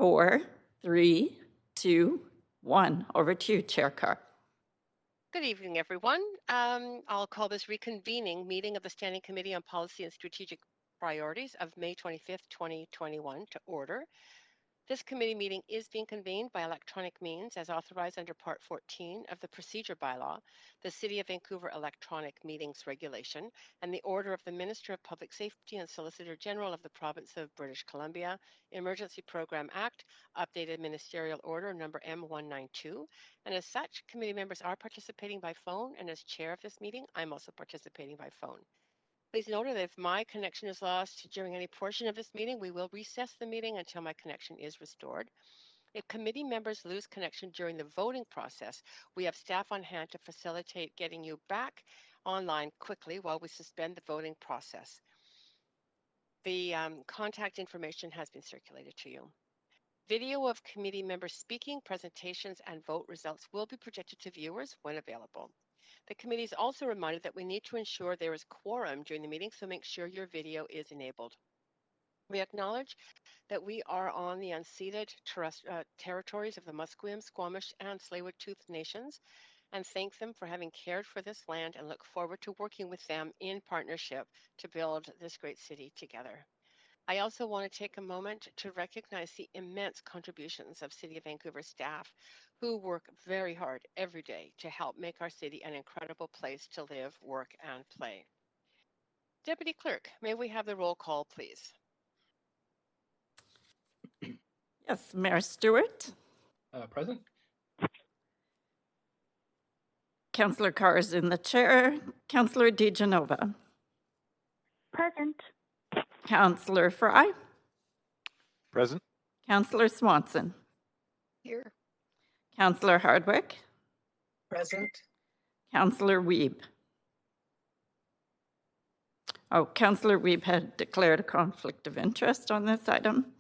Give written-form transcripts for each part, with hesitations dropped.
4, 3, 2, 1. Over to you, Chair Carr. Good evening, everyone. I'll call this reconvening meeting of the Standing Committee on Policy and Strategic Priorities of May 25th, 2021 to order. This committee meeting is being convened by electronic means as authorized under Part 14 of the Procedure Bylaw, the City of Vancouver Electronic Meetings Regulation, and the order of the Minister of Public Safety and Solicitor General of the Province of British Columbia, Emergency Program Act, updated Ministerial Order number M192. And as such, committee members are participating by phone, and as chair of this meeting, I'm also participating by phone. Please note that if my connection is lost during any portion of this meeting, we will recess the meeting until my connection is restored. If committee members lose connection during the voting process, we have staff on hand to facilitate getting you back online quickly while we suspend the voting process. The contact information has been circulated to you. Video of committee members speaking, presentations, and vote results will be projected to viewers when available. The committee is also reminded that we need to ensure there is quorum during the meeting, so make sure your video is enabled. We acknowledge that we are on the unceded territories of the Musqueam, Squamish, and Tsleil-Waututh nations, and thank them for having cared for this land and look forward to working with them in partnership to build this great city together. I also want to take a moment to recognize the immense contributions of City of Vancouver staff who work very hard every day to help make our city an incredible place to live, work, and play. Deputy Clerk, may we have the roll call, please? Yes, Mayor Stewart. Present. Councillor Carr is in the chair. Councillor DiGenova. Present. Councillor Fry. Present. Councillor Swanson. Here. Councillor Hardwick. Present. Councillor Wiebe. Oh, Councillor Wiebe had declared a conflict of interest on this item.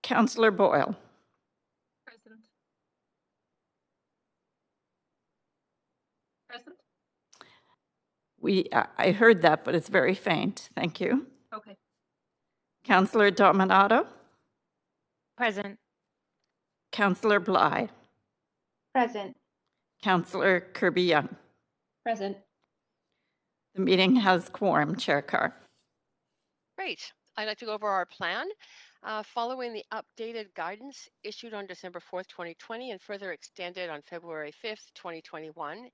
Councillor Boyle. Present. Present. I heard that, but it's very faint. Thank you. Okay. Councillor Dominato. Present. Councillor Bly. Present. Councillor Kirby-Young. Present. The meeting has quorum, Chair Carr. Great. I'd like to go over our plan. Following the updated guidance issued on December 4th, 2020 and further extended on February 5th, 2021,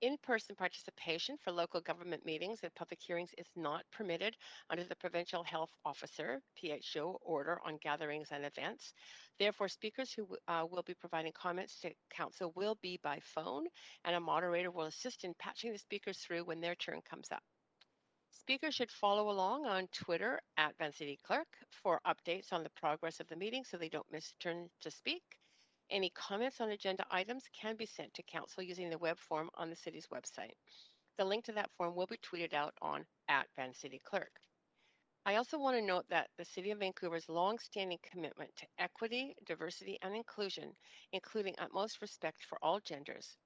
in-person participation for local government meetings and public hearings is not permitted under the Provincial Health Officer (PHO) order on gatherings and events. Therefore, speakers who will be providing comments to Council will be by phone, and a moderator will assist in patching the speakers through when their turn comes up. Speakers should follow along on Twitter at @VancityClerk for updates on the progress of the meeting so they don't miss turn to speak. Any comments on agenda items can be sent to Council using the web form on the city's website. The link to that form will be tweeted out on @VancityClerk. I also want to note that the City of Vancouver's long-standing commitment to equity, diversity, and inclusion, including utmost respect for all genders.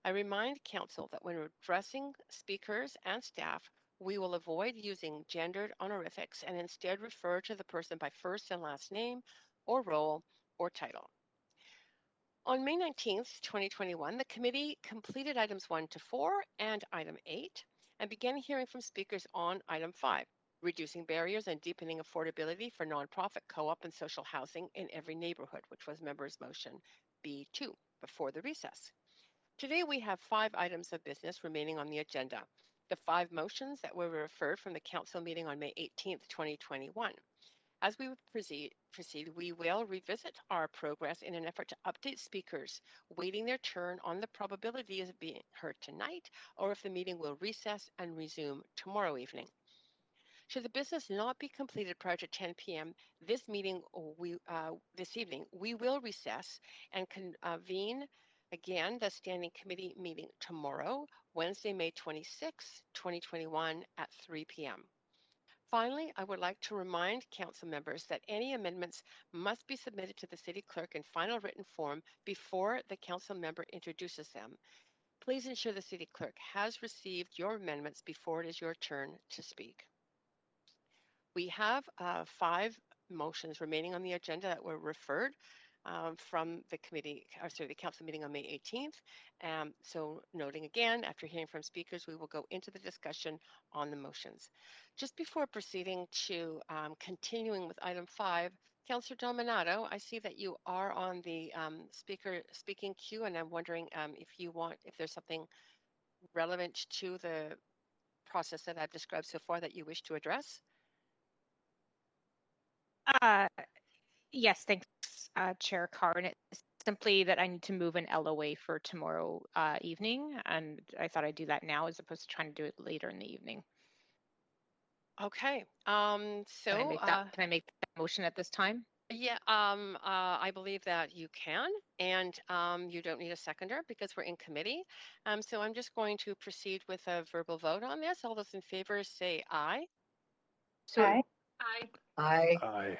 I remind Council that when addressing speakers and staff, we will avoid using gendered honorifics and instead refer to the person by first and last name or role or title. On May 19th, 2021, the committee completed items 1 to 4 and item 8 and began hearing from speakers on item 5, reducing barriers and deepening affordability for nonprofit, co-op, and social housing in every neighborhood, which was members' motion B2 before the recess. Today, we have 5 items of business remaining on the agenda. The 5 motions that were referred from the council meeting on May 18th, 2021. As we proceed, we will revisit our progress in an effort to update speakers waiting their turn on the probability of being heard tonight, or if the meeting will recess and resume tomorrow evening. Should the business not be completed prior to 10 p.m. this evening, we will recess and convene again the Standing Committee meeting tomorrow, Wednesday, May 26, 2021 at 3 p.m. Finally, I would like to remind Council members that any amendments must be submitted to the City Clerk in final written form before the Council member introduces them. Please ensure the City Clerk has received your amendments before it is your turn to speak. We have 5 motions remaining on the agenda that were referred from the committee, or sorry, the council meeting on May 18th. So noting again, after hearing from speakers, we will go into the discussion on the motions. Just before proceeding to continuing with item 5, Councillor Dominato, I see that you are on the speaking queue, and I'm wondering if there's something relevant to the process that I've described so far that you wish to address. Yes, thanks, Chair Carr. And it's simply that I need to move an LOA for tomorrow evening, and I thought I'd do that now as opposed to trying to do it later in the evening. Okay. Can I make that motion at this time? Yeah, I believe that you can, and you don't need a seconder because we're in committee. So I'm just going to proceed with a verbal vote on this. All those in favor say aye. So, Aye. Aye. Aye.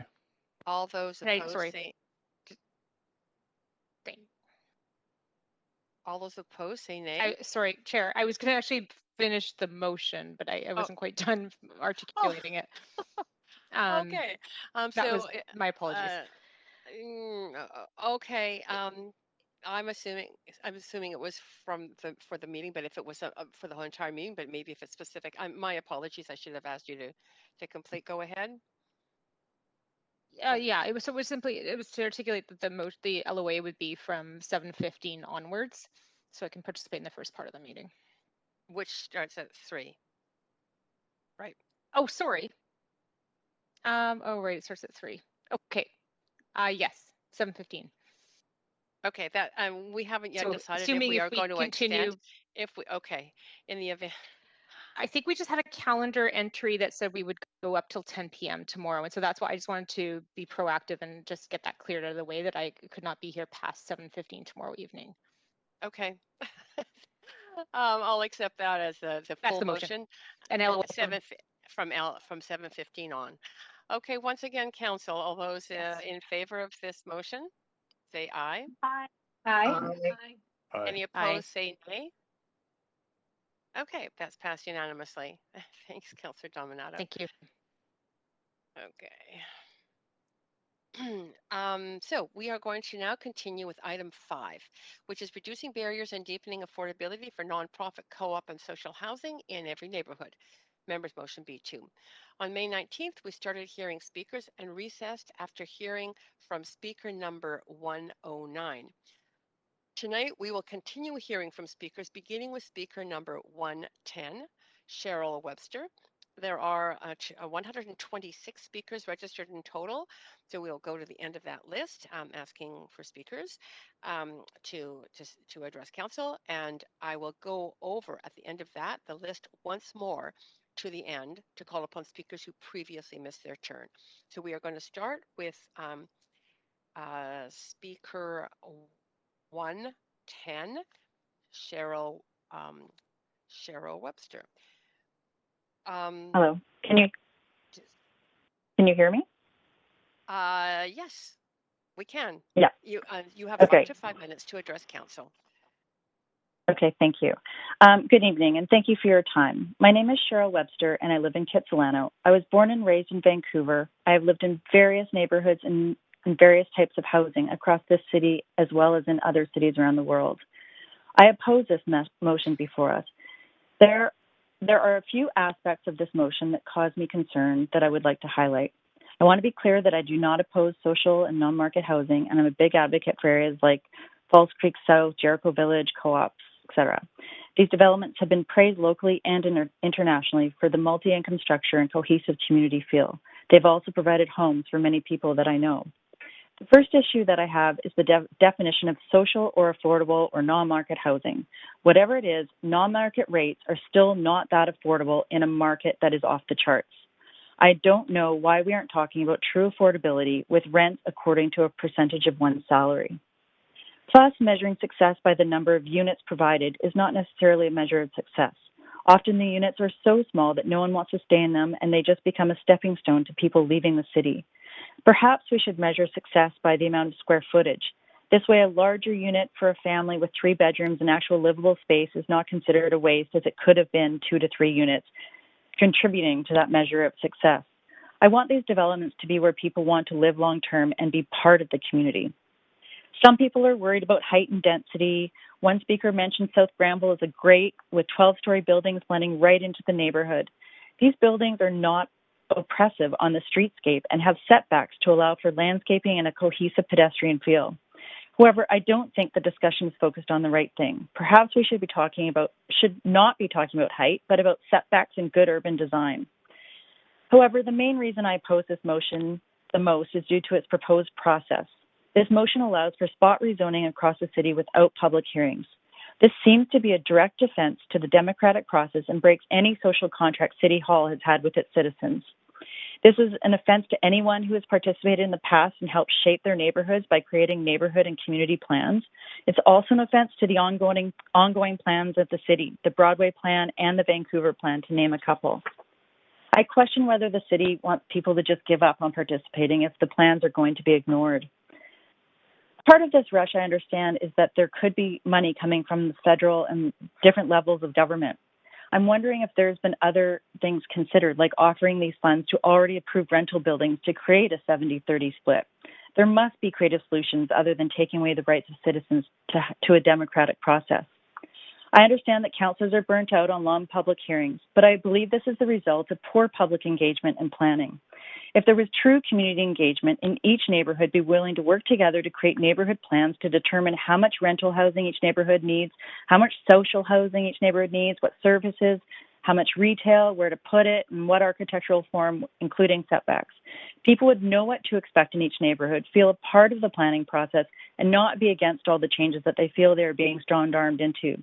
All those opposed say. All those opposed say nay. Sorry, Chair. I was going to actually finish the motion, but I wasn't quite done articulating it. Okay. That was my apologies. Okay. I'm assuming it was for the meeting, but if it was for the whole entire meeting, but maybe if it's specific, my apologies. I should have asked you to complete. Go ahead. Yeah, it was to articulate that the LOA would be from 7:15 onwards, so I can participate in the first part of the meeting, which starts at 3. Right. Oh, sorry. Oh, right, it starts at 3. Okay. Yes, 7:15. Okay, that we haven't yet decided if we are going to continue, extend. In the event. I think we just had a calendar entry that said we would go up till 10 p.m. tomorrow. And so that's why I just wanted to be proactive and just get that cleared out of the way, that I could not be here past 7:15 tomorrow evening. Okay. I'll accept that as the full motion. And from 7:15 on. Okay, once again, council, all those in favor of this motion, say aye. Aye. Aye. Any opposed, say nay. Okay, that's passed unanimously. Thanks, Councillor Dominato. Thank you. Okay. So we are going to now continue with item 5, which is reducing barriers and deepening affordability for nonprofit co-op and social housing in every neighborhood. Members motion B2. On May 19th, we started hearing speakers and recessed after hearing from speaker number 109. Tonight, we will continue hearing from speakers, beginning with speaker number 110, Cheryl Webster. There are 126 speakers registered in total, so we'll go to the end of that list, asking for speakers to address council, and I will go over at the end of that the list once more to the end to call upon speakers who previously missed their turn. So we are going to start with speaker 110, Cheryl Webster. Hello. Can you hear me? Yes, we can. Yeah. You have up to 5 minutes to address council. Okay, thank you. Good evening, and thank you for your time. My name is Cheryl Webster, and I live in Kitsilano. I was born and raised in Vancouver. I have lived in various neighborhoods and in various types of housing across this city, as well as in other cities around the world. I oppose this motion before us. There are a few aspects of this motion that cause me concern that I would like to highlight. I want to be clear that I do not oppose social and non-market housing, and I'm a big advocate for areas like Falls Creek South, Jericho Village, co-ops, etc. These developments have been praised locally and internationally for the multi-income structure and cohesive community feel. They've also provided homes for many people that I know. The first issue that I have is the definition of social or affordable or non-market housing. Whatever it is, non-market rates are still not that affordable in a market that is off the charts. I don't know why we aren't talking about true affordability with rents according to a percentage of one's salary. Plus, measuring success by the number of units provided is not necessarily a measure of success. Often the units are so small that no one wants to stay in them, and they just become a stepping stone to people leaving the city. Perhaps we should measure success by the amount of square footage. This way, a larger unit for a family with 3 bedrooms and actual livable space is not considered a waste, as it could have been 2 to 3 units, contributing to that measure of success. I want these developments to be where people want to live long-term and be part of the community. Some people are worried about height and density. One speaker mentioned South Granville as a great, with 12-story buildings blending right into the neighborhood. These buildings are not oppressive on the streetscape and have setbacks to allow for landscaping and a cohesive pedestrian feel. However, I don't think the discussion is focused on the right thing. Perhaps we should not be talking about height, but about setbacks and good urban design. However, the main reason I oppose this motion the most is due to its proposed process. This motion allows for spot rezoning across the city without public hearings. This seems to be a direct offense to the democratic process and breaks any social contract City Hall has had with its citizens. This is an offense to anyone who has participated in the past and helped shape their neighborhoods by creating neighborhood and community plans. It's also an offense to the ongoing plans of the city, the Broadway plan and the Vancouver plan, to name a couple. I question whether the city wants people to just give up on participating if the plans are going to be ignored. Part of this rush, I understand, is that there could be money coming from the federal and different levels of government. I'm wondering if there's been other things considered, like offering these funds to already approved rental buildings to create a 70-30 split. There must be creative solutions other than taking away the rights of citizens to a democratic process. I understand that councillors are burnt out on long public hearings, but I believe this is the result of poor public engagement and planning. If there was true community engagement in each neighborhood, be willing to work together to create neighborhood plans to determine how much rental housing each neighborhood needs, how much social housing each neighborhood needs, what services, how much retail, where to put it, and what architectural form, including setbacks. People would know what to expect in each neighborhood, feel a part of the planning process, and not be against all the changes that they feel they are being strong-armed into.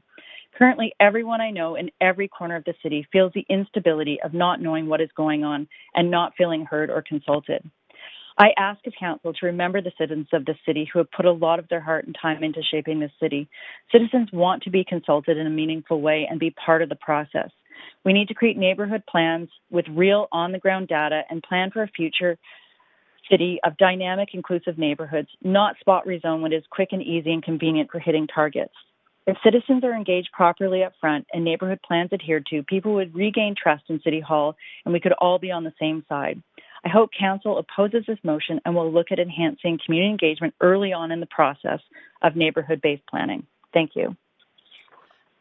Currently, everyone I know in every corner of the city feels the instability of not knowing what is going on and not feeling heard or consulted. I ask of council to remember the citizens of the city who have put a lot of their heart and time into shaping this city. Citizens want to be consulted in a meaningful way and be part of the process. We need to create neighborhood plans with real on-the-ground data and plan for a future city of dynamic, inclusive neighborhoods, not spot rezone when it is quick and easy and convenient for hitting targets. If citizens are engaged properly up front and neighborhood plans adhered to, people would regain trust in City Hall and we could all be on the same side. I hope Council opposes this motion and will look at enhancing community engagement early on in the process of neighborhood-based planning. Thank you.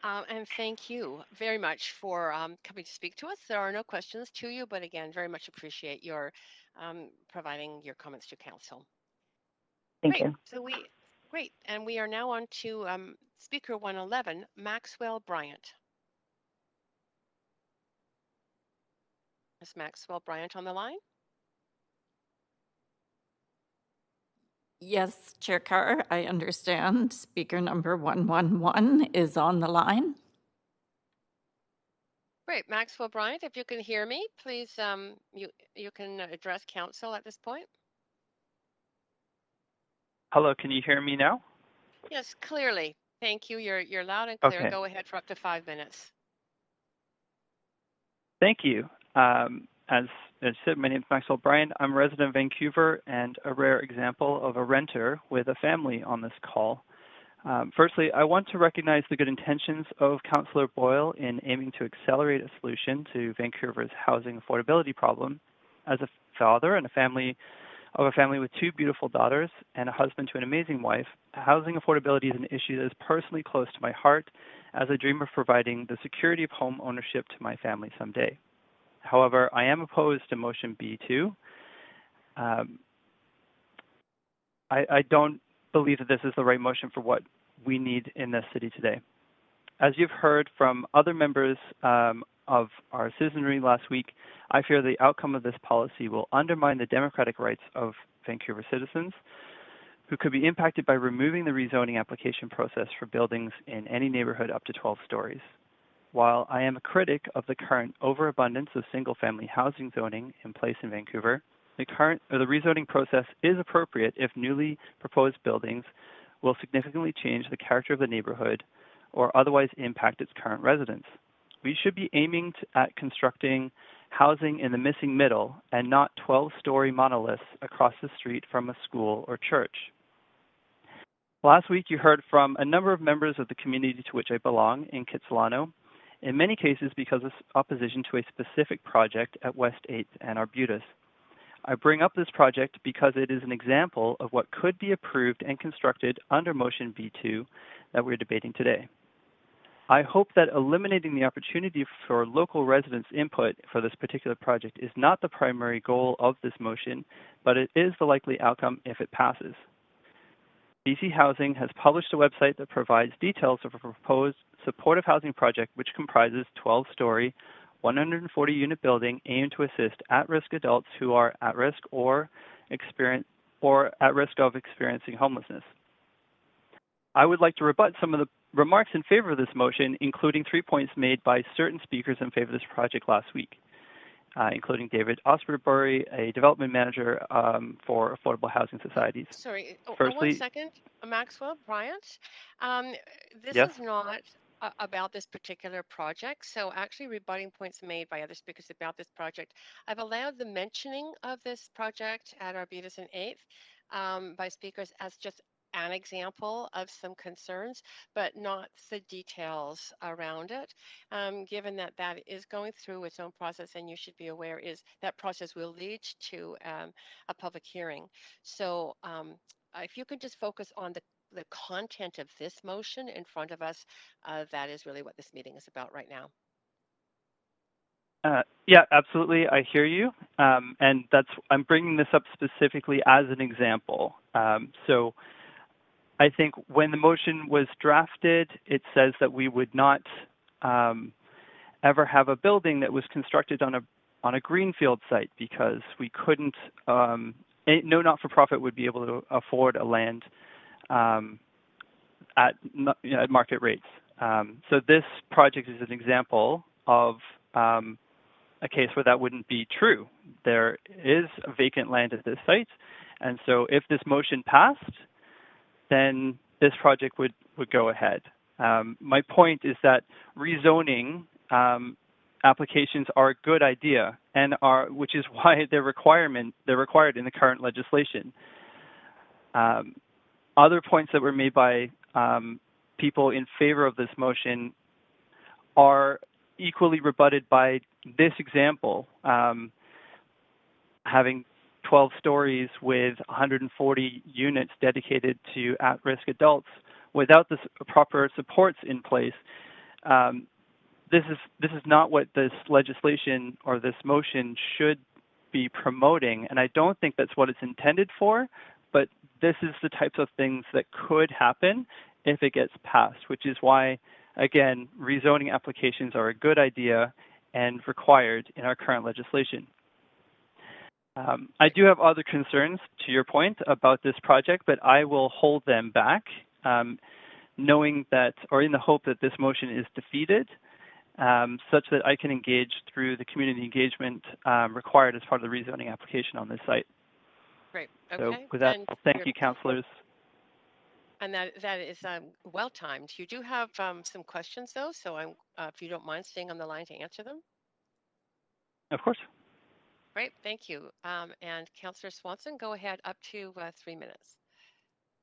And thank you very much for coming to speak to us. There are no questions to you, but again, very much appreciate your providing your comments to Council. Thank you. Great. And we are now on to Speaker 111, Maxwell Bryant. Is Maxwell Bryant on the line? Yes, Chair Carr, I understand. Speaker number 111 is on the line. Great. Maxwell Bryant, if you can hear me, please, you can address Council at this point. Hello, can you hear me now? Yes, clearly. Thank you. You're loud and clear. Okay. Go ahead for up to 5 minutes. Thank you. As said, my name is Maxwell Bryant. I'm a resident of Vancouver and a rare example of a renter with a family on this call. Firstly, I want to recognize the good intentions of Councillor Boyle in aiming to accelerate a solution to Vancouver's housing affordability problem. As a father and a family with two beautiful daughters and a husband to an amazing wife, housing affordability is an issue that is personally close to my heart as I dream of providing the security of home ownership to my family someday. However, I am opposed to motion B2. I don't believe that this is the right motion for what we need in this city today. As you've heard from other members of our citizenry last week, I fear the outcome of this policy will undermine the democratic rights of Vancouver citizens who could be impacted by removing the rezoning application process for buildings in any neighborhood up to 12 stories. While I am a critic of the current overabundance of single-family housing zoning in place in Vancouver, the rezoning process is appropriate if newly proposed buildings will significantly change the character of the neighborhood or otherwise impact its current residents. We should be aiming at constructing housing in the missing middle and not 12-story monoliths across the street from a school or church. Last week, you heard from a number of members of the community to which I belong in Kitsilano, in many cases because of opposition to a specific project at West 8th and Arbutus. I bring up this project because it is an example of what could be approved and constructed under Motion B2 that we're debating today. I hope that eliminating the opportunity for local residents' input for this particular project is not the primary goal of this motion, but it is the likely outcome if it passes. BC Housing has published a website that provides details of a proposed supportive housing project which comprises 12-story, 140-unit building aimed to assist at-risk adults who are at risk or at risk of experiencing homelessness. I would like to rebut some of the remarks in favor of this motion, including 3 points made by certain speakers in favor of this project last week, including David Osberbury, a development manager for Affordable Housing Societies. Sorry, Firstly, 1 second, Maxwell, Bryant. This yes? is not about this particular project. So actually rebutting points made by other speakers about this project. I've allowed the mentioning of this project at Arbutus and 8th by speakers as just an example of some concerns, but not the details around it. Given that that is going through its own process, and you should be aware is that process will lead to a public hearing. So if you could just focus on the content of this motion in front of us, that is really what this meeting is about right now. Yeah, absolutely. I hear you. And I'm bringing this up specifically as an example. So I think when the motion was drafted, it says that we would not ever have a building that was constructed on a greenfield site because we couldn't, no not-for-profit would be able to afford a land at market rates. So this project is an example of a case where that wouldn't be true. There is vacant land at this site, and so if this motion passed, then this project would go ahead. My point is that rezoning applications are a good idea, and which is why they're required in the current legislation. Other points that were made by people in favor of this motion are equally rebutted by this example, having 12 stories with 140 units dedicated to at-risk adults without the proper supports in place. This is not what this legislation or this motion should be promoting, and I don't think that's what it's intended for, but this is the types of things that could happen if it gets passed, which is why, again, rezoning applications are a good idea and required in our current legislation. I do have other concerns, to your point, about this project, but I will hold them back, knowing that, or in the hope that this motion is defeated, such that I can engage through the community engagement required as part of the rezoning application on this site. Great. Okay. So with that, thank you, councillors. And that is well timed. You do have some questions though, so if you don't mind staying on the line to answer them. Of course. Great, thank you. And Councillor Swanson, go ahead, up to 3 minutes.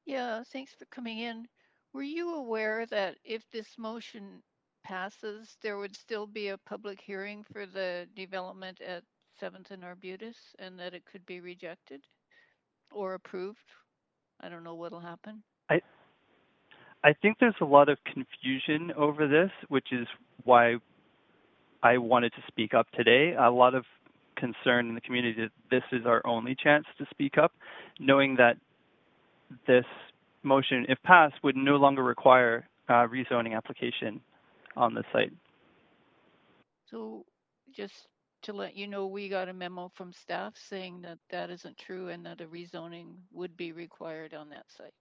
Yeah, thanks for coming in. Were you aware that if this motion passes, there would still be a public hearing for the development at 7th and Arbutus, and that it could be rejected or approved? I don't know what'll happen. I think there's a lot of confusion over this, which is why I wanted to speak up today. A lot of concern in the community that this is our only chance to speak up, knowing that this motion, if passed, would no longer require a rezoning application on the site. So just to let you know, we got a memo from staff saying that that isn't true and that a rezoning would be required on that site.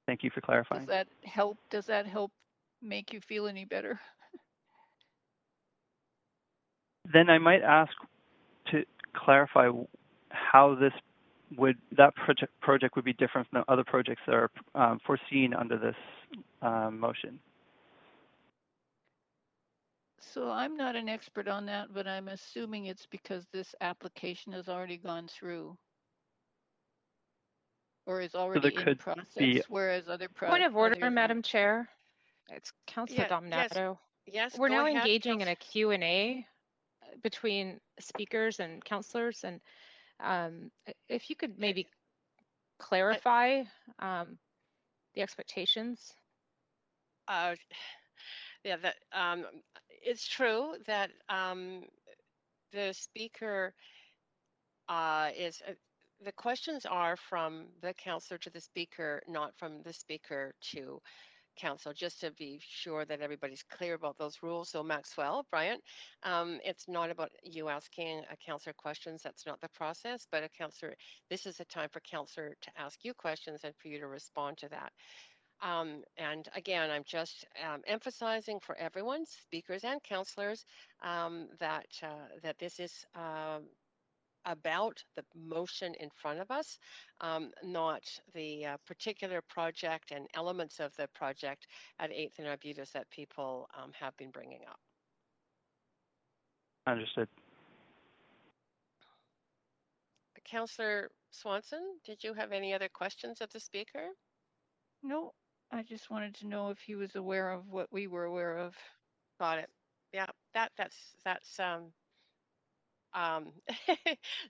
Thank you for clarifying. Does that help? Does that help make you feel any better? Then I might ask to clarify how that project would be different from the other projects that are foreseen under this motion. So I'm not an expert on that, but I'm assuming it's because this application has already gone through or is already in process, whereas other projects. Point of order, Madam Chair. It's Councillor Dominato. Yes, yes, we're now ahead, engaging in a Q&A between speakers and counselors. And if you could maybe clarify the expectations. Yeah, that it's true that the speaker is the questions are from the counselor to the speaker, not from the speaker to council, just to be sure that everybody's clear about those rules. So Maxwell, Bryant, it's not about you asking a counselor questions. That's not the process, but a counselor, this is a time for counselor to ask you questions and for you to respond to that. And again, I'm just emphasizing for everyone, speakers and counselors, that this is about the motion in front of us, not the particular project and elements of the project at 8th and Arbutus that people have been bringing up. Understood. Councillor Swanson, did you have any other questions of the speaker? No, I just wanted to know if he was aware of what we were aware of. Got it. Yeah, that's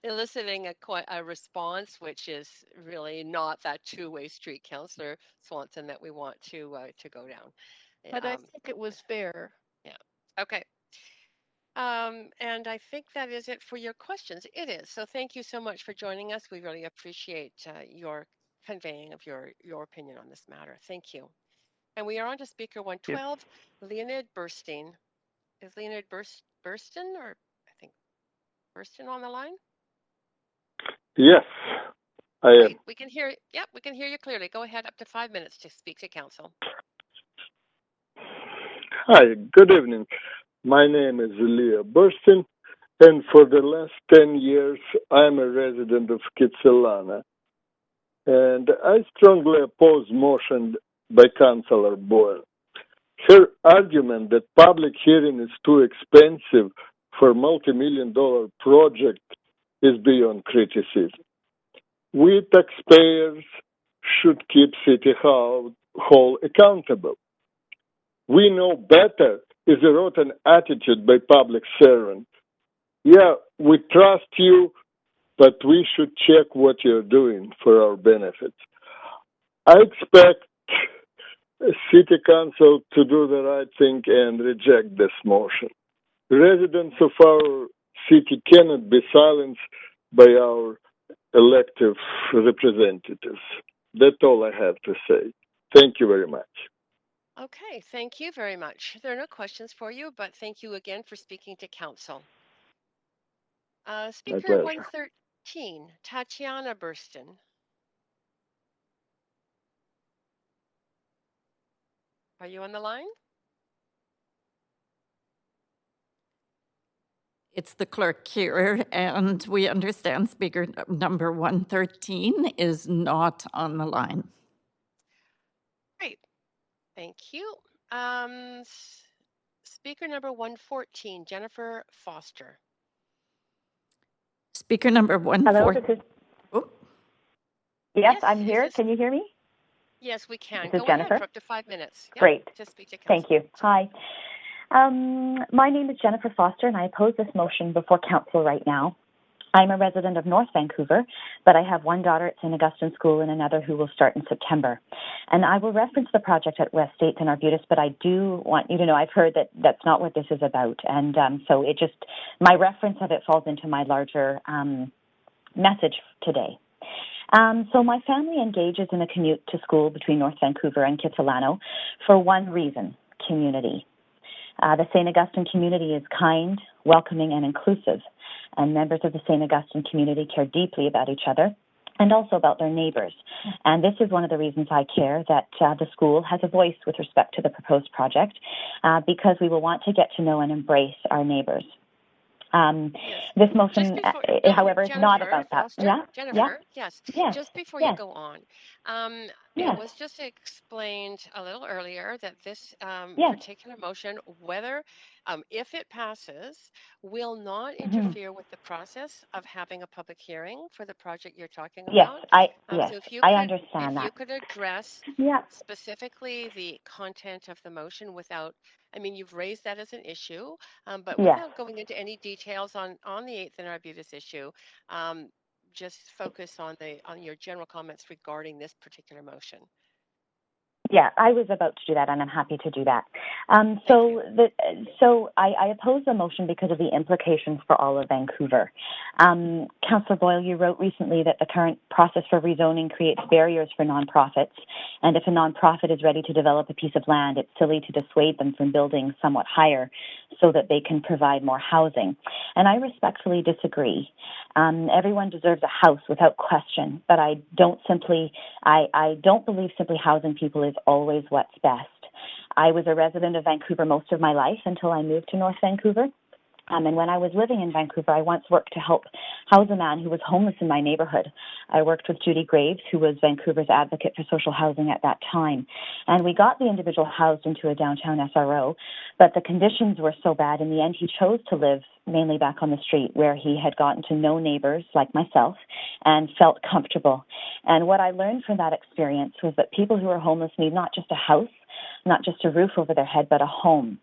eliciting a response, which is really not that two-way street, Councillor Swanson, that we want to go down. But I think it was fair. Yeah. Okay. And I think that is it for your questions. It is. So thank you so much for joining us. We really appreciate your conveying of your opinion on this matter. Thank you. And we are on to speaker 112, Leonid Burstein. Is Leonid Burstein, or I think Burstein on the line? Yes, I am. Great. We can hear. Yep, we can hear you clearly. Go ahead. Up to 5 minutes to speak to council. Hi, good evening. My name is Leah Burstyn, and for the last 10 years, I'm a resident of Kitsilano. And I strongly oppose motion by Councillor Boyle. Her argument that public hearing is too expensive for multi-million-dollar project is beyond criticism. We taxpayers should keep City Hall accountable. We know better is a rotten attitude by public servant. Yeah, we trust you, but we should check what you're doing for our benefit. I expect City Council to do the right thing and reject this motion. Residents of our city cannot be silenced by our elective representatives. That's all I have to say. Thank you very much. Okay, thank you very much. There are no questions for you, but thank you again for speaking to council. Speaker 113, Tatiana Burstyn. Are you on the line? It's the clerk here, and we understand speaker number 113 is not on the line. Great, thank you. Speaker number 114, Jennifer Foster. Speaker number 114. Hello, Oh. Yes, I'm here. Can you hear me? Yes, we can. This is Go Jennifer. ahead for up to 5 minutes. Yep, Great. to speak to council. Thank you. Hi. My name is Jennifer Foster, and I oppose this motion before council right now. I'm a resident of North Vancouver, but I have one daughter at St. Augustine School and another who will start in September. And I will reference the project at West 8th and Arbutus, but I do want you to know I've heard that that's not what this is about. And so my reference of it falls into my larger message today. So my family engages in a commute to school between North Vancouver and Kitsilano for one reason: community. The St. Augustine community is kind, welcoming, and inclusive, and members of the St. Augustine community care deeply about each other and also about their neighbors. And this is one of the reasons I care that the school has a voice with respect to the proposed project, because we will want to get to know and embrace our neighbors. This motion, however, is not about that. Foster, yeah? Jennifer, yeah? yes. Just before you yes. go on, yes. it was just explained a little earlier that this yes. particular motion, whether, if it passes, will not interfere with the process of having a public hearing for the project you're talking about. Yes, so if you I could, understand if that. you could address Yeah. specifically the content of the motion without I mean, you've raised that as an issue, but Yes. without going into any details on the 8th and Arbutus issue, um, just focus on your general comments regarding this particular motion. Yeah, I was about to do that, and I'm happy to do that. So I oppose the motion because of the implications for all of Vancouver. Councillor Boyle, you wrote recently that the current process for rezoning creates barriers for nonprofits, and if a nonprofit is ready to develop a piece of land, it's silly to dissuade them from building somewhat higher so that they can provide more housing. And I respectfully disagree. Everyone deserves a house without question, but I don't believe simply housing people is always what's best. I was a resident of Vancouver most of my life until I moved to North Vancouver. And when I was living in Vancouver, I once worked to help house a man who was homeless in my neighborhood. I worked with Judy Graves, who was Vancouver's advocate for social housing at that time. And we got the individual housed into a downtown SRO, but the conditions were so bad. In the end, he chose to live mainly back on the street where he had gotten to know neighbors like myself and felt comfortable. And what I learned from that experience was that people who are homeless need not just a house, not just a roof over their head, but a home.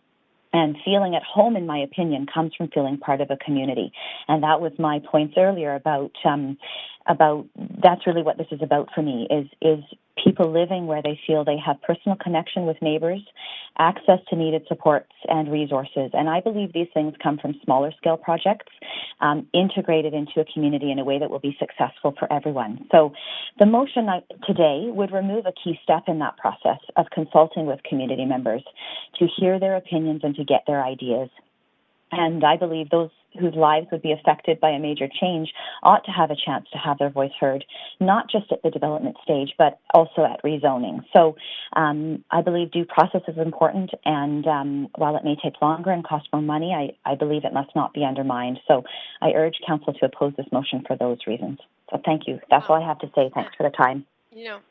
And feeling at home, in my opinion, comes from feeling part of a community. And that was my points earlier about that's really what this is about for me, is people living where they feel they have personal connection with neighbors, access to needed supports and resources. And I believe these things come from smaller scale projects integrated into a community in a way that will be successful for everyone. So the motion today would remove a key step in that process of consulting with community members to hear their opinions and to get their ideas. And I believe those whose lives would be affected by a major change ought to have a chance to have their voice heard, not just at the development stage, but also at rezoning. So I believe due process is important, and while it may take longer and cost more money, I believe it must not be undermined. So I urge Council to oppose this motion for those reasons. So thank you. That's all I have to say. Thanks for the time.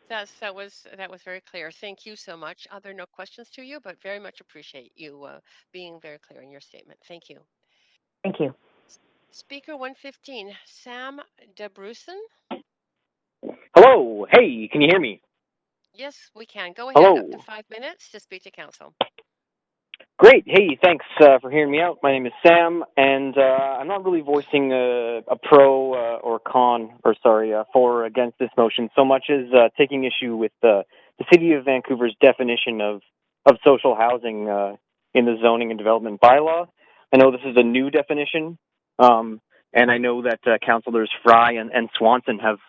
That was very clear. Thank you so much. There are no questions to you, but very much appreciate you being very clear in your statement. Thank you. Thank you. Speaker 115, Sam DeBrusen. Hello. Hey, can you hear me? Yes, we can. Go ahead. Hello. Up to 5 minutes to speak to Council. Great. Hey, thanks for hearing me out. My name is Sam, and I'm not really voicing a pro or con, or sorry, for or against this motion so much as taking issue with the City of Vancouver's definition of social housing in the zoning and development bylaw. I know this is a new definition, and I know that Councillors Fry and Swanson have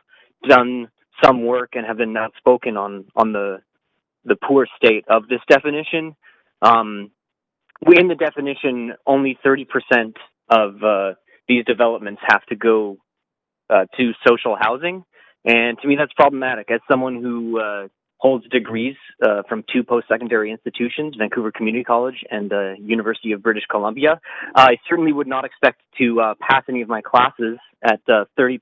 done some work and have been outspoken on the poor state of this definition. In the definition, only 30% of these developments have to go to social housing. And to me, that's problematic. As someone who holds degrees from two post-secondary institutions, Vancouver Community College and the University of British Columbia, I certainly would not expect to pass any of my classes at 30%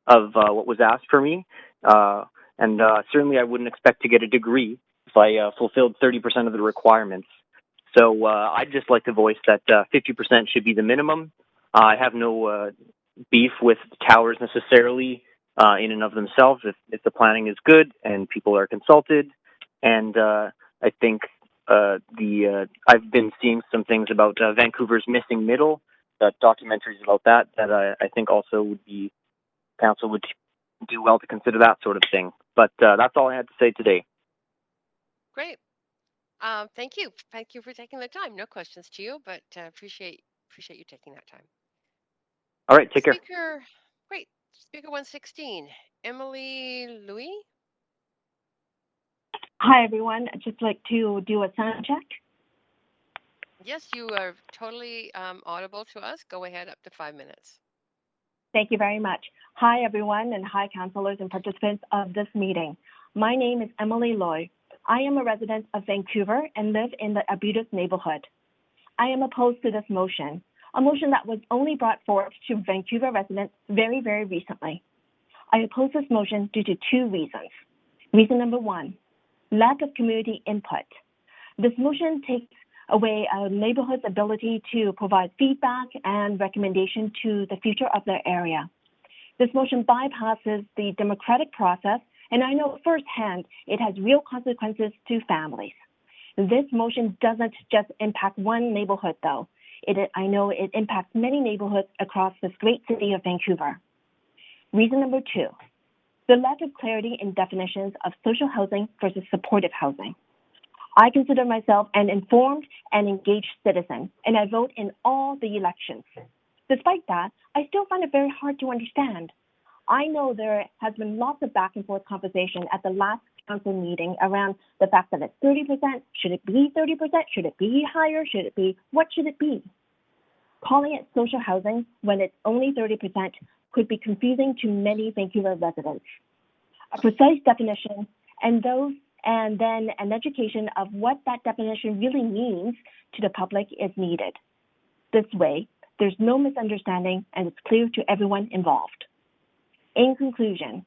of what was asked for me. And certainly I wouldn't expect to get a degree if I fulfilled 30% of the requirements. So I'd just like to voice that 50% should be the minimum. I have no beef with towers necessarily in and of themselves if the planning is good and people are consulted. And I think I've been seeing some things about Vancouver's missing middle, documentaries about that I think also Council would do well to consider that sort of thing. But that's all I had to say today. Great. Thank you. Thank you for taking the time. No questions to you, but appreciate you taking that time. All right, take care. Great. Speaker 116, Emily Louis. Hi, everyone. I'd just like to do a sound check. Yes, you are totally audible to us. Go ahead, up to 5 minutes. Thank you very much. Hi, everyone, and hi, councillors and participants of this meeting. My name is Emily Loy. I am a resident of Vancouver and live in the Arbutus neighborhood. I am opposed to this motion, a motion that was only brought forward to Vancouver residents very, very recently. I oppose this motion due to two reasons. Reason number one, lack of community input. This motion takes away a neighborhood's ability to provide feedback and recommendation to the future of their area. This motion bypasses the democratic process, and I know firsthand it has real consequences to families. This motion doesn't just impact one neighborhood, though. I know it impacts many neighborhoods across this great city of Vancouver. Reason number 2, the lack of clarity in definitions of social housing versus supportive housing. I consider myself an informed and engaged citizen, and I vote in all the elections. Despite that, I still find it very hard to understand. I know there has been lots of back and forth conversation at the last council meeting around the fact that it's 30%. Should it be 30%? Should it be higher? What should it be? Calling it social housing when it's only 30% could be confusing to many Vancouver residents. A precise definition and then an education of what that definition really means to the public is needed. This way, there's no misunderstanding and it's clear to everyone involved. In conclusion,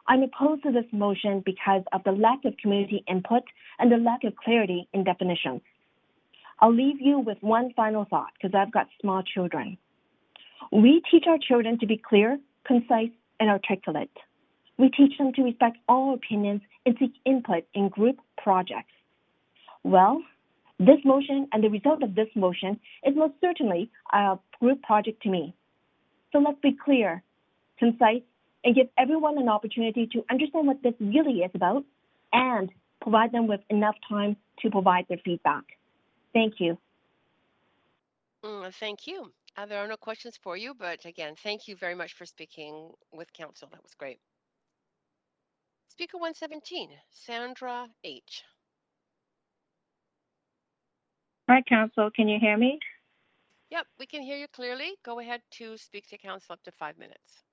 I'm opposed to this motion because of the lack of community input and the lack of clarity in definitions. I'll leave you with one final thought because I've got small children. We teach our children to be clear, concise, and articulate. We teach them to respect all opinions and seek input in group projects. Well, this motion and the result of this motion is most certainly a group project to me. So let's be clear, concise, and give everyone an opportunity to understand what this really is about and provide them with enough time to provide their feedback. Thank you. Thank you. There are no questions for you, but again, thank you very much for speaking with council. That was great. Speaker 117, Sandra H. Hi, Council. Can you hear me? Yep, we can hear you clearly. Go ahead to speak to council up to 5 minutes.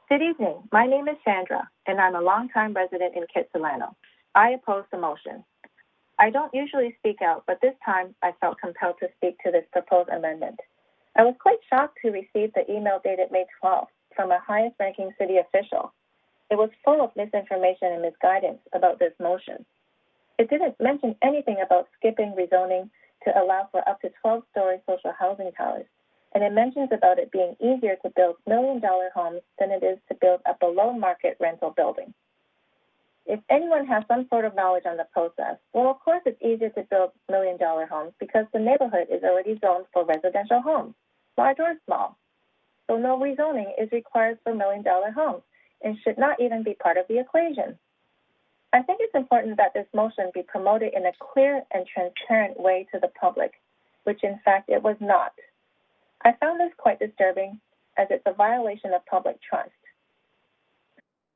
Good evening. My name is Sandra, and I'm a longtime resident in Kitsilano. I oppose the motion. I don't usually speak out, but this time I felt compelled to speak to this proposed amendment. I was quite shocked to receive the email dated May 12th from a highest-ranking city official. It was full of misinformation and misguidance about this motion. It didn't mention anything about skipping rezoning to allow for up to 12-story social housing towers, and it mentions about it being easier to build million-dollar homes than it is to build a below-market rental building. If anyone has some sort of knowledge on the process, well, of course it's easier to build million-dollar homes because the neighborhood is already zoned for residential homes, large or small. So no rezoning is required for million-dollar homes and should not even be part of the equation. I think it's important that this motion be promoted in a clear and transparent way to the public, which in fact it was not. I found this quite disturbing as it's a violation of public trust.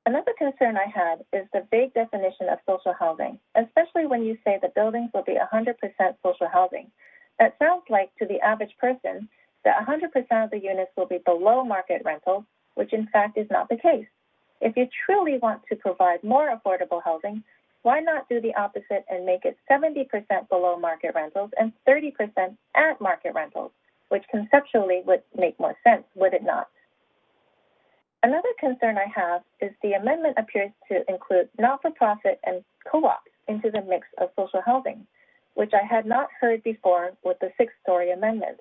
Another concern I had is the vague definition of social housing, especially when you say the buildings will be 100% social housing. That sounds like to the average person that 100% of the units will be below market rentals, which in fact is not the case. If you truly want to provide more affordable housing, why not do the opposite and make it 70% below market rentals and 30% at market rentals, which conceptually would make more sense, would it not? Another concern I have is the amendment appears to include not-for-profit and co-ops into the mix of social housing, which I had not heard before with the 6-story amendment.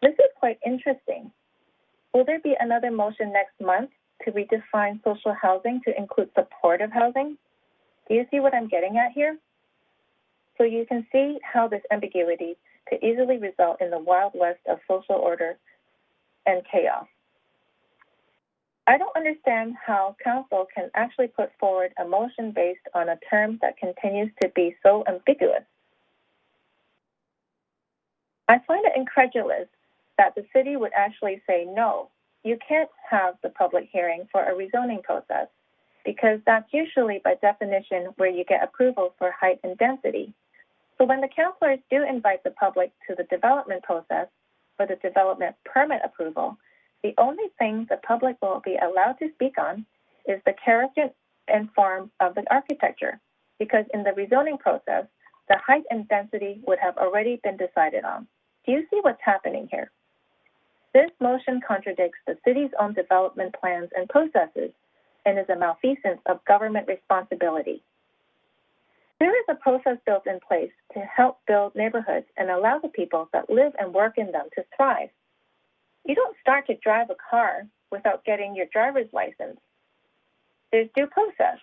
This is quite interesting. Will there be another motion next month to redefine social housing to include supportive housing? Do you see what I'm getting at here? So you can see how this ambiguity could easily result in the wild west of social order and chaos. I don't understand how council can actually put forward a motion based on a term that continues to be so ambiguous. I find it incredulous that the city would actually say, no, you can't have the public hearing for a rezoning process, because that's usually by definition where you get approval for height and density. So when the councilors do invite the public to the development process for the development permit approval, the only thing the public will be allowed to speak on is the character and form of the architecture, because in the rezoning process, the height and density would have already been decided on. Do you see what's happening here? This motion contradicts the city's own development plans and processes and is a malfeasance of government responsibility. There is a process built in place to help build neighborhoods and allow the people that live and work in them to thrive. You don't start to drive a car without getting your driver's license. There's due process.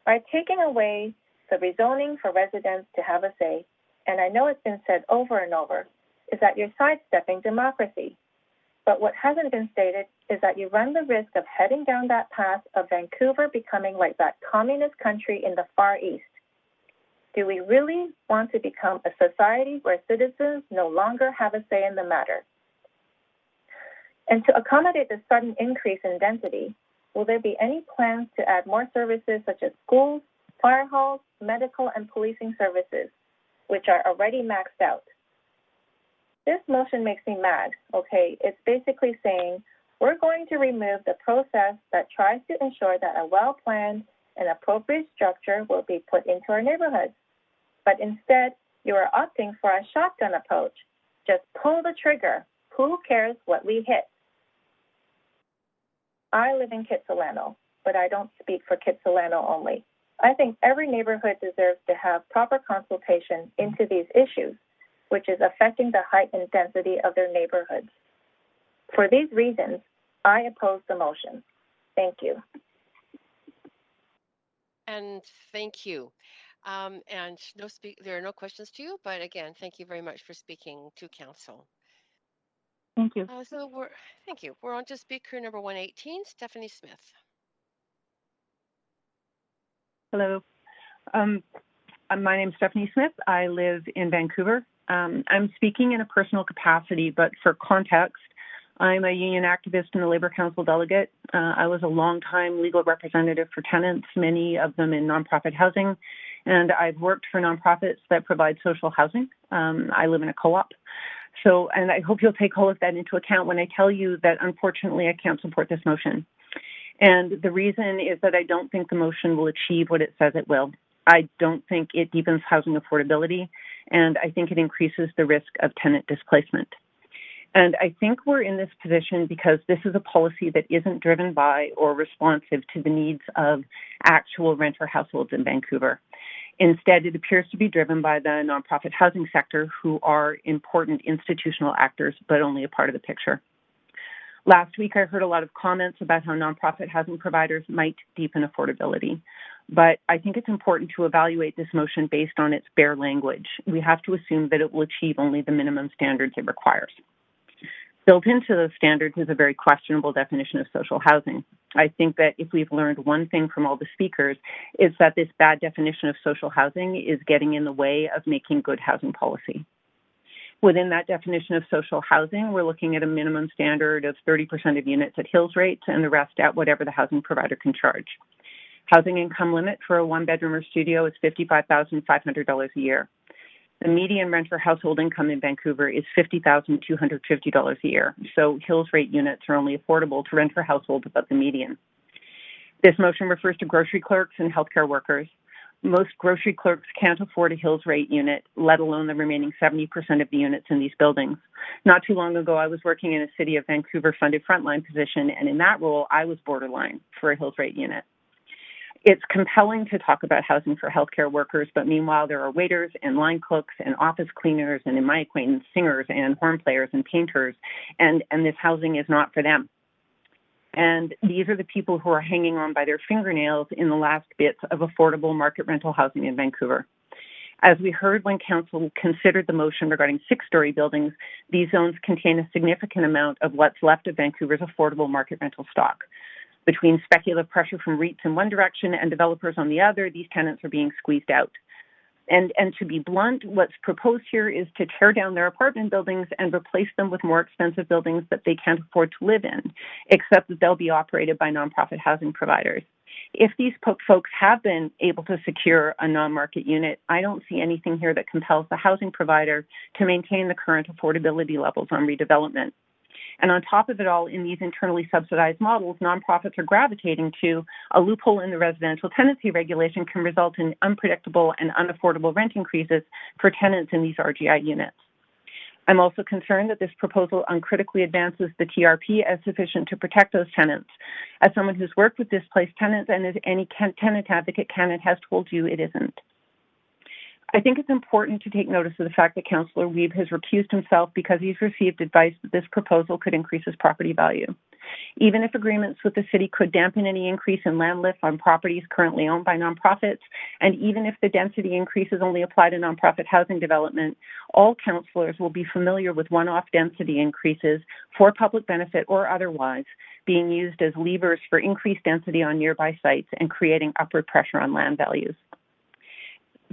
By taking away the rezoning for residents to have a say, and I know it's been said over and over, is that you're sidestepping democracy. But what hasn't been stated is that you run the risk of heading down that path of Vancouver becoming like that communist country in the Far East. Do we really want to become a society where citizens no longer have a say in the matter? And to accommodate the sudden increase in density, will there be any plans to add more services such as schools, fire halls, medical and policing services, which are already maxed out? This motion makes me mad, okay? It's basically saying we're going to remove the process that tries to ensure that a well-planned and appropriate structure will be put into our neighborhoods. But instead, you are opting for a shotgun approach. Just pull the trigger. Who cares what we hit? I live in Kitsilano, but I don't speak for Kitsilano only. I think every neighborhood deserves to have proper consultation into these issues, which is affecting the height and density of their neighborhoods. For these reasons, I oppose the motion. Thank you. And thank you. And there are no questions to you, but again, thank you very much for speaking to council. Thank you. Thank you. We're on to speaker number 118, Stephanie Smith. Hello. My name is Stephanie Smith. I live in Vancouver. I'm speaking in a personal capacity, but for context, I'm a union activist and a Labour Council delegate. I was a long-time legal representative for tenants, many of them in nonprofit housing, and I've worked for nonprofits that provide social housing. I live in a co-op. And I hope you'll take all of that into account when I tell you that, unfortunately, I can't support this motion. And the reason is that I don't think the motion will achieve what it says it will. I don't think it deepens housing affordability, and I think it increases the risk of tenant displacement. And I think we're in this position because this is a policy that isn't driven by or responsive to the needs of actual renter households in Vancouver. Instead, it appears to be driven by the nonprofit housing sector, who are important institutional actors, but only a part of the picture. Last week, I heard a lot of comments about how nonprofit housing providers might deepen affordability. But I think it's important to evaluate this motion based on its bare language. We have to assume that it will achieve only the minimum standards it requires. Built into those standards is a very questionable definition of social housing. I think that if we've learned one thing from all the speakers, it's that this bad definition of social housing is getting in the way of making good housing policy. Within that definition of social housing, we're looking at a minimum standard of 30% of units at Hills rates and the rest at whatever the housing provider can charge. Housing income limit for a one-bedroom or studio is $55,500 a year. The median renter household income in Vancouver is $50,250 a year, so Hills rate units are only affordable to renter households above the median. This motion refers to grocery clerks and healthcare workers. Most grocery clerks can't afford a Hills rate unit, let alone the remaining 70% of the units in these buildings. Not too long ago, I was working in a City of Vancouver funded frontline position, and in that role, I was borderline for a Hills rate unit. It's compelling to talk about housing for healthcare workers, but meanwhile, there are waiters and line cooks and office cleaners and, in my acquaintance, singers and horn players and painters, and this housing is not for them. And these are the people who are hanging on by their fingernails in the last bits of affordable market rental housing in Vancouver. As we heard when Council considered the motion regarding six-story buildings, these zones contain a significant amount of what's left of Vancouver's affordable market rental stock. Between speculative pressure from REITs in one direction and developers on the other, these tenants are being squeezed out. And to be blunt, what's proposed here is to tear down their apartment buildings and replace them with more expensive buildings that they can't afford to live in, except that they'll be operated by nonprofit housing providers. If these folks have been able to secure a non-market unit, I don't see anything here that compels the housing provider to maintain the current affordability levels on redevelopment. And on top of it all, in these internally subsidized models, nonprofits are gravitating to a loophole in the residential tenancy regulation can result in unpredictable and unaffordable rent increases for tenants in these RGI units. I'm also concerned that this proposal uncritically advances the TRP as sufficient to protect those tenants. As someone who's worked with displaced tenants, and as any tenant advocate has told you, it isn't. I think it's important to take notice of the fact that Councillor Wiebe has recused himself because he's received advice that this proposal could increase his property value. Even if agreements with the city could dampen any increase in land lift on properties currently owned by nonprofits, and even if the density increases only apply to nonprofit housing development, all councillors will be familiar with one-off density increases for public benefit or otherwise being used as levers for increased density on nearby sites and creating upward pressure on land values.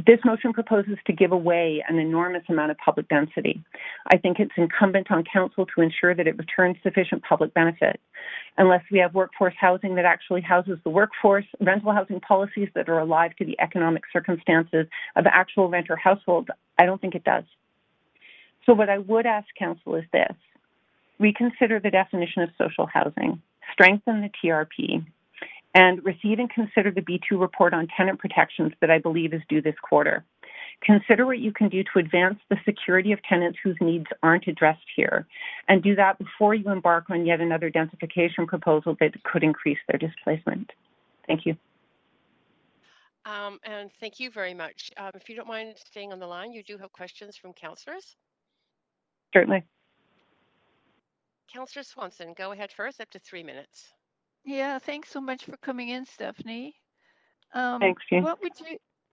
This motion proposes to give away an enormous amount of public density. I think it's incumbent on council to ensure that it returns sufficient public benefit. Unless we have workforce housing that actually houses the workforce, rental housing policies that are alive to the economic circumstances of actual renter households, I don't think it does. So what I would ask council is this: reconsider the definition of social housing, strengthen the TRP, and receive and consider the B2 report on tenant protections that I believe is due this quarter. Consider what you can do to advance the security of tenants whose needs aren't addressed here, and do that before you embark on yet another densification proposal that could increase their displacement. Thank you. And thank you very much. If you don't mind staying on the line, you do have questions from councillors. Certainly. Councillor Swanson, go ahead first, up to 3 minutes. Yeah, thanks so much for coming in, Stephanie. Thanks, Jean.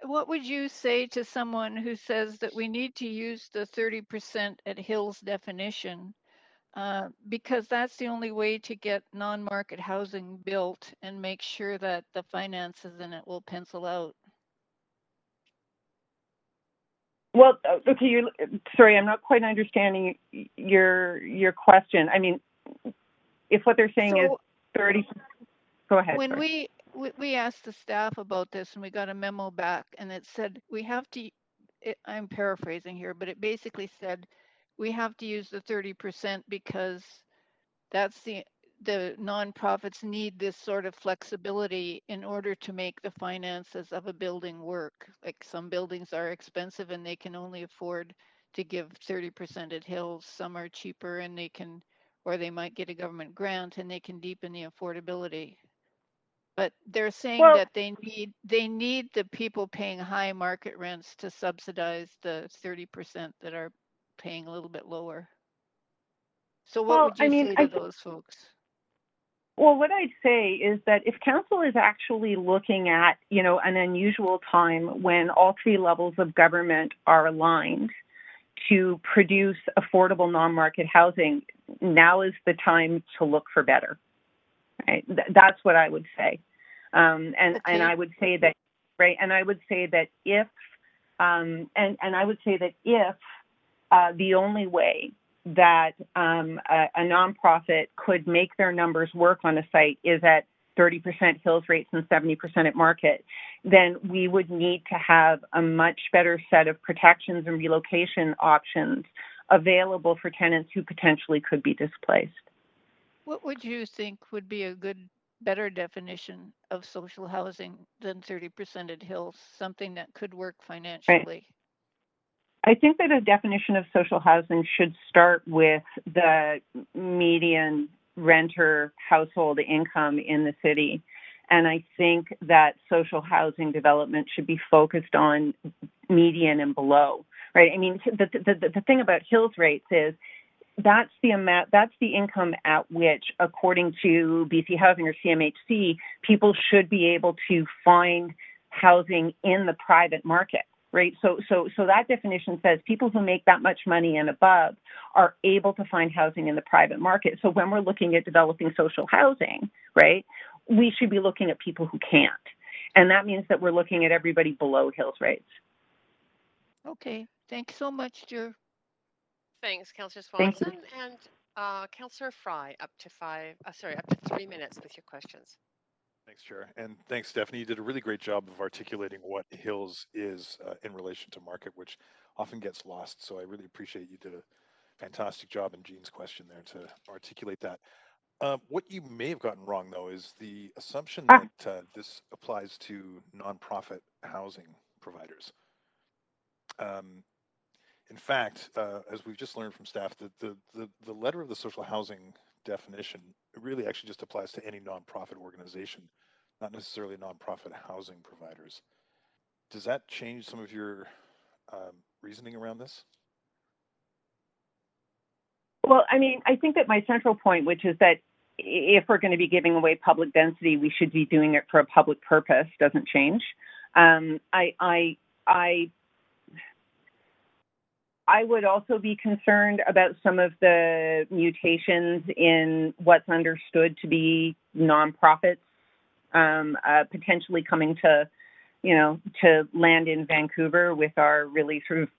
What would you say to someone who says that we need to use the 30% at Hills definition because that's the only way to get non-market housing built and make sure that the finances in it will pencil out? Well, okay, sorry, I'm not quite understanding your question. I mean, if what they're saying is 30, go ahead. When we asked the staff about this and we got a memo back and it said we have to, I'm paraphrasing here, but it basically said we have to use the 30% because that's the nonprofits need this sort of flexibility in order to make the finances of a building work. Like some buildings are expensive and they can only afford to give 30% at Hills. Some are cheaper and they can, or they might get a government grant and they can deepen the affordability. But they're saying that they need the people paying high market rents to subsidize the 30% that are paying a little bit lower. So what would you say to those folks? Well, what I'd say is that if council is actually looking at, an unusual time when all three levels of government are aligned to produce affordable non-market housing, now is the time to look for better. Right? That's what I would say. And I would say that, right? And I would say that if, the only way that a nonprofit could make their numbers work on a site is at 30% Hills rates and 70% at market, then we would need to have a much better set of protections and relocation options available for tenants who potentially could be displaced. What would you think would be a better definition of social housing than 30% at Hills, something that could work financially? Right. I think that a definition of social housing should start with the median renter household income in the city. And I think that social housing development should be focused on median and below, right? I mean, the thing about Hills rates is that's the income at which, according to BC Housing or CMHC, people should be able to find housing in the private market. Right. So that definition says people who make that much money and above are able to find housing in the private market. So when we're looking at developing social housing, right, we should be looking at people who can't. And that means that we're looking at everybody below Hills rates. Okay. Thanks so much, Jer. Thanks, Councillor Swanson. And Councillor Fry, up to 3 minutes with your questions. Thanks, Chair. And thanks, Stephanie. You did a really great job of articulating what Hills is in relation to market, which often gets lost. So I really appreciate you did a fantastic job in Jean's question there to articulate that. What you may have gotten wrong, though, is the assumption that this applies to nonprofit housing providers. In fact, as we've just learned from staff, the letter of the social housing definition really actually just applies to any nonprofit organization, not necessarily nonprofit housing providers. Does that change some of your reasoning around this? Well, I mean, I think that my central point, which is that if we're going to be giving away public density, we should be doing it for a public purpose. Doesn't change. I would also be concerned about some of the mutations in what's understood to be nonprofits potentially coming to, to land in Vancouver with our really sort of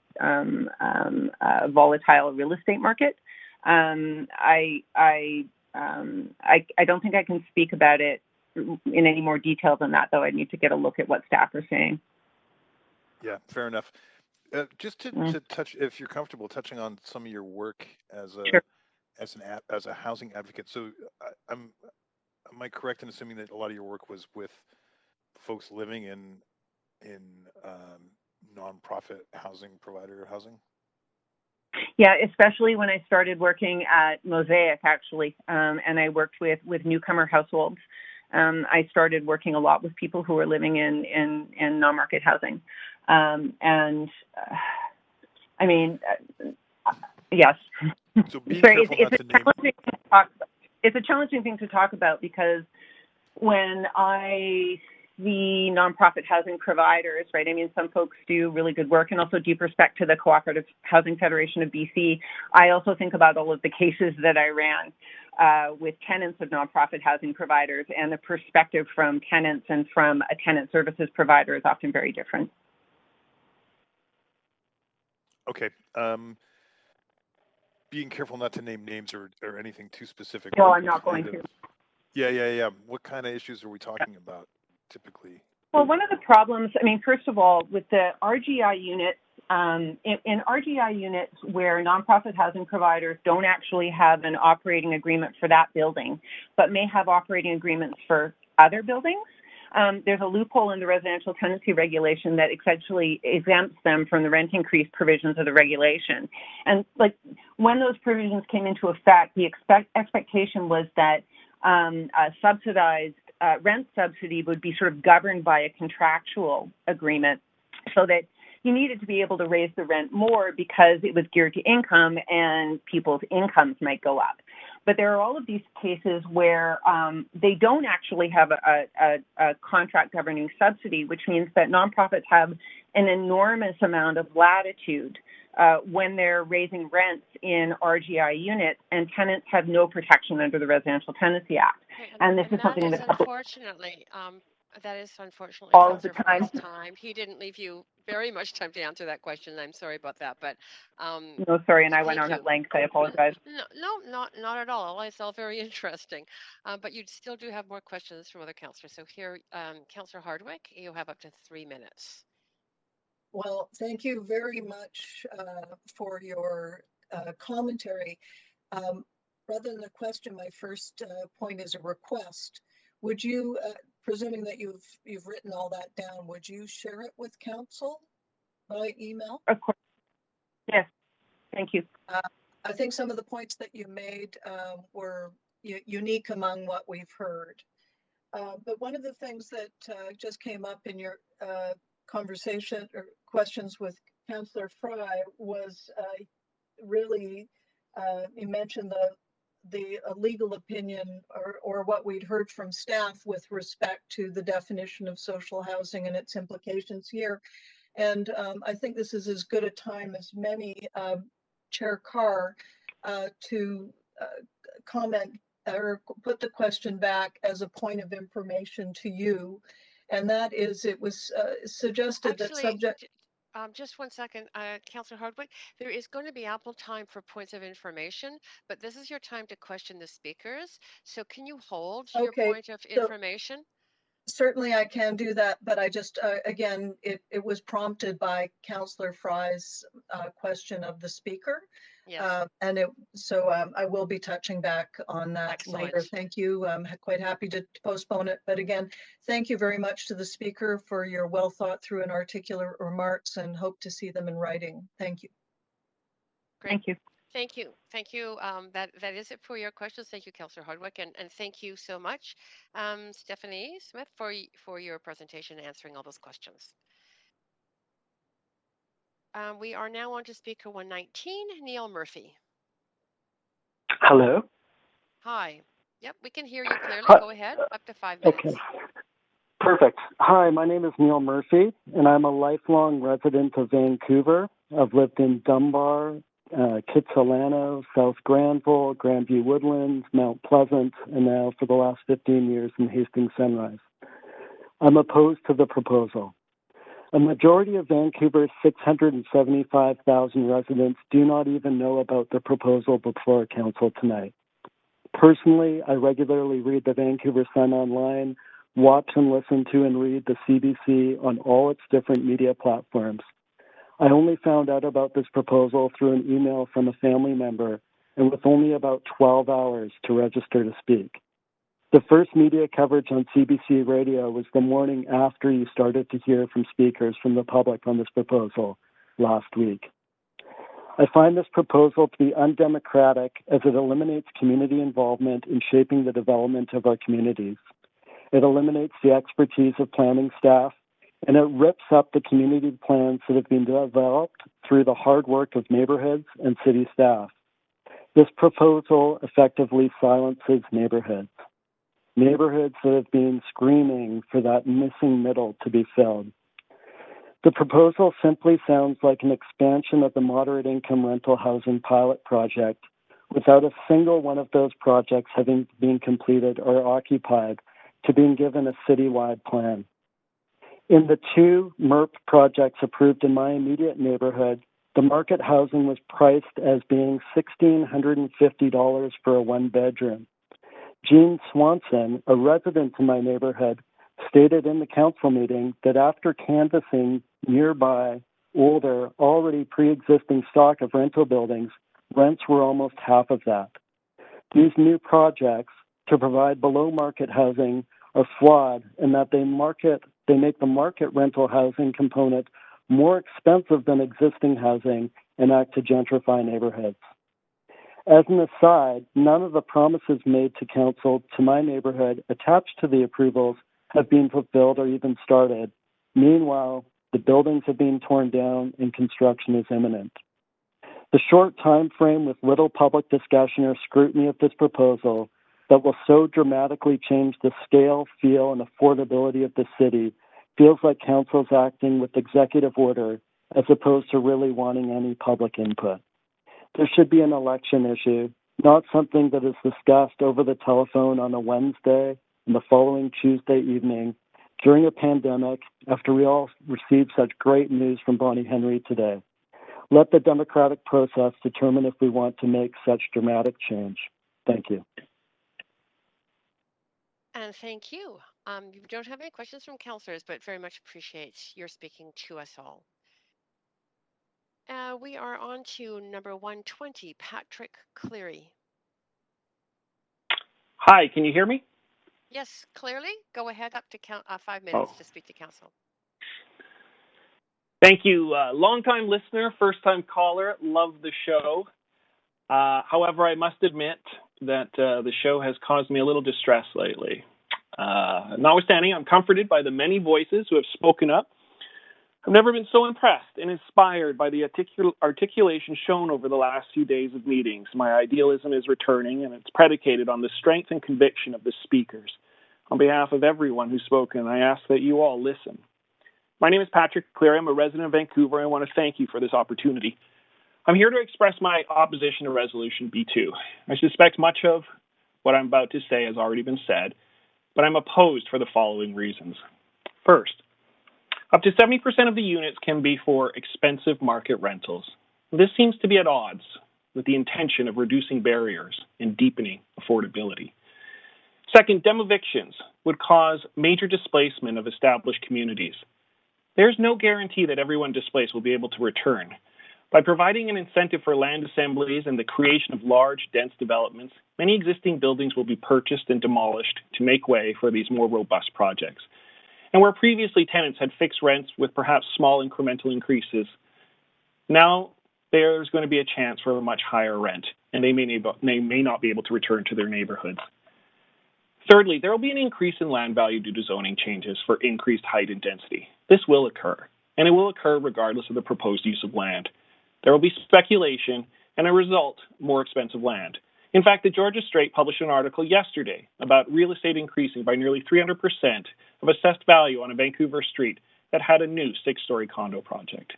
volatile real estate market. I don't think I can speak about it in any more detail than that, though. I need to get a look at what staff are saying. Yeah, fair enough. Just to touch, if you're comfortable touching on some of your work as a Sure. as a housing advocate. So, am I correct in assuming that a lot of your work was with folks living in nonprofit housing provider housing? Yeah, especially when I started working at Mosaic, actually, and I worked with newcomer households. I started working a lot with people who were living in non-market housing. I mean, yes. So be careful not to name. It's a challenging thing to talk about because when I see nonprofit housing providers, right? I mean, some folks do really good work, and also deep respect to the Cooperative Housing Federation of BC. I also think about all of the cases that I ran with tenants of nonprofit housing providers, and the perspective from tenants and from a tenant services provider is often very different. Okay. Being careful not to name names or anything too specific. No, I'm not going to. Yeah. What kind of issues are we talking about typically? Well, one of the problems, I mean, first of all, with the RGI units, in RGI units where nonprofit housing providers don't actually have an operating agreement for that building, but may have operating agreements for other buildings, there's a loophole in the residential tenancy regulation that essentially exempts them from the rent increase provisions of the regulation. And like when those provisions came into effect, the expectation was that a subsidized rent subsidy would be sort of governed by a contractual agreement, so that you needed to be able to raise the rent more because it was geared to income and people's incomes might go up. But there are all of these cases where they don't actually have a contract governing subsidy, which means that nonprofits have an enormous amount of latitude when they're raising rents in RGI units, and tenants have no protection under the Residential Tenancy Act. And this is something that unfortunately, that is unfortunately all of the Councillor Fry's time. He didn't leave you very much time to answer that question. I'm sorry about that, but no, sorry, and I went on at length. I apologize. No, not at all. It's all very interesting. But you still do have more questions from other councillors. So here, Councillor Hardwick, you have up to 3 minutes. Well, thank you very much for your commentary. Rather than a question, my first point is a request. Would you, presuming that you've written all that down, would you share it with council by email? Of course. Yes. Thank you. I think some of the points that you made were unique among what we've heard. But one of the things that just came up in your conversation or questions with Councillor Fry was really, you mentioned the legal opinion or what we'd heard from staff with respect to the definition of social housing and its implications here. And I think this is as good a time as many, Chair Carr, to comment or put the question back as a point of information to you. And that is, it was suggested that subject. Just 1 second, Councillor Hardwick, there is going to be ample time for points of information, but this is your time to question the speakers. So can you hold your point of information? Certainly I can do that, but I just, again, it was prompted by Councillor Fry's question of the speaker. Yes. And so I will be touching back on that later. Thank you. I'm quite happy to postpone it. But again, thank you very much to the speaker for your well thought through and articulate remarks, and hope to see them in writing. Thank you. Great. Thank you. Thank you. Thank you. That is it for your questions. Thank you, Councillor Hardwick, and thank you so much, Stephanie Smith, for your presentation answering all those questions. We are now on to speaker 119, Neil Murphy. Hello. Hi. Yep, we can hear you clearly. Hi. Go ahead. Up to 5 minutes. Okay. Perfect. Hi, my name is Neil Murphy, and I'm a lifelong resident of Vancouver. I've lived in Dunbar, Kitsilano, South Granville, Grandview Woodlands, Mount Pleasant, and now for the last 15 years in Hastings Sunrise. I'm opposed to the proposal. A majority of Vancouver's 675,000 residents do not even know about the proposal before council tonight. Personally, I regularly read the Vancouver Sun online, watch and listen to and read the CBC on all its different media platforms. I only found out about this proposal through an email from a family member and with only about 12 hours to register to speak. The first media coverage on CBC radio was the morning after you started to hear from speakers from the public on this proposal last week. I find this proposal to be undemocratic as it eliminates community involvement in shaping the development of our communities. It eliminates the expertise of planning staff, and it rips up the community plans that have been developed through the hard work of neighborhoods and city staff. This proposal effectively silences neighborhoods that have been screaming for that missing middle to be filled. The proposal simply sounds like an expansion of the moderate income rental housing pilot project without a single one of those projects having been completed or occupied to being given a citywide plan. In the 2 MERP projects approved in my immediate neighborhood, the market housing was priced as being $1,650 for a 1-bedroom. Jean Swanson, a resident in my neighborhood, stated in the council meeting that after canvassing nearby, older, already pre-existing stock of rental buildings, rents were almost half of that. These new projects to provide below-market housing are flawed in that they make the market rental housing component more expensive than existing housing and act to gentrify neighborhoods. As an aside, none of the promises made to council to my neighborhood attached to the approvals have been fulfilled or even started. Meanwhile, the buildings have been torn down and construction is imminent. The short time frame with little public discussion or scrutiny of this proposal that will so dramatically change the scale, feel, and affordability of the city feels like council's acting with executive order as opposed to really wanting any public input. There should be an election issue, not something that is discussed over the telephone on a Wednesday and the following Tuesday evening during a pandemic after we all received such great news from Bonnie Henry today. Let the democratic process determine if we want to make such dramatic change. Thank you. And thank you. You don't have any questions from councillors, but very much appreciate your speaking to us all. We are on to number 120, Patrick Cleary. Hi, can you hear me? Yes, clearly. Go ahead, up to 5 minutes to speak to council. Thank you. Long-time listener, first-time caller, love the show. However, I must admit that the show has caused me a little distress lately. Notwithstanding, I'm comforted by the many voices who have spoken up. I've never been so impressed and inspired by the articulation shown over the last few days of meetings. My idealism is returning, and it's predicated on the strength and conviction of the speakers. On behalf of everyone who's spoken, I ask that you all listen. My name is Patrick Cleary. I'm a resident of Vancouver, and I want to thank you for this opportunity. I'm here to express my opposition to Resolution B2. I suspect much of what I'm about to say has already been said, but I'm opposed for the following reasons. First, up to 70% of the units can be for expensive market rentals. This seems to be at odds with the intention of reducing barriers and deepening affordability. Second, demevictions would cause major displacement of established communities. There's no guarantee that everyone displaced will be able to return. By providing an incentive for land assemblies and the creation of large, dense developments, many existing buildings will be purchased and demolished to make way for these more robust projects. And where previously tenants had fixed rents with perhaps small incremental increases, now there's going to be a chance for a much higher rent, and they may not be able to return to their neighborhoods. Thirdly, there will be an increase in land value due to zoning changes for increased height and density. This will occur, and it will occur regardless of the proposed use of land. There will be speculation and, as a result, more expensive land. In fact, the Georgia Straight published an article yesterday about real estate increasing by nearly 300% of assessed value on a Vancouver street that had a new 6-story condo project.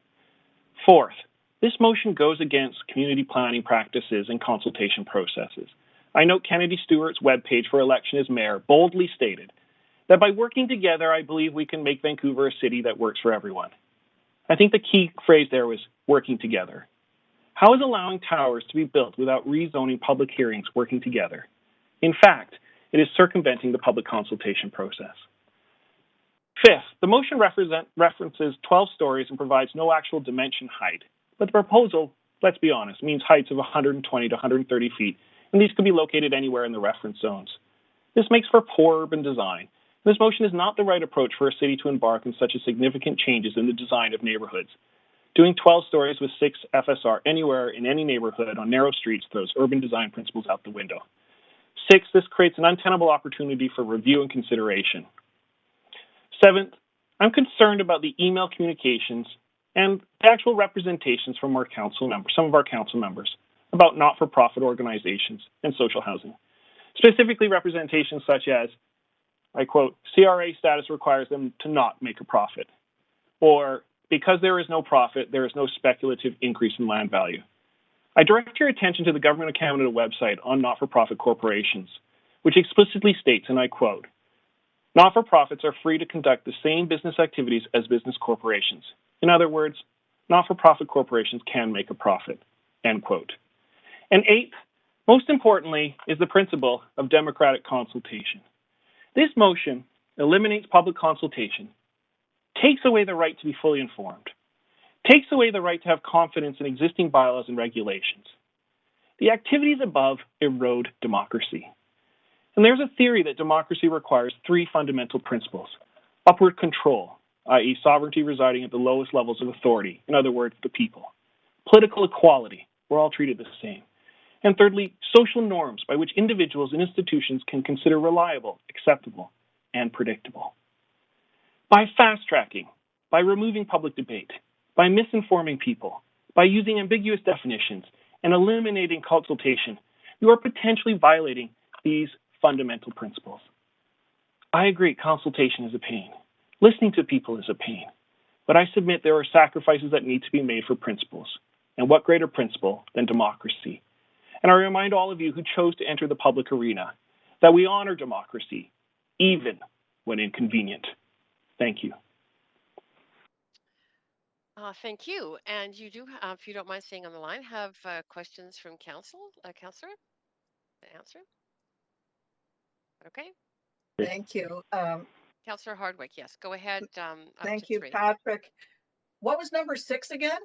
Fourth, this motion goes against community planning practices and consultation processes. I note Kennedy Stewart's webpage for election as mayor boldly stated that by working together, I believe we can make Vancouver a city that works for everyone. I think the key phrase there was working together. How is allowing towers to be built without rezoning public hearings working together? In fact, it is circumventing the public consultation process. Fifth, the motion references 12 stories and provides no actual dimension height, but the proposal, let's be honest, means heights of 120 to 130 feet, and these could be located anywhere in the reference zones. This makes for poor urban design. This motion is not the right approach for a city to embark on such significant changes in the design of neighborhoods. Doing 12 stories with 6 FSR anywhere in any neighborhood on narrow streets throws urban design principles out the window. 6, this creates an untenable opportunity for review and consideration. 7th, I'm concerned about the email communications and actual representations from our council members, some of our council members, about not-for-profit organizations and social housing. Specifically representations such as, I quote, CRA status requires them to not make a profit, or because there is no profit, there is no speculative increase in land value. I direct your attention to the Government of Canada website on not-for-profit corporations, which explicitly states, and I quote, not-for-profits are free to conduct the same business activities as business corporations. In other words, not-for-profit corporations can make a profit, end quote. And 8th, most importantly, is the principle of democratic consultation. This motion eliminates public consultation, takes away the right to be fully informed, takes away the right to have confidence in existing bylaws and regulations. The activities above erode democracy. And there's a theory that democracy requires 3 fundamental principles. Upward control, i.e. sovereignty residing at the lowest levels of authority, in other words, the people. Political equality, we're all treated the same. And thirdly, social norms by which individuals and institutions can consider reliable, acceptable, and predictable. By fast-tracking, by removing public debate, by misinforming people, by using ambiguous definitions, and eliminating consultation, you are potentially violating these fundamental principles. I agree, consultation is a pain. Listening to people is a pain. But I submit there are sacrifices that need to be made for principles. And what greater principle than democracy? And I remind all of you who chose to enter the public arena that we honor democracy, even when inconvenient. Thank you. Thank you. And you do, if you don't mind staying on the line, have questions from council, Councillor, to answer? Okay. Thank you. Councillor Hardwick, yes, go ahead. Thank you, Patrick. What was number 6 again?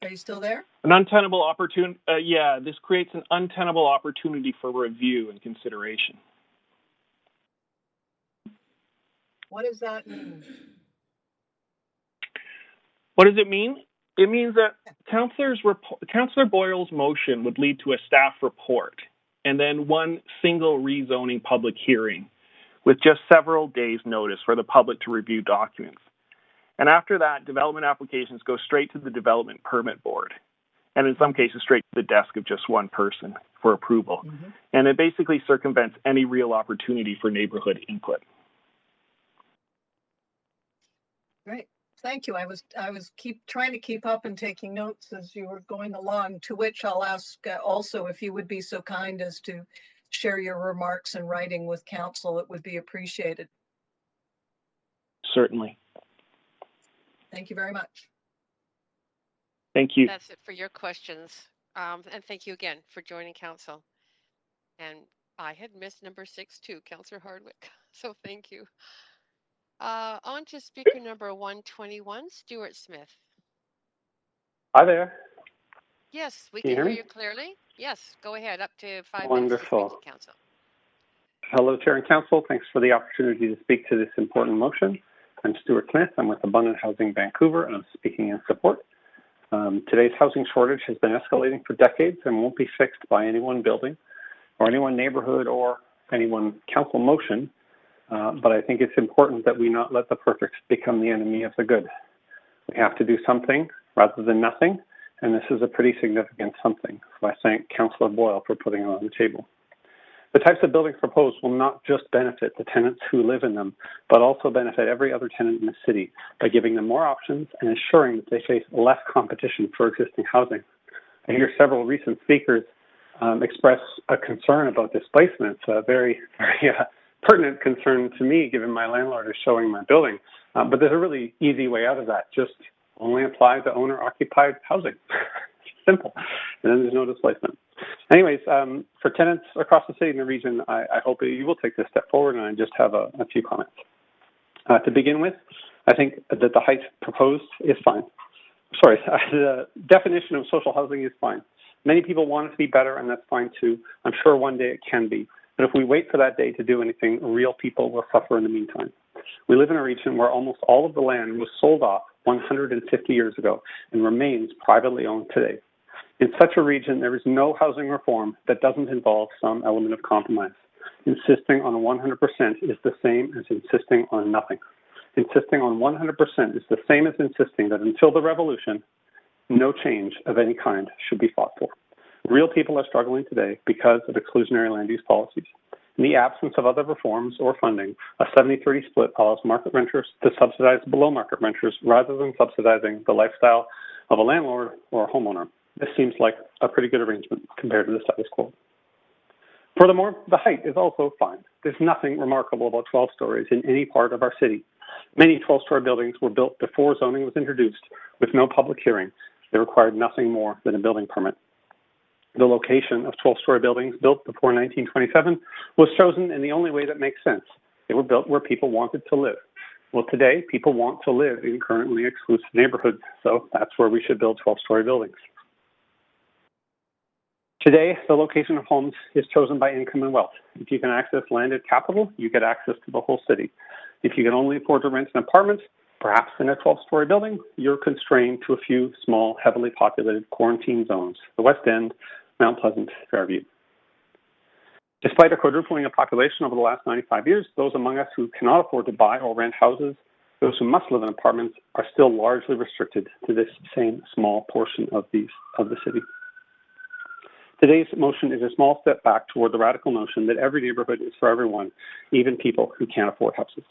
Are you still there? An untenable opportunity. This creates an untenable opportunity for review and consideration. What does that mean? What does it mean? It means that Councillor Boyle's motion would lead to a staff report and then one single rezoning public hearing with just several days' notice for the public to review documents. And after that, development applications go straight to the Development Permit Board, and in some cases straight to the desk of just one person for approval. Mm-hmm. And it basically circumvents any real opportunity for neighborhood input. Great. Thank you. I was trying to keep up and taking notes as you were going along, to which I'll ask also if you would be so kind as to share your remarks in writing with council. It would be appreciated. Certainly. Thank you very much. Thank you. That's it for your questions. And thank you again for joining council. And I had missed number 6 too, Councillor Hardwick. So thank you. On to speaker number 121, Stuart Smith. Hi there. Yes, we can hear you clearly. Yes, go ahead. Up to 5 Wonderful. minutes to speak to council. Hello, Chair and Council. Thanks for the opportunity to speak to this important motion. I'm Stuart Smith. I'm with Abundant Housing Vancouver, and I'm speaking in support. Today's housing shortage has been escalating for decades and won't be fixed by any one building or any one neighborhood or any one council motion. But I think it's important that we not let the perfect become the enemy of the good. We have to do something rather than nothing, and this is a pretty significant something. So I thank Councillor Boyle for putting it on the table. The types of buildings proposed will not just benefit the tenants who live in them, but also benefit every other tenant in the city by giving them more options and ensuring that they face less competition for existing housing. I hear several recent speakers express a concern about displacement. It's a very pertinent concern to me, given my landlord is showing my building. But there's a really easy way out of that. Just only apply to owner-occupied housing. Simple. And then there's no displacement. Anyways, for tenants across the city and the region, I hope you will take this step forward, and I just have a few comments. To begin with, I think that the height proposed is fine. Sorry, the definition of social housing is fine. Many people want it to be better, and that's fine too. I'm sure one day it can be. But if we wait for that day to do anything, real people will suffer in the meantime. We live in a region where almost all of the land was sold off 150 years ago and remains privately owned today. In such a region, there is no housing reform that doesn't involve some element of compromise. Insisting on 100% is the same as insisting on nothing. Insisting on 100% is the same as insisting that until the revolution, no change of any kind should be fought for. Real people are struggling today because of exclusionary land use policies. In the absence of other reforms or funding, a 70-30 split allows market renters to subsidize below-market renters rather than subsidizing the lifestyle of a landlord or a homeowner. This seems like a pretty good arrangement compared to the status quo. Furthermore, the height is also fine. There's nothing remarkable about 12 stories in any part of our city. Many 12-story buildings were built before zoning was introduced with no public hearing. They required nothing more than a building permit. The location of 12-story buildings built before 1927 was chosen in the only way that makes sense. They were built where people wanted to live. Well, today, people want to live in currently exclusive neighborhoods, so that's where we should build 12-story buildings. Today, the location of homes is chosen by income and wealth. If you can access landed capital, you get access to the whole city. If you can only afford to rent an apartment, perhaps in a 12-story building, you're constrained to a few small, heavily populated quarantine zones, the West End, Mount Pleasant, Fairview. Despite a quadrupling of population over the last 95 years, those among us who cannot afford to buy or rent houses, those who must live in apartments, are still largely restricted to this same small portion of the city. Today's motion is a small step back toward the radical notion that every neighborhood is for everyone, even people who can't afford houses.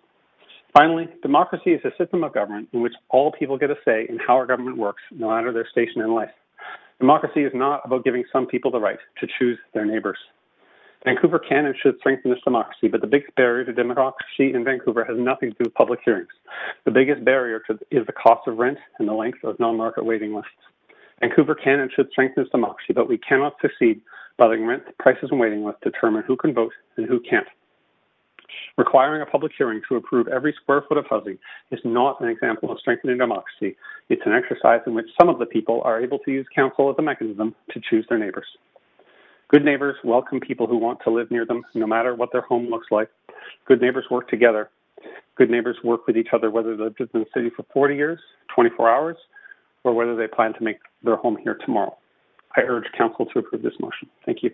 Finally, democracy is a system of government in which all people get a say in how our government works, no matter their station in life. Democracy is not about giving some people the right to choose their neighbors. Vancouver can and should strengthen this democracy, but the biggest barrier to democracy in Vancouver has nothing to do with public hearings. The biggest barrier is the cost of rent and the length of non-market waiting lists. Vancouver can and should strengthen its democracy, but we cannot succeed by letting rent, prices, and waiting lists determine who can vote and who can't. Requiring a public hearing to approve every square foot of housing is not an example of strengthening democracy. It's an exercise in which some of the people are able to use council as a mechanism to choose their neighbors. Good neighbors welcome people who want to live near them, no matter what their home looks like. Good neighbors work together. Good neighbors work with each other, whether they've lived in the city for 40 years, 24 hours, or whether they plan to make their home here tomorrow. I urge council to approve this motion. Thank you.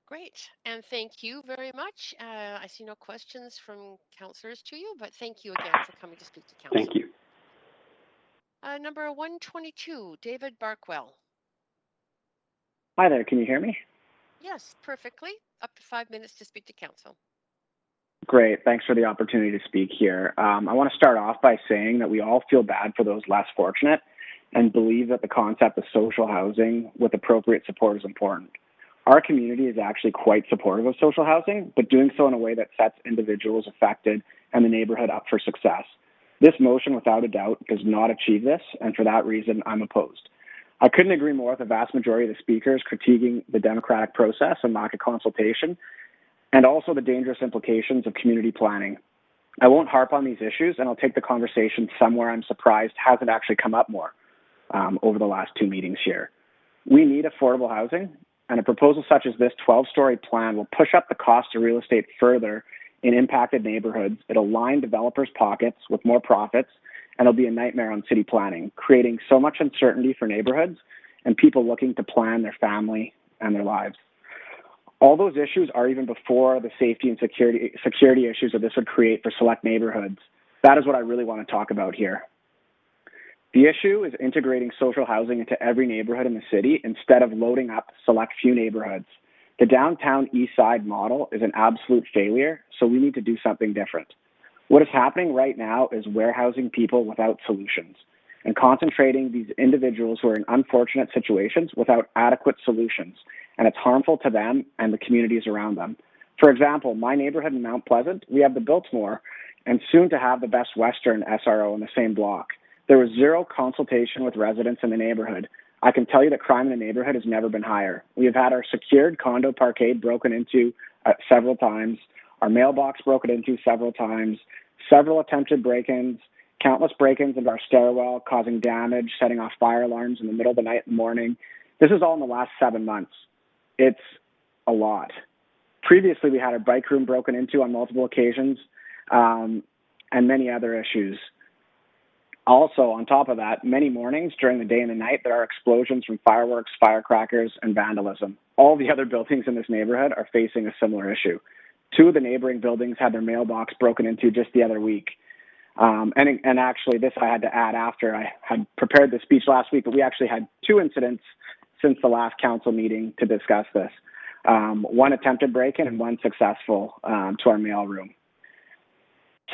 Great, and thank you very much. I see no questions from councillors to you, but thank you again for coming to speak to council. Thank you. Number 122, David Barkwell. Hi there, can you hear me? Yes, perfectly. Up to 5 minutes to speak to council. Great, thanks for the opportunity to speak here. I want to start off by saying that we all feel bad for those less fortunate and believe that the concept of social housing with appropriate support is important. Our community is actually quite supportive of social housing, but doing so in a way that sets individuals affected and the neighborhood up for success. This motion, without a doubt, does not achieve this, and for that reason, I'm opposed. I couldn't agree more with the vast majority of the speakers critiquing the democratic process and lack of consultation, and also the dangerous implications of community planning. I won't harp on these issues, and I'll take the conversation somewhere I'm surprised hasn't actually come up more over the last 2 meetings here. We need affordable housing, and a proposal such as this 12-story plan will push up the cost of real estate further in impacted neighborhoods. It'll line developers' pockets with more profits, and it'll be a nightmare on city planning, creating so much uncertainty for neighborhoods and people looking to plan their family and their lives. All those issues are even before the safety and security issues that this would create for select neighborhoods. That is what I really want to talk about here. The issue is integrating social housing into every neighborhood in the city instead of loading up select few neighborhoods. The downtown east side model is an absolute failure, so we need to do something different. What is happening right now is warehousing people without solutions and concentrating these individuals who are in unfortunate situations without adequate solutions, and it's harmful to them and the communities around them. For example, my neighborhood in Mount Pleasant, we have the Biltmore and soon to have the Best Western SRO in the same block. There was zero consultation with residents in the neighborhood. I can tell you that crime in the neighborhood has never been higher. We have had our secured condo parkade broken into several times, our mailbox broken into several times, several attempted break-ins, countless break-ins into our stairwell, causing damage, setting off fire alarms in the middle of the night and morning. This is all in the last 7 months. It's a lot. Previously, we had our bike room broken into on multiple occasions, and many other issues. Also, on top of that, many mornings during the day and the night, there are explosions from fireworks, firecrackers, and vandalism. All the other buildings in this neighborhood are facing a similar issue. 2 of the neighboring buildings had their mailbox broken into just the other week. And actually, this I had to add after I had prepared the speech last week, but we actually had 2 incidents since the last council meeting to discuss this. 1 attempted break-in and 1 successful to our mail room.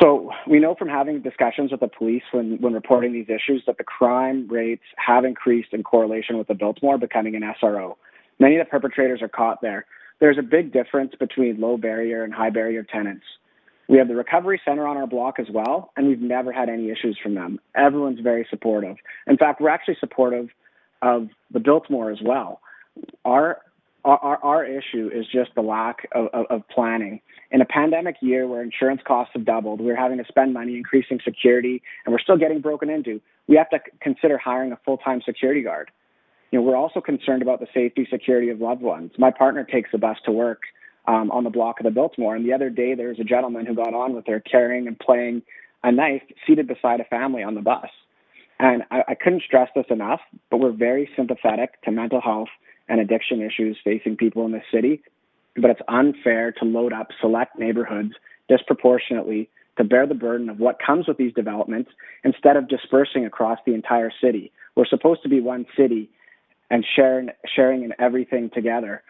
So we know from having discussions with the police when reporting these issues that the crime rates have increased in correlation with the Biltmore becoming an SRO. Many of the perpetrators are caught there. There's a big difference between low barrier and high barrier tenants. We have the Recovery Center on our block as well, and we've never had any issues from them. Everyone's very supportive. In fact, we're actually supportive of the Biltmore as well. Our issue is just the lack of planning. In a pandemic year where insurance costs have doubled, we're having to spend money increasing security, and we're still getting broken into. We have to consider hiring a full-time security guard. We're also concerned about the safety, security of loved ones. My partner takes the bus to work on the block of the Biltmore, and the other day there was a gentleman who got on with her carrying and playing a knife seated beside a family on the bus. And I couldn't stress this enough, but we're very sympathetic to mental health and addiction issues facing people in this city, but it's unfair to load up select neighborhoods disproportionately to bear the burden of what comes with these developments instead of dispersing across the entire city. We're supposed to be one city and sharing in everything together.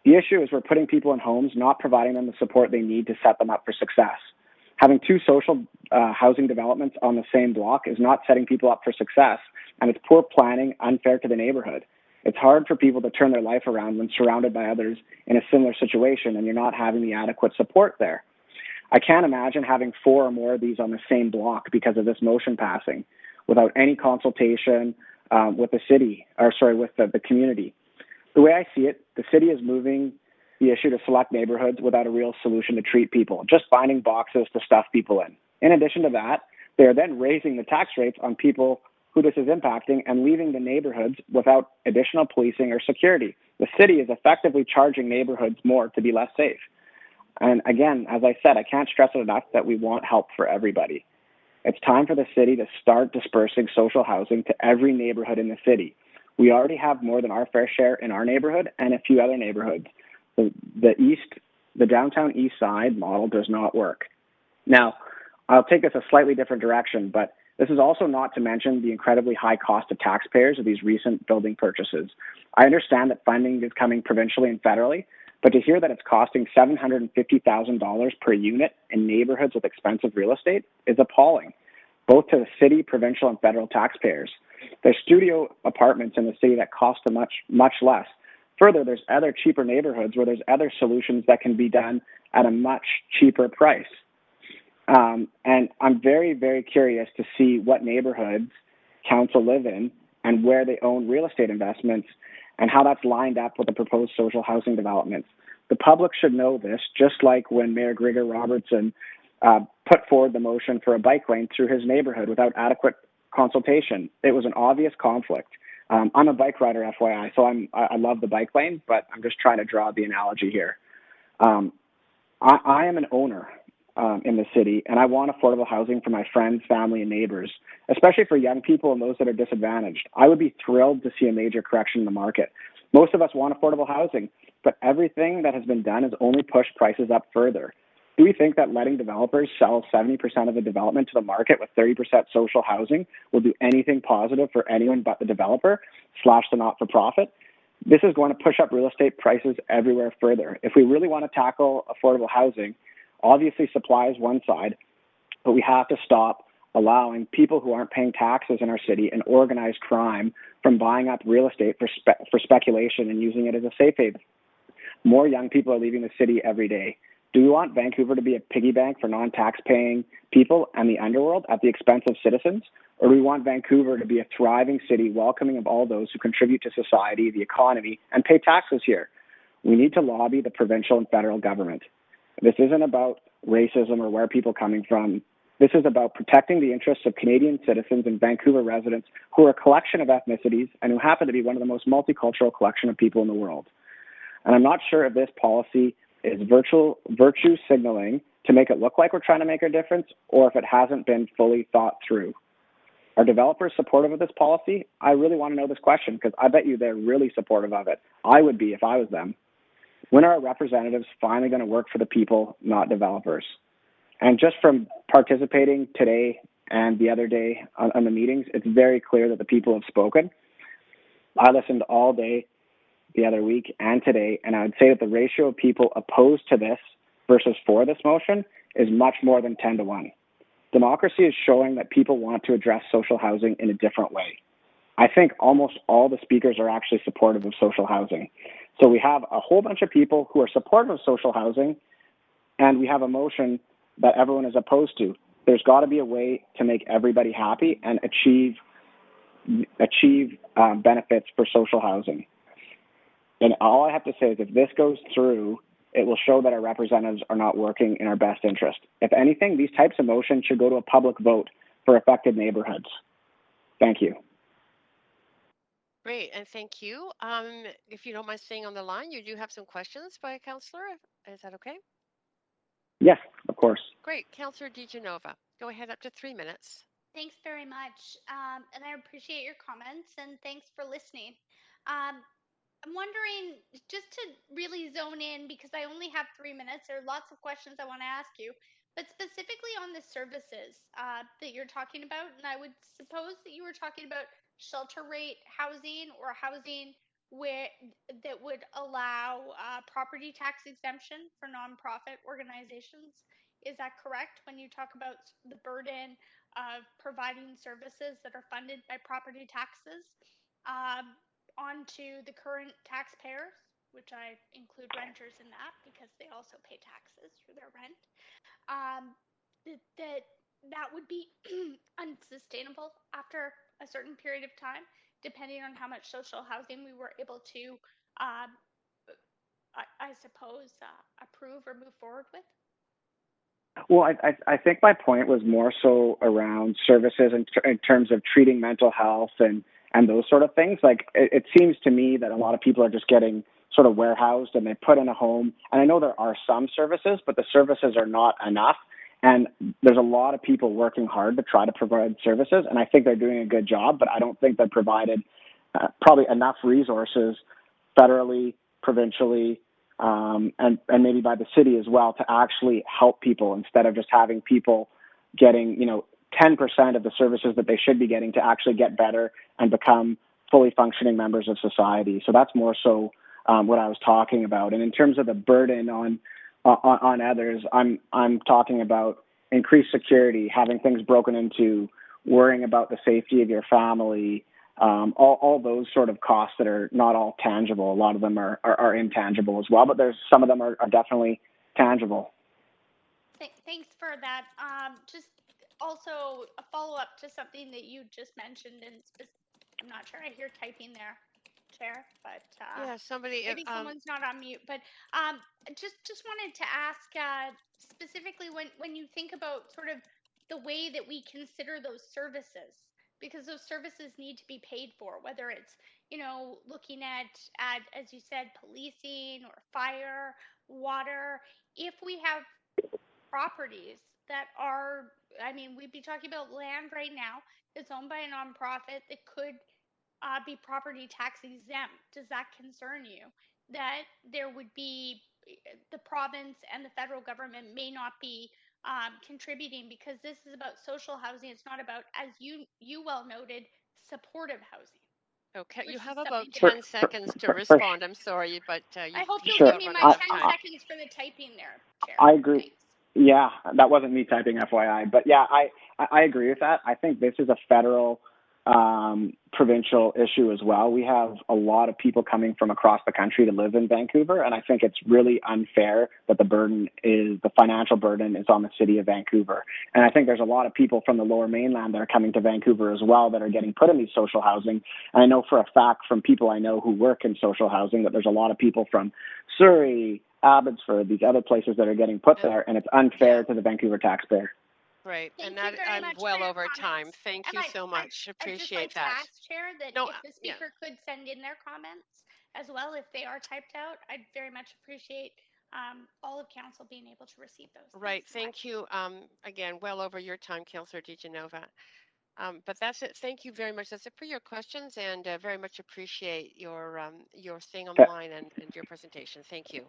The issue is we're putting people in homes, not providing them the support they need to set them up for success. Having 2 social housing developments on the same block is not setting people up for success, and it's poor planning, unfair to the neighborhood. It's hard for people to turn their life around when surrounded by others in a similar situation and you're not having the adequate support there. I can't imagine having 4 or more of these on the same block because of this motion passing without any consultation with the city, with the community. The way I see it, the city is moving the issue to select neighborhoods without a real solution to treat people, just finding boxes to stuff people in. In addition to that, they are then raising the tax rates on people who this is impacting and leaving the neighborhoods without additional policing or security. The city is effectively charging neighborhoods more to be less safe. And again, as I said, I can't stress it enough that we want help for everybody. It's time for the city to start dispersing social housing to every neighborhood in the city. We already have more than our fair share in our neighborhood and a few other neighborhoods. The downtown east side model does not work. Now, I'll take this a slightly different direction, but this is also not to mention the incredibly high cost of taxpayers of these recent building purchases. I understand that funding is coming provincially and federally, but to hear that it's costing $750,000 per unit in neighborhoods with expensive real estate is appalling, both to the city, provincial, and federal taxpayers. There's studio apartments in the city that cost much less. Further, there's other cheaper neighborhoods where there's other solutions that can be done at a much cheaper price. And I'm very, very curious to see what neighborhoods council live in and where they own real estate investments and how that's lined up with the proposed social housing developments. The public should know this, just like when Mayor Grigor Robertson put forward the motion for a bike lane through his neighborhood without adequate consultation. It was an obvious conflict. I'm a bike rider, FYI, so I love the bike lane, but I'm just trying to draw the analogy here. I am an owner in the city, and I want affordable housing for my friends, family, and neighbors, especially for young people and those that are disadvantaged. I would be thrilled to see a major correction in the market. Most of us want affordable housing, but everything that has been done has only pushed prices up further. Do we think that letting developers sell 70% of the development to the market with 30% social housing will do anything positive for anyone but the developer / the not-for-profit? This is going to push up real estate prices everywhere further. If we really want to tackle affordable housing, obviously supply is one side, but we have to stop allowing people who aren't paying taxes in our city and organized crime from buying up real estate for speculation and using it as a safe haven. More young people are leaving the city every day. Do we want Vancouver to be a piggy bank for non-tax paying people and the underworld at the expense of citizens? Or do we want Vancouver to be a thriving city welcoming of all those who contribute to society, the economy, and pay taxes here? We need to lobby the provincial and federal government. This isn't about racism or where people are coming from. This is about protecting the interests of Canadian citizens and Vancouver residents who are a collection of ethnicities and who happen to be one of the most multicultural collection of people in the world. And I'm not sure if this policy is virtue signaling to make it look like we're trying to make a difference, or if it hasn't been fully thought through. Are developers supportive of this policy? I really want to know this question because I bet you they're really supportive of it. I would be if I was them. When are our representatives finally going to work for the people, not developers? And just from participating today and the other day on the meetings, it's very clear that the people have spoken. I listened all day the other week and today, and I would say that the ratio of people opposed to this versus for this motion is much more than 10 to 1. Democracy is showing that people want to address social housing in a different way. I think almost all the speakers are actually supportive of social housing. So we have a whole bunch of people who are supportive of social housing, and we have a motion that everyone is opposed to. There's got to be a way to make everybody happy and achieve benefits for social housing. And all I have to say is if this goes through, it will show that our representatives are not working in our best interest. If anything, these types of motions should go to a public vote for affected neighborhoods. Thank you. Great, and thank you. If you don't mind staying on the line, you do have some questions by a councillor. Is that okay? Yes, of course. Great. Councillor DeGenova, go ahead, up to 3 minutes. Thanks very much. And I appreciate your comments and thanks for listening. I'm wondering, just to really zone in, because I only have 3 minutes, there are lots of questions I want to ask you, but specifically on the services that you're talking about. And I would suppose that you were talking about shelter rate housing or housing where that would allow property tax exemption for nonprofit organizations. Is that correct when you talk about the burden of providing services that are funded by property taxes onto the current taxpayers, which I include renters in that because they also pay taxes for their rent? That would be unsustainable after a certain period of time, depending on how much social housing we were able to, I suppose, approve or move forward with. Well, I think my point was more so around services in terms of treating mental health and those sort of things. Like it seems to me that a lot of people are just getting sort of warehoused and they put in a home. And I know there are some services, but the services are not enough. And there's a lot of people working hard to try to provide services. And I think they're doing a good job, but I don't think they've provided probably enough resources federally, provincially, and maybe by the city as well to actually help people instead of just having people getting, 10% of the services that they should be getting to actually get better and become fully functioning members of society. So that's more so what I was talking about. And in terms of the burden on others, I'm talking about increased security, having things broken into, worrying about the safety of your family, all those sort of costs that are not all tangible. A lot of them are intangible as well, but there's some of them are definitely tangible. Thanks for that. Just also a follow-up to something that you just mentioned, and I'm not sure I hear typing there, Chair, but yeah, maybe someone's not on mute. But just wanted to ask specifically when you think about sort of the way that we consider those services, because those services need to be paid for, whether it's looking at as you said, policing or fire, water. If we have properties that are, we'd be talking about land right now that's owned by a nonprofit that could be property tax exempt. Does that concern you? That there would be the province and the federal government may not be contributing, because this is about social housing. It's not about, as you well noted, supportive housing. Okay, you Which have is about something 10 seconds to respond. I'm sorry, but I you've hope you'll just give about me run my out 10 of time. seconds for the typing there, Chair. I agree. Thanks. Yeah, that wasn't me typing, FYI. But yeah, I agree with that. I think this is a federal, provincial issue as well. We have a lot of people coming from across the country to live in Vancouver, and I think it's really unfair that the financial burden is on the city of Vancouver. And I think there's a lot of people from the Lower Mainland that are coming to Vancouver as well that are getting put in these social housing. And I know for a fact from people I know who work in social housing that there's a lot of people from Surrey, Abbotsford, these other places that are getting put there, and it's unfair to the Vancouver taxpayer. Right, Thank and you that very I'm much well for your over time. comments. Thank And you so much. I'd just Appreciate like to that. ask, Chair, that No, if the speaker could send in their comments as well, if they are typed out, I'd very much appreciate all of council being able to receive those. Right, thank you. Again, well over your time, Councillor DiGenova. But that's it. Thank you very much. That's it for your questions, and very much appreciate your staying on the line and your presentation. Thank you.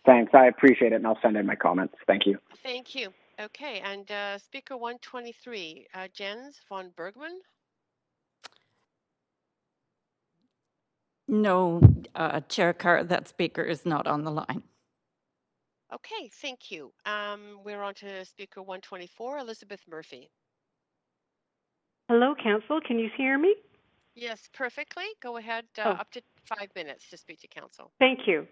Thanks. I appreciate it, and I'll send in my comments. Thank you. Thank you. Okay, and Speaker 123, Jens von Bergman. No, Chair Carr, that speaker is not on the line. Okay, thank you. We're on to Speaker 124, Elizabeth Murphy. Hello, Council. Can you hear me? Yes, perfectly. Go ahead. Up to 5 minutes to speak to Council. Thank you.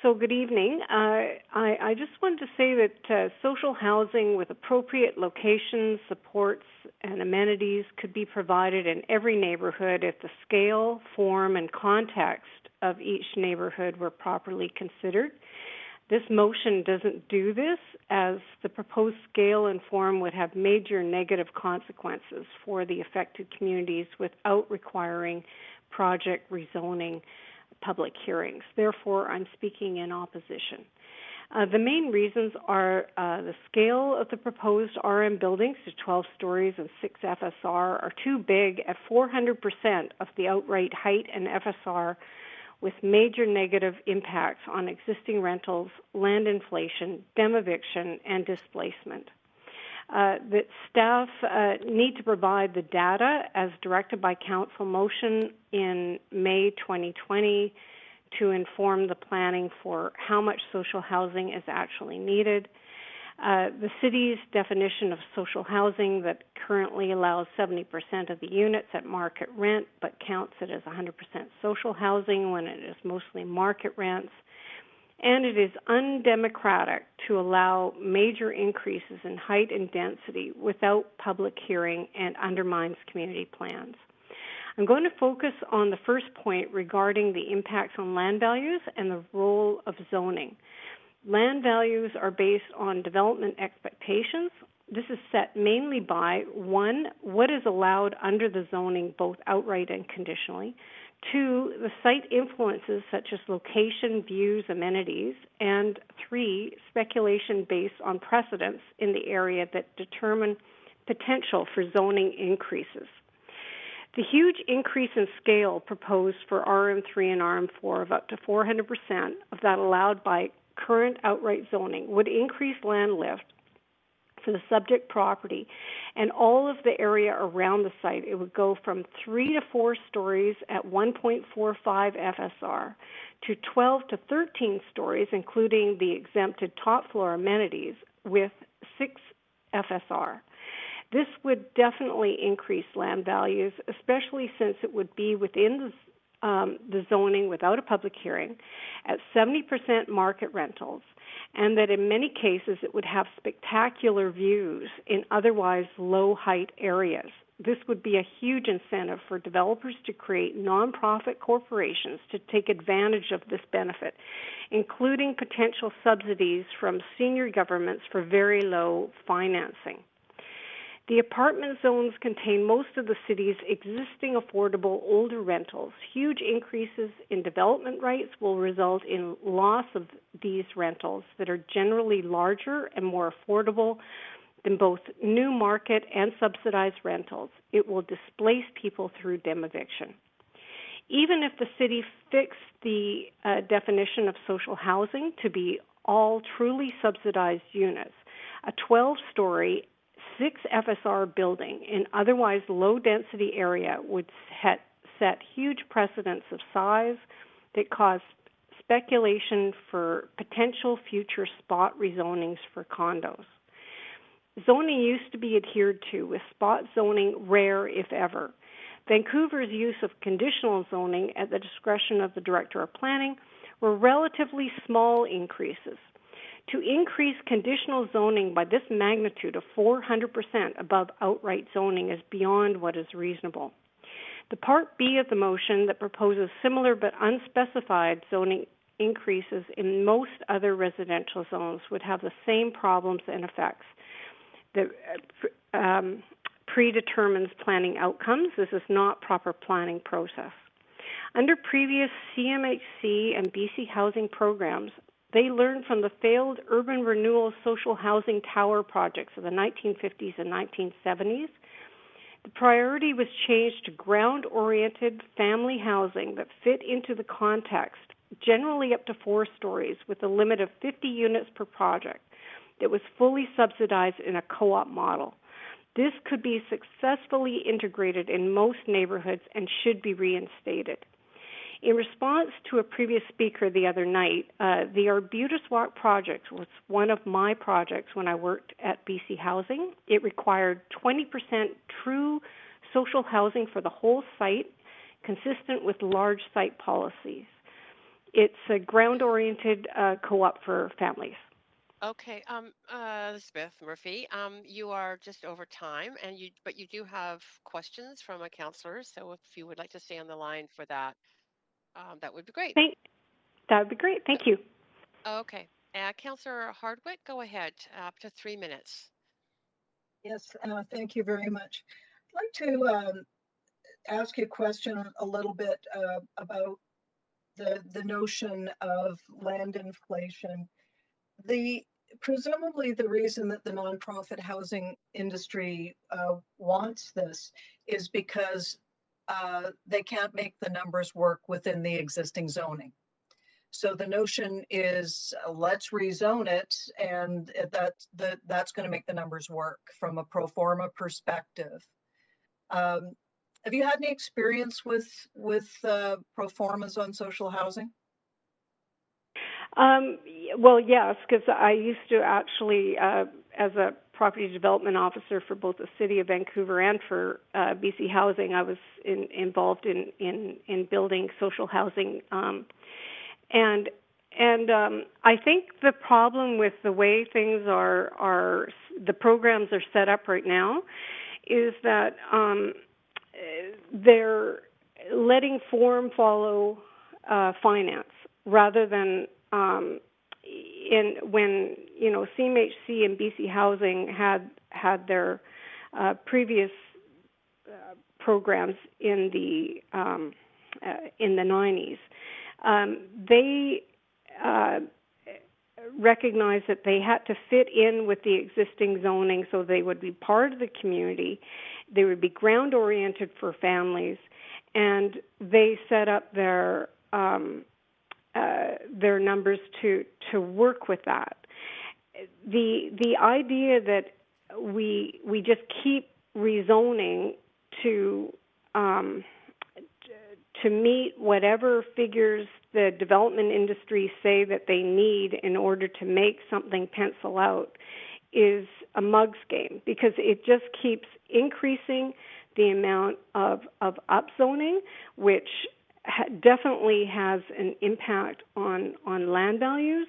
So good evening. I just wanted to say that social housing with appropriate locations, supports, and amenities could be provided in every neighborhood if the scale, form, and context of each neighborhood were properly considered. This motion doesn't do this, as the proposed scale and form would have major negative consequences for the affected communities without requiring project rezoning public hearings. Therefore, I'm speaking in opposition. The main reasons are the scale of the proposed RM buildings to 12 stories and 6 FSR are too big at 400% of the outright height and FSR, with major negative impacts on existing rentals, land inflation, eviction, and displacement. That staff need to provide the data as directed by Council motion in May 2020 to inform the planning for how much social housing is actually needed. The city's definition of social housing that currently allows 70% of the units at market rent but counts it as 100% social housing when it is mostly market rents. And it is undemocratic to allow major increases in height and density without public hearing and undermines community plans. I'm going to focus on the first point regarding the impacts on land values and the role of zoning. Land values are based on development expectations. This is set mainly by, 1, what is allowed under the zoning both outright and conditionally, 2, the site influences such as location, views, amenities, and 3, speculation based on precedents in the area that determine potential for zoning increases. The huge increase in scale proposed for RM3 and RM4 of up to 400% of that allowed by current outright zoning would increase land lift for the subject property and all of the area around the site. It would go from 3 to 4 stories at 1.45 FSR to 12 to 13 stories, including the exempted top floor amenities, with 6 FSR. This would definitely increase land values, especially since it would be within the zoning without a public hearing at 70% market rentals, and that in many cases it would have spectacular views in otherwise low height areas. This would be a huge incentive for developers to create nonprofit corporations to take advantage of this benefit, including potential subsidies from senior governments for very low financing. The apartment zones contain most of the city's existing affordable older rentals. Huge increases in development rights will result in loss of these rentals that are generally larger and more affordable than both new market and subsidized rentals. It will displace people through eviction. even if the city fixed the definition of social housing to be all truly subsidized units, a 12-story, 6 FSR building in otherwise low-density area would set huge precedents of size that cause speculation for potential future spot rezonings for condos. Zoning used to be adhered to, with spot zoning rare if ever. Vancouver's use of conditional zoning at the discretion of the Director of Planning were relatively small increases. To increase conditional zoning by this magnitude of 400% above outright zoning is beyond what is reasonable. The Part B of the motion that proposes similar but unspecified zoning increases in most other residential zones would have the same problems and effects. The predetermines planning outcomes. This is not proper planning process. Under previous CMHC and BC housing programs, they learned from the failed urban renewal social housing tower projects of the 1950s and 1970s. The priority was changed to ground-oriented family housing that fit into the context, generally up to 4 stories, with a limit of 50 units per project that was fully subsidized in a co-op model. This could be successfully integrated in most neighborhoods and should be reinstated. In response to a previous speaker the other night, the Arbutus Walk project was one of my projects when I worked at BC Housing. It required 20% true social housing for the whole site, consistent with large site policies. It's a ground-oriented co-op for families. Okay, Elizabeth Murphy, you are just over time, but you do have questions from a counselor. So if you would like to stay on the line for that, that would be great. That would be great. Thank you. Okay, Councillor Hardwick, go ahead. Up to 3 minutes. Yes, thank you very much. I'd like to ask you a question a little bit about the notion of land inflation. Presumably the reason that the nonprofit housing industry wants this is because they can't make the numbers work within the existing zoning. So the notion is let's rezone it, and that's going to make the numbers work from a pro forma perspective. Have you had any experience with pro formas on social housing? Well, yes, because I used to actually, as a property development officer for both the City of Vancouver and for BC Housing, I was involved in building social housing. And I think the problem with the way things are the programs are set up right now is that they're letting form follow finance rather than when CMHC and BC Housing had their previous programs in the 90s. They recognized that they had to fit in with the existing zoning so they would be part of the community. They would be ground-oriented for families, and they set up their numbers to work with that. The idea that we just keep rezoning to meet whatever figures the development industry say that they need in order to make something pencil out is a mug's game, because it just keeps increasing the amount of upzoning, which definitely has an impact on land values,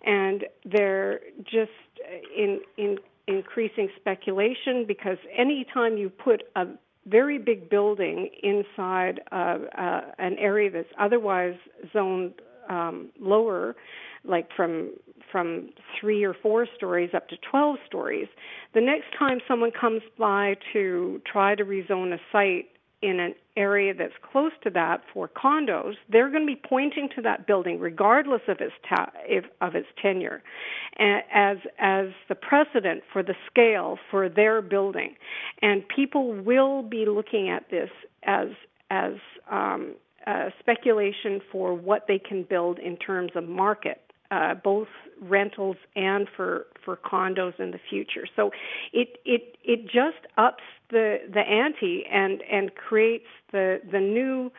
and they're just in increasing speculation, because anytime you put a very big building inside an area that's otherwise zoned lower, like from 3 or 4 stories up to 12 stories, the next time someone comes by to try to rezone a site in an area that's close to that for condos, they're going to be pointing to that building regardless of its tenure as the precedent for the scale for their building. And people will be looking at this as speculation for what they can build in terms of market, both rentals and for condos in the future. So it just ups the ante and creates the new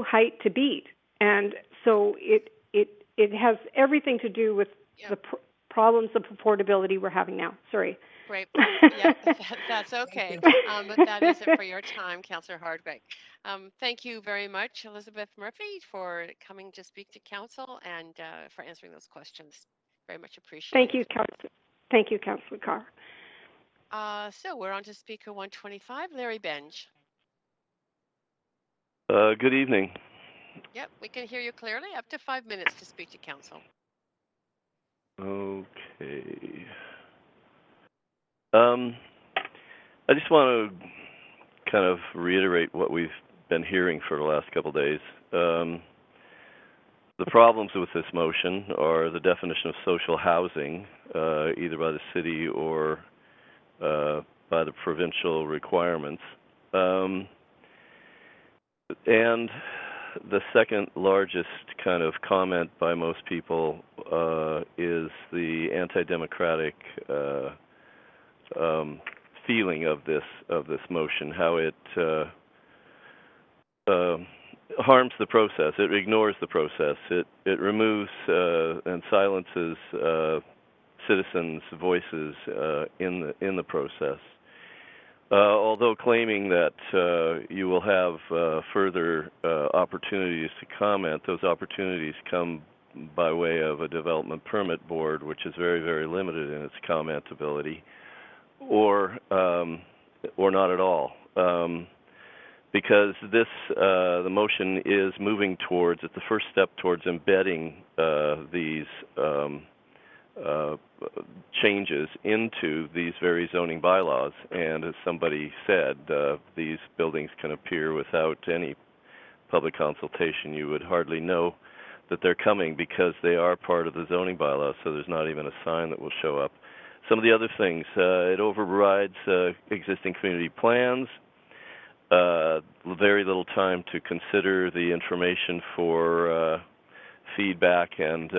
height to beat. And so it has everything to do with the problems of affordability we're having now. Sorry. Great. Yeah, that's okay. But that is it for your time, Councillor Hardwick. Thank you very much, Elizabeth Murphy, for coming to speak to Council and for answering those questions. Very much appreciated. Thank you, Councillor Carr. So we're on to Speaker 125, Larry Benge. Good evening. Yep, we can hear you clearly. Up to 5 minutes to speak to Council. Okay. I just want to kind of reiterate what we've been hearing for the last couple of days. The problems with this motion are the definition of social housing, either by the city or by the provincial requirements. And the second largest kind of comment by most people is the anti-democratic feeling of this motion, how it harms the process. It ignores the process. It removes and silences citizens' voices in the process. Although claiming that you will have further opportunities to comment, those opportunities come by way of a development permit board, which is very, very limited in its comment ability, or not at all. Because the motion is moving towards, it's the first step towards embedding these changes into these very zoning bylaws. And as somebody said, these buildings can appear without any public consultation. You would hardly know that they're coming because they are part of the zoning bylaws, so there's not even a sign that will show up. Some of the other things, it overrides existing community plans, very little time to consider the information for feedback and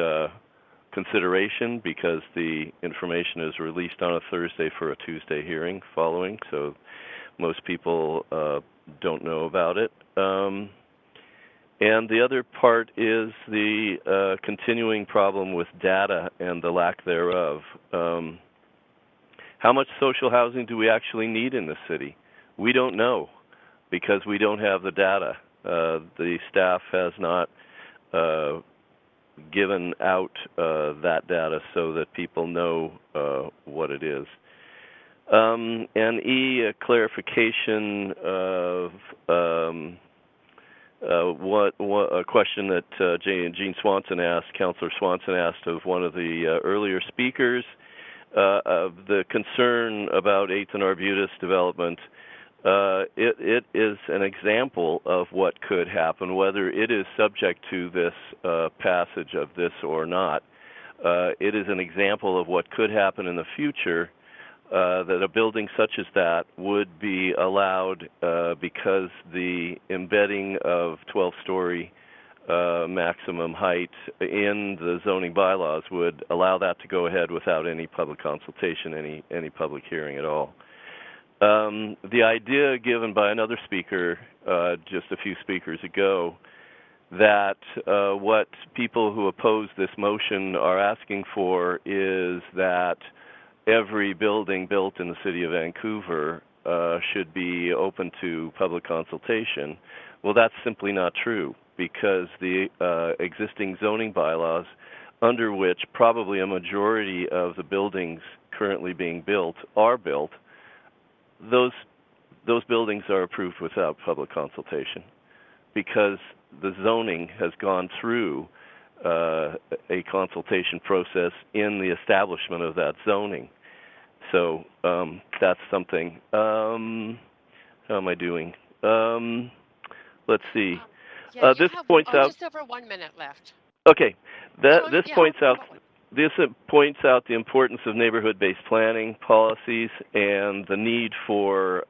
consideration, because the information is released on a Thursday for a Tuesday hearing following, so most people don't know about it. And the other part is the continuing problem with data and the lack thereof. How much social housing do we actually need in the city? We don't know, because we don't have the data. The staff has not given out that data so that people know what it is. And a clarification of a question that Jean Swanson asked, Councillor Swanson asked of one of the earlier speakers, of the concern about 8th and Arbutus development. It is an example of what could happen, whether it is subject to this passage of this or not. It is an example of what could happen in the future, that a building such as that would be allowed because the embedding of 12-story maximum height in the zoning bylaws would allow that to go ahead without any public consultation, any public hearing at all. The idea given by another speaker just a few speakers ago, that what people who oppose this motion are asking for is that every building built in the city of Vancouver should be open to public consultation. Well, that's simply not true, because the existing zoning bylaws, under which probably a majority of the buildings currently being built are built, those buildings are approved without public consultation, because the zoning has gone through a consultation process in the establishment of that zoning. So that's something. How am I doing? Let's see. This points out just over 1 minute left. Okay, this points out the importance of neighborhood-based planning policies and the need for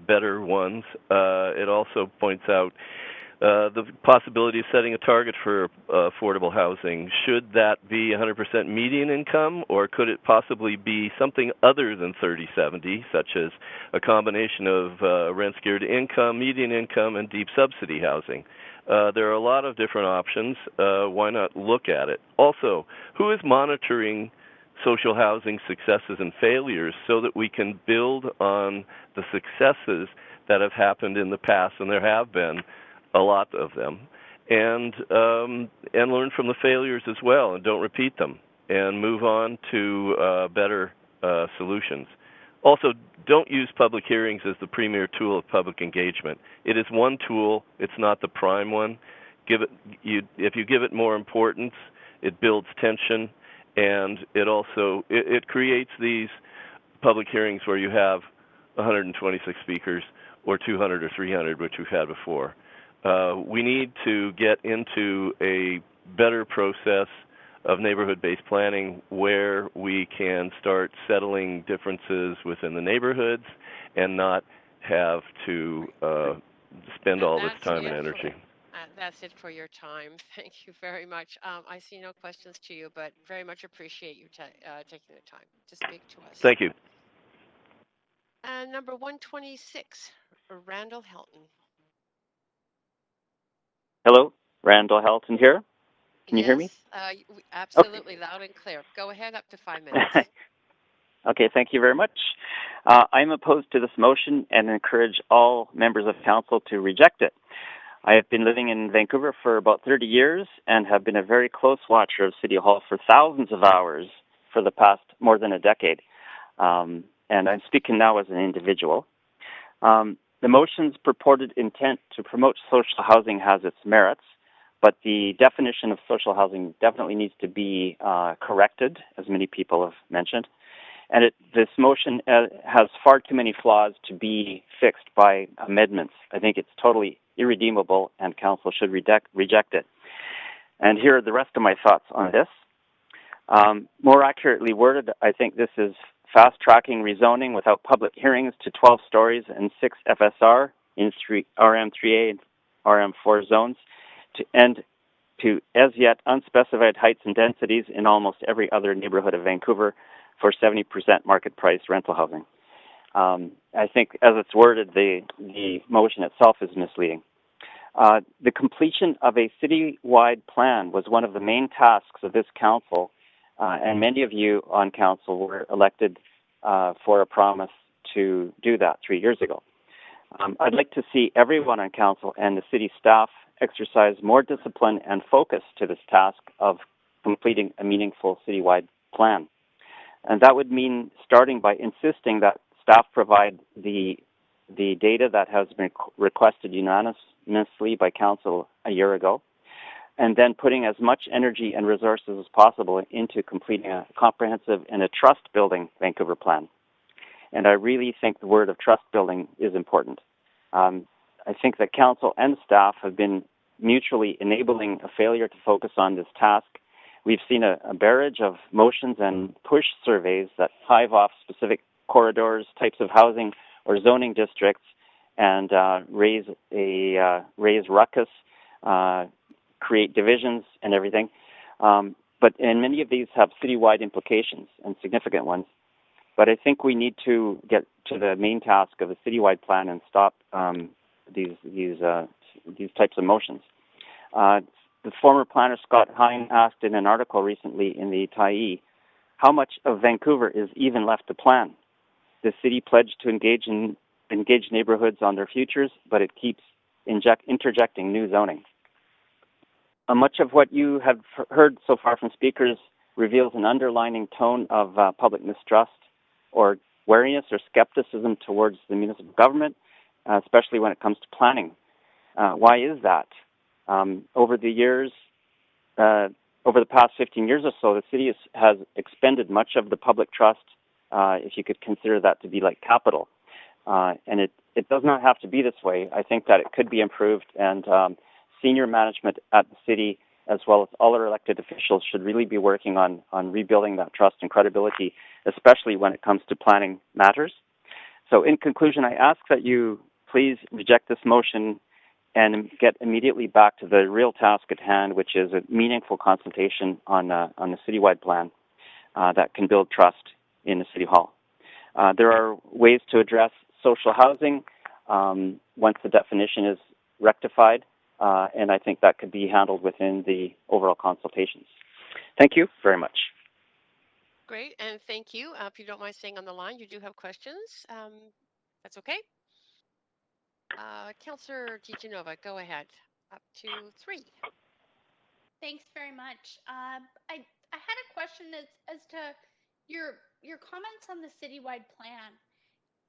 better ones. It also points out The possibility of setting a target for affordable housing, should that be 100% median income, or could it possibly be something other than 30/70, such as a combination of rent-secured income, median income, and deep subsidy housing? There are a lot of different options. Why not look at it? Also, who is monitoring social housing successes and failures so that we can build on the successes that have happened in the past, and there have been a lot of them, and learn from the failures as well, and don't repeat them, and move on to better solutions. Also, don't use public hearings as the premier tool of public engagement. It is one tool; it's not the prime one. If you give it more importance, it builds tension, and it creates these public hearings where you have 126 speakers, or 200 or 300, which we've had before. We need to get into a better process of neighborhood-based planning where we can start settling differences within the neighborhoods and not have to spend all this time and energy. That's it for your time. Thank you very much. I see no questions to you, but very much appreciate you taking the time to speak to us. Thank you. And number 126, Randall Helton. Hello, Randall Helton here. Can you hear me? Absolutely, okay. Loud and clear. Go ahead, up to 5 minutes. Okay, thank you very much. I'm opposed to this motion and encourage all members of council to reject it. I have been living in Vancouver for about 30 years and have been a very close watcher of City Hall for thousands of hours for the past more than a decade. And I'm speaking now as an individual. The motion's purported intent to promote social housing has its merits, but the definition of social housing definitely needs to be corrected, as many people have mentioned. And this motion has far too many flaws to be fixed by amendments. I think it's totally irredeemable, and council should reject it. And here are the rest of my thoughts on this. More accurately worded, I think this is fast-tracking rezoning without public hearings to 12 stories and 6 FSR in RM3A and RM4 zones to as yet unspecified heights and densities in almost every other neighborhood of Vancouver for 70% market price rental housing. I think as it's worded, the motion itself is misleading. The completion of a city-wide plan was one of the main tasks of this council, and many of you on council were elected for a promise to do that 3 years ago. I'd like to see everyone on council and the city staff exercise more discipline and focus to this task of completing a meaningful citywide plan. And that would mean starting by insisting that staff provide the data that has been requested unanimously by council a year ago, and then putting as much energy and resources as possible into completing a comprehensive and a trust-building Vancouver plan. And I really think the word of trust building is important. I think that council and staff have been mutually enabling a failure to focus on this task. We've seen a barrage of motions and push surveys that hive off specific corridors, types of housing, or zoning districts, and raise ruckus, create divisions and everything. And many of these have citywide implications and significant ones. But I think we need to get to the main task of a citywide plan and stop these types of motions. The former planner Scott Hine asked in an article recently in the Tyee, how much of Vancouver is even left to plan? The city pledged to engage neighborhoods on their futures, but it keeps interjecting new zoning. Much of what you have heard so far from speakers reveals an underlining tone of public mistrust or wariness or skepticism towards the municipal government, especially when it comes to planning. Why is that? Over the past 15 years or so, the city has expended much of the public trust, if you could consider that to be like capital. And it does not have to be this way. I think that it could be improved, and senior management at the city, as well as all our elected officials, should really be working on rebuilding that trust and credibility, especially when it comes to planning matters. So in conclusion, I ask that you please reject this motion and get immediately back to the real task at hand, which is a meaningful consultation on a citywide plan that can build trust in the City Hall. There are ways to address social housing once the definition is rectified, and I think that could be handled within the overall consultations. Thank you very much. Great, and thank you. If you don't mind staying on the line, you do have questions. That's okay. Councillor DiGenova, go ahead. Up to 3. Thanks very much. I had a question as to your comments on the citywide plan.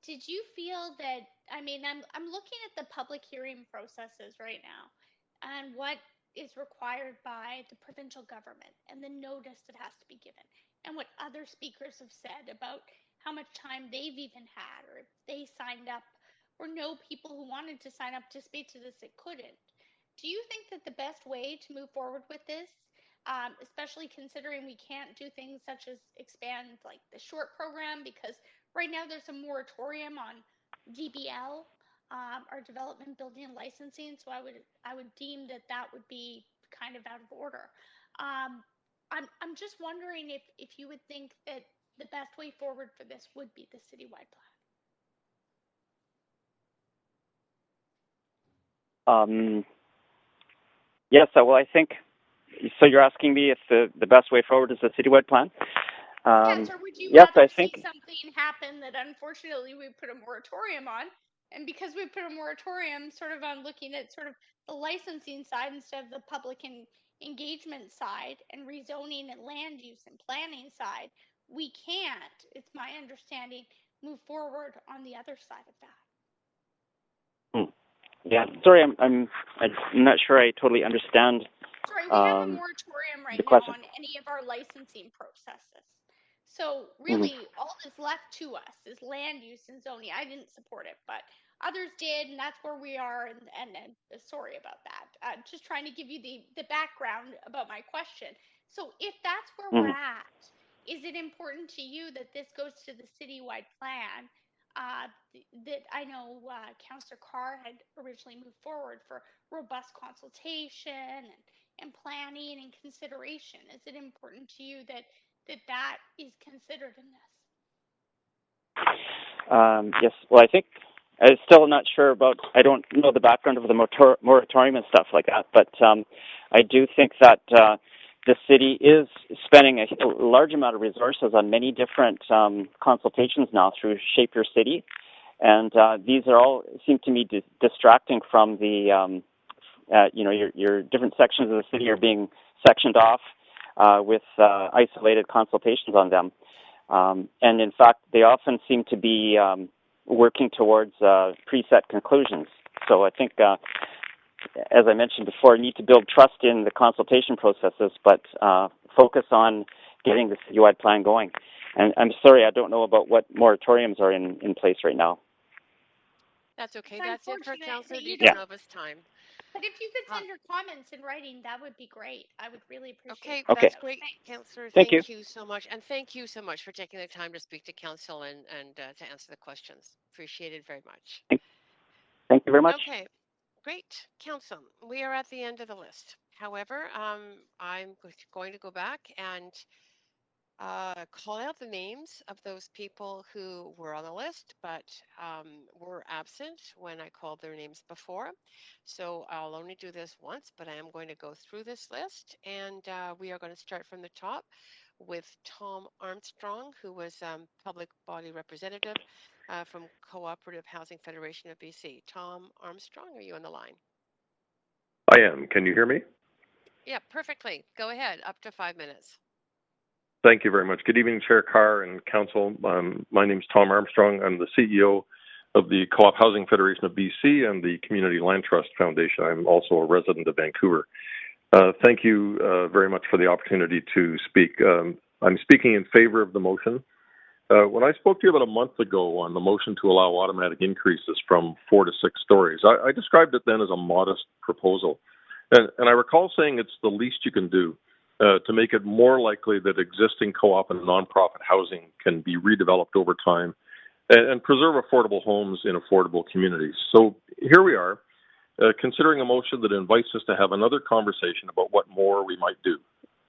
Did you feel that, I mean, I'm looking at the public hearing processes right now and what is required by the provincial government and the notice that has to be given and what other speakers have said about how much time they've even had, or if they signed up or know people who wanted to sign up to speak to this that couldn't. Do you think that the best way to move forward with this, especially considering we can't do things such as expand like the short program, because right now there's a moratorium on DBL, our development, building, and licensing, so I would deem that would be kind of out of order. I'm just wondering if you would think that the best way forward for this would be the citywide plan. Yes, well, I think, so you're asking me if the best way forward is a citywide plan? Yes, or would you rather see something happen that unfortunately we put a moratorium on, and because we put a moratorium sort of on looking at sort of the licensing side instead of the public engagement side and rezoning and land use and planning side, we can't, it's my understanding, move forward on the other side of that. Yeah, sorry, I'm not sure I totally understand. Sorry, we have a moratorium right now on any of our licensing processes. So really, all that's left to us is land use and zoning. I didn't support it, but others did, and that's where we are. And sorry about that. Just trying to give you the background about my question. So if that's where we're at, is it important to you that this goes to the citywide plan? That I know Councillor Carr had originally moved forward for robust consultation and planning and consideration. Is it important to you that is considered in this? Yes, well, I think I'm still not sure about, I don't know the background of the moratorium and stuff like that, but I do think that the city is spending a large amount of resources on many different consultations now through Shape Your City, and these are all seem to me distracting from the, your different sections of the city are being sectioned off with isolated consultations on them. And in fact, they often seem to be working towards preset conclusions. So I think, as I mentioned before, need to build trust in the consultation processes, but focus on getting the citywide plan going. And I'm sorry, I don't know about what moratoriums are in place right now. That's okay. That's it for Councillor DiGenova's time. But if you could send your comments in writing, that would be great. I would really appreciate it. Okay, that's great, Councillor. Thank you so much. And thank you so much for taking the time to speak to Council and to answer the questions. Appreciate it very much. Thank you very much. Okay, great. Council, we are at the end of the list. However, I'm going to go back and call out the names of those people who were on the list, but were absent when I called their names before. So I'll only do this once, but I am going to go through this list, and we are going to start from the top with Tom Armstrong, who was public body representative from Cooperative Housing Federation of BC. Tom Armstrong, are you on the line? I am. Can you hear me? Yeah, perfectly. Go ahead. Up to 5 minutes. Thank you very much. Good evening, Chair Carr and Council. My name is Tom Armstrong. I'm the CEO of the Co-op Housing Federation of BC and the Community Land Trust Foundation. I'm also a resident of Vancouver. Thank you very much for the opportunity to speak. I'm speaking in favor of the motion. When I spoke to you about a month ago on the motion to allow automatic increases from 4 to 6 stories, I described it then as a modest proposal. And I recall saying it's the least you can do to make it more likely that existing co-op and nonprofit housing can be redeveloped over time and preserve affordable homes in affordable communities. So here we are. considering a motion that invites us to have another conversation about what more we might do.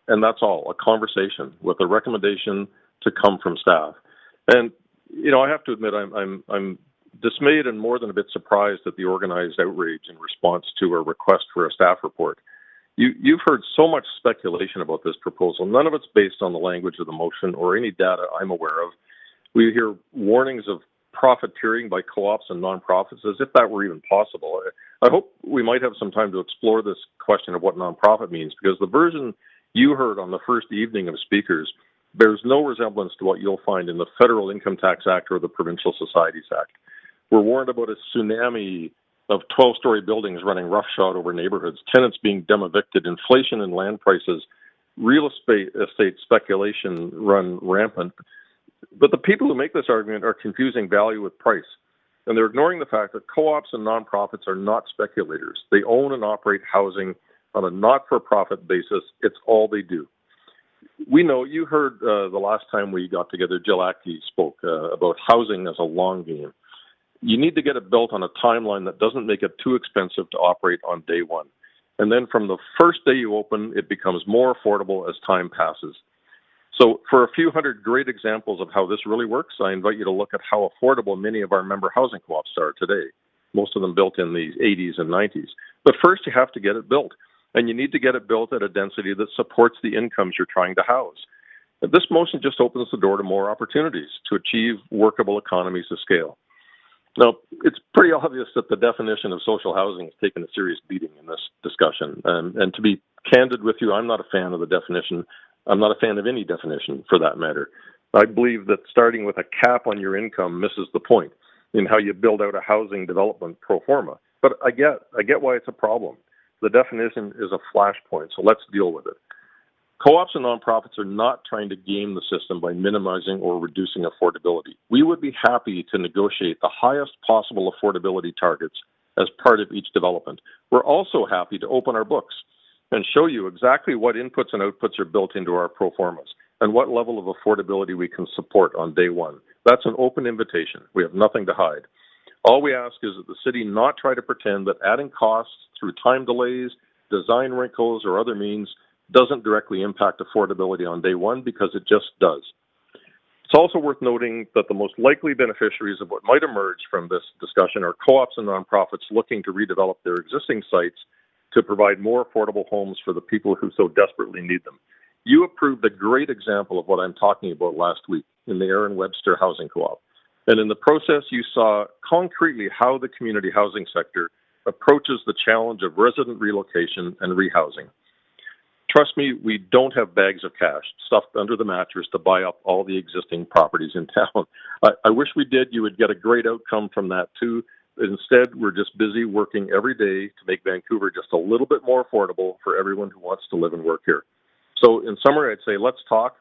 And that's all, a conversation with a recommendation to come from staff. And, you know, I have to admit, I'm dismayed and more than a bit surprised at the organized outrage in response to a request for a staff report. You've heard so much speculation about this proposal. None of it's based on the language of the motion or any data I'm aware of. We hear warnings of profiteering by co-ops and nonprofits as if that were even possible. I hope we might have some time to explore this question of what nonprofit means, because the version you heard on the first evening of speakers bears no resemblance to what you'll find in the Federal Income Tax Act or the Provincial Societies Act. We're warned about a tsunami of 12-story buildings running roughshod over neighborhoods, tenants being dem-evicted, inflation in land prices, real estate speculation run rampant. But the people who make this argument are confusing value with price. And they're ignoring the fact that co-ops and nonprofits are not speculators. They own and operate housing on a not-for-profit basis. It's all they do. We know, you heard the last time we got together, Jill Atkey spoke about housing as a long game. You need to get it built on a timeline that doesn't make it too expensive to operate on day one. And then from the first day you open, it becomes more affordable as time passes. So for a few hundred great examples of how this really works, I invite you to look at how affordable many of our member housing co-ops are today, most of them built in the 80s and 90s. But first you have to get it built, and you need to get it built at a density that supports the incomes you're trying to house. This motion just opens the door to more opportunities to achieve workable economies of scale. Now, it's pretty obvious that the definition of social housing has taken a serious beating in this discussion. And to be candid with you, I'm not a fan of the definition. I'm not a fan of any definition, for that matter. I believe that starting with a cap on your income misses the point in how you build out a housing development pro forma. But I get why it's a problem. The definition is a flashpoint, so let's deal with it. Co-ops and nonprofits are not trying to game the system by minimizing or reducing affordability. We would be happy to negotiate the highest possible affordability targets as part of each development. We're also happy to open our books and show you exactly what inputs and outputs are built into our pro formas and what level of affordability we can support on day one. That's an open invitation. We have nothing to hide. All we ask is that the city not try to pretend that adding costs through time delays, design wrinkles, or other means doesn't directly impact affordability on day one, because it just does. It's also worth noting that the most likely beneficiaries of what might emerge from this discussion are co-ops and nonprofits looking to redevelop their existing sites to provide more affordable homes for the people who so desperately need them. You approved a great example of what I'm talking about last week in the Aaron Webster Housing Co-op. And in the process, you saw concretely how the community housing sector approaches the challenge of resident relocation and rehousing. Trust me, we don't have bags of cash stuffed under the mattress to buy up all the existing properties in town. I wish we did. You would get a great outcome from that too. Instead, we're just busy working every day to make Vancouver just a little bit more affordable for everyone who wants to live and work here. So in summary, I'd say let's talk.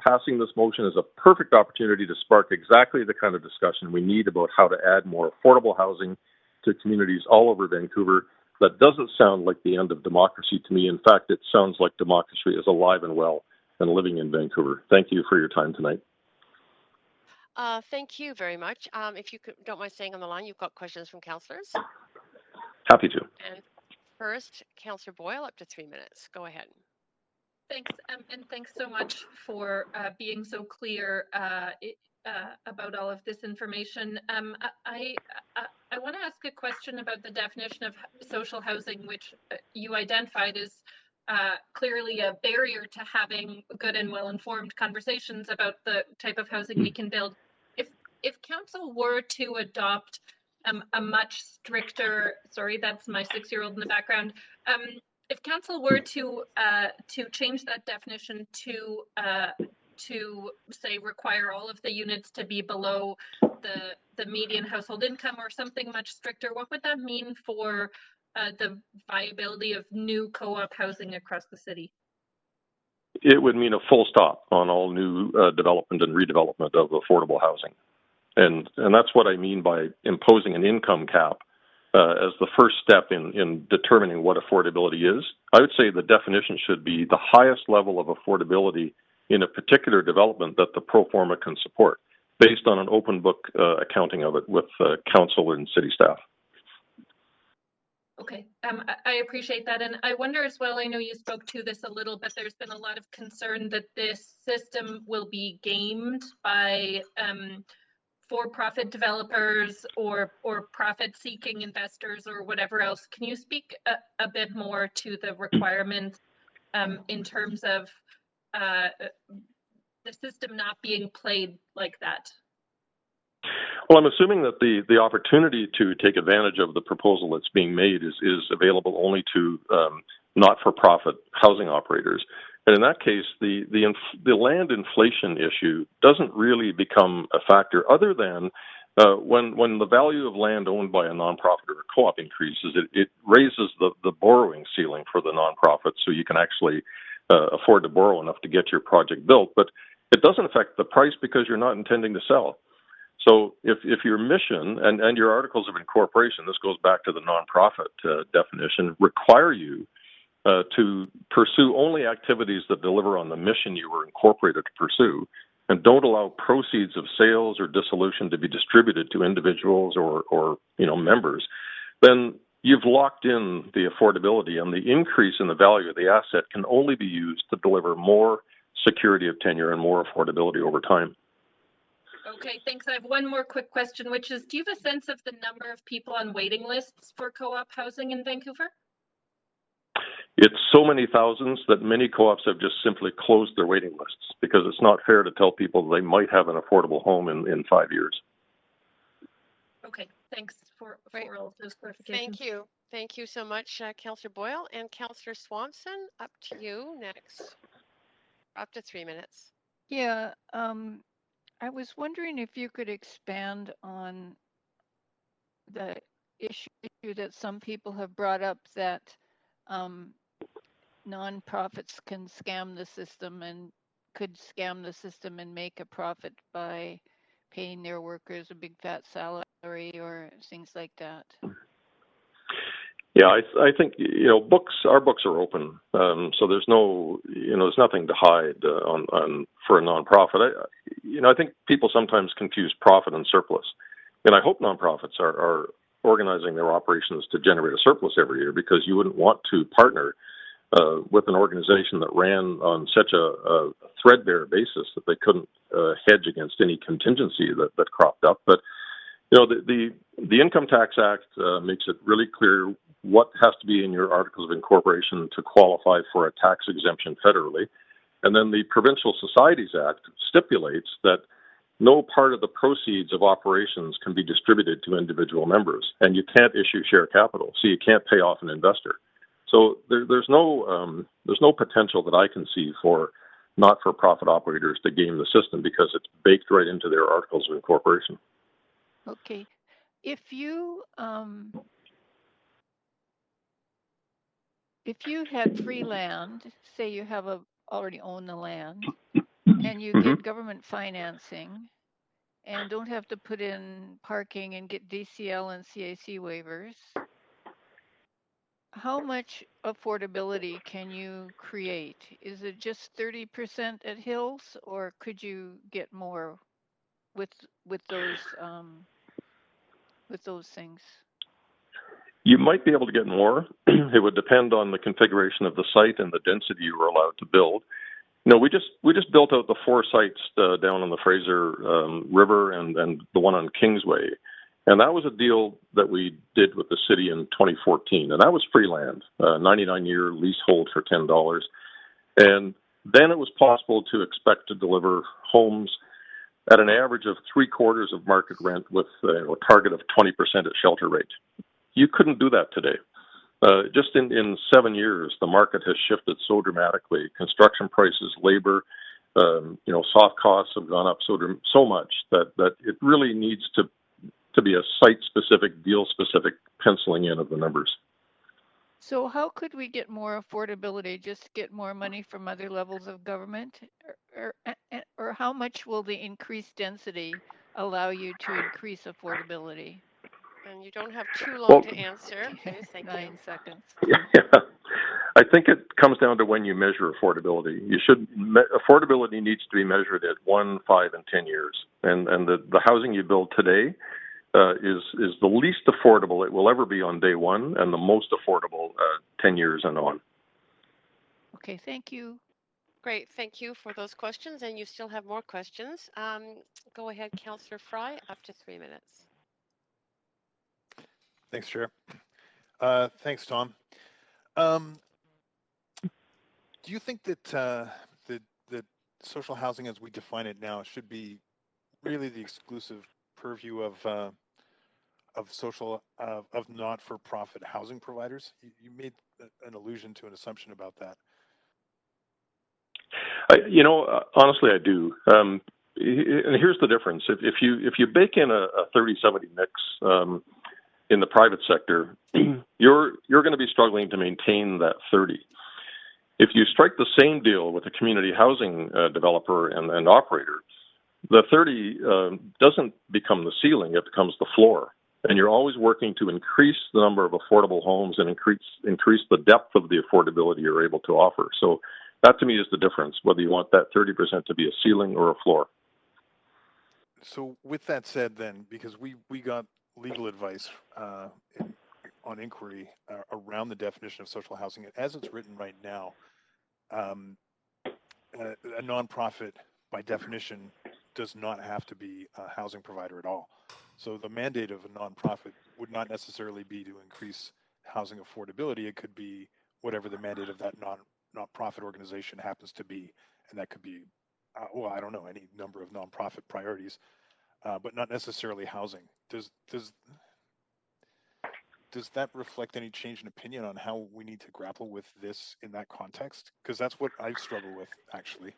Passing this motion is a perfect opportunity to spark exactly the kind of discussion we need about how to add more affordable housing to communities all over Vancouver. That doesn't sound like the end of democracy to me. In fact, it sounds like democracy is alive and well and living in Vancouver. Thank you for your time tonight. Thank you very much. If you don't mind staying on the line, you've got questions from councillors. Happy to. And first, Councillor Boyle, up to 3 minutes. Go ahead. Thanks, and thanks so much for being so clear about all of this information. I want to ask a question about the definition of social housing, which you identified as clearly a barrier to having good and well-informed conversations about the type of housing we can build. If council were to adopt a much stricter, sorry, that's my 6-year-old in the background. If council were to change that definition to say require all of the units to be below the median household income or something much stricter, what would that mean for the viability of new co-op housing across the city? It would mean a full stop on all new development and redevelopment of affordable housing. And that's what I mean by imposing an income cap as the first step in determining what affordability is. I would say the definition should be the highest level of affordability in a particular development that the pro forma can support, based on an open book accounting of it with council and city staff. Okay, I appreciate that. And I wonder as well, I know you spoke to this a little, but there's been a lot of concern that this system will be gamed by for-profit developers or profit-seeking investors or whatever else. Can you speak a bit more to the requirements in terms of the system not being played like that? Well, I'm assuming that the opportunity to take advantage of the proposal that's being made is available only to not-for-profit housing operators. And in that case, the land inflation issue doesn't really become a factor, other than when the value of land owned by a nonprofit or a co-op increases, it raises the borrowing ceiling for the nonprofit, so you can actually afford to borrow enough to get your project built. But it doesn't affect the price because you're not intending to sell. So if your mission and your articles of incorporation, this goes back to the nonprofit definition, require you to pursue only activities that deliver on the mission you were incorporated to pursue, and don't allow proceeds of sales or dissolution to be distributed to individuals or members, then you've locked in the affordability, and the increase in the value of the asset can only be used to deliver more security of tenure and more affordability over time. Okay, thanks. I have one more quick question, which is, do you have a sense of the number of people on waiting lists for co-op housing in Vancouver? It's so many thousands that many co-ops have just simply closed their waiting lists because it's not fair to tell people they might have an affordable home in 5 years. Okay, thanks for all of those clarifications. Thank you. Thank you so much, Councillor Boyle. And Councillor Swanson, up to you next. Up to 3 minutes. Yeah, I was wondering if you could expand on the issue that some people have brought up, that nonprofits can scam the system and could scam the system and make a profit by paying their workers a big fat salary or things like that. Yeah, I think our books are open, so there's there's nothing to hide on for a nonprofit. I think people sometimes confuse profit and surplus, and I hope nonprofits are organizing their operations to generate a surplus every year, because you wouldn't want to partner with an organization that ran on such a threadbare basis that they couldn't hedge against any contingency that cropped up. But the Income Tax Act makes it really clear what has to be in your articles of incorporation to qualify for a tax exemption federally. And then the Provincial Societies Act stipulates that no part of the proceeds of operations can be distributed to individual members, and you can't issue share capital, so you can't pay off an investor. So there's no potential that I can see for not-for-profit operators to game the system, because it's baked right into their articles of incorporation. Okay, if you had free land, say you have already own the land, and you get government financing and don't have to put in parking and get DCL and CAC waivers, how much affordability can you create? Is it just 30% at Hills, or could you get more with those things? You might be able to get more. It would depend on the configuration of the site and the density you were allowed to build. We just built out the 4 sites down on the Fraser River and the one on Kingsway, and that was a deal that we did with the city in 2014, and that was free land, 99-year leasehold for $10, and then it was possible to expect to deliver homes at an average of 3/4 of market rent with a target of 20% at shelter rate. You couldn't do that today. Just in 7 years, the market has shifted so dramatically. Construction prices, labor, soft costs have gone up so much that it really needs to be a site-specific, deal-specific penciling in of the numbers. So how could we get more affordability? Just get more money from other levels of government? Or how much will the increased density allow you to increase affordability? And you don't have too long to answer. Please, thank 9 seconds. Yeah. I think it comes down to when you measure affordability. Affordability needs to be measured at 1, 5, and 10 years. And the housing you build today is the least affordable it will ever be on day one, and the most affordable 10 years and on. Okay, thank you. Great, thank you for those questions, and you still have more questions. Go ahead, Councillor Fry, up to 3 minutes. Thanks, Chair. Thanks, Tom. Do you think that that social housing, as we define it now, should be really the exclusive purview of not-for-profit housing providers? You made an allusion to an assumption about that. Honestly, I do. And here's the difference: if you bake in a 30-70 mix in the private sector, you're going to be struggling to maintain that 30. If you strike the same deal with a community housing developer and operator, the 30 doesn't become the ceiling; it becomes the floor. And you're always working to increase the number of affordable homes and increase the depth of the affordability you're able to offer. So that, to me, is the difference, whether you want that 30% to be a ceiling or a floor. So with that said, then, because we got legal advice on inquiry around the definition of social housing, as it's written right now, a nonprofit, by definition, does not have to be a housing provider at all. So the mandate of a nonprofit would not necessarily be to increase housing affordability. It could be whatever the mandate of that nonprofit organization happens to be, and that could be, I don't know, any number of nonprofit priorities, but not necessarily housing. Does that reflect any change in opinion on how we need to grapple with this in that context? Because that's what I struggle with, actually.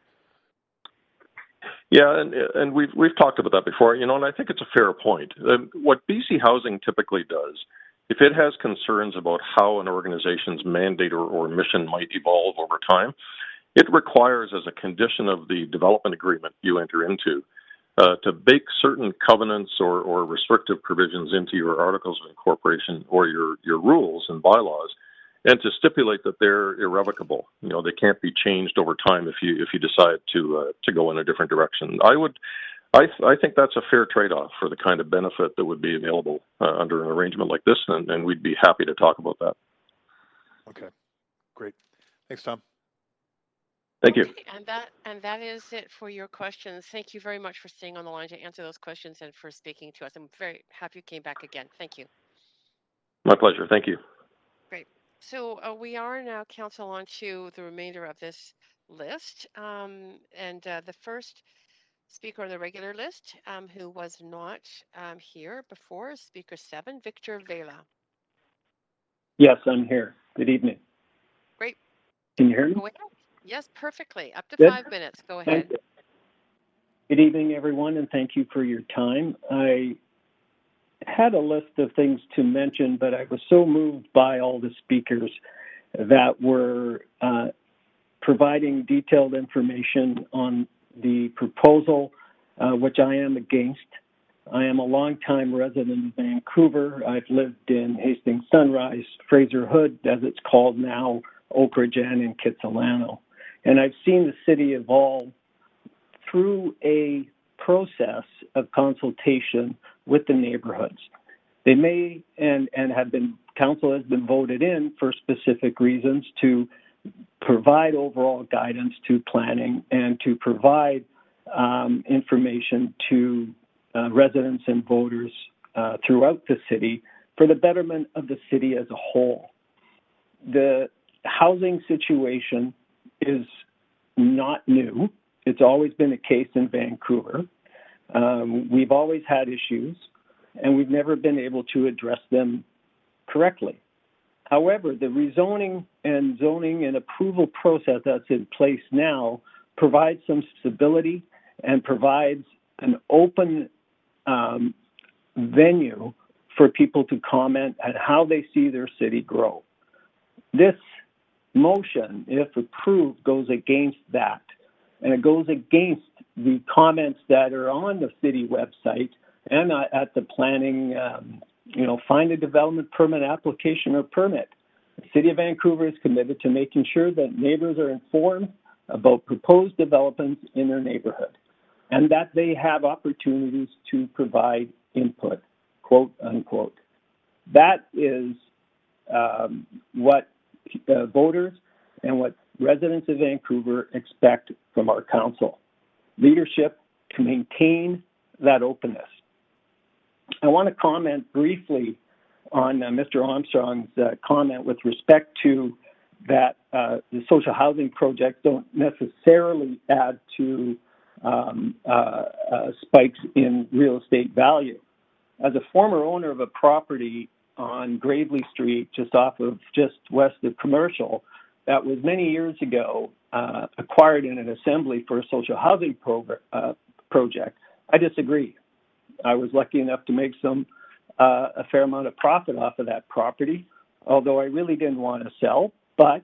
Yeah, and we've talked about that before, and I think it's a fair point. What BC Housing typically does, if it has concerns about how an organization's mandate or mission might evolve over time, it requires, as a condition of the development agreement you enter into, to bake certain covenants or restrictive provisions into your articles of incorporation or your rules and bylaws, and to stipulate that they're irrevocable. They can't be changed over time if you decide to go in a different direction. I think that's a fair trade-off for the kind of benefit that would be available under an arrangement like this, and we'd be happy to talk about that. Okay, great. Thanks, Tom. Thank you. And that is it for your questions. Thank you very much for staying on the line to answer those questions and for speaking to us. I'm very happy you came back again. Thank you. My pleasure. Thank you. Great. So we are now, Council, on to the remainder of this list. The first speaker on the regular list, who was not here before, is Speaker 7, Victor Vela. Yes, I'm here. Good evening. Great. Can you hear me? Go ahead. Yes, perfectly. Up to Good. 5 minutes. Go ahead. Good evening, everyone, and thank you for your time. I had a list of things to mention, but I was so moved by all the speakers that were providing detailed information on the proposal, which I am against. I am a longtime resident of Vancouver. I've lived in Hastings Sunrise, Fraser Hood, as it's called now, Oak Ridge, and in Kitsilano. And I've seen the city evolve through a process of consultation with the neighborhoods. They may and have been, council has been voted in for specific reasons to provide overall guidance to planning and to provide information to residents and voters throughout the city for the betterment of the city as a whole. The housing situation is not new. It's always been a case in Vancouver. We've always had issues, and we've never been able to address them correctly. However, the rezoning and zoning and approval process that's in place now provides some stability and provides an open venue for people to comment on how they see their city grow. This motion, if approved, goes against that. And it goes against the comments that are on the city website and at the planning, find a development permit application or permit. The City of Vancouver is committed to making sure that neighbors are informed about proposed developments in their neighborhood and that they have opportunities to provide input quote unquote. That is what voters and what residents of Vancouver expect from our council. Leadership to maintain that openness. I want to comment briefly on Mr. Armstrong's comment with respect to that the social housing projects don't necessarily add to spikes in real estate value. As a former owner of a property on Gravely Street, just west of Commercial, that was many years ago acquired in an assembly for a social housing project, I disagree. I was lucky enough to make a fair amount of profit off of that property, although I really didn't want to sell, but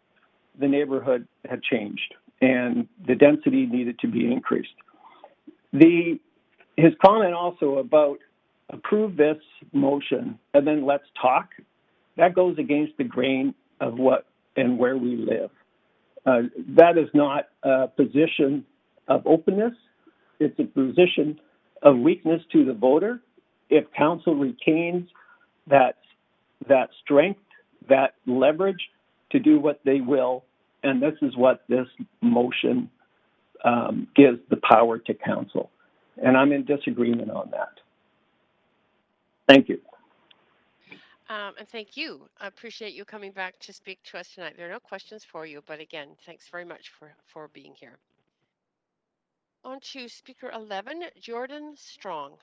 the neighborhood had changed and the density needed to be increased. His comment also about approve this motion and then let's talk, that goes against the grain of what and where we live. That is not a position of openness. It's a position of weakness to the voter. If council retains that strength, that leverage to do what they will, and this is what this motion gives the power to council. And I'm in disagreement on that. Thank you. And thank you. I appreciate you coming back to speak to us tonight. There are no questions for you, but again, thanks very much for being here. On to speaker 11, Jordan Strong.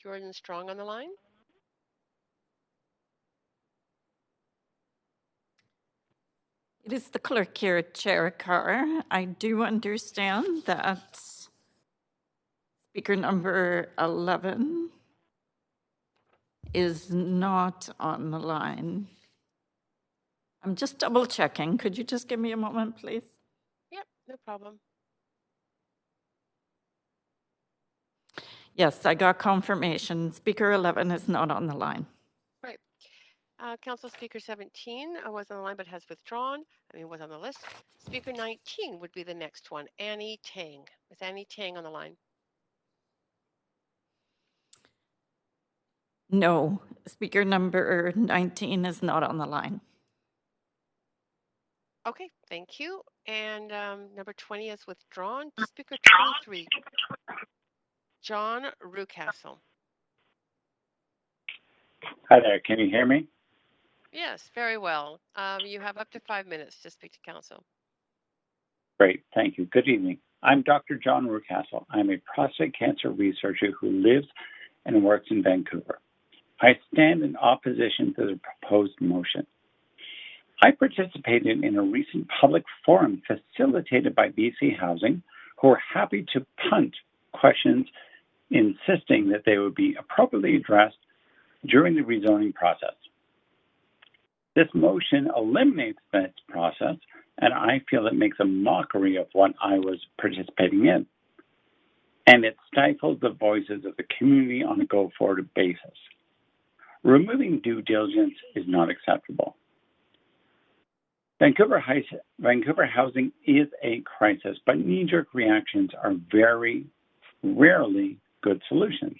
Jordan Strong on the line. It is the clerk here, Chair Carr. I do understand that speaker number 11 is not on the line. I'm just double checking. Could you just give me a moment, please? Yep, no problem. Yes, I got confirmation. Speaker 11 is not on the line. Right. Council Speaker 17 was on the line but has withdrawn. Was on the list. Speaker 19 would be the next one, Annie Tang. Is Annie Tang on the line? No, speaker number 19 is not on the line. Okay, thank you. And number 20 is withdrawn. Speaker 23, John Rucastle. Hi there, can you hear me? Yes, very well. You have up to 5 minutes to speak to council. Great, thank you. Good evening. I'm Dr. John Rucastle. I'm a prostate cancer researcher who lives and works in Vancouver. I stand in opposition to the proposed motion. I participated in a recent public forum facilitated by BC Housing, who were happy to punt questions, insisting that they would be appropriately addressed during the rezoning process. This motion eliminates that process, and I feel it makes a mockery of what I was participating in. And it stifles the voices of the community on a go-forward basis. Removing due diligence is not acceptable. Vancouver housing is a crisis, but knee-jerk reactions are very rarely good solutions.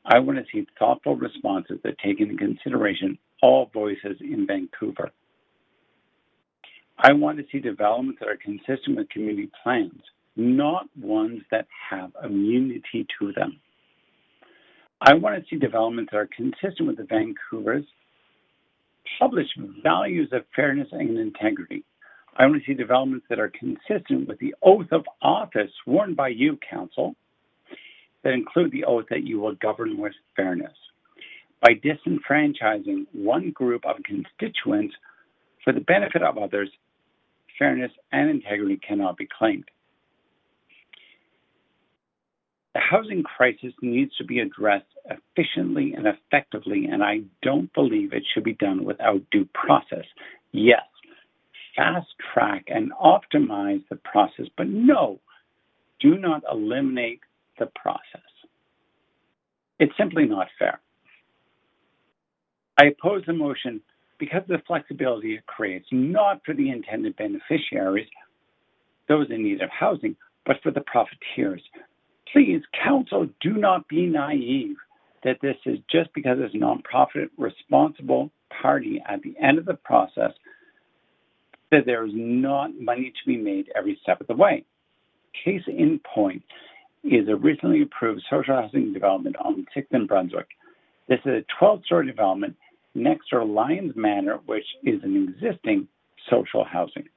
I want to see thoughtful responses that take into consideration all voices in Vancouver. I want to see developments that are consistent with community plans, not ones that have immunity to them. I want to see developments that are consistent with the Vancouver's published values of fairness and integrity. I want to see developments that are consistent with the oath of office sworn by you, Council, that include the oath that you will govern with fairness. By disenfranchising one group of constituents for the benefit of others, fairness and integrity cannot be claimed. The housing crisis needs to be addressed efficiently and effectively, and I don't believe it should be done without due process. Yes, fast track and optimize the process, but no, do not eliminate the process. It's simply not fair. I oppose the motion because of the flexibility it creates, not for the intended beneficiaries, those in need of housing, but for the profiteers. Please, Council, do not be naive that this is just because it's a nonprofit responsible party at the end of the process that there is not money to be made every step of the way. Case in point is a recently approved social housing development on 6th and Brunswick. This is a 12-story development next to Lions Manor, which is an existing social housing.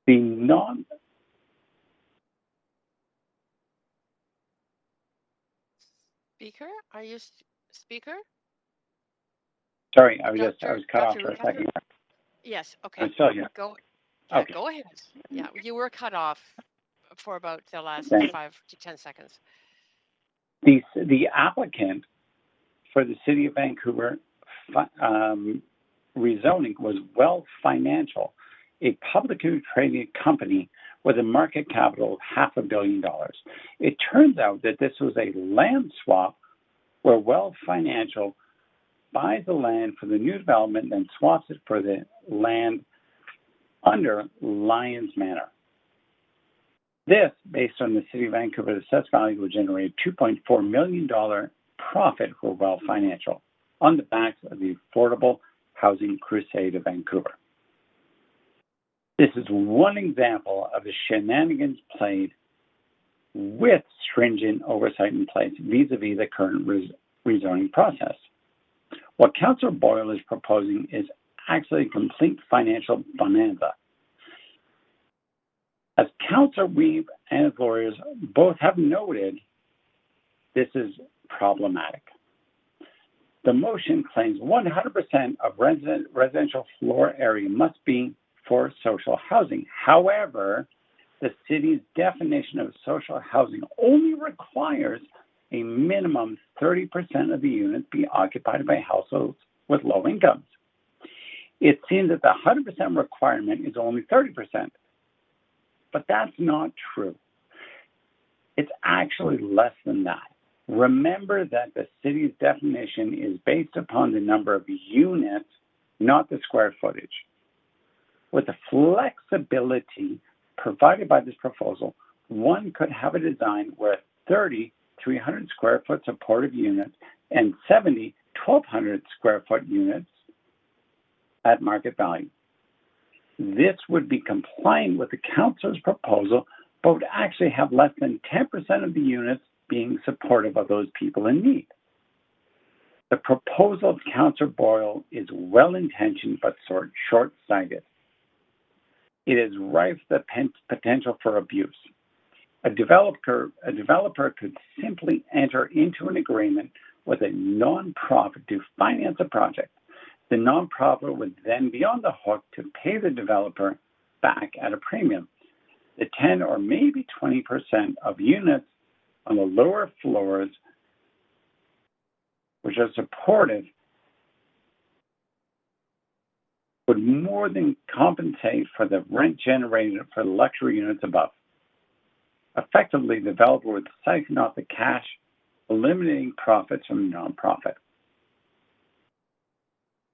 The Speaker, are you speaker? Sorry, I was cut off for a second. Yes. Okay. I'm still here. Go. Yeah. Okay. Go ahead. Yeah, you were cut off for about the last Thanks. 5 to 10 seconds. The applicant for the City of Vancouver rezoning was Wealth Financial, a publicly traded company with a market capital of $500 million. It turns out that this was a land swap where Wealth Financial buys the land for the new development and then swaps it for the land under Lions Manor. This, based on the City of Vancouver's assessed value, will generate a $2.4 million profit for Wealth Financial on the backs of the affordable housing crusade of Vancouver. This is one example of the shenanigans played with stringent oversight in place vis-a-vis the current rezoning process. What Councillor Boyle is proposing is actually a complete financial bonanza. As Councillor Weeb and his lawyers both have noted, this is problematic. The motion claims 100% of residential floor area must be for social housing. However, the city's definition of social housing only requires a minimum 30% of the units be occupied by households with low incomes. It seems that the 100% requirement is only 30%, but that's not true. It's actually less than that. Remember that the city's definition is based upon the number of units, not the square footage. With the flexibility provided by this proposal, one could have a design where 30 300 square foot supportive units and 70 1,200 square foot units at market value. This would be compliant with the council's proposal, but would actually have less than 10% of the units being supportive of those people in need. The proposal of Councillor Boyle is well-intentioned but short-sighted. It is rife with the potential for abuse. A developer could simply enter into an agreement with a nonprofit to finance a project. The nonprofit would then be on the hook to pay the developer back at a premium. The 10 or maybe 20% of units on the lower floors which are supportive would more than compensate for the rent generated for the luxury units above. Effectively, the developer would siphon off the cash, eliminating profits from the nonprofit.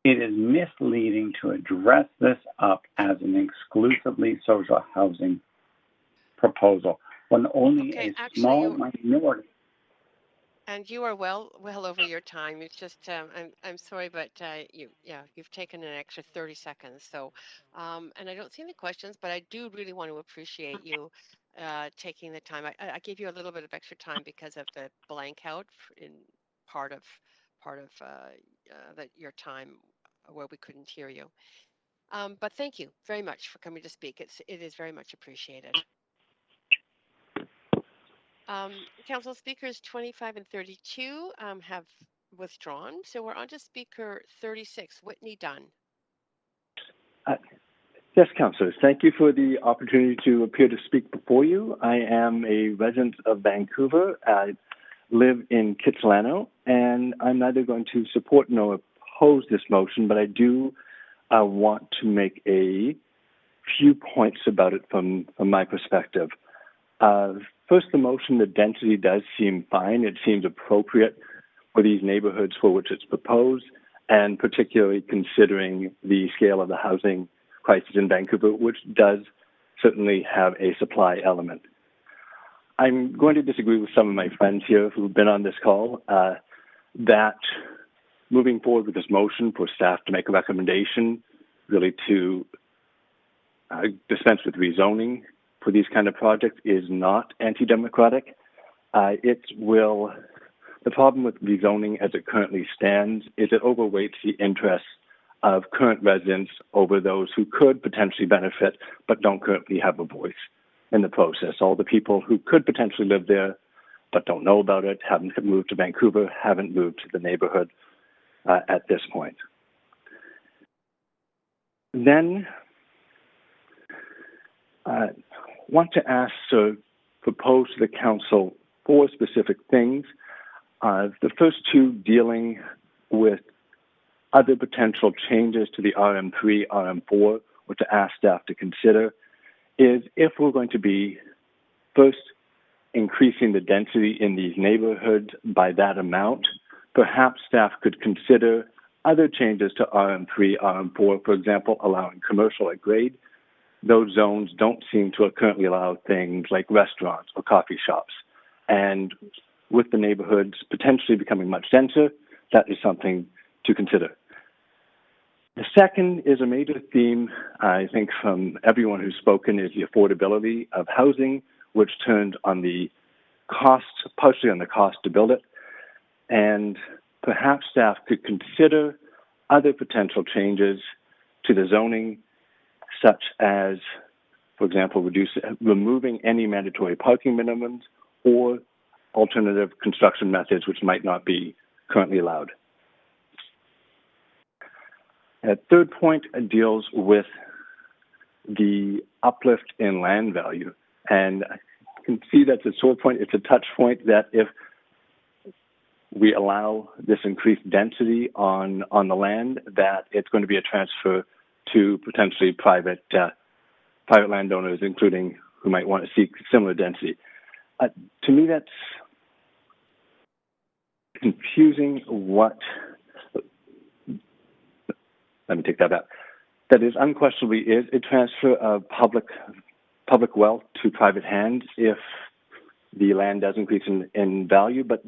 It is misleading to address this up as an exclusively social housing proposal when only a small minority. And you are well over your time. It's just I'm sorry, but you've taken an extra 30 seconds. So, and I don't see any questions, but I do really want to appreciate you taking the time. I gave you a little bit of extra time because of the blank out in part of your time where we couldn't hear you. But thank you very much for coming to speak. It is very much appreciated. Council speakers 25 and 32 have withdrawn. So we're on to speaker 36, Whitney Dunn. Yes, councillors. Thank you for the opportunity to appear to speak before you. I am a resident of Vancouver. I live in Kitsilano, and I'm neither going to support nor oppose this motion, but I do want to make a few points about it from my perspective. First, the motion, the density does seem fine. It seems appropriate for these neighborhoods for which it's proposed, and particularly considering the scale of the housing crisis in Vancouver, which does certainly have a supply element. I'm going to disagree with some of my friends here who've been on this call that moving forward with this motion for staff to make a recommendation really to dispense with rezoning for these kind of projects is not anti-democratic. The problem with rezoning as it currently stands is it overweights the interests of current residents over those who could potentially benefit but don't currently have a voice in the process. All the people who could potentially live there but don't know about it, haven't moved to Vancouver, haven't moved to the neighborhood at this point. Then I want to ask to propose to the council 4 specific things. The first 2 dealing with other potential changes to the RM3, RM4, or to ask staff to consider, is if we're going to be first increasing the density in these neighborhoods by that amount, perhaps staff could consider other changes to RM3, RM4, for example, allowing commercial at grade. Those zones don't seem to currently allow things like restaurants or coffee shops. And with the neighborhoods potentially becoming much denser, that is something to consider. The second is a major theme, I think, from everyone who's spoken, is the affordability of housing, which turned on the cost, partially on the cost to build it. And perhaps staff could consider other potential changes to the zoning, such as, for example, removing any mandatory parking minimums or alternative construction methods which might not be currently allowed. A third point deals with the uplift in land value. And I can see that's a sore point. It's a touch point that if we allow this increased density on the land, that it's going to be a transfer to potentially private landowners, including who might want to seek similar density. To me, that's confusing. Let me take that back. That is unquestionably is a transfer of public wealth to private hands if the land does increase in value. But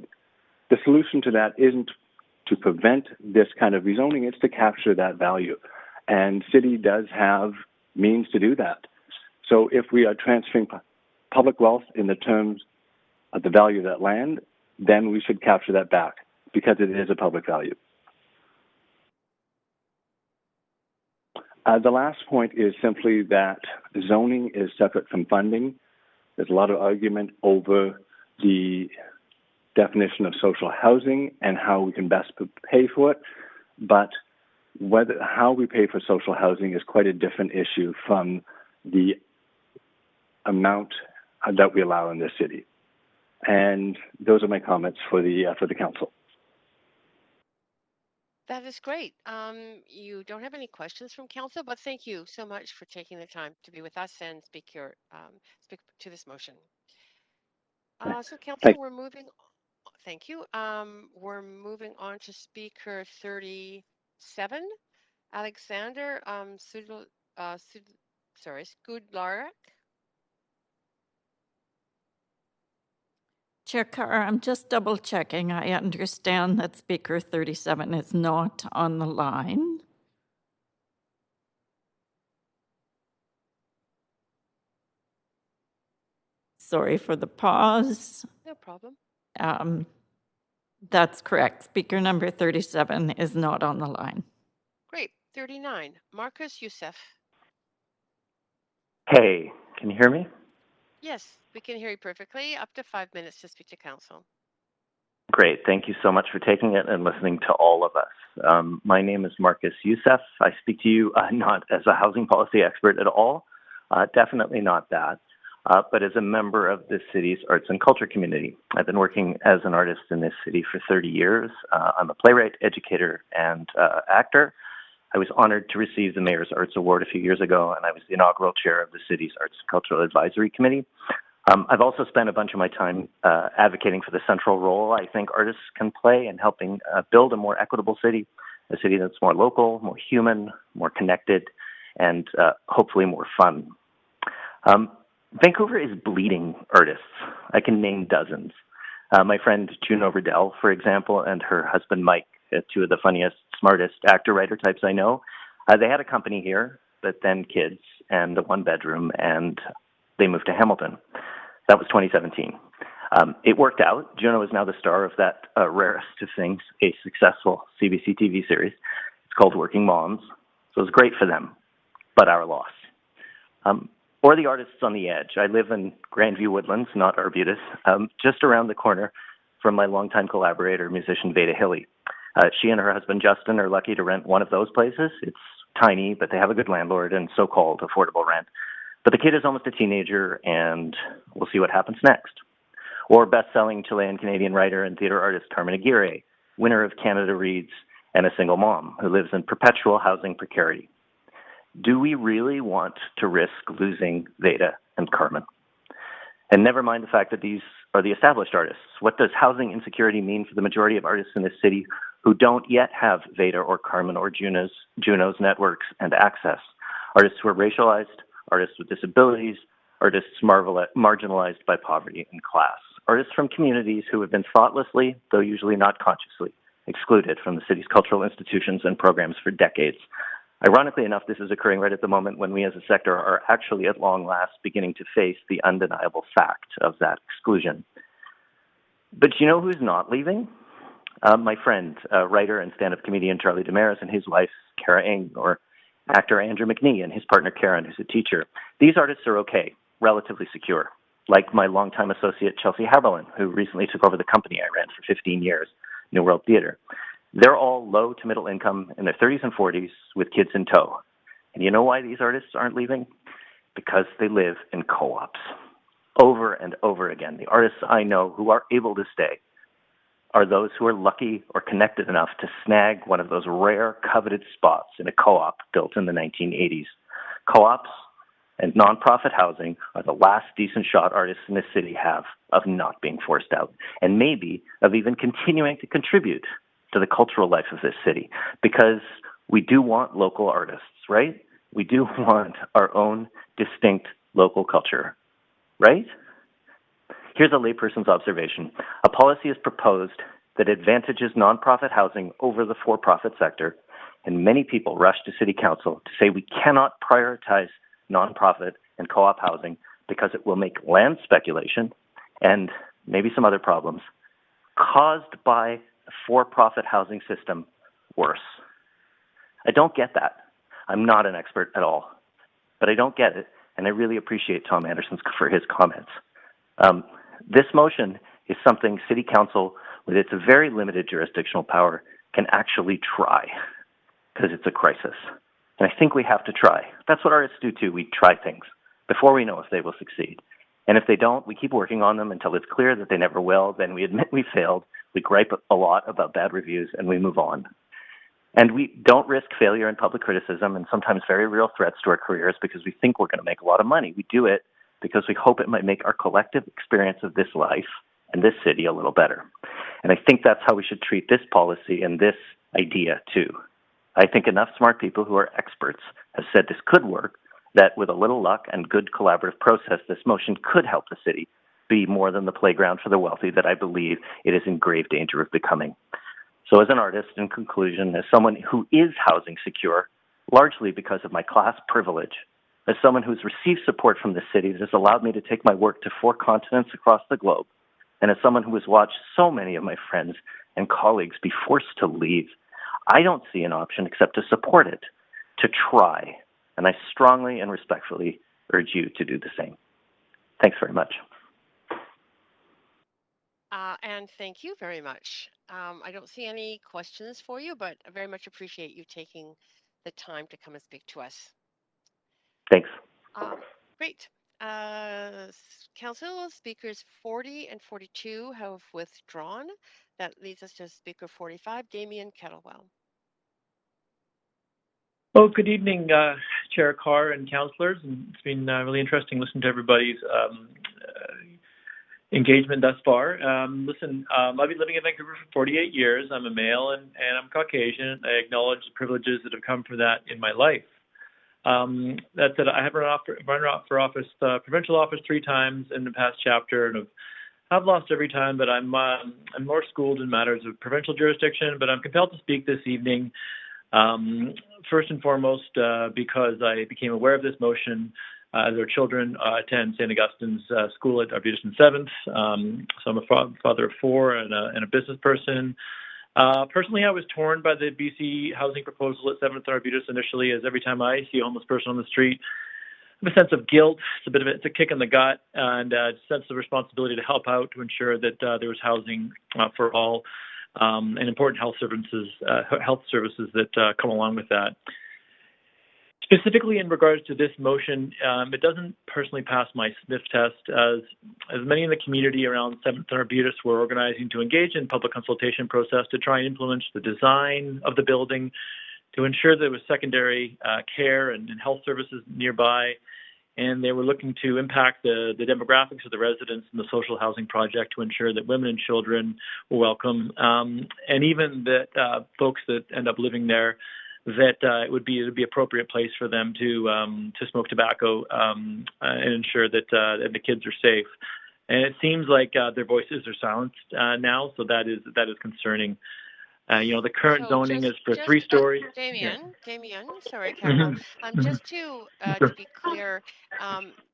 the solution to that isn't to prevent this kind of rezoning, it's to capture that value. And city does have means to do that. So if we are transferring public wealth in the terms of the value of that land, then we should capture that back because it is a public value. The last point is simply that zoning is separate from funding. There's a lot of argument over the definition of social housing and how we can best pay for it, but how we pay for social housing is quite a different issue from the amount that we allow in this city. And those are my comments for the council. That is great. You don't have any questions from council, but thank you so much for taking the time to be with us and speak to this motion. So council, we're moving. Thank you. We're moving on to speaker 37, Alexander Skudlarek. Chair Carr, I'm just double checking. I understand that speaker 37 is not on the line. Sorry for the pause. No problem. That's correct. Speaker number 37 is not on the line. Great. 39, Marcus Youssef. Hey, can you hear me? Yes, we can hear you perfectly. Up to 5 minutes to speak to council. Great. Thank you so much for taking it and listening to all of us. My name is Marcus Youssef. I speak to you not as a housing policy expert at all, definitely not that, but as a member of this city's arts and culture community. I've been working as an artist in this city for 30 years. I'm a playwright, educator, and actor. I was honored to receive the Mayor's Arts Award a few years ago, and I was the inaugural chair of the city's Arts and Cultural Advisory Committee. I've also spent a bunch of my time advocating for the central role I think artists can play in helping build a more equitable city, a city that's more local, more human, more connected, and hopefully more fun. Vancouver is bleeding artists. I can name dozens. My friend Juno Riddell, for example, and her husband Mike, two of the funniest, smartest actor-writer types I know. They had a company here, but then kids and a one-bedroom, and they moved to Hamilton. That was 2017. It worked out. Juno is now the star of that rarest of things, a successful CBC TV series. It's called Working Moms. So it was great for them, but our loss. Or the artists on the edge. I live in Grandview Woodlands, not Arbutus, just around the corner from my longtime collaborator, musician Veda Hilly. She and her husband Justin are lucky to rent one of those places. It's tiny, but they have a good landlord and so-called affordable rent. But the kid is almost a teenager, and we'll see what happens next. Or best-selling Chilean-Canadian writer and theater artist Carmen Aguirre, winner of Canada Reads, and a single mom who lives in perpetual housing precarity. Do we really want to risk losing Veda and Carmen? And never mind the fact that these are the established artists. What does housing insecurity mean for the majority of artists in this city who don't yet have Veda or Carmen or Juno's networks and access? Artists who are racialized, artists with disabilities, artists marginalized by poverty and class. Artists from communities who have been thoughtlessly, though usually not consciously, excluded from the city's cultural institutions and programs for decades. Ironically enough, this is occurring right at the moment when we as a sector are actually at long last beginning to face the undeniable fact of that exclusion. But you know who's not leaving? My friend, writer and stand-up comedian Charlie Damaris and his wife, Kara Ng, or actor Andrew McNee and his partner Karen, who's a teacher. These artists are okay, relatively secure, like my longtime associate Chelsea Haberlin, who recently took over the company I ran for 15 years, New World Theatre. They're all low to middle income in their 30s and 40s with kids in tow. And you know why these artists aren't leaving? Because they live in co-ops. Over and over again, the artists I know who are able to stay are those who are lucky or connected enough to snag one of those rare coveted spots in a co-op built in the 1980s. Co-ops and nonprofit housing are the last decent shot artists in this city have of not being forced out, and maybe of even continuing to contribute to the cultural life of this city, because we do want local artists, right? We do want our own distinct local culture, right? Here's a layperson's observation. A policy is proposed that advantages nonprofit housing over the for-profit sector, and many people rush to city council to say we cannot prioritize nonprofit and co-op housing because it will make land speculation and maybe some other problems caused by a for-profit housing system worse. I don't get that. I'm not an expert at all, but I don't get it, and I really appreciate Tom Anderson for his comments. This motion is something City Council, with its very limited jurisdictional power, can actually try, because it's a crisis. And I think we have to try. That's what artists do too. We try things before we know if they will succeed. And if they don't, we keep working on them until it's clear that they never will. Then we admit we failed. We gripe a lot about bad reviews, and we move on. And we don't risk failure and public criticism and sometimes very real threats to our careers because we think we're going to make a lot of money. We do it because we hope it might make our collective experience of this life and this city a little better. And I think that's how we should treat this policy and this idea too. I think enough smart people who are experts have said this could work, that with a little luck and good collaborative process, this motion could help the city be more than the playground for the wealthy that I believe it is in grave danger of becoming. So as an artist, in conclusion, as someone who is housing secure, largely because of my class privilege, as someone who's received support from the city that has allowed me to take my work to 4 continents across the globe, and as someone who has watched so many of my friends and colleagues be forced to leave, I don't see an option except to support it, to try. And I strongly and respectfully urge you to do the same. Thanks very much. And thank you very much. I don't see any questions for you, but I very much appreciate you taking the time to come and speak to us. Thanks. Great. Council speakers 40 and 42 have withdrawn. That leads us to speaker 45, Damien Kettlewell. Well, good evening, Chair Carr and councillors. And it's been really interesting listening to everybody's engagement thus far. I've been living in Vancouver for 48 years. I'm a male and I'm Caucasian. I acknowledge the privileges that have come from that in my life. That said, I have run for office, provincial office 3 times in the past chapter, and I've lost every time. But I'm more schooled in matters of provincial jurisdiction. But I'm compelled to speak this evening, first and foremost, because I became aware of this motion as our children attend St. Augustine's School at Arbutus and 7th. So I'm a father of 4 and a business person. Personally, I was torn by the BC housing proposal at 7th and Arbutus initially, as every time I see a homeless person on the street, I have a sense of guilt. It's a kick in the gut, and a sense of responsibility to help out to ensure that there was housing for all, and important health services that come along with that. Specifically in regards to this motion, it doesn't personally pass my sniff test, as many in the community around 7th and Arbutus were organizing to engage in public consultation process to try and influence the design of the building, to ensure there was secondary care and health services nearby, and they were looking to impact the demographics of the residents in the social housing project to ensure that women and children were welcome, and even that folks that end up living there, that it would be appropriate place for them to smoke tobacco and ensure that the kids are safe. And it seems like their voices are silenced now, so that is concerning. The current zoning is for 3 stories. Damien, sorry, Kettlewell. Just to be clear,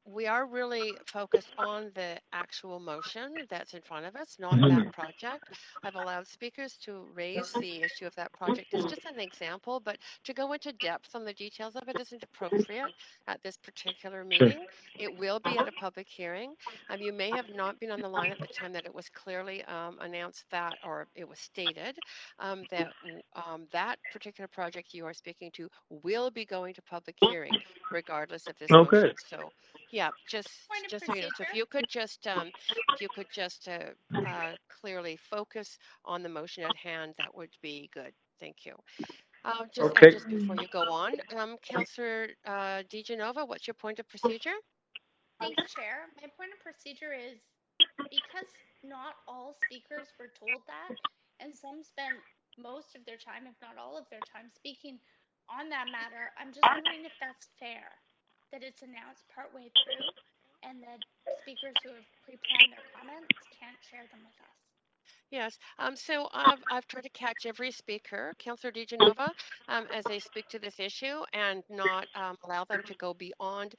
we are really focused on the actual motion that's in front of us, not that project. I've allowed speakers to raise the issue of that project as just an example, but to go into depth on the details of it isn't appropriate at this particular meeting. It will be at a public hearing. You may have not been on the line at the time that it was clearly announced that, or it was stated that particular project you are speaking to will be going to public hearing regardless of this motion. So yeah, just so you know, so if you could just clearly focus on the motion at hand, that would be good. Thank you. Just before you go on, Councillor DeGenova, what's your point of procedure? Thanks, Chair. My point of procedure is, because not all speakers were told that, and some spent most of their time, if not all of their time, speaking on that matter, I'm just wondering if that's fair, that it's announced partway through and that speakers who have pre-planned their comments can't share them with us. Yes. So I've tried to catch every speaker, Councillor DeGenova, as they speak to this issue, and not allow them to go beyond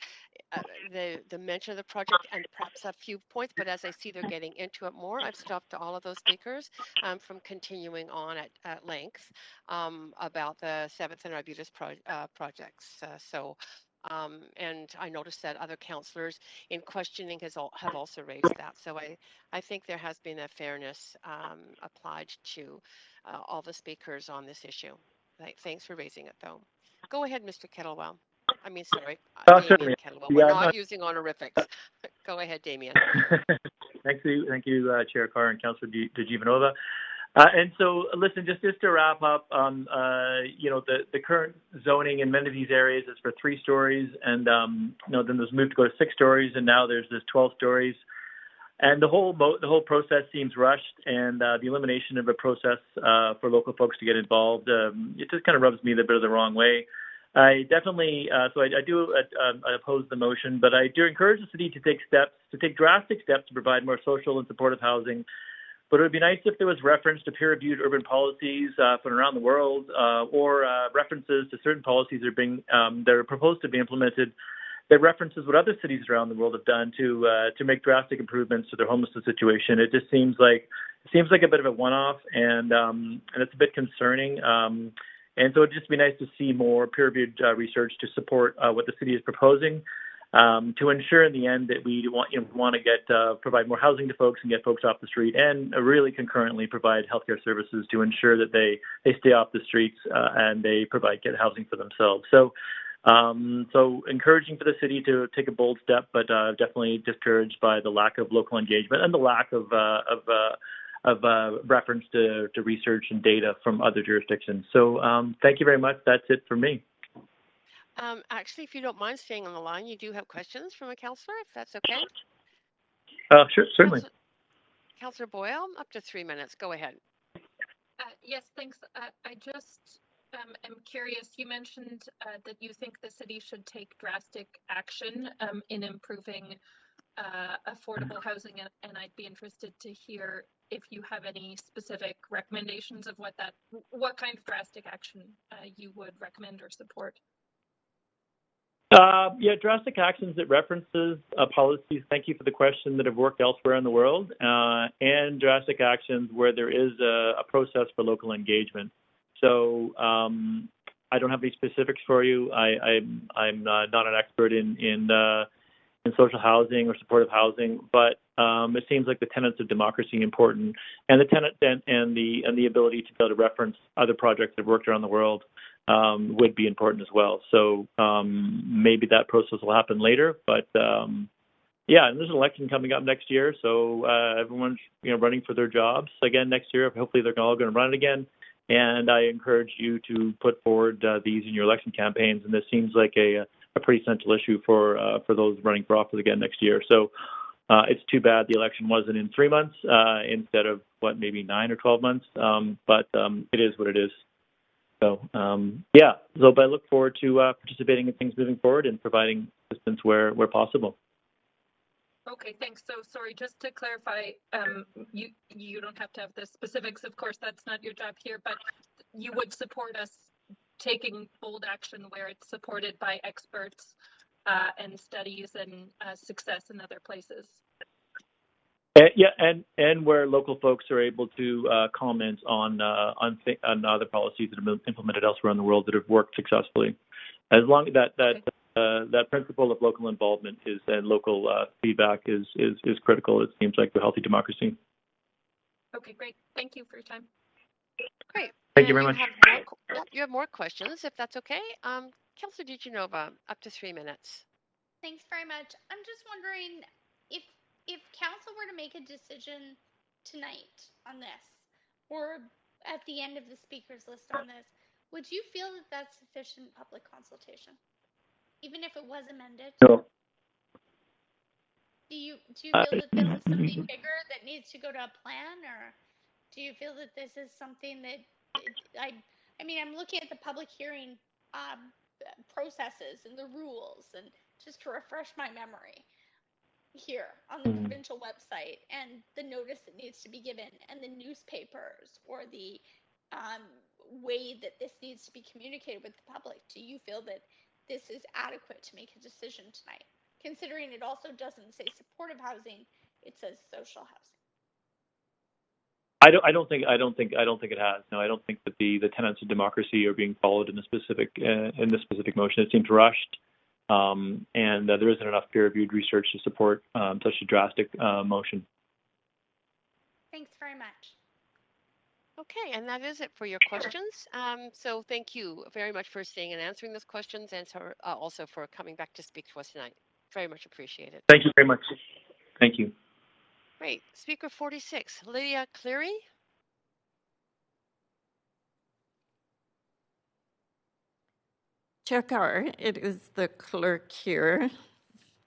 the mention of the project and perhaps a few points. But as I see they're getting into it more, I've stopped all of those speakers from continuing on at length about the 7th and Arbutus projects. And I noticed that other councillors in questioning have also raised that. So I think there has been a fairness applied to all the speakers on this issue. Thanks for raising it, though. Go ahead, Mr. Kettlewell. I mean, sorry, Damien Kettlewell. We're not using honorifics. Go ahead, Damien. Thank you, Chair Carr and Councillor DeGenova. And so, listen, just to wrap up, the current zoning in many of these areas is for 3 stories, and then there's moved to go to 6 stories, and now there's this 12 stories, and the whole process seems rushed, and the elimination of a process for local folks to get involved, it just kind of rubs me a bit of the wrong way. I definitely, I do oppose the motion, but I do encourage the city to take drastic steps to provide more social and supportive housing. But it would be nice if there was reference to peer-reviewed urban policies from around the world, or references to certain policies that are proposed to be implemented that references what other cities around the world have done to make drastic improvements to their homelessness situation. It just seems like a bit of a one-off, and it's a bit concerning. And so it'd just be nice to see more peer-reviewed research to support what the city is proposing. To ensure in the end that we want to provide more housing to folks and get folks off the street, and really concurrently provide healthcare services to ensure that they stay off the streets and they get housing for themselves. So encouraging for the city to take a bold step, but definitely discouraged by the lack of local engagement and the lack of reference to research and data from other jurisdictions. So thank you very much. That's it for me. Actually, if you don't mind staying on the line, you do have questions from a councillor, if that's okay? Sure, certainly. Councillor Boyle, up to 3 minutes. Go ahead. Yes, thanks. I just am curious. You mentioned that you think the city should take drastic action in improving affordable housing, and I'd be interested to hear if you have any specific recommendations of what kind of drastic action you would recommend or support. Yeah, drastic actions that references policies, thank you for the question, that have worked elsewhere in the world, and drastic actions where there is a process for local engagement. So I don't have any specifics for you. I'm not an expert in social housing or supportive housing, but it seems like the tenets of democracy are important, and the tenant and the ability to be able to reference other projects that have worked around the world would be important as well. So maybe that process will happen later, but yeah, and there's an election coming up next year, so everyone's running for their jobs again next year. Hopefully they're all going to run it again, and I encourage you to put forward these in your election campaigns. And this seems like a pretty central issue for those running for office again next year. So it's too bad the election wasn't in 3 months instead of maybe 9 or 12 months. But it is what it is. So yeah, so but I look forward to participating in things moving forward and providing assistance where possible. Okay, thanks. So sorry, just to clarify, you don't have to have the specifics, of course, that's not your job here, but you would support us taking bold action where it's supported by experts and studies and success in other places. Yeah, and where local folks are able to comment on other policies that have been implemented elsewhere in the world that have worked successfully. As long as that principle of local involvement and local feedback is critical, it seems like, to a healthy democracy. Okay, great. Thank you for your time. Great. Thank you very much. You have more questions, if that's okay. Councillor DiGenova, up to 3 minutes. Thanks very much. I'm just wondering if council were to make a decision tonight on this, or at the end of the speakers list on this, would you feel that that's sufficient public consultation, even if it was amended? No. Do you feel that this is something bigger that needs to go to a plan, or do you feel that this is something that I mean, I'm looking at the public hearing processes and the rules, and just to refresh my memory here on the provincial website, and the notice that needs to be given, and the newspapers, or the way that this needs to be communicated with the public. Do you feel that this is adequate to make a decision tonight, considering it also doesn't say supportive housing, it says social housing? I don't think it has. No, I don't think that the tenets of democracy are being followed in the specific motion. It seems rushed, and there isn't enough peer-reviewed research to support such a drastic motion. Thanks very much. Okay, and that is it for your questions. So thank you very much for staying and answering those questions, and also for coming back to speak to us tonight. Very much appreciated. Thank you very much. Thank you. Great. Speaker 46, Lydia Cleary. Chair Carr, it is the clerk here.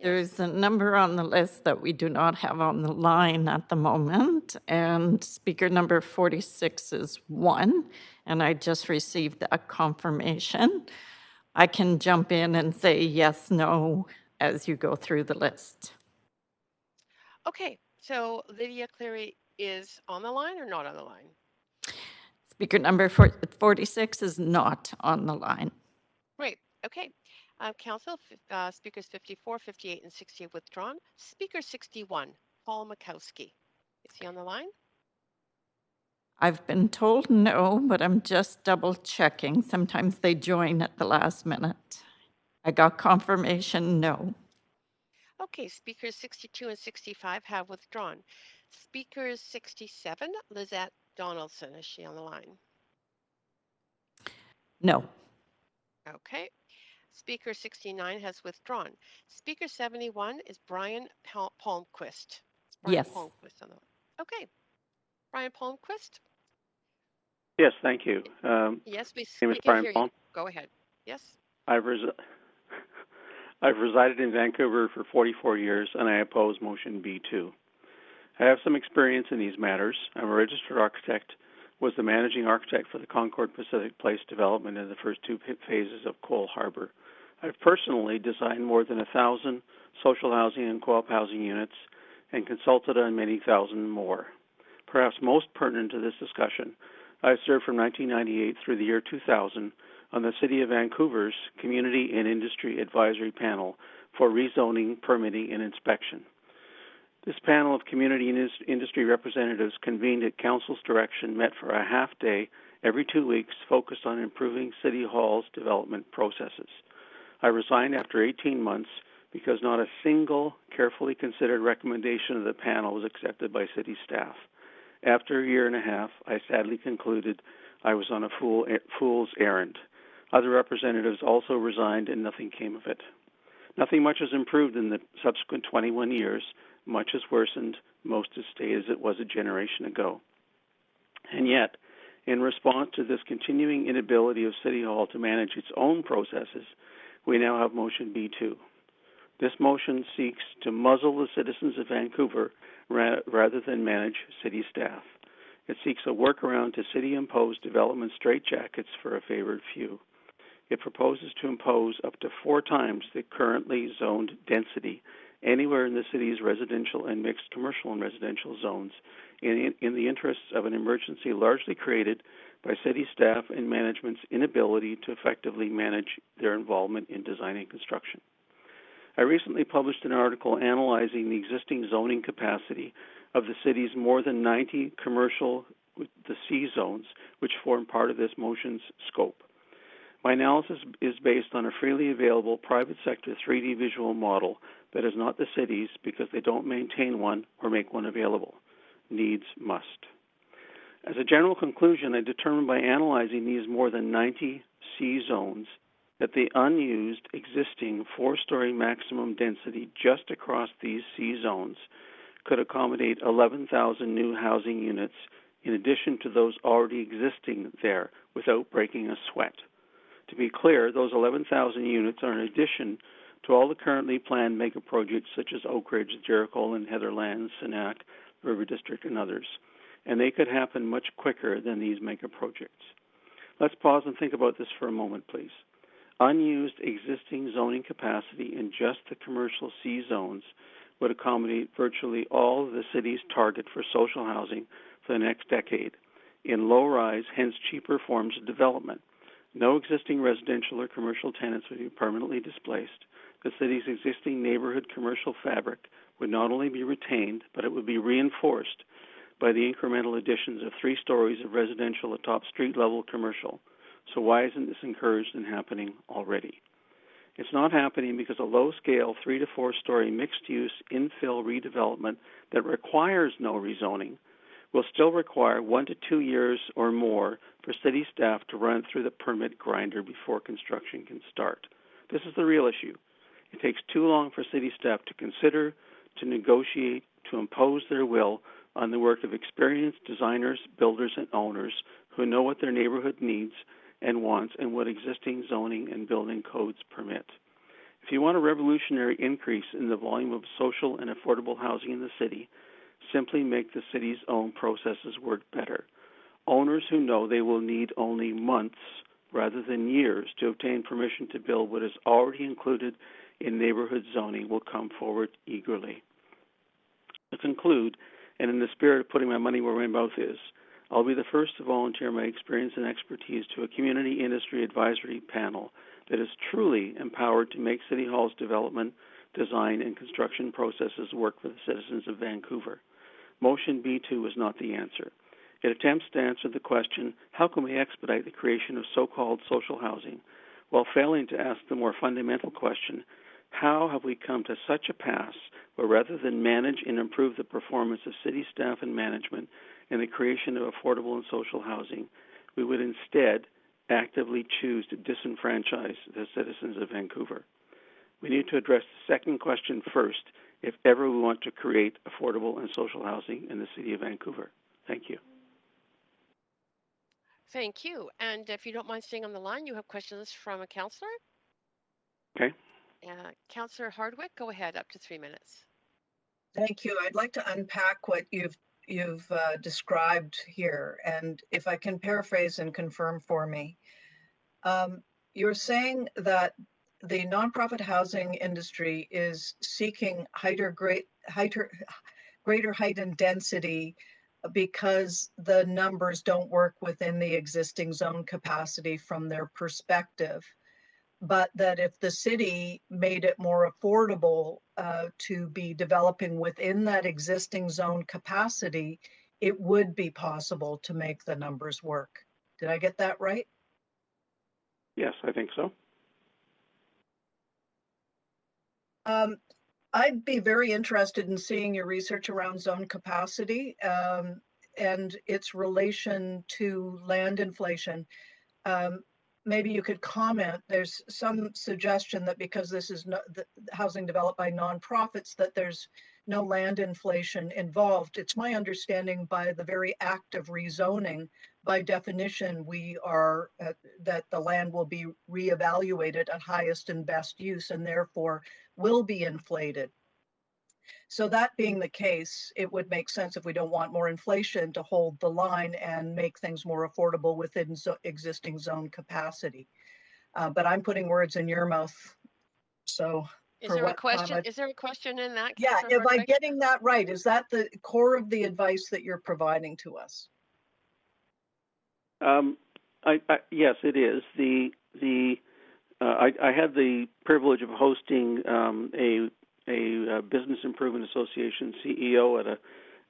There's a number on the list that we do not have on the line at the moment, and speaker number 46 is one, and I just received a confirmation. I can jump in and say yes, no, as you go through the list. Okay, so Lydia Cleary is on the line or not on the line? Speaker number 46 is not on the line. Great, okay. Council, speakers 54, 58, and 60 have withdrawn. Speaker 61, Paul Makowski. Is he on the line? I've been told no, but I'm just double checking. Sometimes they join at the last minute. I got confirmation no. Okay, speakers 62 and 65 have withdrawn. Speakers 67, Lizette Donaldson, is she on the line? No. Okay. Speaker 69 has withdrawn. Speaker 71 is Brian Palmquist. Yes. Palmquist on the line. Okay. Brian Palmquist? Yes, thank you. Yes, we name is can Brian hear Palm. you. Go ahead. Yes. I've resided in Vancouver for 44 years, and I oppose motion B2. I have some experience in these matters. I'm a registered architect was the managing architect for the Concord Pacific Place development in the first two phases of Cole Harbour. I've personally designed more than 1,000 social housing and co-op housing units and consulted on many thousand more. Perhaps most pertinent to this discussion, I served from 1998 through the year 2000 on the City of Vancouver's Community and Industry Advisory Panel for rezoning, permitting, and inspection. This panel of community and industry representatives convened at Council's direction met for a half day every 2 weeks focused on improving City Hall's development processes. I resigned after 18 months because not a single carefully considered recommendation of the panel was accepted by City staff. After a year and a half, I sadly concluded I was on a fool's errand. Other representatives also resigned and nothing came of it. Nothing much has improved in the subsequent 21 years. Much has worsened. Most has stayed as it was a generation ago. And yet, in response to this continuing inability of City Hall to manage its own processes, we now have motion B2. This motion seeks to muzzle the citizens of Vancouver rather than manage city staff. It seeks a workaround to city-imposed development straitjackets for a favored few. It proposes to impose up to 4 times the currently zoned density anywhere in the city's residential and mixed commercial and residential zones in the interests of an emergency largely created by city staff and management's inability to effectively manage their involvement in design and construction. I recently published an article analyzing the existing zoning capacity of the city's more than 90 commercial, the C zones, which form part of this motion's scope. My analysis is based on a freely available private sector 3D visual model that is not the city's because they don't maintain one or make one available. Needs must. As a general conclusion, I determined by analyzing these more than 90 C zones that the unused existing 4-story maximum density just across these C zones could accommodate 11,000 new housing units in addition to those already existing there without breaking a sweat. To be clear, those 11,000 units are in addition to all the currently planned mega projects such as Oak Ridge, Jericho, and Heatherlands, Sinac, River District, and others. And they could happen much quicker than these mega projects. Let's pause and think about this for a moment, please. Unused existing zoning capacity in just the commercial C zones would accommodate virtually all of the city's target for social housing for the next decade in low-rise, hence cheaper forms of development. No existing residential or commercial tenants would be permanently displaced. The city's existing neighborhood commercial fabric would not only be retained, but it would be reinforced by the incremental additions of 3 stories of residential atop street-level commercial. So why isn't this encouraged and happening already? It's not happening because a low-scale 3 to 4-story mixed-use infill redevelopment that requires no rezoning will still require 1 to 2 years or more for city staff to run through the permit grinder before construction can start. This is the real issue. It takes too long for city staff to consider, to negotiate, to impose their will on the work of experienced designers, builders, and owners who know what their neighborhood needs and wants and what existing zoning and building codes permit. If you want a revolutionary increase in the volume of social and affordable housing in the city, simply make the city's own processes work better. Owners who know they will need only months rather than years to obtain permission to build what is already included in neighborhood zoning will come forward eagerly. To conclude, and in the spirit of putting my money where my mouth is, I'll be the first to volunteer my experience and expertise to a community industry advisory panel that is truly empowered to make City Hall's development, design, and construction processes work for the citizens of Vancouver. Motion B2 is not the answer. It attempts to answer the question, how can we expedite the creation of so-called social housing, while failing to ask the more fundamental question, how have we come to such a pass where rather than manage and improve the performance of city staff and management in the creation of affordable and social housing, we would instead actively choose to disenfranchise the citizens of Vancouver? We need to address the second question first if ever we want to create affordable and social housing in the city of Vancouver. Thank you. Thank you. And if you don't mind staying on the line, you have questions from a councillor? Okay. Councillor Hardwick, go ahead, up to 3 minutes. Thank you. I'd like to unpack what you've described here, and if I can paraphrase and confirm for me, you're saying that the nonprofit housing industry is seeking greater height and density because the numbers don't work within the existing zone capacity from their perspective, but that if the city made it more affordable to be developing within that existing zone capacity, it would be possible to make the numbers work. Did I get that right? Yes, I think so. I'd be very interested in seeing your research around zone capacity and its relation to land inflation. Maybe you could comment. There's some suggestion that because this is the housing developed by nonprofits, that there's no land inflation involved. It's my understanding by the very act of rezoning, by definition, we are that the land will be reevaluated at highest and best use and therefore will be inflated. So that being the case, it would make sense if we don't want more inflation to hold the line and make things more affordable within existing zone capacity. But I'm putting words in your mouth. So is there a question? Is there a question in that? Yeah, am I getting that right? Is that the core of the advice that you're providing to us? Yes, it is. I had the privilege of hosting a Business Improvement Association CEO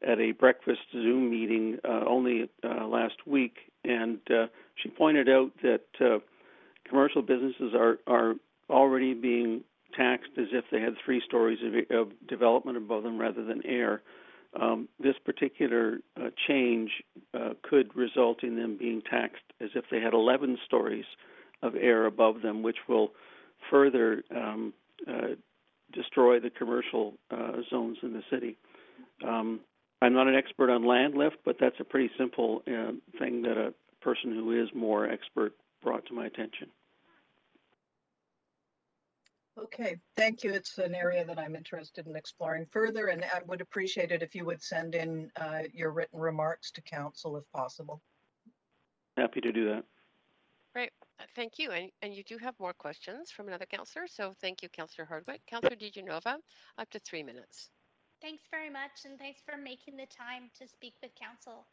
at a breakfast Zoom meeting only last week, and she pointed out that commercial businesses are already being taxed as if they had 3 stories of development above them rather than air. This particular change could result in them being taxed as if they had 11 stories of air above them, which will further destroy the commercial zones in the city. I'm not an expert on land lift, but that's a pretty simple thing that a person who is more expert brought to my attention. Okay, thank you. It's an area that I'm interested in exploring further, and I would appreciate it if you would send in your written remarks to council if possible. Happy to do that. Great, thank you. And you do have more questions from another councillor, so thank you, Councillor Hardwick. Councillor DiGenova, up to 3 minutes. Thanks very much, and thanks for making the time to speak with council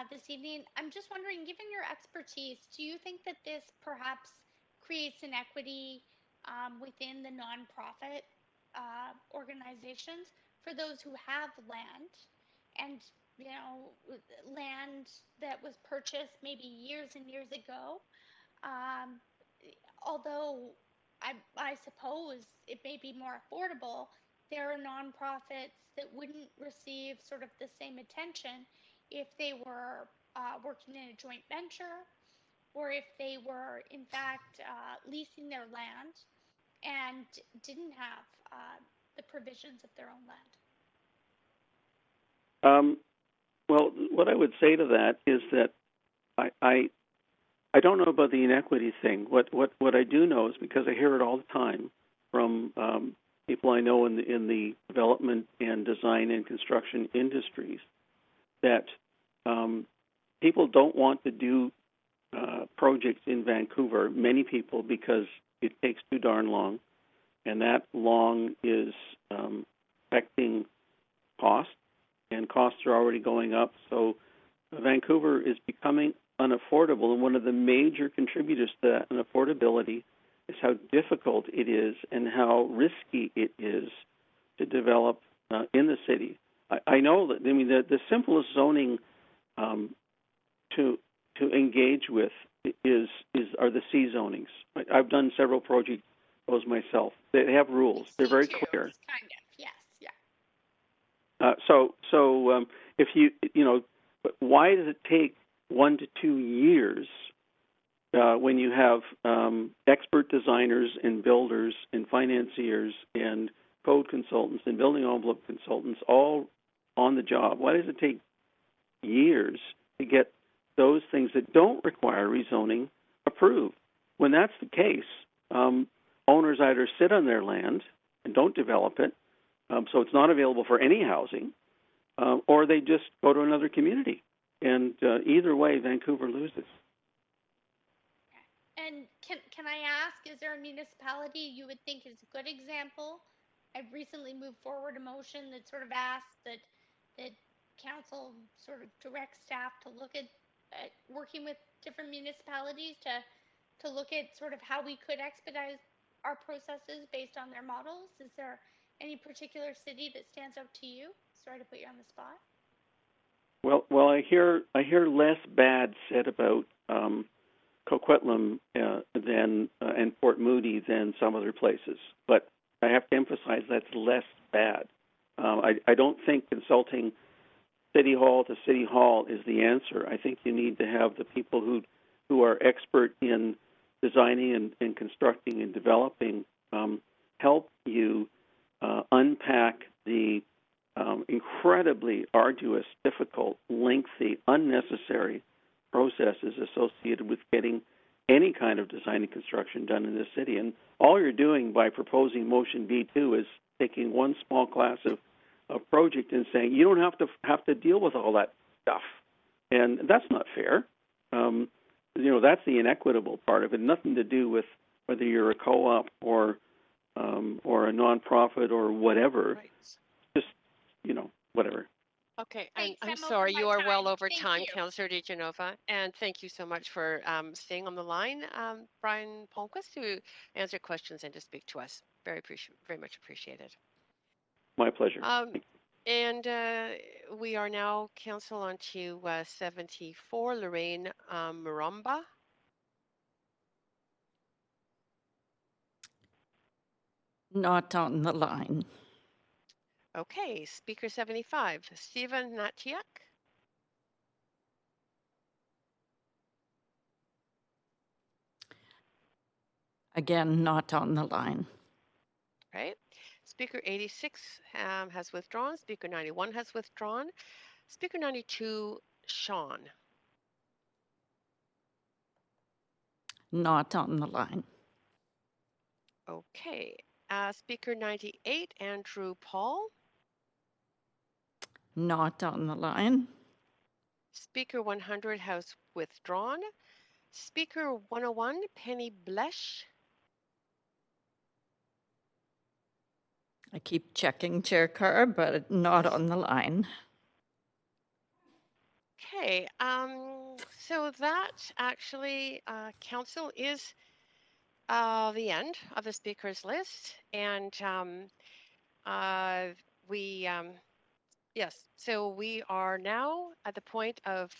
this evening. I'm just wondering, given your expertise, do you think that this perhaps creates inequity within the nonprofit organizations for those who have land and, you know, land that was purchased maybe years and years ago? Although I suppose it may be more affordable, there are nonprofits that wouldn't receive sort of the same attention if they were working in a joint venture or if they were, in fact, leasing their land and didn't have the provisions of their own land. Well, what I would say to that is that I don't know about the inequity thing. What I do know is, because I hear it all the time from people I know in the development and design and construction industries, that people don't want to do projects in Vancouver, many people, because it takes too darn long, and that long is affecting costs, and costs are already going up. So Vancouver is becoming unaffordable, and one of the major contributors to that unaffordability is how difficult it is and how risky it is to develop in the city. I know that, I mean, the simplest zoning to engage with are the C zonings. I've done several projects those myself. They have rules. They're very clear. Kind of, yes, yeah. So if why does it take 1 to 2 years when you have expert designers and builders and financiers and code consultants and building envelope consultants all on the job? Why does it take years to get those things that don't require rezoning approved? When that's the case, owners either sit on their land and don't develop it, so it's not available for any housing, or they just go to another community. And either way, Vancouver loses. And can I ask, is there a municipality you would think is a good example? I've recently moved forward a motion that sort of asks that council sort of direct staff to look at working with different municipalities to look at sort of how we could expedite our processes based on their models. Is there any particular city that stands out to you? Sorry to put you on the spot. Well, I hear less bad said about Coquitlam and Port Moody than some other places, but I have to emphasize that's less bad. I don't think consulting city hall to city hall is the answer. I think you need to have the people who are expert in designing and constructing and developing help you unpack the incredibly arduous, difficult, lengthy, unnecessary processes associated with getting any kind of design and construction done in this city. And all you're doing by proposing motion B2 is taking one small class of project and saying you don't have to deal with all that stuff. And that's not fair. That's the inequitable part of it. Nothing to do with whether you're a co-op or a nonprofit or whatever. Right. Just whatever. Okay, Thanks, I'm I'm over sorry, my you are time. well over Thank time, you. Councillor DeGenova, and thank you so much for staying on the line, Brian Palmquist, to answer questions and to speak to us. Very much appreciated. My pleasure. And we are now, Council, on to 74, Lorraine Maramba. Not on the line. Okay, Speaker 75, Stephen Natiak. Again, not on the line. Right. Speaker 86 has withdrawn. Speaker 91 has withdrawn. Speaker 92, Sean. Not on the line. Okay. Speaker 98, Andrew Paul. Not on the line. Speaker 100 has withdrawn. Speaker 101, Penny Blesh. I keep checking, Chair Carr, but not on the line. Okay, so that actually, Council, is the end of the speakers list, and yes, so we are now at the point of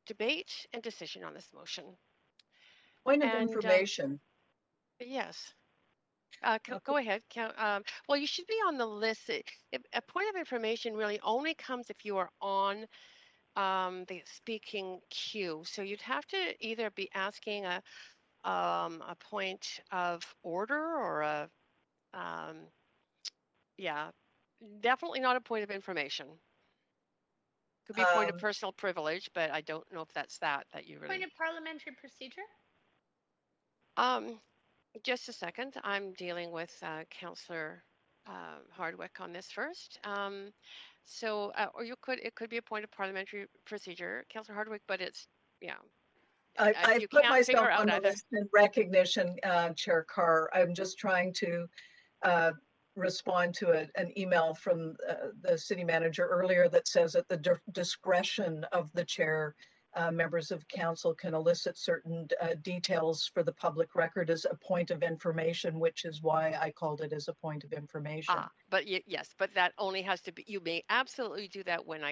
debate and decision on this motion. Point of information. Yes. Go ahead. Well, you should be on the list. A point of information really only comes if you are on the speaking queue. So you'd have to either be asking a point of order or definitely not a point of information. Could be a point of personal privilege, but I don't know if that's that you really. Point of parliamentary procedure? Just a second. I'm dealing with Councillor Hardwick on this first. Or it could be a point of parliamentary procedure, Councillor Hardwick, but it's, I've you put can't myself figure out on the either. list in recognition, Chair Carr. I'm just trying to respond to an email from the city manager earlier that says at the discretion of the chair, members of council can elicit certain details for the public record as a point of information, which is why I called it as a point of information. But yes, but that only has to be, you may absolutely do that when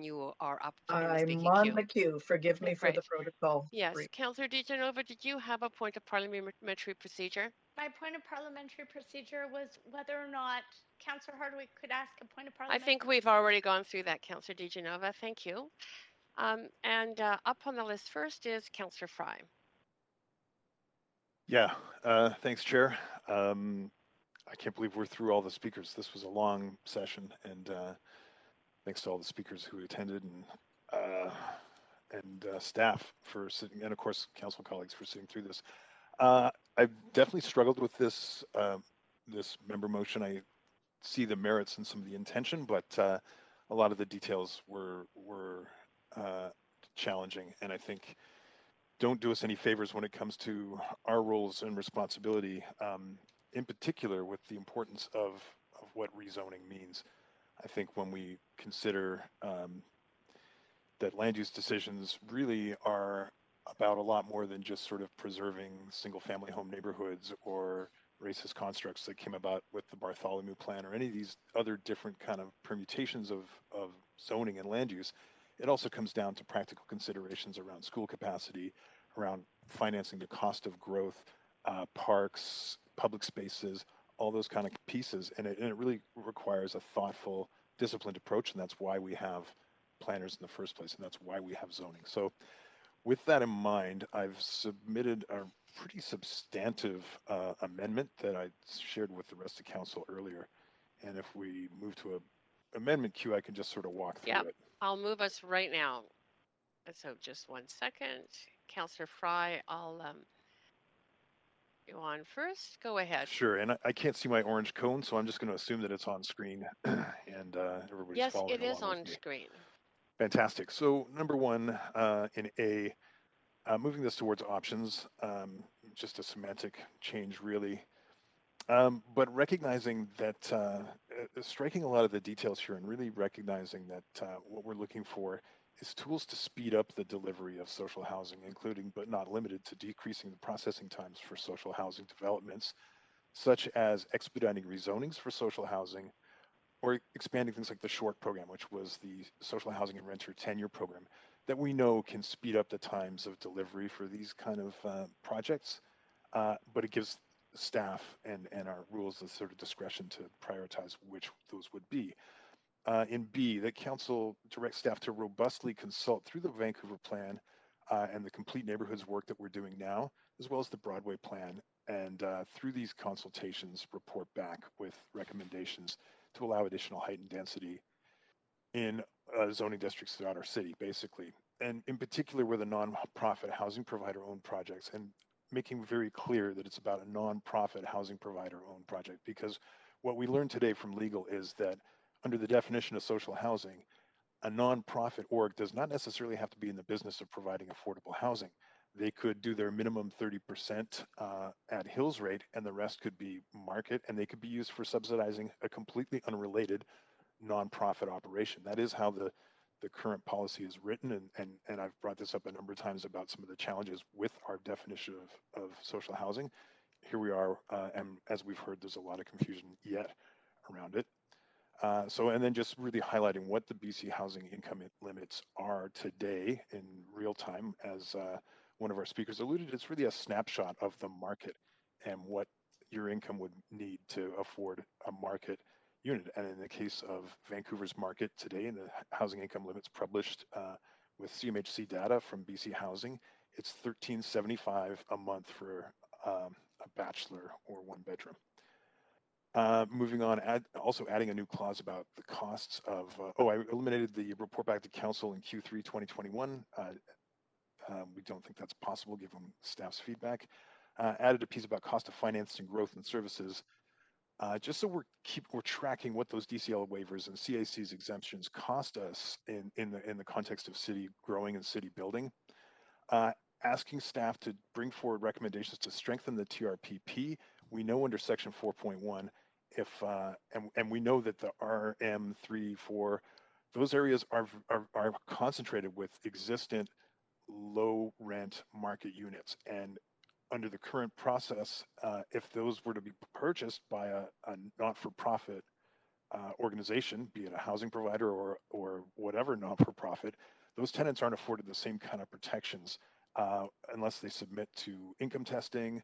you are up in the speaking queue. I'm on the queue. Forgive me for the protocol. Yes, Councillor DeGenova, did you have a point of parliamentary procedure? My point of parliamentary procedure was whether or not Councillor Hardwick could ask a point of parliamentary. I think we've already gone through that, Councillor DeGenova. Thank you. And up on the list first is Councillor Fry. Yeah, thanks, Chair. I can't believe we're through all the speakers. This was a long session, and thanks to all the speakers who attended and staff for sitting, and of course, council colleagues for sitting through this. I've definitely struggled with this this member motion. I see the merits and some of the intention, but a lot of the details were challenging, and I think don't do us any favors when it comes to our roles and responsibility, in particular with the importance of what rezoning means. I think when we consider that land use decisions really are about a lot more than just sort of preserving single family home neighborhoods or racist constructs that came about with the Bartholomew Plan or any of these other different kind of permutations of zoning and land use. It also comes down to practical considerations around school capacity, around financing the cost of growth, parks, public spaces, all those kind of pieces. And it really requires a thoughtful, disciplined approach. And that's why we have planners in the first place. And that's why we have zoning. So with that in mind, I've submitted a pretty substantive amendment that I shared with the rest of council earlier. And if we move to a amendment queue, I can just sort of walk through it. I'll move us right now. So just 1 second. Councillor Fry, I'll go on first. Go ahead. Sure, and I can't see my orange cone, so I'm just going to assume that it's on screen and everybody's following along. Yes, it is on with me. screen. Fantastic. So number one in A, moving this towards options, just a semantic change really, but recognizing that, striking a lot of the details here and really recognizing that what we're looking for is tools to speed up the delivery of social housing, including but not limited to decreasing the processing times for social housing developments, such as expediting rezonings for social housing, or expanding things like the SHORT program, which was the social housing and renter tenure program, that we know can speed up the times of delivery for these kind of projects, but it gives staff and our rules the sort of discretion to prioritize which those would be. In B, that council directs staff to robustly consult through the Vancouver plan and the complete neighborhoods work that we're doing now, as well as the Broadway plan, and through these consultations report back with recommendations to allow additional height and density in zoning districts throughout our city, basically. And in particular, where the nonprofit housing provider owned projects, and making very clear that it's about a nonprofit housing provider owned project, because what we learned today from legal is that under the definition of social housing, a nonprofit org does not necessarily have to be in the business of providing affordable housing. They could do their minimum 30% at Hills rate, and the rest could be market, and they could be used for subsidizing a completely unrelated nonprofit operation. That is how the current policy is written, and I've brought this up a number of times about some of the challenges with our definition of social housing. Here we are, and as we've heard, there's a lot of confusion yet around it. And then just really highlighting what the BC housing income limits are today in real time, as one of our speakers alluded, it's really a snapshot of the market and what your income would need to afford a market unit. And in the case of Vancouver's market today, and the housing income limits published with CMHC data from BC Housing, it's $1,375 a month for a bachelor or one bedroom. Moving on, also adding a new clause about the costs of, I eliminated the report back to council in Q3 2021. We don't think that's possible given staff's feedback. Added a piece about cost of financing growth and services, just so we're tracking what those DCL waivers and CAC's exemptions cost us in the context of city growing and city building. Asking staff to bring forward recommendations to strengthen the TRPP. We know under section 4.1, if and we know that the RM3, 4, those areas are concentrated with existent low rent market units. And under the current process, if those were to be purchased by a not-for-profit organization, be it a housing provider or whatever not-for-profit, those tenants aren't afforded the same kind of protections unless they submit to income testing.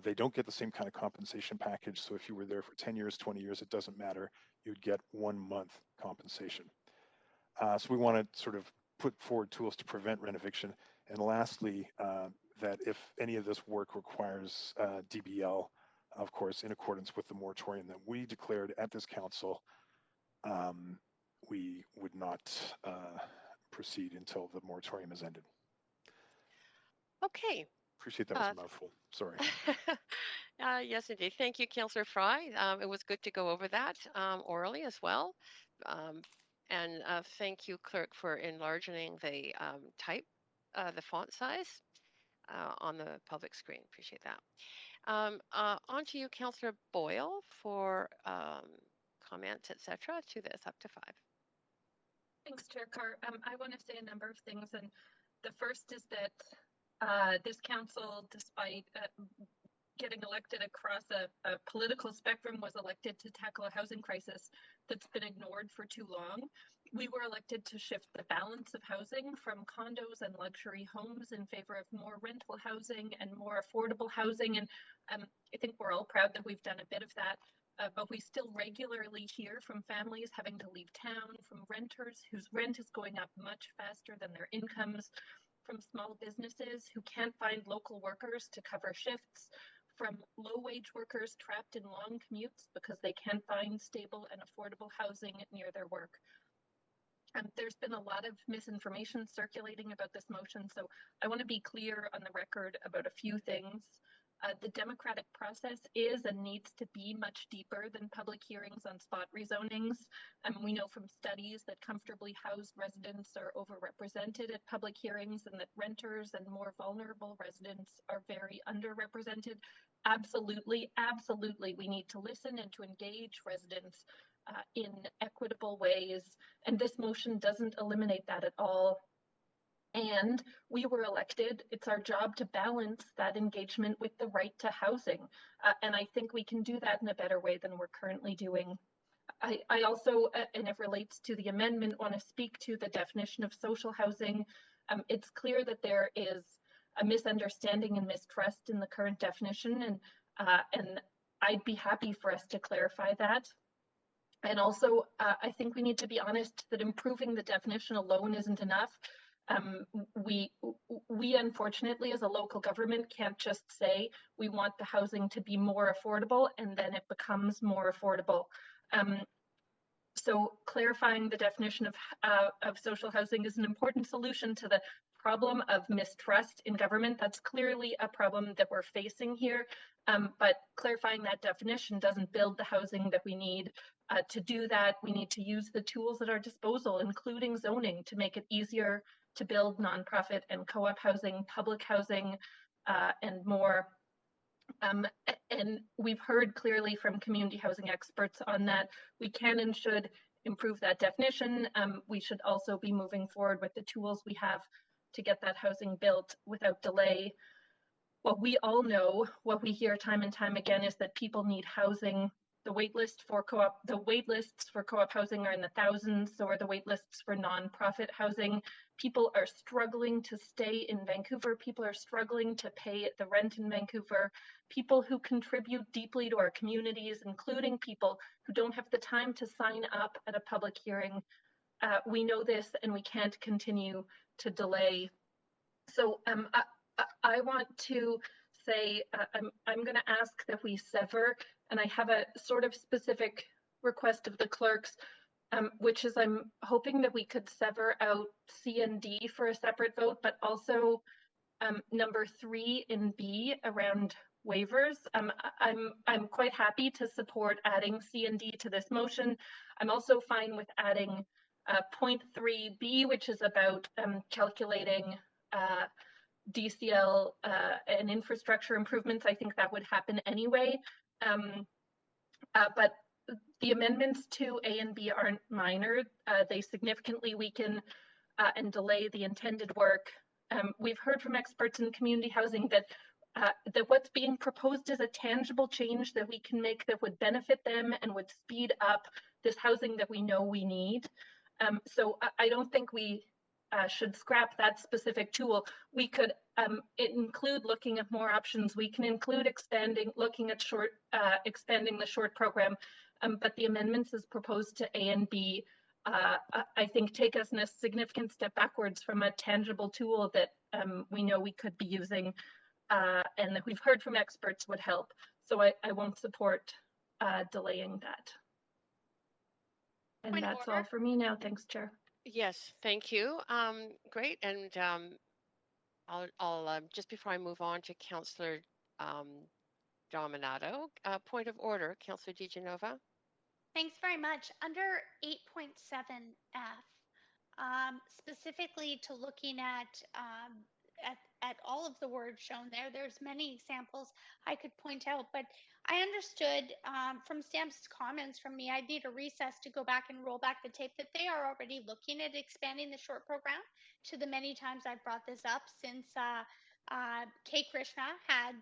They don't get the same kind of compensation package. So if you were there for 10 years, 20 years, it doesn't matter. You'd get 1 month compensation. So we want to sort of put forward tools to prevent rent eviction. And lastly, that if any of this work requires DBL, of course, in accordance with the moratorium that we declared at this council, we would not proceed until the moratorium is ended. Okay. Appreciate that was a mouthful. Sorry. Yes, indeed. Thank you, Councillor Fry. It was good to go over that orally as well. And thank you, Clerk, for enlarging the the font size on the public screen. Appreciate that. On to you, Councillor Boyle, for comments, etc. to this, up to 5. Thanks, Chair Carr. I want to say a number of things, and the first is that this council, despite getting elected across a political spectrum, was elected to tackle a housing crisis that's been ignored for too long. We were elected to shift the balance of housing from condos and luxury homes in favor of more rental housing and more affordable housing. And I think we're all proud that we've done a bit of that. But we still regularly hear from families having to leave town, from renters whose rent is going up much faster than their incomes, from small businesses who can't find local workers to cover shifts, from low-wage workers trapped in long commutes because they can't find stable and affordable housing near their work. There's been a lot of misinformation circulating about this motion, so I want to be clear on the record about a few things. The democratic process is and needs to be much deeper than public hearings on spot rezonings. We know from studies that comfortably housed residents are overrepresented at public hearings and that renters and more vulnerable residents are very underrepresented. Absolutely, absolutely, we need to listen and to engage residents in equitable ways, and this motion doesn't eliminate that at all. And we were elected. It's our job to balance that engagement with the right to housing. And I think we can do that in a better way than we're currently doing. I also, and it relates to the amendment, want to speak to the definition of social housing. It's clear that there is a misunderstanding and mistrust in the current definition, and I'd be happy for us to clarify that. And also, I think we need to be honest that improving the definition alone isn't enough. We unfortunately, as a local government, can't just say we want the housing to be more affordable and then it becomes more affordable. So clarifying the definition of social housing is an important solution to the problem of mistrust in government. That's clearly a problem that we're facing here, but clarifying that definition doesn't build the housing that we need. To do that, we need to use the tools at our disposal, including zoning, to make it easier to build nonprofit and co-op housing, public housing, and more. And we've heard clearly from community housing experts on that. We can and should improve that definition. We should also be moving forward with the tools we have to get that housing built without delay. What we all know, what we hear time and time again, is that people need housing. The waitlists for co-op housing are in the thousands, so are the waitlists for nonprofit housing. People are struggling to stay in Vancouver. People are struggling to pay the rent in Vancouver. People who contribute deeply to our communities, including people who don't have the time to sign up at a public hearing. We know this, and we can't continue to delay. So I want to say I'm going to ask that we sever, and I have a sort of specific request of the clerks, which is I'm hoping that we could sever out C and D for a separate vote, but also number 3 in B around waivers. I'm quite happy to support adding C and D to this motion. I'm also fine with adding point 3B, which is about calculating DCL and infrastructure improvements. I think that would happen anyway. But the amendments to A and B aren't minor. They significantly weaken and delay the intended work. We've heard from experts in community housing that what's being proposed is a tangible change that we can make that would benefit them and would speed up this housing that we know we need. So I don't think we should scrap that specific tool. We could include looking at more options. We can include looking at expanding the short program, but the amendments as proposed to A and B, I think take us in a significant step backwards from a tangible tool that we know we could be using and that we've heard from experts would help. So I won't support delaying that. And that's all for me now. Thanks, Chair. Yes, thank you. Great. And I'll just before I move on to Councillor Dominato, point of order, Councillor DiGenova. Thanks very much. Under 8.7F, specifically to looking at all of the words shown there. There's many examples I could point out, but I understood from Sam's comments from me, I'd need a recess to go back and roll back the tape that they are already looking at expanding the short program. To the many times I've brought this up since Kay Krishna had,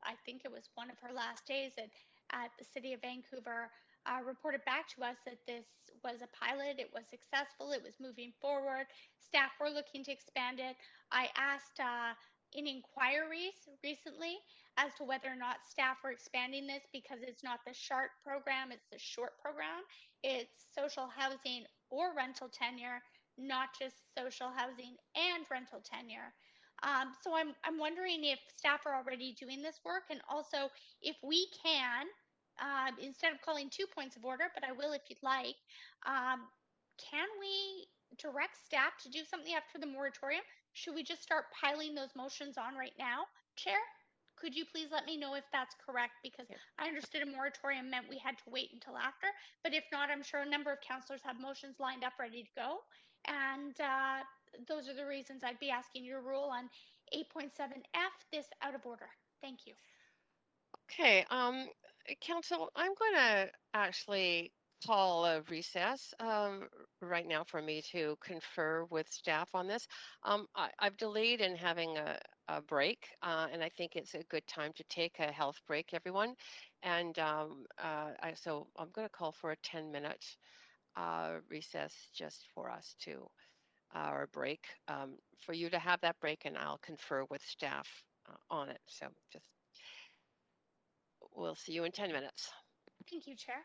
I think it was one of her last days at the City of Vancouver, reported back to us that this was a pilot, it was successful, it was moving forward, staff were looking to expand it. I asked in inquiries recently as to whether or not staff were expanding this because it's not the SHART program, it's the short program. It's social housing or rental tenure, not just social housing and rental tenure. So I'm wondering if staff are already doing this work, and also if we can, instead of calling 2 points of order, but I will if you'd like, can we direct staff to do something after the moratorium? Should we just start piling those motions on right now, Chair? Could you please let me know if that's correct? Because I understood a moratorium meant we had to wait until after, but if not, I'm sure a number of councillors have motions lined up ready to go. And those are the reasons I'd be asking your rule on 8.7F, this out of order. Thank you. Okay, Council, I'm going to actually call a recess right now for me to confer with staff on this. I've delayed in having a break, and I think it's a good time to take a health break, everyone. And so I'm going to call for a 10-minute recess just for us to, or break, for you to have that break, and I'll confer with staff on it. So just we'll see you in 10 minutes. Thank you, Chair.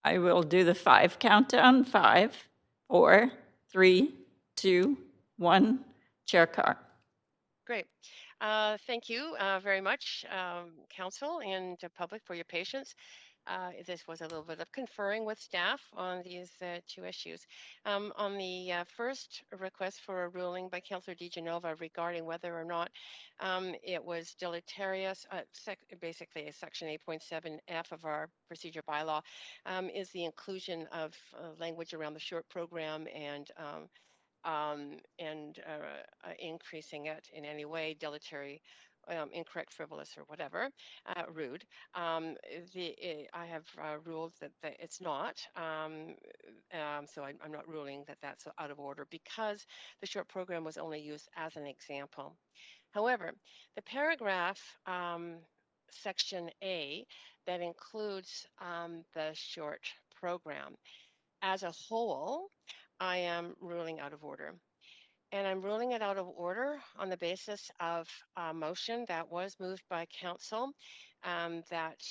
I will do the 5 countdown. 5, 4, 3, 2, 1. Chair Carr. Great. Thank you very much, Council and public, for your patience. This was a little bit of conferring with staff on these two issues. On the first request for a ruling by Councillor DiGenova regarding whether or not it was deleterious, basically a section 8.7F of our procedure bylaw, is the inclusion of language around the short program and increasing it in any way deleterious, incorrect, frivolous, or whatever, rude. I have ruled that it's not, so I'm not ruling that that's out of order because the short program was only used as an example. However, the paragraph section A that includes the short program as a whole, I am ruling out of order. And I'm ruling it out of order on the basis of a motion that was moved by council that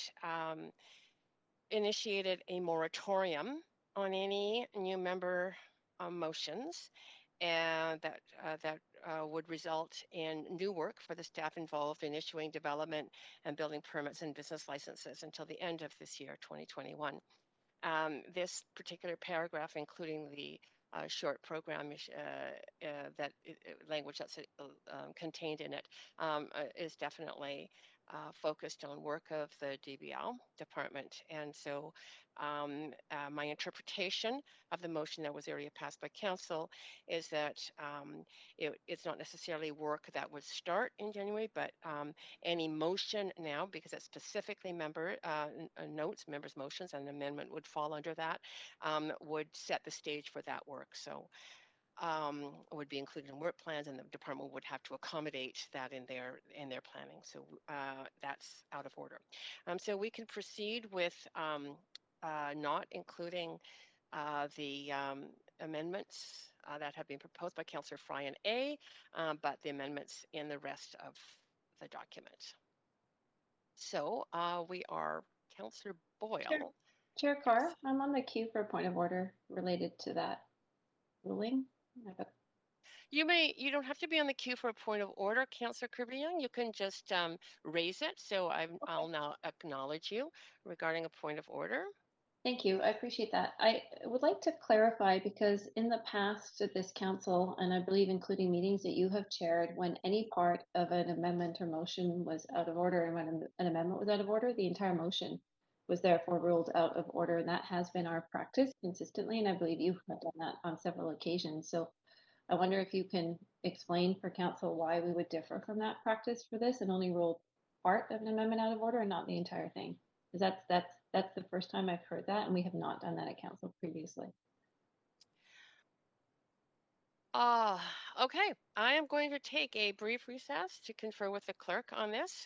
initiated a moratorium on any new member motions, and that would result in new work for the staff involved in issuing development and building permits and business licenses until the end of this year, 2021. This particular paragraph, including the short program that language that's contained in it, is definitely focused on work of the DBL department. And so my interpretation of the motion that was already passed by council is that it's not necessarily work that would start in January, but any motion now, because it specifically notes members' motions, and an amendment would fall under that, would set the stage for that work. So would be included in work plans, and the department would have to accommodate that in their planning. So that's out of order. So we can proceed with not including the amendments that have been proposed by Councillor Fryan A, but the amendments in the rest of the document. So we are Councillor Boyle. Chair Carr, I'm on the queue for a point of order related to that ruling. You don't have to be on the queue for a point of order, Councillor Kirby-Young. You can just raise it. So I'll now acknowledge you regarding a point of order. Thank you. I appreciate that. I would like to clarify, because in the past at this council, and I believe including meetings that you have chaired, when any part of an amendment or motion was out of order, and when an amendment was out of order, the entire motion was therefore ruled out of order. And that has been our practice consistently. And I believe you have done that on several occasions. So I wonder if you can explain for council why we would differ from that practice for this and only rule part of an amendment out of order and not the entire thing. Because that's the first time I've heard that, and we have not done that at council previously. Okay. I am going to take a brief recess to confer with the clerk on this.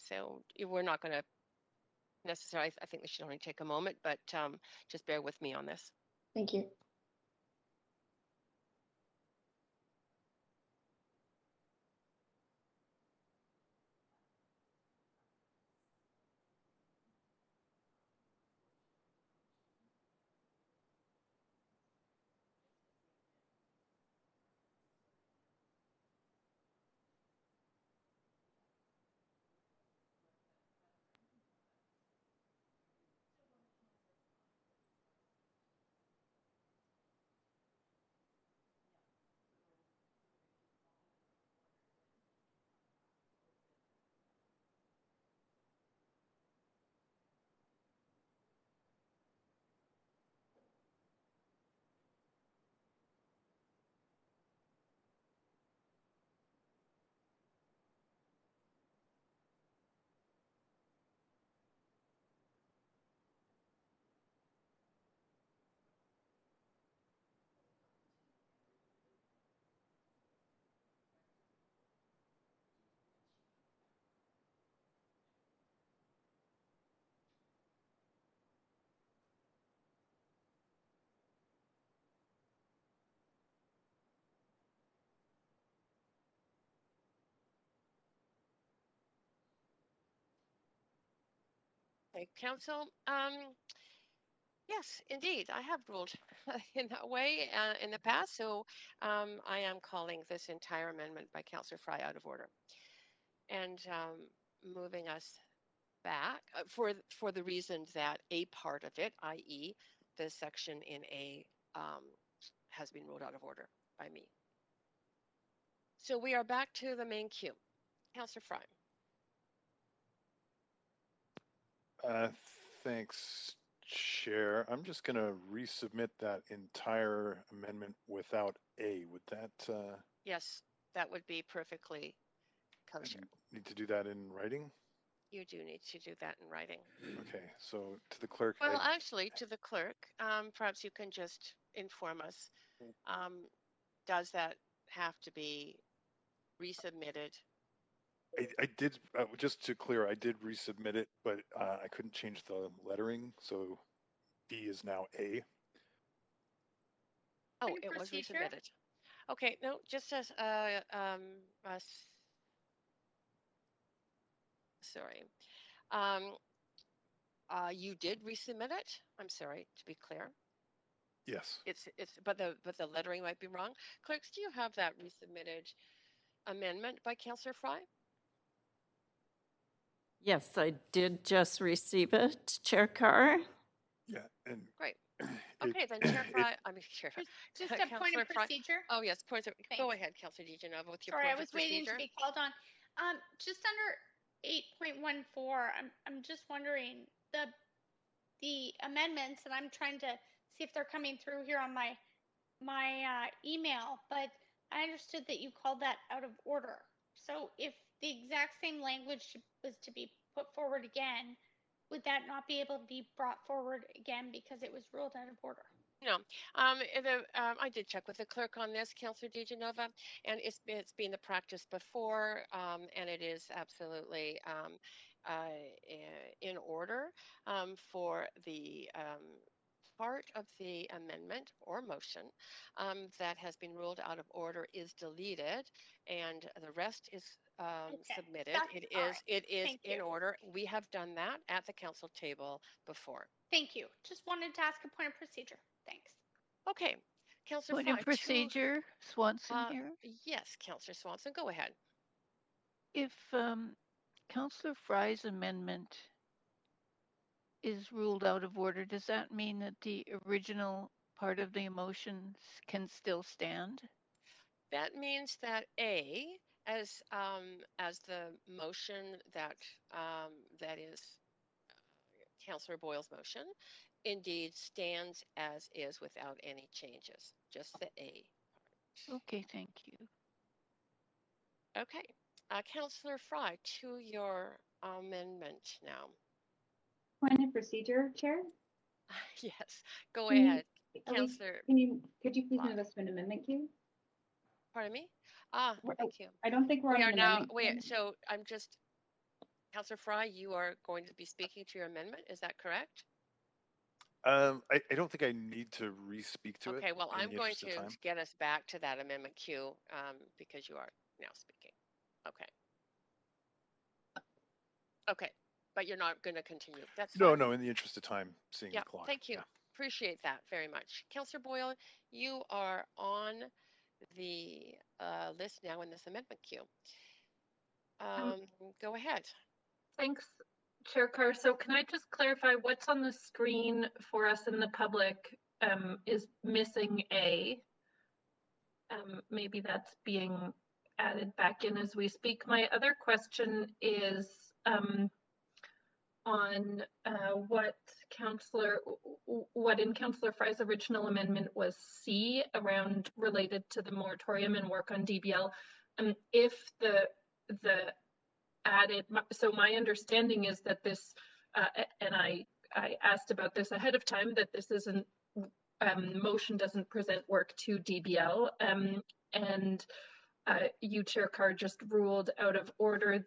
So we're not going to necessarily, I think this should only take a moment, but just bear with me on this. Thank you. Okay, council. Yes, indeed. I have ruled in that way in the past. So I am calling this entire amendment by Councillor Fry out of order and moving us back for the reason that a part of it, i.e. the section in A, has been ruled out of order by me. So we are back to the main queue. Councillor Fry. Thanks, Chair. I'm just going to resubmit that entire amendment without A. Would that? Yes, that would be perfectly kosher. Need to do that in writing? You do need to do that in writing. Okay, so to the clerk. Well, actually, to the clerk, perhaps you can just inform us. Does that have to be resubmitted? I did, just to clear, I did resubmit it, but I couldn't change the lettering, so B is now A. Oh, it was resubmitted. Okay, no, just as sorry. You did resubmit it. I'm sorry, to be clear. Yes. It's but the lettering might be wrong. Clerks, do you have that resubmitted amendment by Councillor Fry? Yes, I did just receive it, Chair Carr. Yeah, and great. Okay, then Chair Fry, I mean Chair, Just a point of procedure. Oh yes, point of. Go ahead, Councillor DeGenova, with your Sorry, point I was of procedure. waiting to be called on. Just under 8.14, I'm just wondering the amendments, and I'm trying to see if they're coming through here on my email, but I understood that you called that out of order. So if the exact same language was to be put forward again, would that not be able to be brought forward again because it was ruled out of order? No, I did check with the clerk on this, Councillor DeGenova, and it's been the practice before, and it is absolutely in order for the part of the amendment or motion that has been ruled out of order is deleted, and the rest is submitted. It is in order. We have done that at the council table before. Thank you. Just wanted to ask a point of procedure. Thanks. Okay, Councillor Point of procedure, Swanson here. Yes, Councillor Swanson, go ahead. If Councillor Fry's amendment is ruled out of order, does that mean that the original part of the motion can still stand? That means that A, as the motion that that is Councillor Boyle's motion, indeed stands as is without any changes. Just the A part. Okay, thank you. Okay, Councillor Fry, to your amendment now. Point of procedure, Chair? Yes, go ahead, Councillor. Could you please move us to an amendment queue? Pardon me? Thank you. I don't think we're on an amendment queue. So I'm just, Councillor Fry, you are going to be speaking to your amendment, is that correct? I don't think I need to re-speak to it. Okay, well, I'm going to time. get us back to that amendment queue because you are now speaking. Okay. Okay, but you're not going to continue. That's fine. No, in the interest of time, seeing the clock. Thank you. Appreciate that very much. Councillor Boyle, you are on the list now in this amendment queue. Go ahead. Thanks, Chair Carr. So can I just clarify what's on the screen for us in the public is missing A. Maybe that's being added back in as we speak. My other question is on what in Councillor Fry's original amendment was C around related to the moratorium and work on DBL. If the added, so my understanding is that this, and I asked about this ahead of time, that this isn't, motion doesn't present work to DBL, and you, Chair Carr, just ruled out of order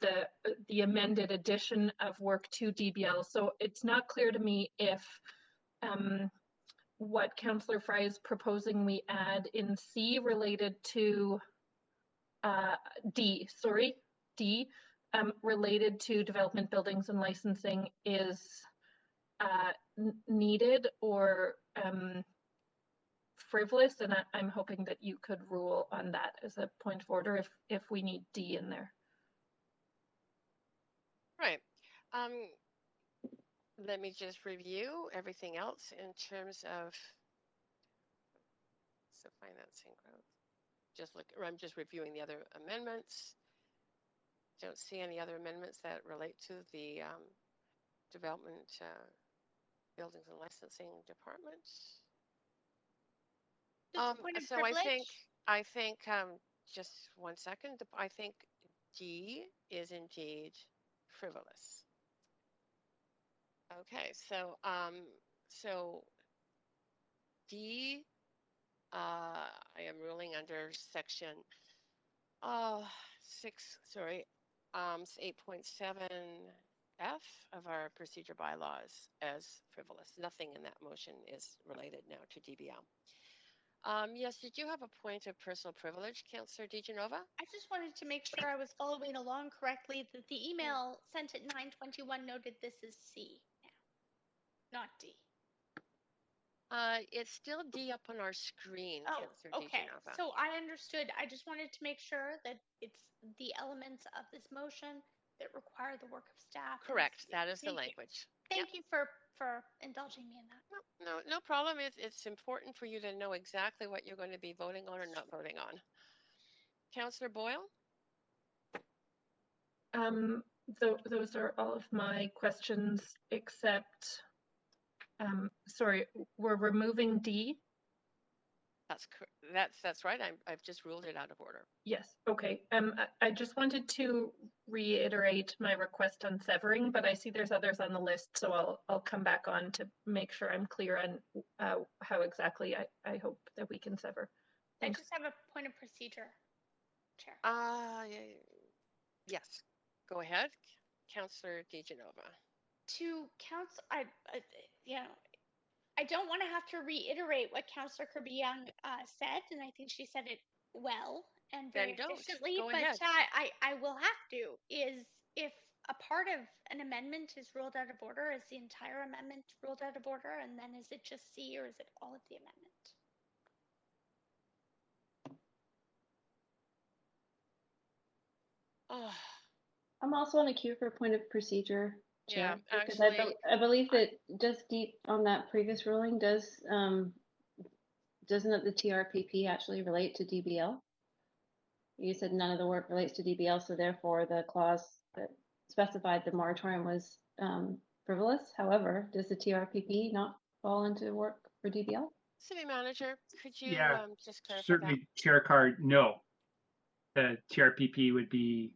the amended addition of work to DBL. So it's not clear to me if what Councillor Fry is proposing we add in C related to D, related to development, buildings, and licensing is needed or frivolous, and I'm hoping that you could rule on that as a point of order if we need D in there. Right. Let me just review everything else in terms of financing growth. I'm just reviewing the other amendments. Don't see any other amendments that relate to the development buildings and licensing department. So I think just 1 second. I think D is indeed frivolous. Okay, so D, I am ruling under section 8.7F of our procedure bylaws as frivolous. Nothing in that motion is related now to DBL. Yes, did you have a point of personal privilege, Councillor DeGenova? I just wanted to make sure I was following along correctly, that the email sent at 9:21 noted this is C now, not D. It's still D up on our screen, Councillor okay. DeGenova. So I understood. I just wanted to make sure that it's the elements of this motion that require the work of staff. Correct. That is the language. Thank you for indulging me in that. No problem. It's important for you to know exactly what you're going to be voting on or not voting on. Councillor Boyle? Those are all of my questions, except, sorry, we're removing D? That's right. I've just ruled it out of order. Yes, okay. I just wanted to reiterate my request on severing, but I see there's others on the list, so I'll come back on to make sure I'm clear on how exactly I hope that we can sever. Thanks. I just have a point of procedure, Chair. Yes, go ahead, Councillor DeGenova. To council, I don't want to have to reiterate what Councillor Kirby-Young said, and I think she said it well and very efficiently. Go ahead. I will have to. Is if a part of an amendment is ruled out of order, is the entire amendment ruled out of order, and then is it just C or is it all of the amendment? I'm also on a queue for a point of procedure, Chair, yeah, because actually, I believe that just deep on that previous ruling, doesn't the TRPP actually relate to DBL? You said none of the work relates to DBL, so therefore the clause that specified the moratorium was frivolous. However, does the TRPP not fall into work for DBL? City Manager, could you just clarify certainly, that? Chair Carr, no. The TRPP would be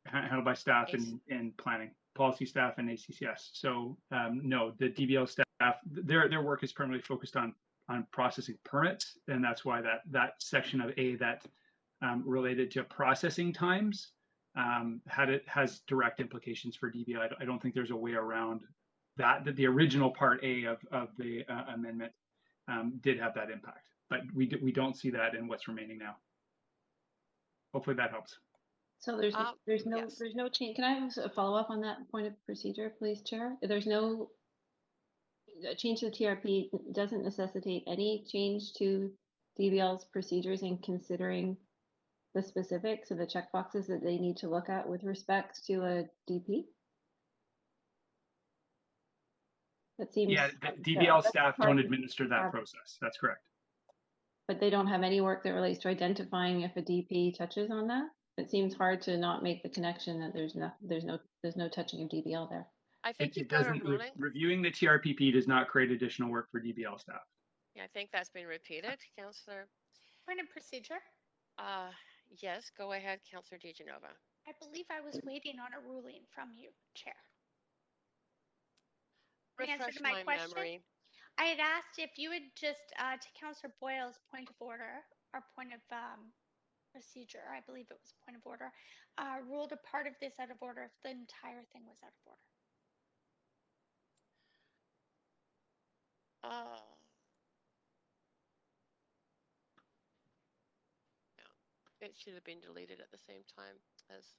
handled by staff and planning, policy staff and ACCS. So no, the DBL staff, their work is primarily focused on processing permits, and that's why that section of A that related to processing times has direct implications for DBL. I don't think there's a way around that the original part A of the amendment did have that impact, but we don't see that in what's remaining now. Hopefully that helps. So there's no change. Can I have a follow up on that point of procedure, please, Chair? There's no change to the TRP doesn't necessitate any change to DBL's procedures in considering the specifics of the checkboxes that they need to look at with respect to a DP. That seems. Yeah, DBL staff don't administer that process. That's correct. But they don't have any work that relates to identifying if a DP touches on that. It seems hard to not make the connection that there's no touching of DBL there. I think it doesn't. Reviewing the TRPP does not create additional work for DBL staff. Yeah, I think that's been repeated, Councillor. Point of procedure. Yes, go ahead, Councillor DeGenova. I believe I was waiting on a ruling from you, Chair. Refresh my memory. I had asked if you would just, to Councillor Boyle's point of order, or point of procedure, I believe it was point of order, ruled a part of this out of order if the entire thing was out of order. Yeah, it should have been deleted at the same time as,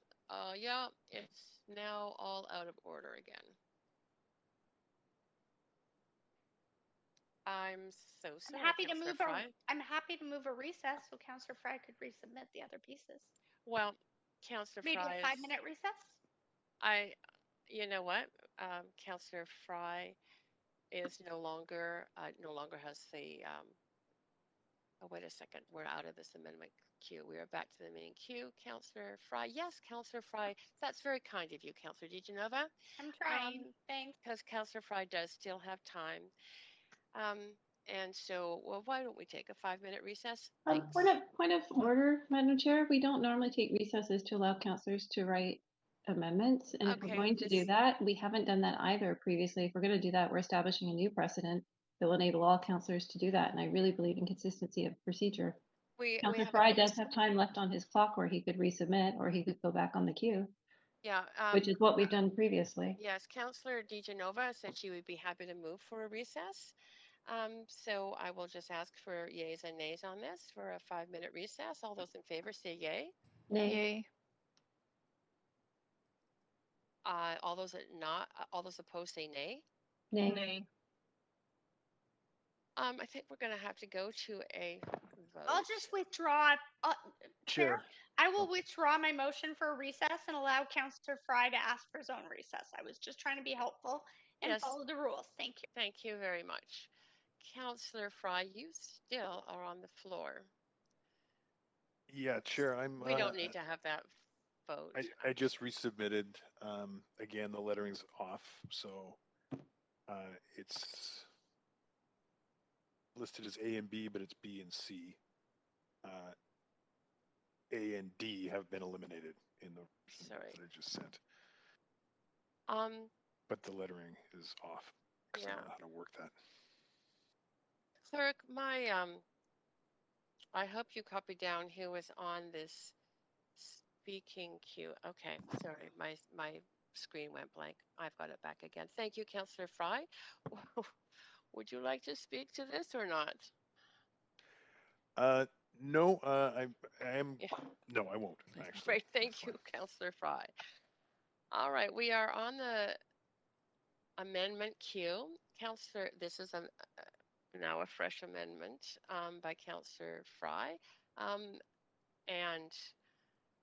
yeah, it's now all out of order again. I'm so I'm sorry, happy to Councillor move Fry. I'm happy to move a recess so Councillor Fry could resubmit the other pieces. Well, Councillor Maybe Fry a is, 5-minute recess? you know what? Councillor Fry is no longer has the, oh, wait a second. We're out of this amendment queue. We are back to the main queue. Councillor Fry. Yes, Councillor Fry. That's very kind of you, Councillor DeGenova. I'm trying. Thanks. Because Councillor Fry does still have time. And so, well, why don't we take a 5-minute recess? Thanks. Point of order, Madam Chair. We don't normally take recesses to allow councillors to write amendments. And if we're going to do that, we haven't done that either previously. If we're going to do that, we're establishing a new precedent that will enable all councillors to do that. And I really believe in consistency of procedure. Councillor Fry does have time left on his clock where he could resubmit or he could go back on the queue. Yeah. Which is what we've done previously. Yes, Councillor DeGenova said she would be happy to move for a recess. So I will just ask for yays and nays on this for a 5-minute recess. All those in favor say yay. Nay. Yay. All those opposed say nay. Nay. Nay. I think we're going to have to go to a vote. I'll just withdraw. Chair, I will withdraw my motion for a recess and allow Councillor Fry to ask for his own recess. I was just trying to be helpful and follow the rules. Thank you. Thank you very much. Councillor Fry, you still are on the floor. Yeah, Chair, We don't need to have that vote. I just resubmitted. Again, the lettering's off, so it's listed as A and B, but it's B and C. A and D have been eliminated in the that I just sent. But the lettering is off because I don't know how to work that. Clerk, I hope you copied down who was on this speaking queue. Okay, sorry, my screen went blank. I've got it back again. Thank you, Councillor Fry. Would you like to speak to this or not? No, I am. Yeah. No, I won't. Actually. Great, thank you, Councillor Fry. All right, we are on the amendment queue. Councillor, this is now a fresh amendment by Councillor Fry, and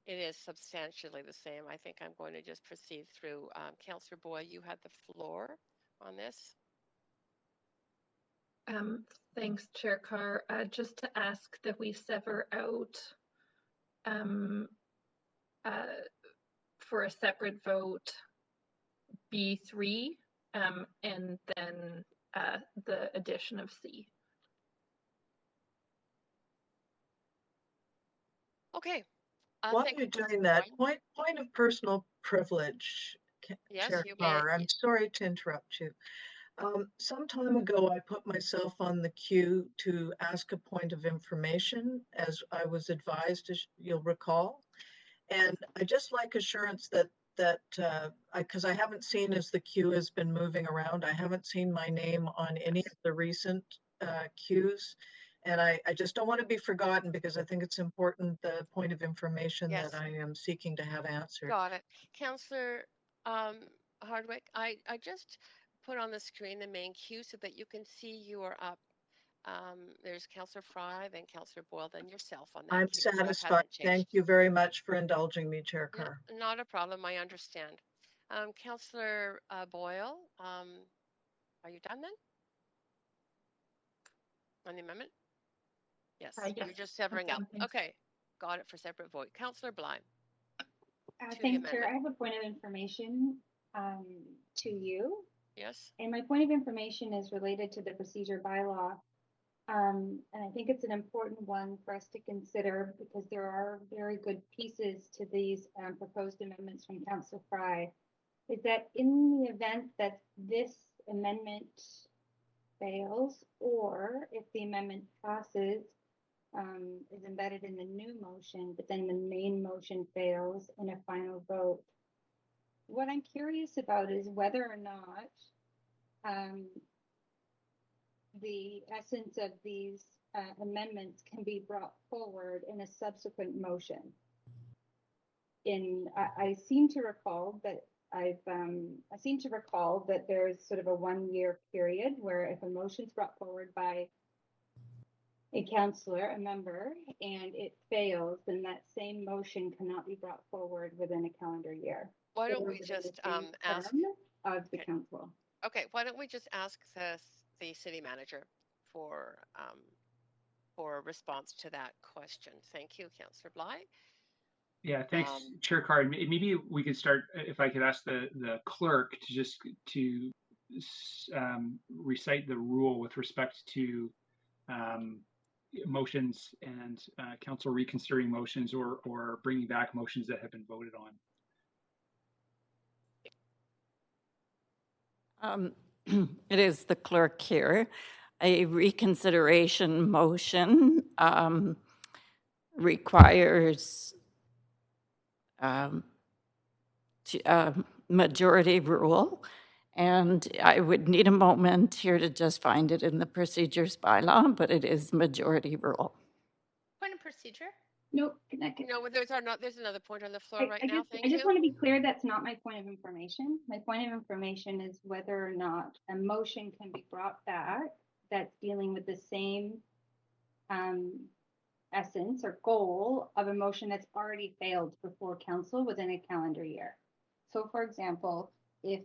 it is substantially the same. I think I'm going to just proceed through. Councillor Boyle, you had the floor on this. Thanks, Chair Carr. Just to ask that we sever out for a separate vote B3 and then the addition of C. Okay. While you're doing that, point of personal privilege, Chair Carr, I'm sorry to interrupt you. Some time ago, I put myself on the queue to ask a point of information, as I was advised, as you'll recall. And I just like assurance that because I haven't seen as the queue has been moving around, I haven't seen my name on any of the recent queues. And I just don't want to be forgotten because I think it's important, the point of information that I am seeking to have answered. Got it. Councillor Hardwick, I just put on the screen the main queue so that you can see you are up. There's Councillor Fry, then Councillor Boyle, then yourself on that I'm queue. satisfied. Thank you very much for indulging me, Chair Carr. No, not a problem. I understand. Councillor Boyle, are you done then? On the amendment? Yes, yes, you're just severing out. Okay, got it for separate vote. Councillor Bly. Thanks, Chair. I have a point of information to you. Yes. And my point of information is related to the procedure bylaw. And I think it's an important one for us to consider because there are very good pieces to these proposed amendments from Councillor Fry. Is that in the event that this amendment fails, or if the amendment passes, is embedded in the new motion, but then the main motion fails in a final vote. What I'm curious about is whether or not the essence of these amendments can be brought forward in a subsequent motion. I seem to recall that I seem to recall that there's sort of a 1 year period where if a motion's brought forward by a councillor, a member, and it fails, then that same motion cannot be brought forward within a calendar year. Why don't or we within the just same ask? term of the Okay. council. Okay, why don't we just ask the city manager for a response to that question? Thank you, Councillor Bly. Yeah, thanks, Chair Carr. Maybe we could start, if I could ask the clerk to just recite the rule with respect to motions and council reconsidering motions or bringing back motions that have been voted on. It is the clerk here. A reconsideration motion requires majority rule, and I would need a moment here to just find it in the procedures bylaw, but it is majority rule. Point of procedure? No, there's another point on the floor right now. Thank you. I just want to be clear, that's not my point of information. My point of information is whether or not a motion can be brought back that's dealing with the same essence or goal of a motion that's already failed before council within a calendar year. So for example, if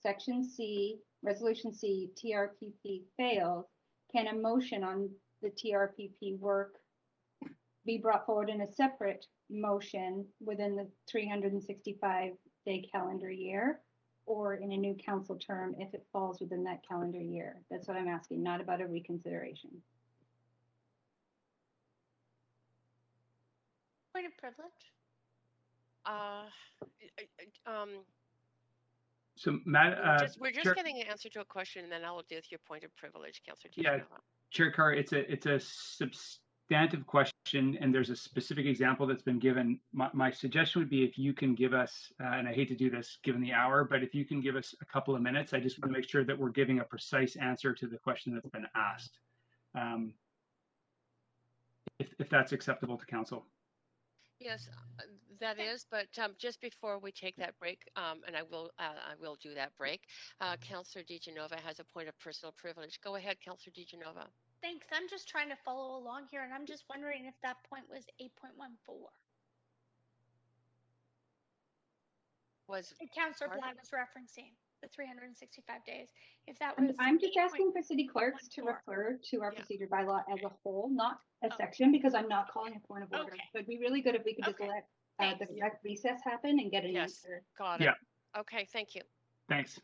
section C, resolution C, TRPP fails, can a motion on the TRPP work be brought forward in a separate motion within the 365-day calendar year, or in a new council term if it falls within that calendar year? That's what I'm asking, not about a reconsideration. Point of privilege. So, we're just getting an answer to a question, and then I will deal with your point of privilege, Councillor Yeah, DiGenova. Chair Carr, it's a substantive question, and there's a specific example that's been given. My suggestion would be if you can give us, and I hate to do this given the hour, but if you can give us a couple of minutes, I just want to make sure that we're giving a precise answer to the question that's been asked. If that's acceptable to council. Yes, that is, but just before we take that break, and I will do that break, Councillor DiGenova has a point of personal privilege. Go ahead, Councillor DiGenova. Thanks. I'm just trying to follow along here, and I'm just wondering if that point was 8.14. Councillor Bly was referencing the 365 days. If that was, I'm just asking for city clerks to refer to our procedure bylaw as a whole, not a section, because I'm not calling a point of order. So it'd be really good if we could just let the recess happen and get an answer. Got it. Yeah. Okay, thank you. Thanks.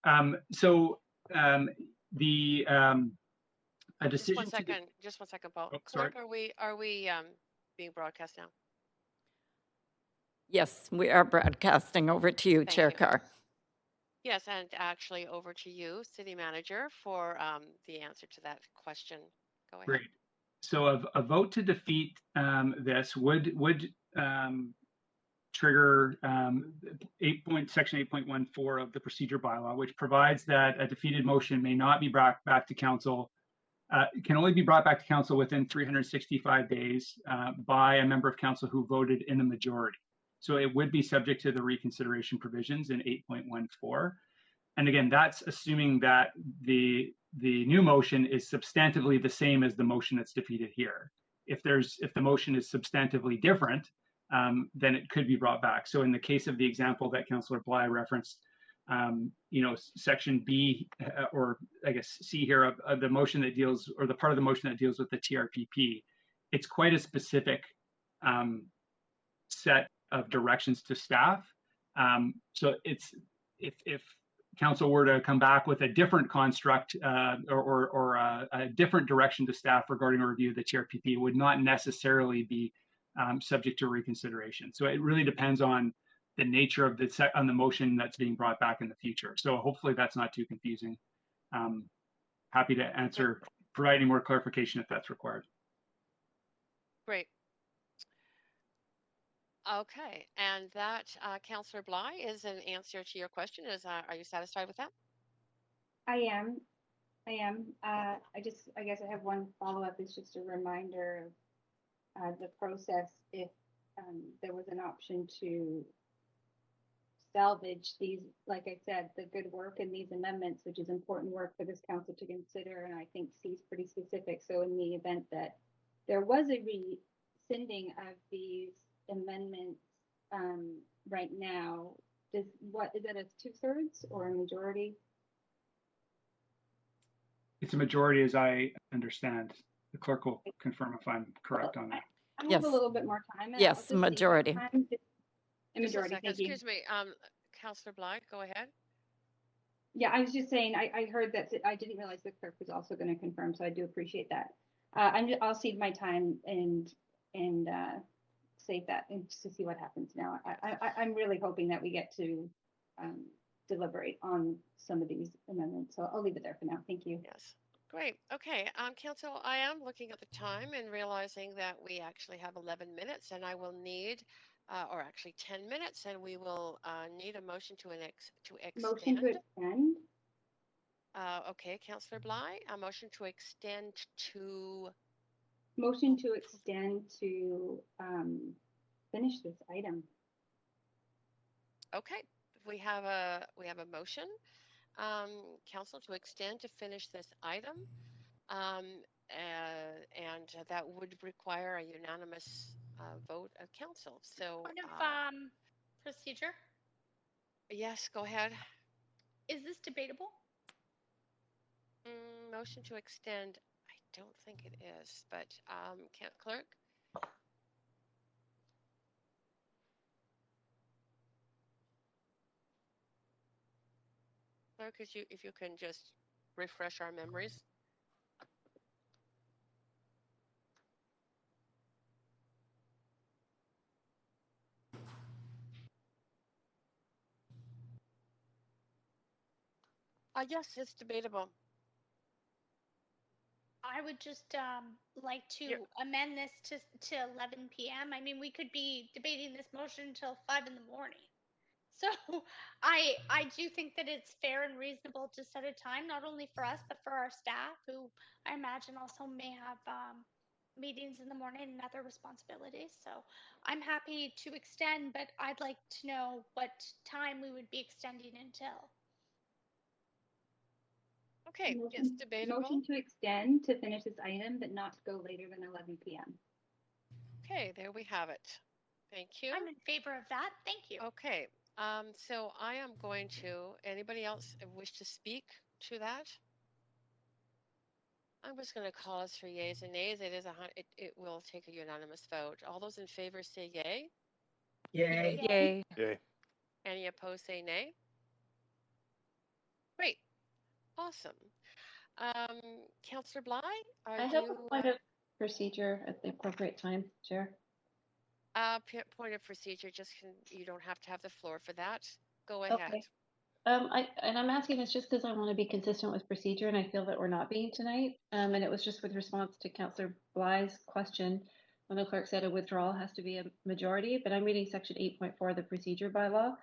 A decision. Just one second, Paul. Oh, Clerk, are we being broadcast now? Yes, we are broadcasting over to you, Chair Carr. Yes, and actually over to you, City Manager, for the answer to that question. Go ahead. Great. So a vote to defeat this would trigger section 8.14 of the procedure bylaw, which provides that a defeated motion may not be brought back to council. It can only be brought back to council within 365 days by a member of council who voted in the majority. So it would be subject to the reconsideration provisions in 8.14. And again, that's assuming that the new motion is substantively the same as the motion that's defeated here. If the motion is substantively different, then it could be brought back. So in the case of the example that Councillor Bly referenced, section B, or I guess C here of the motion that deals, or the part of the motion that deals with the TRPP, it's quite a specific set of directions to staff. So it's if council were to come back with a different construct or a different direction to staff regarding a review of the TRPP, would not necessarily be subject to reconsideration. So it really depends on the nature of the motion that's being brought back in the future. So hopefully that's not too confusing. Happy to answer, provide any more clarification if that's required. Great. Okay, and that, Councillor Bly, is an answer to your question. Are you satisfied with that? I am. I guess I have one follow-up. It's just a reminder of the process if there was an option to salvage these, like I said, the good work in these amendments, which is important work for this council to consider, and I think C is pretty specific. So in the event that there was a rescinding of these amendments right now, is that a 2/3 or a majority? It's a majority, as I understand. The clerk will confirm if I'm correct on that. I have a little bit more time. Yes, majority. A majority, thank you. Excuse me, Councillor Bly, go ahead. Yeah, I was just saying, I heard that. I didn't realize the clerk was also going to confirm, so I do appreciate that. I'll cede my time and save that and just to see what happens now. I'm really hoping that we get to deliberate on some of these amendments, so I'll leave it there for now. Thank you. Yes. Great. Okay, Council, I am looking at the time and realizing that we actually have 11 minutes, and I will need, or actually 10 minutes, and we will need a motion to extend. Motion to extend. Okay, Councillor Bly, a motion to extend to. Motion to extend to finish this item. Okay, we have a motion, Council, to extend to finish this item. And that would require a unanimous vote of council. So, point of procedure. Yes, go ahead. Is this debatable? Motion to extend. I don't think it is, but clerk. Clerk, if you can just refresh our memories. Yes, it's debatable. I would just like to amend this to 11 p.m. I mean, we could be debating this motion until 5 in the morning. So I do think that it's fair and reasonable to set a time, not only for us, but for our staff, who I imagine also may have meetings in the morning and other responsibilities. So I'm happy to extend, but I'd like to know what time we would be extending until. Okay, it's debatable. Motion to extend to finish this item, but not to go later than 11 p.m. Okay, there we have it. Thank you. I'm in favor of that. Thank you. Okay, so I am going to, anybody else wish to speak to that? I'm just going to call us for yays and nays. It will take a unanimous vote. All those in favor say yay. Yay. Yay. Yay. Any opposed say nay. Great. Awesome. Councillor Bly, are I have you a point of procedure at the appropriate time, Chair. point of procedure? You don't have to have the floor for that. Go ahead. Okay. I'm asking this just because I want to be consistent with procedure, and I feel that we're not being tonight. And it was just with response to Councillor Bly's question when the clerk said a withdrawal has to be a majority. But I'm reading section 8.4 of the procedure bylaw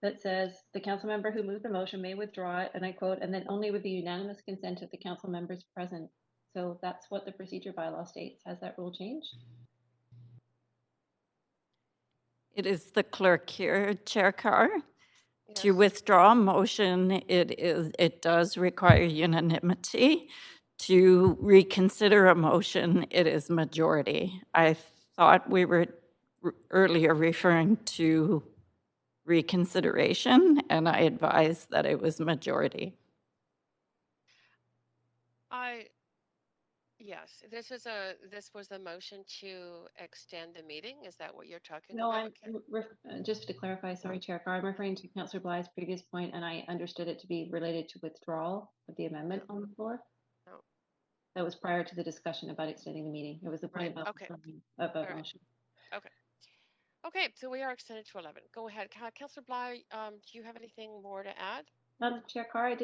that says the council member who moved the motion may withdraw it, and I quote, and then only with the unanimous consent of the council members present. So that's what the procedure bylaw states. Has that rule changed? It is the clerk here, Chair Carr. Yes. To withdraw a motion, it does require unanimity. To reconsider a motion, it is majority. I thought we were earlier referring to reconsideration, and I advised that it was majority. Yes, this was a motion to extend the meeting. Is that what you're talking No, about? just to clarify, sorry, Chair Carr, I'm referring to Councillor Bly's previous point, and I understood it to be related to withdrawal of the amendment on the floor. No. That was prior to the discussion about extending the meeting. It was the point about motion. Okay. Okay, so we are extended to 11. Go ahead. Councillor Bly, do you have anything more to add? Madam Chair Carr,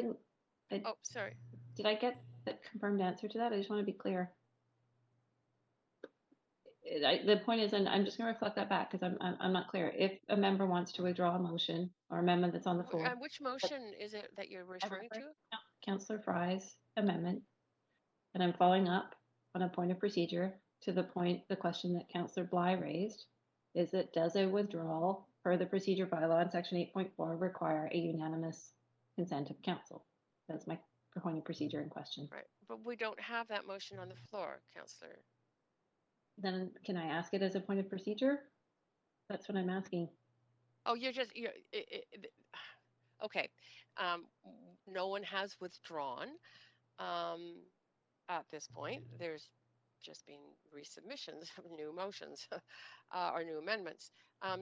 Oh, sorry. Did I get the confirmed answer to that? I just want to be clear. The point is, and I'm just going to reflect that back because I'm not clear. If a member wants to withdraw a motion or amendment that's on the floor, which motion is it that you're referring to? Councillor Fry's amendment, and I'm following up on a point of procedure to the question that Councillor Bly raised, is that does a withdrawal per the procedure bylaw in section 8.4 require a unanimous consent of council? That's my point of procedure in question. Right, but we don't have that motion on the floor, Councillor. Then can I ask it as a point of procedure? That's what I'm asking. Oh, okay. No one has withdrawn at this point. There's just been resubmissions of new motions or new amendments.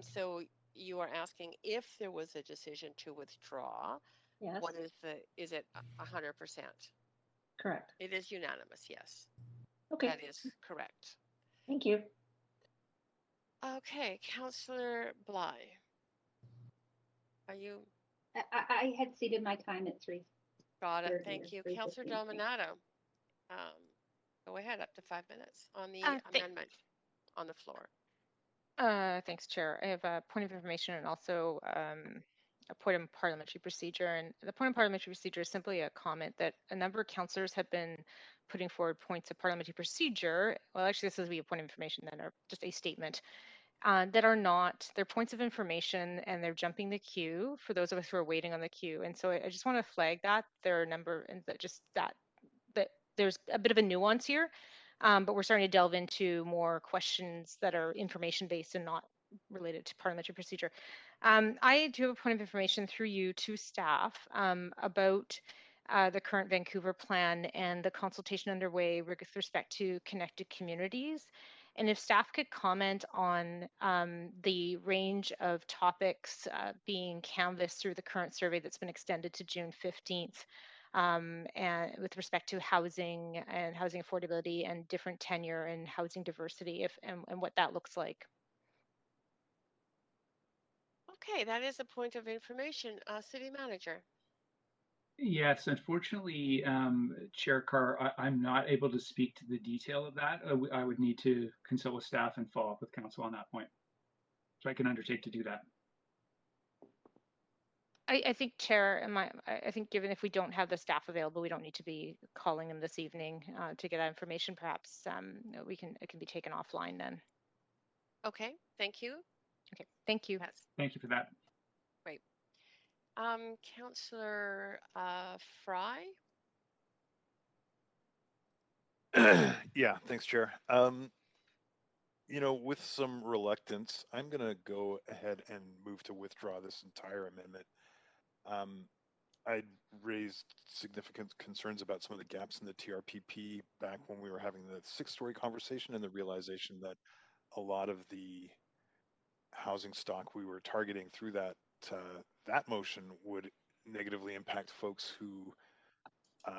So you are asking if there was a decision to withdraw. Yes. What is it 100%? Correct. It is unanimous, yes. Okay. That is correct. Thank you. Okay, Councillor Bly. Are you? I had ceded my time at 3. Got it. Thank you. Councillor Delminato, go ahead, up to 5 minutes on the amendment on the floor. Thanks, Chair. I have a point of information and also a point of parliamentary procedure. And the point of parliamentary procedure is simply a comment that a number of councillors have been putting forward points of parliamentary procedure. Well, actually, this will be a point of information then, or just a statement. That are not, they're points of information and they're jumping the queue for those of us who are waiting on the queue. And so I just want to flag that there are a number, and that there's a bit of a nuance here, but we're starting to delve into more questions that are information based and not related to parliamentary procedure. I do have a point of information through you to staff about the current Vancouver plan and the consultation underway with respect to connected communities. And if staff could comment on the range of topics being canvassed through the current survey that's been extended to June 15th, and with respect to housing and housing affordability and different tenure and housing diversity, and what that looks like. Okay, that is a point of information. City Manager. Yes, unfortunately, Chair Carr, I'm not able to speak to the detail of that. I would need to consult with staff and follow up with council on that point. So I can undertake to do that. I think, Chair, I think given if we don't have the staff available, we don't need to be calling them this evening to get that information. Perhaps it can be taken offline then. Okay, thank you. Okay, thank you. Yes. Thank you for that. Great. Councillor Fry. Yeah, thanks, Chair. With some reluctance, I'm going to go ahead and move to withdraw this entire amendment. I'd raised significant concerns about some of the gaps in the TRPP back when we were having the 6-story conversation, and the realization that a lot of the housing stock we were targeting through that motion would negatively impact folks who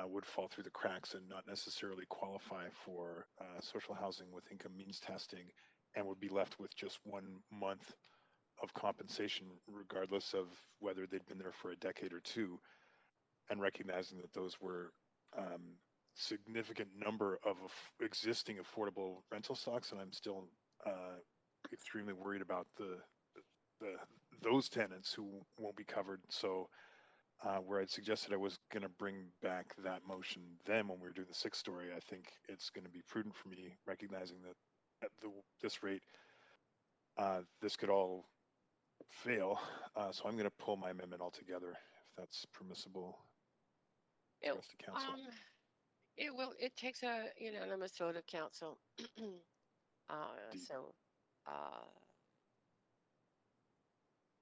would fall through the cracks and not necessarily qualify for social housing with income means testing, and would be left with just 1 month of compensation, regardless of whether they'd been there for a decade or two, and recognizing that those were significant number of existing affordable rental stocks, and I'm still extremely worried about those tenants who won't be covered. So where I'd suggested I was going to bring back that motion then when we were doing the sixth story, I think it's going to be prudent for me, recognizing that at this rate, this could all fail. So I'm going to pull my amendment altogether, if that's permissible. The rest of council. It takes a unanimous vote of council.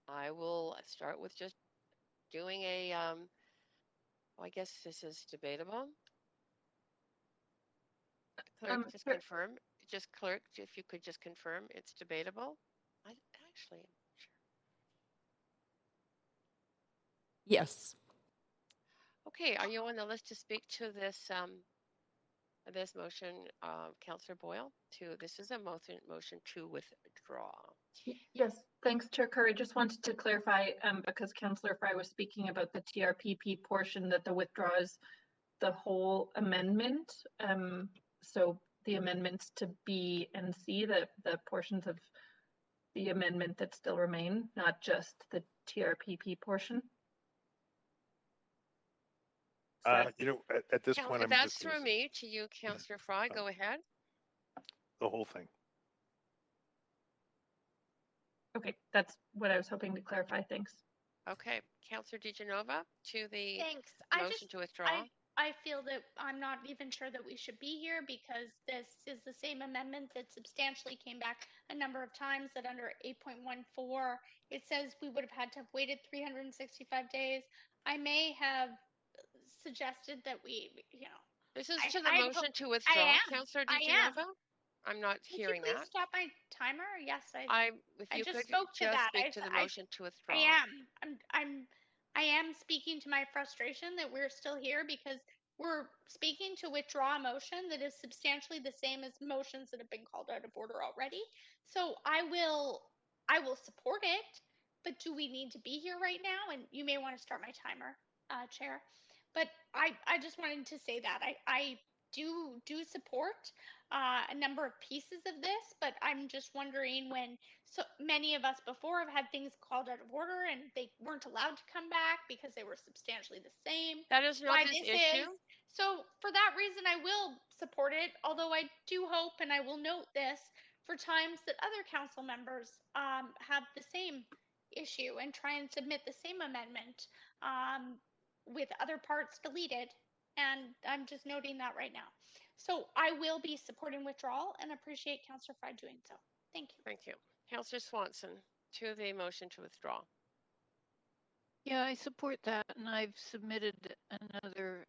I will start with just doing a, I guess this is debatable. Clerk, just confirm. Just clerk, if you could just confirm it's debatable. I actually am sure. Yes. Okay, are you on the list to speak to this this motion, Councillor Boyle? This is a motion to withdraw. Yes, thanks, Chair Kerr. I just wanted to clarify, because Councillor Fry was speaking about the TRPP portion, that the withdraw is the whole amendment. So the amendments to B and C, the portions of the amendment that still remain, not just the TRPP portion. At this point, I'm that's just through me to you, Councillor Fry. Go ahead. The whole thing. Okay, that's what I was hoping to clarify. Thanks. Okay, Councillor DeGenova to the Thanks. motion to withdraw. I feel that I'm not even sure that we should be here because this is the same amendment that substantially came back a number of times, that under 8.14, it says we would have had to have waited 365 days. I may have suggested that we, This is to the motion to withdraw, Councillor DeGenova. I'm not hearing that. Would you please stop my timer? Yes, if you just could spoke to that. speak to the motion to withdraw. I am speaking to my frustration that we're still here because we're speaking to withdraw a motion that is substantially the same as motions that have been called out of order already. So I will support it, but do we need to be here right now? And you may want to start my timer, Chair. But I just wanted to say that I do support a number of pieces of this, but I'm just wondering, when so many of us before have had things called out of order and they weren't allowed to come back because they were substantially the same. That is not this issue. So for that reason, I will support it, although I do hope, and I will note this, for times that other council members have the same issue and try and submit the same amendment with other parts deleted. And I'm just noting that right now. So I will be supporting withdrawal and appreciate Councillor Fry doing so. Thank you. Thank you. Councillor Swanson to the motion to withdraw. Yeah, I support that, and I've submitted another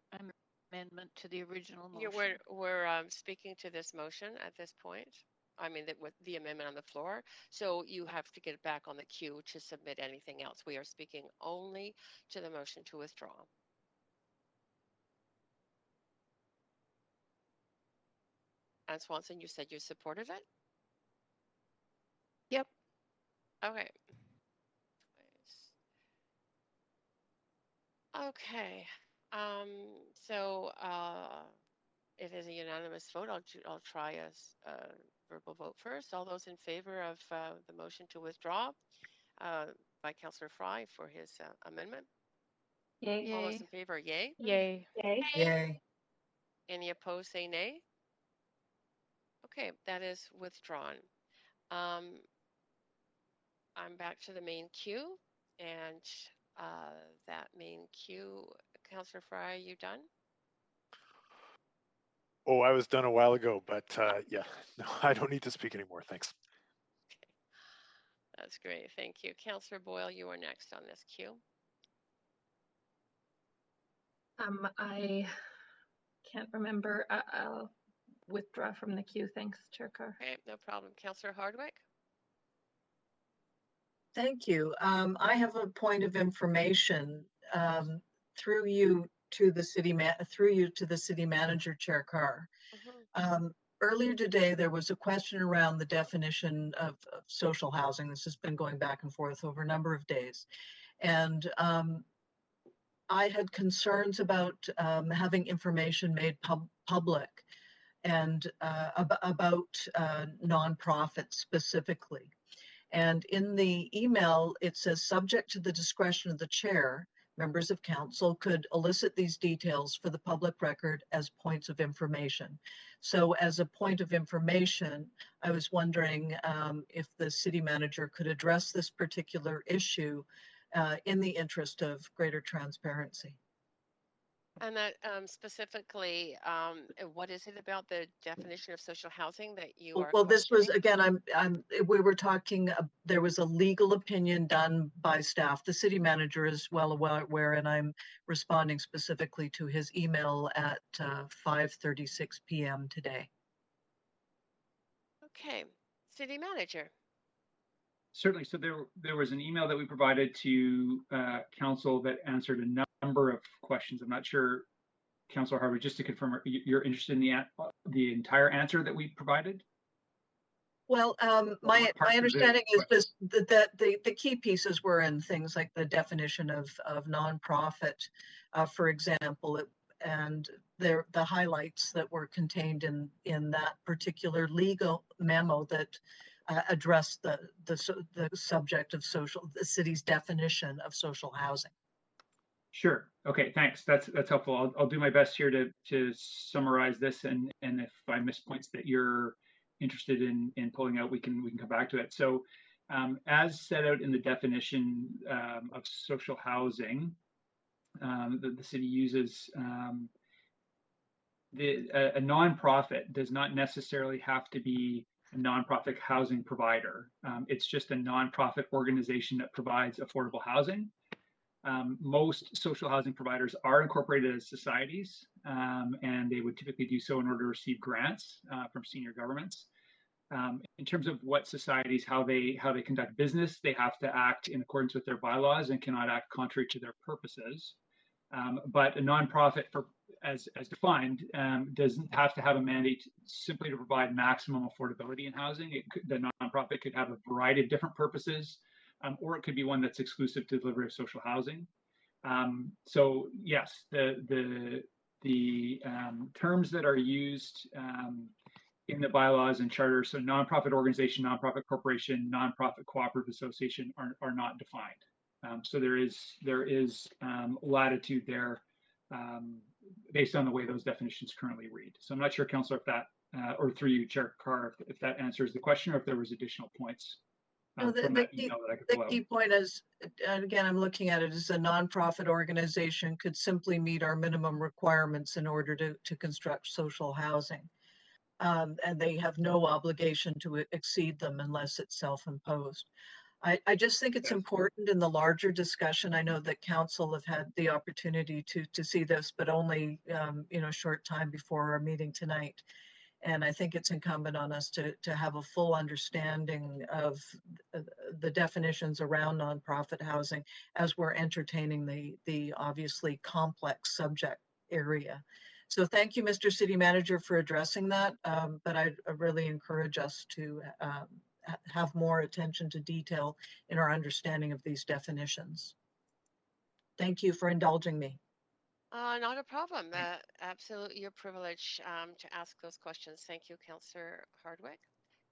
amendment to the original motion. Yeah, we're speaking to this motion at this point. I mean, with the amendment on the floor. So you have to get back on the queue to submit anything else. We are speaking only to the motion to withdraw. And Swanson, you said you supported it? Yep. Okay. Okay. So it is a unanimous vote. I'll try a verbal vote first. All those in favor of the motion to withdraw by Councillor Fry for his amendment? Yay. All those in favor, yay? Yay. Yay. Yay. Any opposed, say nay. Okay, that is withdrawn. I'm back to the main queue, and that main queue, Councillor Fry, are you done? Oh, I was done a while ago, but yeah, no, I don't need to speak anymore. Thanks. Okay, that's great. Thank you. Councillor Boyle, you are next on this queue. I can't remember. I'll withdraw from the queue. Thanks, Chair Kerr. Okay, no problem. Councillor Hardwick? Thank you. I have a point of information. through you to the city manager, Chair Carr. Earlier today, there was a question around the definition of social housing. This has been going back and forth over a number of days. And I had concerns about having information made public and about nonprofits specifically. And in the email, it says, subject to the discretion of the chair, members of council could elicit these details for the public record as points of information. So as a point of information, I was wondering if the city manager could address this particular issue in the interest of greater transparency. And that specifically, what is it about the definition of social housing that you are Well, this was, questioning? again, we were talking, there was a legal opinion done by staff. The city manager is well aware, and I'm responding specifically to his email at 5:36 p.m. today. Okay, city manager. Certainly. So there was an email that we provided to council that answered a number of questions. I'm not sure, Councillor Harwood, just to confirm, you're interested in the entire answer that we provided? Well, my understanding is just that the key pieces were in things like the definition of nonprofit, for example, and the highlights that were contained in that particular legal memo that addressed the subject of the city's definition of social housing. Sure. Okay. Thanks. That's helpful. I'll do my best here to summarize this, and if I miss points that you're interested in pulling out, we can come back to it. So, as set out in the definition of social housing that the city uses, a nonprofit does not necessarily have to be a nonprofit housing provider. It's just a nonprofit organization that provides affordable housing. Most social housing providers are incorporated as societies, and they would typically do so in order to receive grants from senior governments. In terms of what societies, how they conduct business, they have to act in accordance with their bylaws and cannot act contrary to their purposes. But a nonprofit, as defined, doesn't have to have a mandate simply to provide maximum affordability in housing. The nonprofit could have a variety of different purposes, or it could be one that's exclusive to delivery of social housing. So yes, the terms that are used in the bylaws and charter, so nonprofit organization, nonprofit corporation, nonprofit cooperative association are not defined. So there is latitude there based on the way those definitions currently read. So I'm not sure, Councillor, if that, or through you, Chair Carr, if that answers the question, or if there was additional points. The key point is, and again, I'm looking at it as a nonprofit organization could simply meet our minimum requirements in order to construct social housing. And they have no obligation to exceed them unless it's self-imposed. I just think it's important in the larger discussion. I know that council have had the opportunity to see this, but only a short time before our meeting tonight. And I think it's incumbent on us to have a full understanding of the definitions around nonprofit housing as we're entertaining the obviously complex subject area. So thank you, Mr. City Manager, for addressing that. But I really encourage us to have more attention to detail in our understanding of these definitions. Thank you for indulging me. Not a problem. Absolutely your privilege to ask those questions. Thank you, Councillor Hardwick.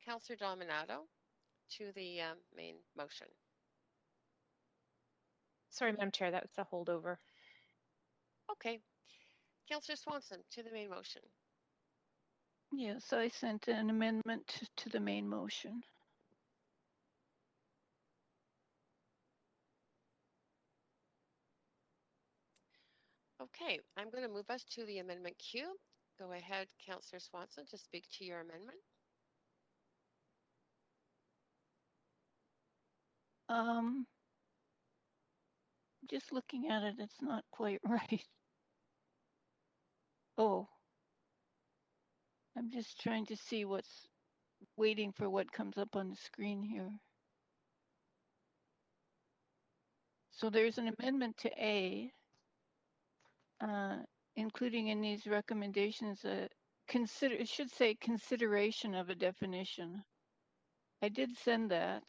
Councillor Dominato, to the main motion. Sorry, Madam Chair, that was a holdover. Okay. Councillor Swanson, to the main motion. Yes, I sent an amendment to the main motion. Okay, I'm going to move us to the amendment queue. Go ahead, Councillor Swanson, to speak to your amendment. Just looking at it, it's not quite right. Oh, I'm just trying to see waiting for what comes up on the screen here. So there's an amendment to A, including in these recommendations, it should say consideration of a definition. I did send that,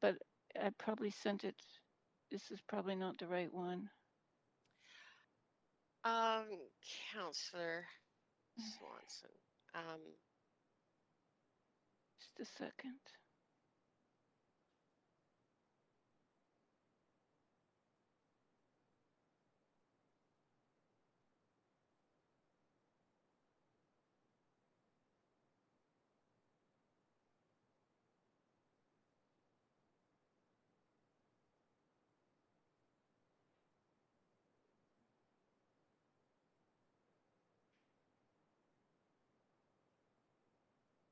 but I probably sent it. This is probably not the right one. Councillor Swanson. Just a second.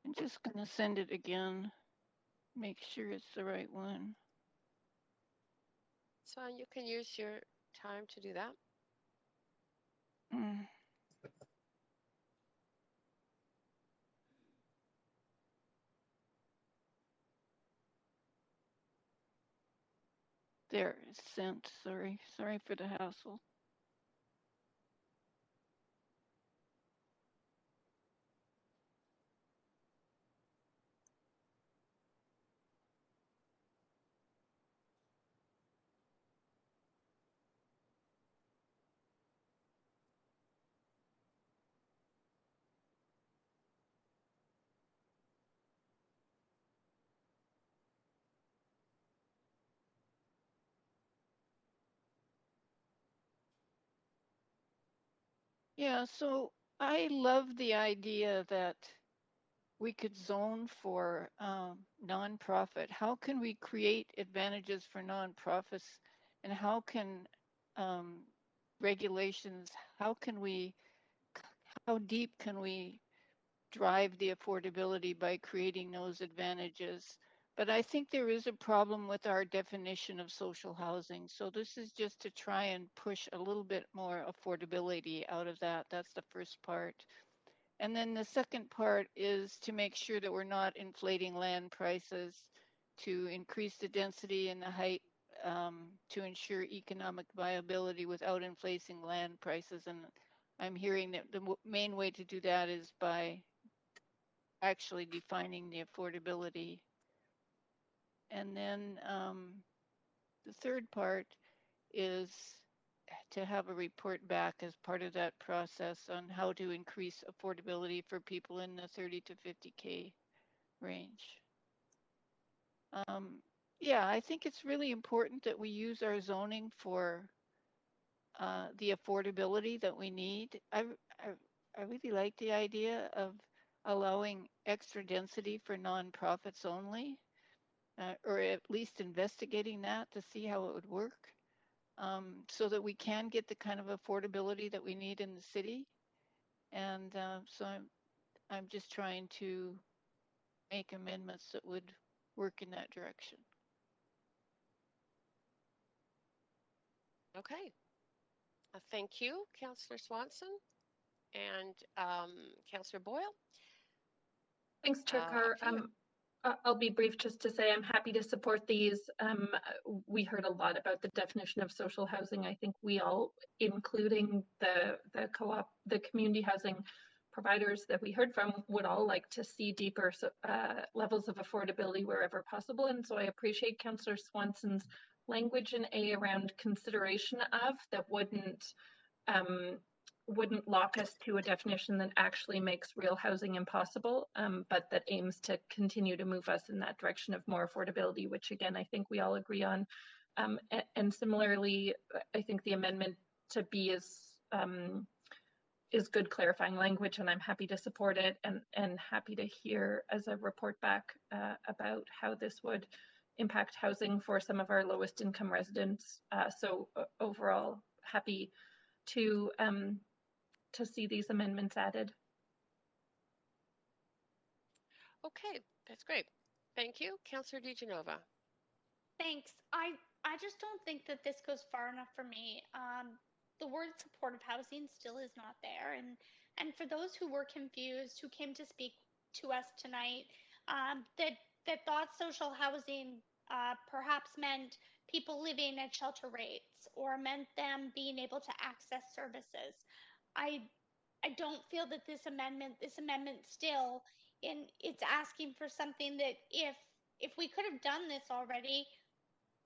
I'm just going to send it again, make sure it's the right one. Swan, you can use your time to do that. There, it's sent. Sorry for the hassle. Yeah, so I love the idea that we could zone for nonprofit. How can we create advantages for nonprofits, and how can regulations, how deep can we drive the affordability by creating those advantages? But I think there is a problem with our definition of social housing. So this is just to try and push a little bit more affordability out of that. That's the first part. And then the second part is to make sure that we're not inflating land prices, to increase the density and the height, to ensure economic viability without inflating land prices. And I'm hearing that the main way to do that is by actually defining the affordability. And then the third part is to have a report back as part of that process on how to increase affordability for people in the 30 to 50K range. Yeah, I think it's really important that we use our zoning for the affordability that we need. I really like the idea of allowing extra density for nonprofits only, or at least investigating that to see how it would work, so that we can get the kind of affordability that we need in the city. And so I'm just trying to make amendments that would work in that direction. Okay. Thank you, Councillor Swanson. And Councillor Boyle? Thanks, Chair Carr. I'll be brief just to say I'm happy to support these. We heard a lot about the definition of social housing. I think we all, including the co-op, the community housing providers that we heard from, would all like to see deeper levels of affordability wherever possible. And so I appreciate Councillor Swanson's language in A around consideration of that wouldn't lock us to a definition that actually makes real housing impossible, but that aims to continue to move us in that direction of more affordability, which again, I think we all agree on. And similarly, I think the amendment to B is good clarifying language, and I'm happy to support it, and happy to hear as a report back about how this would impact housing for some of our lowest income residents. So overall, happy to see these amendments added. Okay, that's great. Thank you. Councillor DiGenova. Thanks. I just don't think that this goes far enough for me. The word supportive housing still is not there. And for those who were confused, who came to speak to us tonight, that thought social housing perhaps meant people living at shelter rates or meant them being able to access services. I don't feel that this amendment still it's asking for something that if we could have done this already,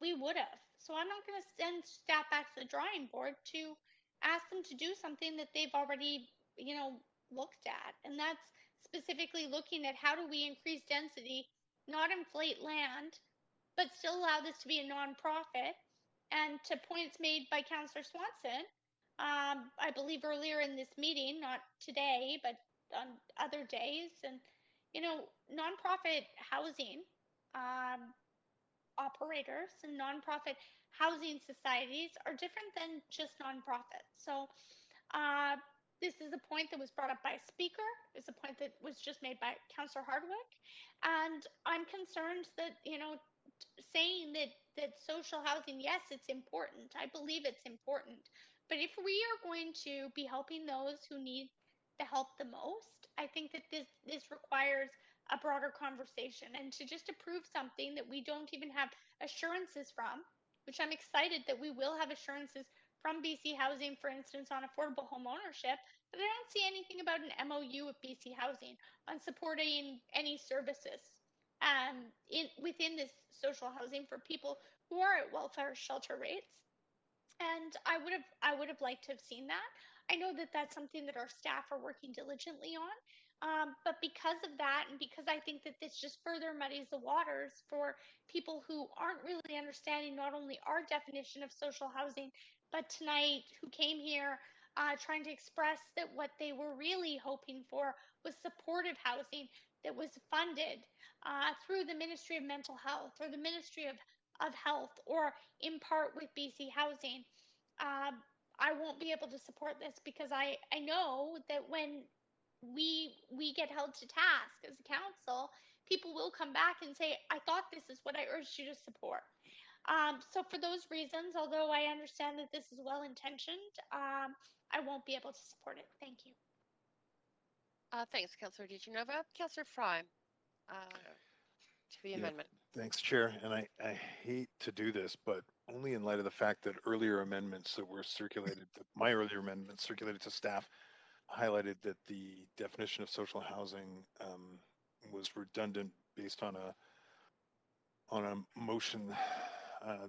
we would have. So I'm not going to send staff back to the drawing board to ask them to do something that they've already, looked at. And that's specifically looking at how do we increase density, not inflate land, but still allow this to be a nonprofit. And to points made by Councillor Swanson, I believe earlier in this meeting, not today, but on other days, and nonprofit housing operators and nonprofit housing societies are different than just nonprofits. So this is a point that was brought up by a speaker. It's a point that was just made by Councillor Hardwick. And I'm concerned that, saying that social housing, yes, it's important. I believe it's important. But if we are going to be helping those who need the help the most, I think that this requires a broader conversation, and to just approve something that we don't even have assurances from, which I'm excited that we will have assurances from BC Housing, for instance, on affordable home ownership, but I don't see anything about an MOU with BC Housing on supporting any services within this social housing for people who are at welfare shelter rates. And I would have liked to have seen that. I know that that's something that our staff are working diligently on, but because of that, and because I think that this just further muddies the waters for people who aren't really understanding not only our definition of social housing, but tonight who came here trying to express that what they were really hoping for was supportive housing that was funded through the Ministry of Mental Health or the Ministry of Health, or in part with BC Housing. I won't be able to support this because I know that when we get held to task as a council, people will come back and say, I thought this is what I urged you to support. So for those reasons, although I understand that this is well-intentioned, I won't be able to support it. Thank you. Thanks, Councillor DiGenova. Councillor Fry, to the amendment. Thanks, Chair. And I hate to do this, but only in light of the fact that earlier amendments that were circulated, my earlier amendments circulated to staff, highlighted that the definition of social housing was redundant based on a motion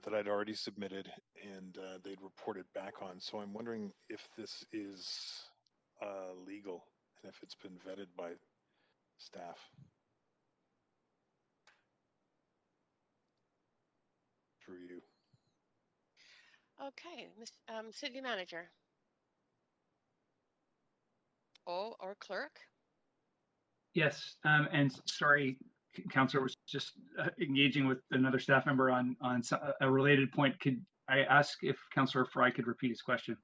that I'd already submitted and they'd reported back on. So I'm wondering if this is legal and if it's been vetted by staff. Through you. Okay, City Manager. Or Clerk. Yes, and sorry, Councillor was just engaging with another staff member on a related point. Could I ask if Councillor Fry could repeat his question?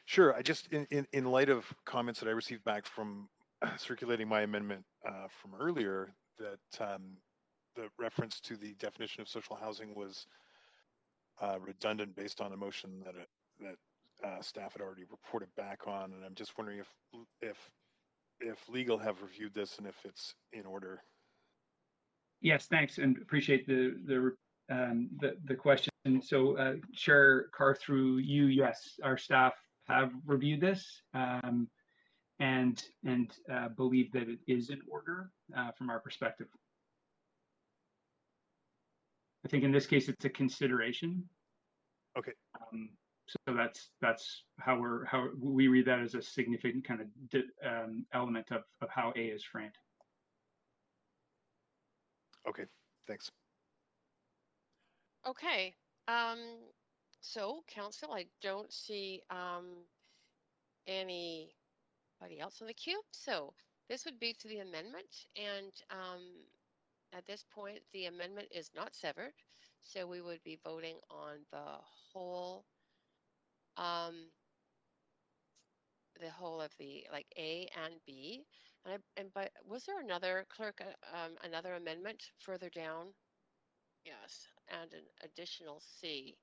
Sure. I just, in light of comments that I received back from circulating my amendment from earlier, that the reference to the definition of social housing was redundant based on a motion that staff had already reported back on, and I'm just wondering if legal have reviewed this and if it's in order. Yes, thanks, and appreciate the question. So, Chair Carr, through you, yes, our staff have reviewed this and believe that it is in order from our perspective. I think in this case it's a consideration. Okay. So that's how we read that as a significant kind of element of how A is framed. Okay, thanks. Okay, so Council, I don't see anybody else in the queue. So this would be to the amendment, and at this point, the amendment is not severed. So we would be voting on the whole of the like A and B. But was there another, Clerk, another amendment further down? Yes, and an additional C.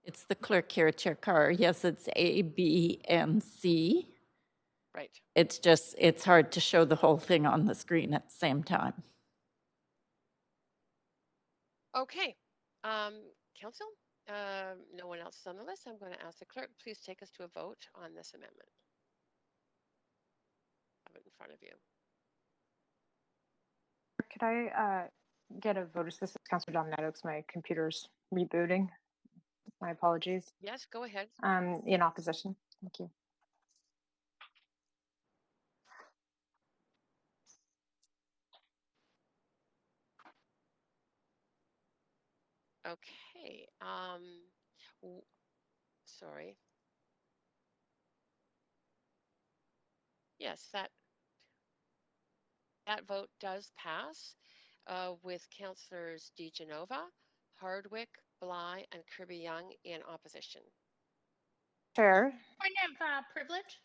It's the clerk here, Chair Carr. Yes, it's A, B, and C. Right. It's hard to show the whole thing on the screen at the same time. Okay, council, no one else is on the list. I'm going to ask the clerk, please take us to a vote on this amendment. Have it in front of you. Could I get a vote? This is Councillor Dominato because my computer's rebooting. My apologies. Yes, go ahead. In opposition. Thank you. Okay. Sorry. Yes, that vote does pass with Councillors DeGenova, Hardwick, Bly, and Kirby-Young in opposition. Chair. Point of privilege.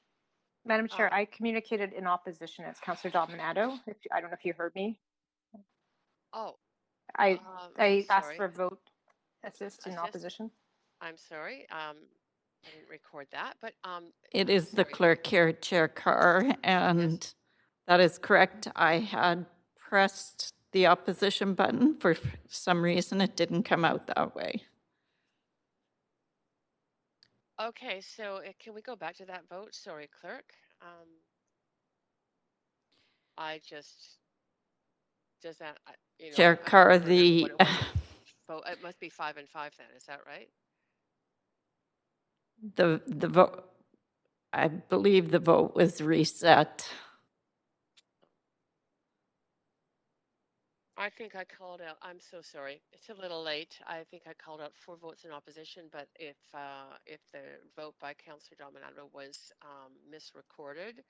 Madam Chair, I communicated in opposition as Councillor Dominato. I don't know if you heard me. Oh. I asked sorry. for a vote assist in opposition. I'm sorry. I didn't record that, but it is the clerk here, Chair Carr, and yes, that is correct. I had pressed the opposition button. For some reason, it didn't come out that way. Okay, so can we go back to that vote? Sorry, clerk. Does that, Chair Carr, it must be 5 and 5 then, is that right? The vote, I believe the vote was reset. I think I called out, I'm so sorry. It's a little late. I think I called out 4 votes in opposition, but if the vote by Councillor Dominato was misrecorded,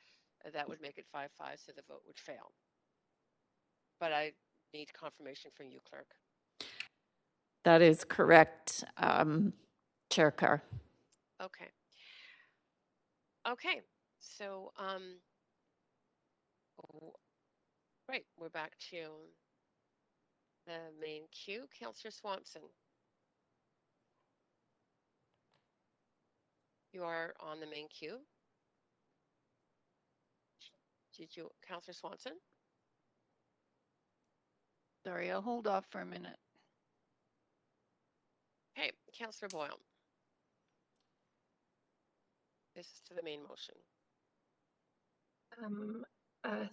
that would make it 5-5, so the vote would fail. But I need confirmation from you, clerk. That is correct, Chair Carr. Okay. Okay, so right, we're back to the main queue. Councillor Swanson. You are on the main queue. Councillor Swanson? Sorry, I'll hold off for a minute. Okay, Councillor Boyle. This is to the main motion.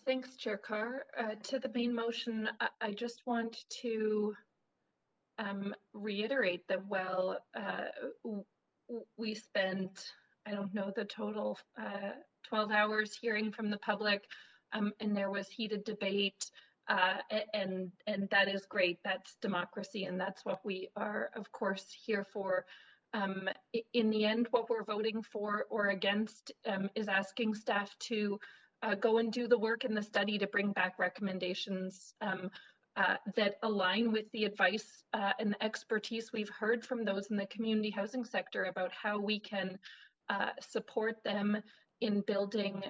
Thanks, Chair Carr. To the main motion, I just want to reiterate that while we spent, I don't know the total, 12 hours hearing from the public, and there was heated debate, and that is great. That's democracy, and that's what we are, of course, here for. In the end, what we're voting for or against is asking staff to go and do the work in the study to bring back recommendations that align with the advice and the expertise we've heard from those in the community housing sector about how we can support them in building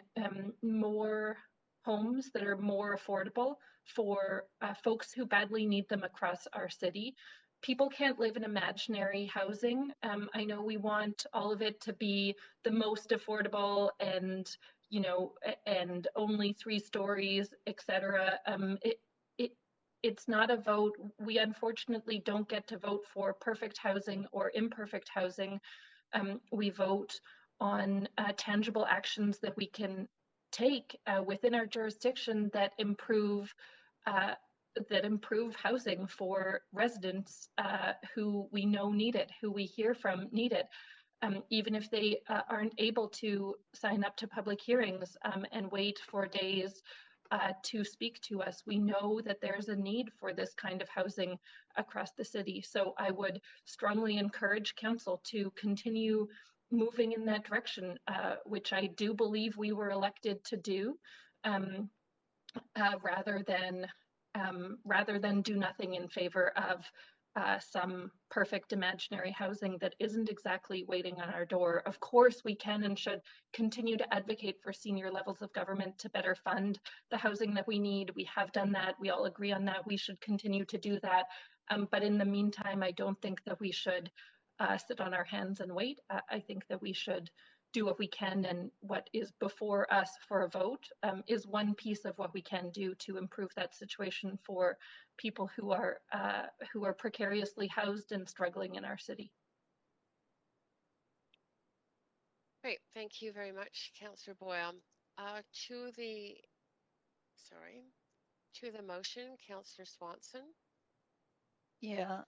more homes that are more affordable for folks who badly need them across our city. People can't live in imaginary housing. I know we want all of it to be the most affordable and, and only 3 stories, etc. It's not a vote. We unfortunately don't get to vote for perfect housing or imperfect housing. We vote on tangible actions that we can take within our jurisdiction that improve housing for residents who we know need it, who we hear from need it. Even if they aren't able to sign up to public hearings and wait for days to speak to us. We know that there's a need for this kind of housing across the city. So I would strongly encourage council to continue moving in that direction, which I do believe we were elected to do, rather than do nothing in favor of some perfect imaginary housing that isn't exactly waiting on our door. Of course, we can and should continue to advocate for senior levels of government to better fund the housing that we need. We have done that. We all agree on that. We should continue to do that. But in the meantime, I don't think that we should sit on our hands and wait. I think that we should do what we can, and what is before us for a vote is one piece of what we can do to improve that situation for people who are precariously housed and struggling in our city. Great, thank you very much, Councillor Boyle. To the motion, Councillor Swanson. Yeah,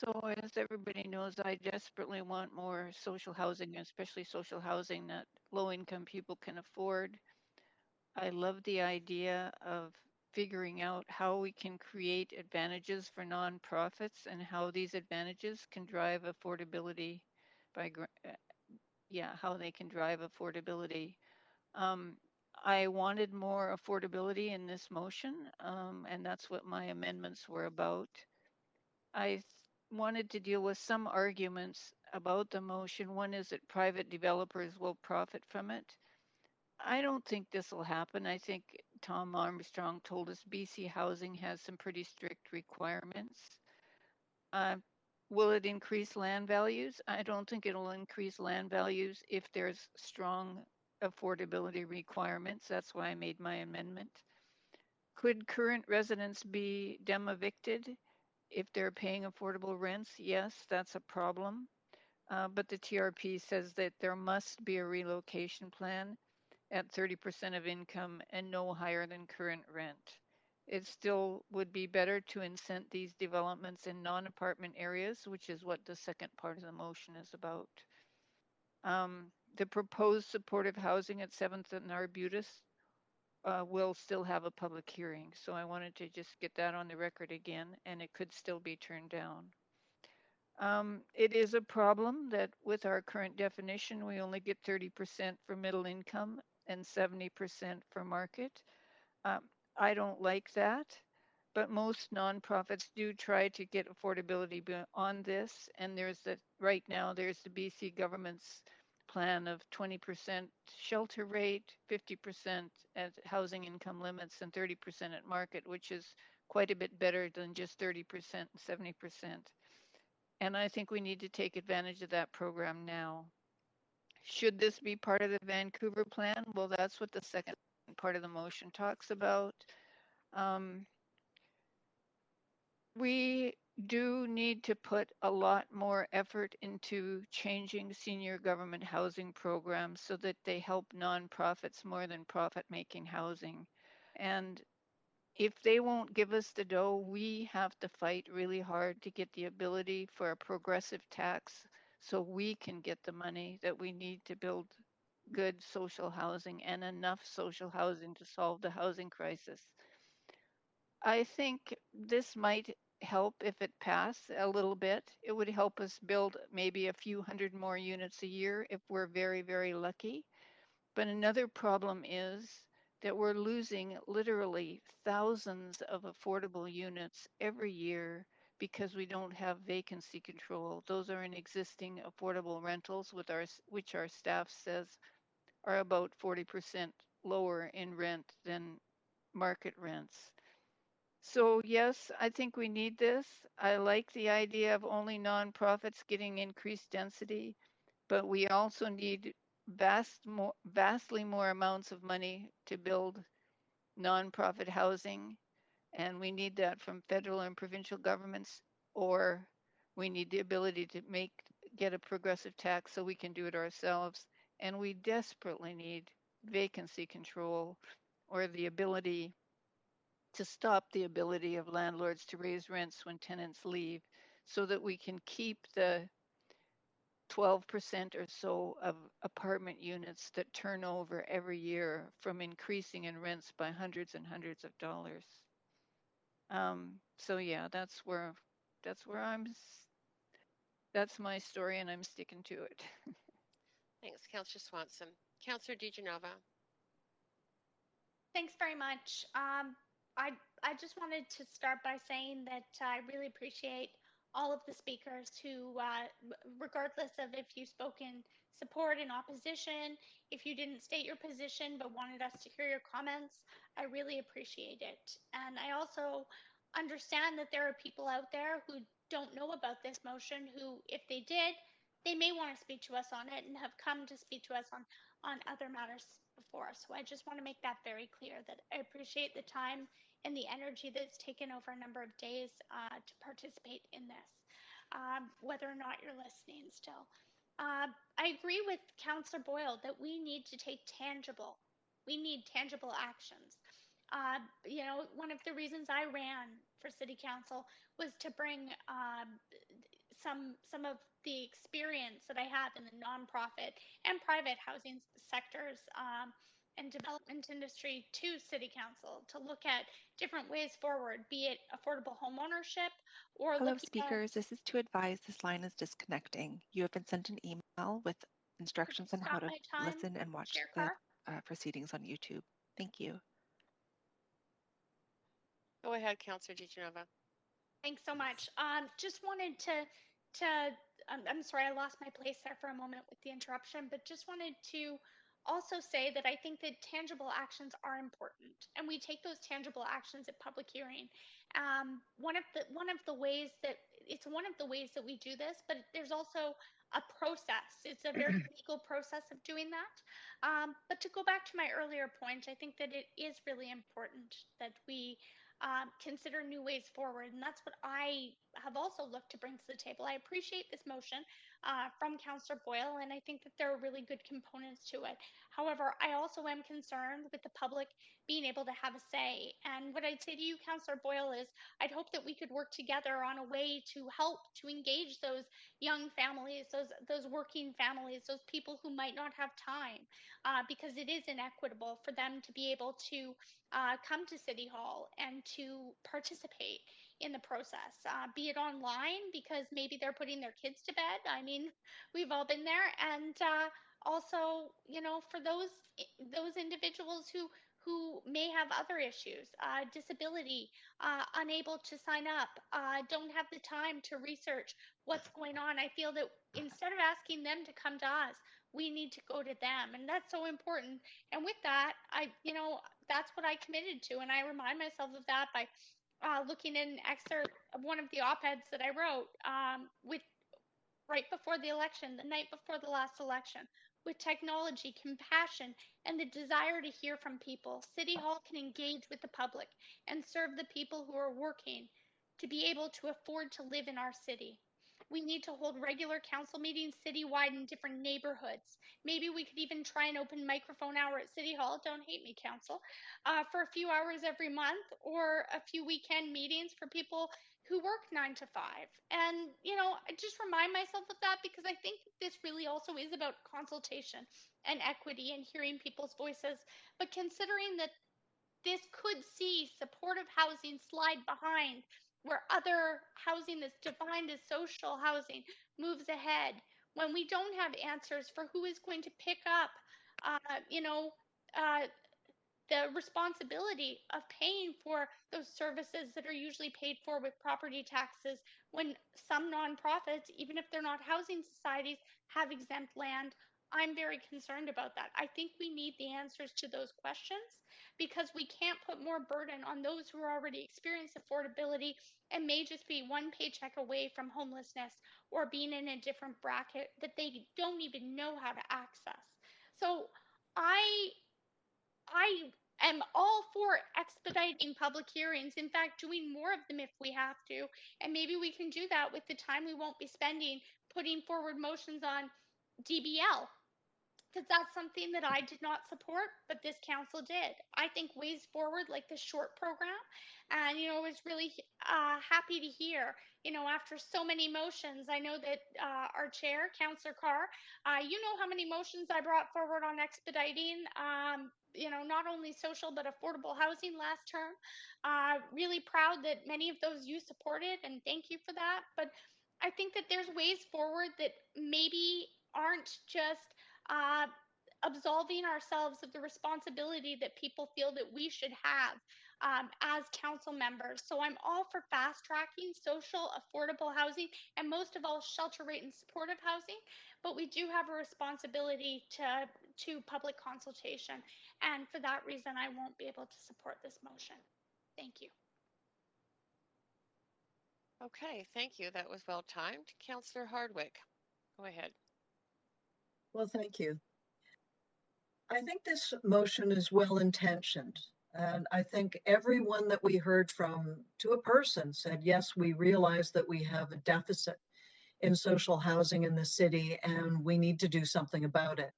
so as everybody knows, I desperately want more social housing, especially social housing that low-income people can afford. I love the idea of figuring out how we can create advantages for nonprofits and how these advantages can drive affordability by, how they can drive affordability. I wanted more affordability in this motion, and that's what my amendments were about. I wanted to deal with some arguments about the motion. One is that private developers will profit from it. I don't think this will happen. I think Tom Armstrong told us BC Housing has some pretty strict requirements. Will it increase land values? I don't think it'll increase land values if there's strong affordability requirements. That's why I made my amendment. Could current residents be dem evicted if they're paying affordable rents? Yes, that's a problem. But the TRP says that there must be a relocation plan at 30% of income and no higher than current rent. It still would be better to incent these developments in non-apartment areas, which is what the second part of the motion is about. The proposed supportive housing at 7th and Arbutus will still have a public hearing. So I wanted to just get that on the record again, and it could still be turned down. It is a problem that with our current definition, we only get 30% for middle income and 70% for market. I don't like that, but most nonprofits do try to get affordability beyond this. And right now, there's the BC government's plan of 20% shelter rate, 50% at housing income limits, and 30% at market, which is quite a bit better than just 30% and 70%. And I think we need to take advantage of that program now. Should this be part of the Vancouver plan? Well, that's what the second part of the motion talks about. We do need to put a lot more effort into changing senior government housing programs so that they help nonprofits more than profit-making housing. And if they won't give us the dough, we have to fight really hard to get the ability for a progressive tax so we can get the money that we need to build good social housing and enough social housing to solve the housing crisis. I think this might help if it passed a little bit. It would help us build maybe a few hundred more units a year if we're very, very lucky. But another problem is that we're losing literally thousands of affordable units every year because we don't have vacancy control. Those are in existing affordable rentals which our staff says are about 40% lower in rent than market rents. So yes, I think we need this. I like the idea of only nonprofits getting increased density, but we also need vastly more amounts of money to build nonprofit housing, and we need that from federal and provincial governments, or we need the ability to get a progressive tax so we can do it ourselves, and we desperately need vacancy control or the ability to stop the ability of landlords to raise rents when tenants leave so that we can keep the 12% or so of apartment units that turn over every year from increasing in rents by hundreds and hundreds of dollars. So yeah, that's my story and I'm sticking to it. Thanks, Councillor Swanson. Councillor DiGenova. Thanks very much. I just wanted to start by saying that I really appreciate all of the speakers who, regardless of if you spoke in support and opposition, if you didn't state your position but wanted us to hear your comments, I really appreciate it. And I also understand that there are people out there who don't know about this motion who, if they did, they may want to speak to us on it and have come to speak to us on other matters before. So I just want to make that very clear that I appreciate the time and the energy that's taken over a number of days to participate in this, whether or not you're listening still. I agree with Councillor Boyle that we need to take we need tangible actions. You know, one of the reasons I ran for city council was to bring some of the experience that I have in the nonprofit and private housing sectors and development industry to City Council to look at different ways forward, be it affordable home ownership or Hello, looking speakers. This is to advise this line is disconnecting. You have been sent an email with instructions on how stop to my time, listen and watch Chair the Carr. proceedings on YouTube. Thank you. Go ahead, Councillor DiGenova. Thanks so much. Just wanted to I'm sorry, I lost my place there for a moment with the interruption, but just wanted to also say that I think that tangible actions are important, and we take those tangible actions at public hearing. One of the ways that we do this, but there's also a process. It's a very legal process of doing that. But to go back to my earlier point, I think that it is really important that we consider new ways forward. And that's what I have also looked to bring to the table. I appreciate this motion from Councillor Boyle, and I think that there are really good components to it. However, I also am concerned with the public being able to have a say. And what I'd say to you, Councillor Boyle, is I'd hope that we could work together on a way to help to engage those young families, those working families, those people who might not have time, because it is inequitable for them to be able to come to City Hall and to participate in the process, be it online because maybe they're putting their kids to bed. I mean, we've all been there, and also, you know, for those individuals who may have other issues, disability, unable to sign up, don't have the time to research what's going on. I feel that instead of asking them to come to us, we need to go to them, and that's so important. And with that, you know, that's what I committed to, and I remind myself of that by looking at an excerpt of one of the op-eds that I wrote with right before the election, the night before the last election. With technology, compassion, and the desire to hear from people, City Hall can engage with the public and serve the people who are working to be able to afford to live in our city. We need to hold regular council meetings citywide in different neighborhoods. Maybe we could even try an open microphone hour at City Hall, don't hate me, council, for a few hours every month, or a few weekend meetings for people who work 9 to 5. And, you know, I just remind myself of that because I think this really also is about consultation and equity and hearing people's voices. But considering that this could see supportive housing slide behind where other housing that's defined as social housing moves ahead, when we don't have answers for who is going to pick up, you know, uh, the responsibility of paying for those services that are usually paid for with property taxes, when some nonprofits, even if they're not housing societies, have exempt land. I'm very concerned about that. I think we need the answers to those questions because we can't put more burden on those who are already experiencing affordability and may just be one paycheck away from homelessness or being in a different bracket that they don't even know how to access. So I I am all for expediting public hearings. In fact, doing more of them if we have to. And maybe we can do that with the time we won't be spending putting forward motions on DBL, because that's something that I did not support, but this council did. I think ways forward, like the short program, and you know, I was really happy to hear, you know, after so many motions, I know that our chair, Councillor Carr, you know how many motions I brought forward on expediting. You know, not only social but affordable housing last term. Really proud that many of those you supported, and thank you for that. But I think that there's ways forward that maybe aren't just uh, absolving ourselves of the responsibility that people feel that we should have as council members. So I'm all for fast tracking social, affordable housing, and most of all, shelter rate and supportive housing. But we do have a responsibility to public consultation. And for that reason, I won't be able to support this motion. Thank you. Okay, thank you. That was well timed. Councillor Hardwick, Go ahead. Well, thank you. I think this motion is well intentioned. And I think everyone that we heard from to a person said, yes, we realize that we have a deficit in social housing in the city and we need to do something about it.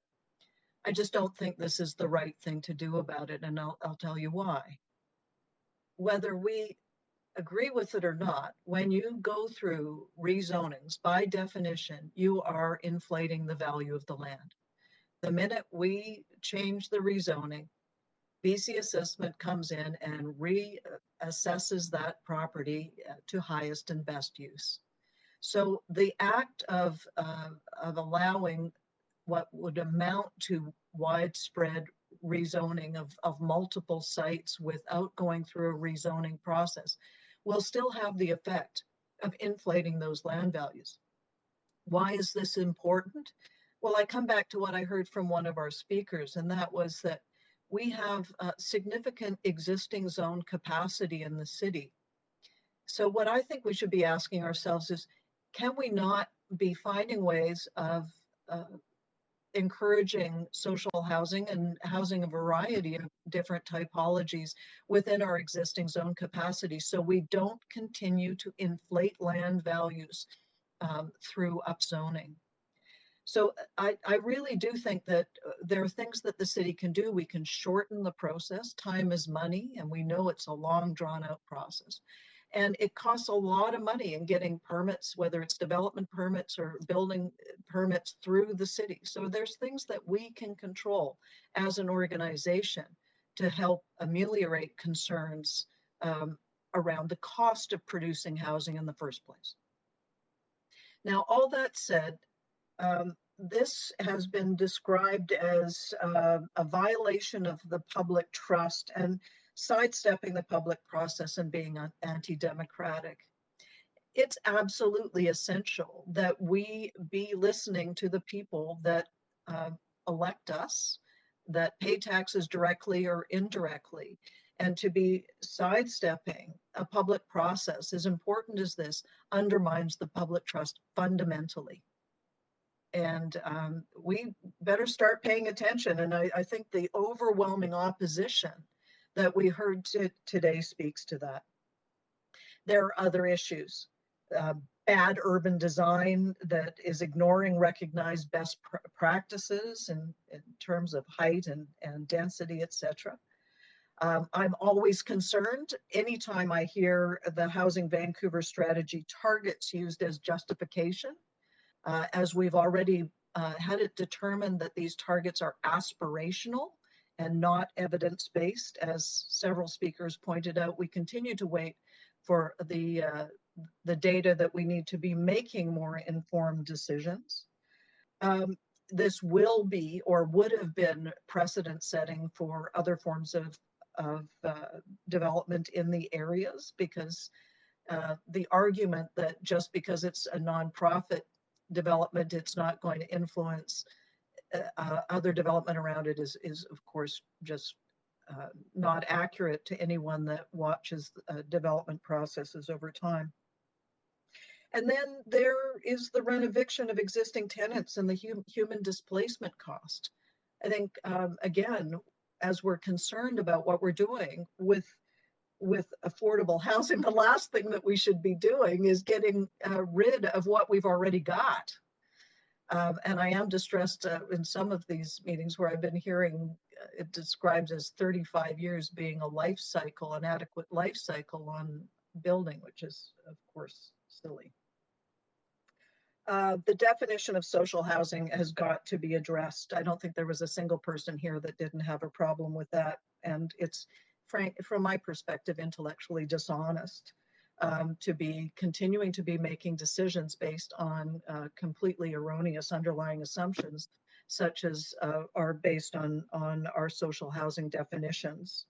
I just don't think this is the right thing to do about it. And I'll tell you why. Whether we agree with it or not, when you go through rezonings, by definition, you are inflating the value of the land. The minute we change the rezoning, BC Assessment comes in and reassesses that property to highest and best use. So the act of allowing what would amount to widespread rezoning of multiple sites without going through a rezoning process will still have the effect of inflating those land values. Why is this important? Well, I come back to what I heard from one of our speakers, and that was that we have significant existing zone capacity in the city. So what I think we should be asking ourselves is, can we not be finding ways of encouraging social housing and housing a variety of different typologies within our existing zone capacity so we don't continue to inflate land values through upzoning? So I really do think that there are things that the city can do. We can shorten the process. Time is money, and we know it's a long, drawn-out process. And it costs a lot of money in getting permits, whether it's development permits or building permits through the city. So there's things that we can control as an organization to help ameliorate concerns around the cost of producing housing in the first place. Now, all that said, this has been described as a violation of the public trust and sidestepping the public process and being anti-democratic. It's absolutely essential that we be listening to the people that elect us, that pay taxes directly or indirectly, and to be sidestepping a public process as important as this undermines the public trust fundamentally. And we better start paying attention. And I think the overwhelming opposition that we heard today speaks to that. There are other issues. Bad urban design that is ignoring recognized best practices in terms of height and density, et cetera. I'm always concerned anytime I hear the Housing Vancouver strategy targets used as justification. As we've already had it determined that these targets are aspirational and not evidence-based, as several speakers pointed out, we continue to wait for the data that we need to be making more informed decisions. This will be or would have been precedent setting for other forms of development in the areas, because the argument that just because it's a nonprofit development, it's not going to influence other development around it is of course just not accurate to anyone that watches development processes over time. And then there is the rent eviction of existing tenants and the human displacement cost. I think, again, as we're concerned about what we're doing with affordable housing, the last thing that we should be doing is getting rid of what we've already got. And I am distressed in some of these meetings where I've been hearing it described as 35 years being a life cycle, an adequate life cycle on building, which is, of course, silly. The definition of social housing has got to be addressed. I don't think there was a single person here that didn't have a problem with that. And it's, from my perspective, intellectually dishonest to be continuing to be making decisions based on completely erroneous underlying assumptions, such as are based on our social housing definitions.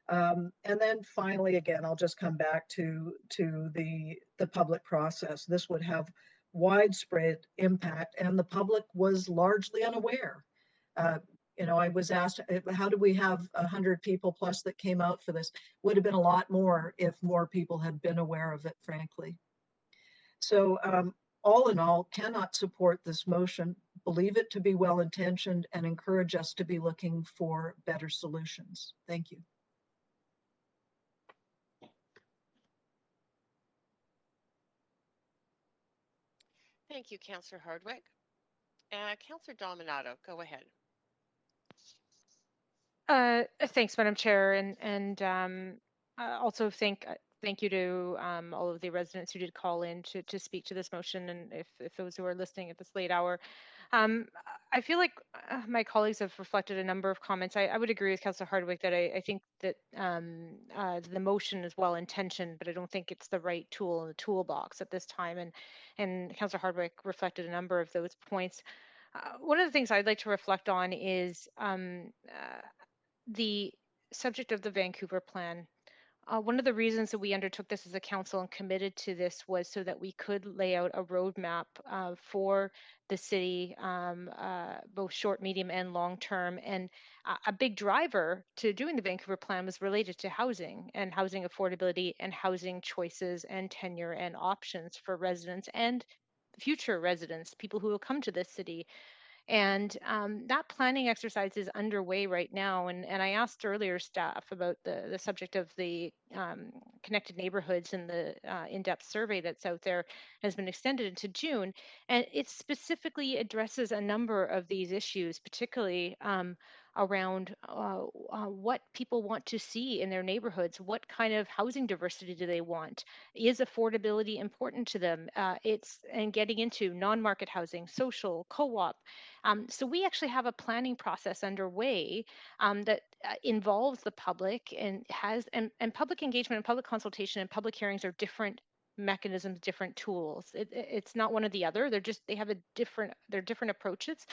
And then finally, again, I'll just come back to the public process. This would have widespread impact, and the public was largely unaware. I was asked, how do we have 100 people plus that came out for this? Would have been a lot more if more people had been aware of it, frankly. So all in all, cannot support this motion, believe it to be well-intentioned, and encourage us to be looking for better solutions. Thank you. Thank you, Councillor Hardwick. Councillor Dominato, go ahead. Thanks, Madam Chair, and also thank you to all of the residents who did call in to speak to this motion, and if those who are listening at this late hour. I feel like my colleagues have reflected a number of comments. I would agree with Councillor Hardwick that I think that the motion is well intentioned, but I don't think it's the right tool in the toolbox at this time. And Councillor Hardwick reflected a number of those points. One of the things I'd like to reflect on is the subject of the Vancouver plan. One of the reasons that we undertook this as a council and committed to this was so that we could lay out a roadmap for the city, both short, medium, and long term. And a big driver to doing the Vancouver plan was related to housing and housing affordability and housing choices and tenure and options for residents and future residents, people who will come to this city. And that planning exercise is underway right now. And I asked earlier staff about the subject of the connected neighborhoods and the in-depth survey that's out there has been extended into June. And it specifically addresses a number of these issues, particularly around what people want to see in their neighborhoods. What kind of housing diversity do they want? Is affordability important to them? And getting into non-market housing, social, co-op. So we actually have a planning process underway that involves the public and public engagement and public consultation and public hearings are different mechanisms, different tools. It's not one or the other. They're different approaches.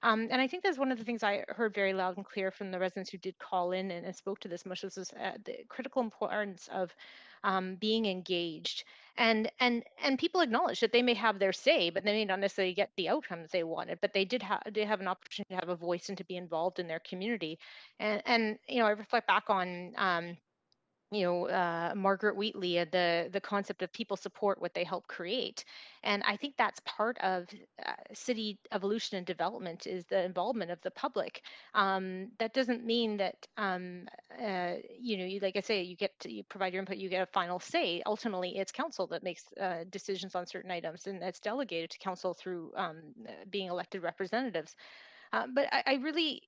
And I think that's one of the things I heard very loud and clear from the residents who did call in and spoke to this motion was the critical importance of being engaged. And people acknowledge that they may have their say, but they may not necessarily get the outcomes they wanted. But they have an opportunity to have a voice and to be involved in their community. And I reflect back on Margaret Wheatley and the concept of people support what they help create. And I think that's part of city evolution and development is the involvement of the public. That doesn't mean that, like I say, you provide your input, you get a final say. Ultimately, it's council that makes decisions on certain items, and it's delegated to council through being elected representatives. But I really,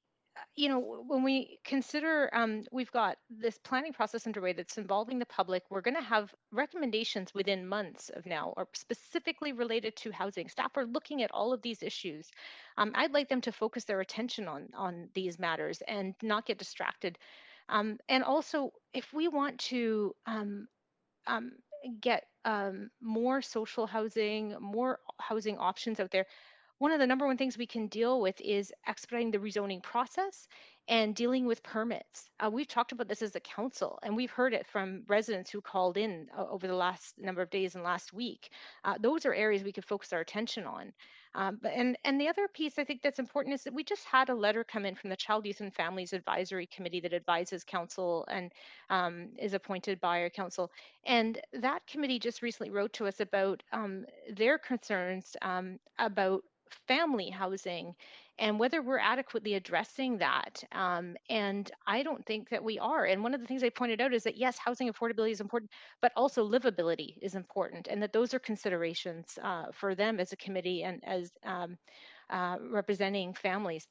when we consider we've got this planning process underway that's involving the public, we're going to have recommendations within months of now or specifically related to housing. Staff are looking at all of these issues. I'd like them to focus their attention on these matters and not get distracted. And also, if we want to get more social housing, more housing options out there, one of the number one things we can deal with is expediting the rezoning process and dealing with permits. We've talked about this as a council, and we've heard it from residents who called in over the last number of days and last week. Those are areas we could focus our attention on. And the other piece I think that's important is that we just had a letter come in from the Child, Youth and Families Advisory Committee that advises council and is appointed by our council. And that committee just recently wrote to us about their concerns about family housing and whether we're adequately addressing that. And I don't think that we are. And one of the things they pointed out is that, yes, housing affordability is important, but also livability is important, and that those are considerations for them as a committee and as representing families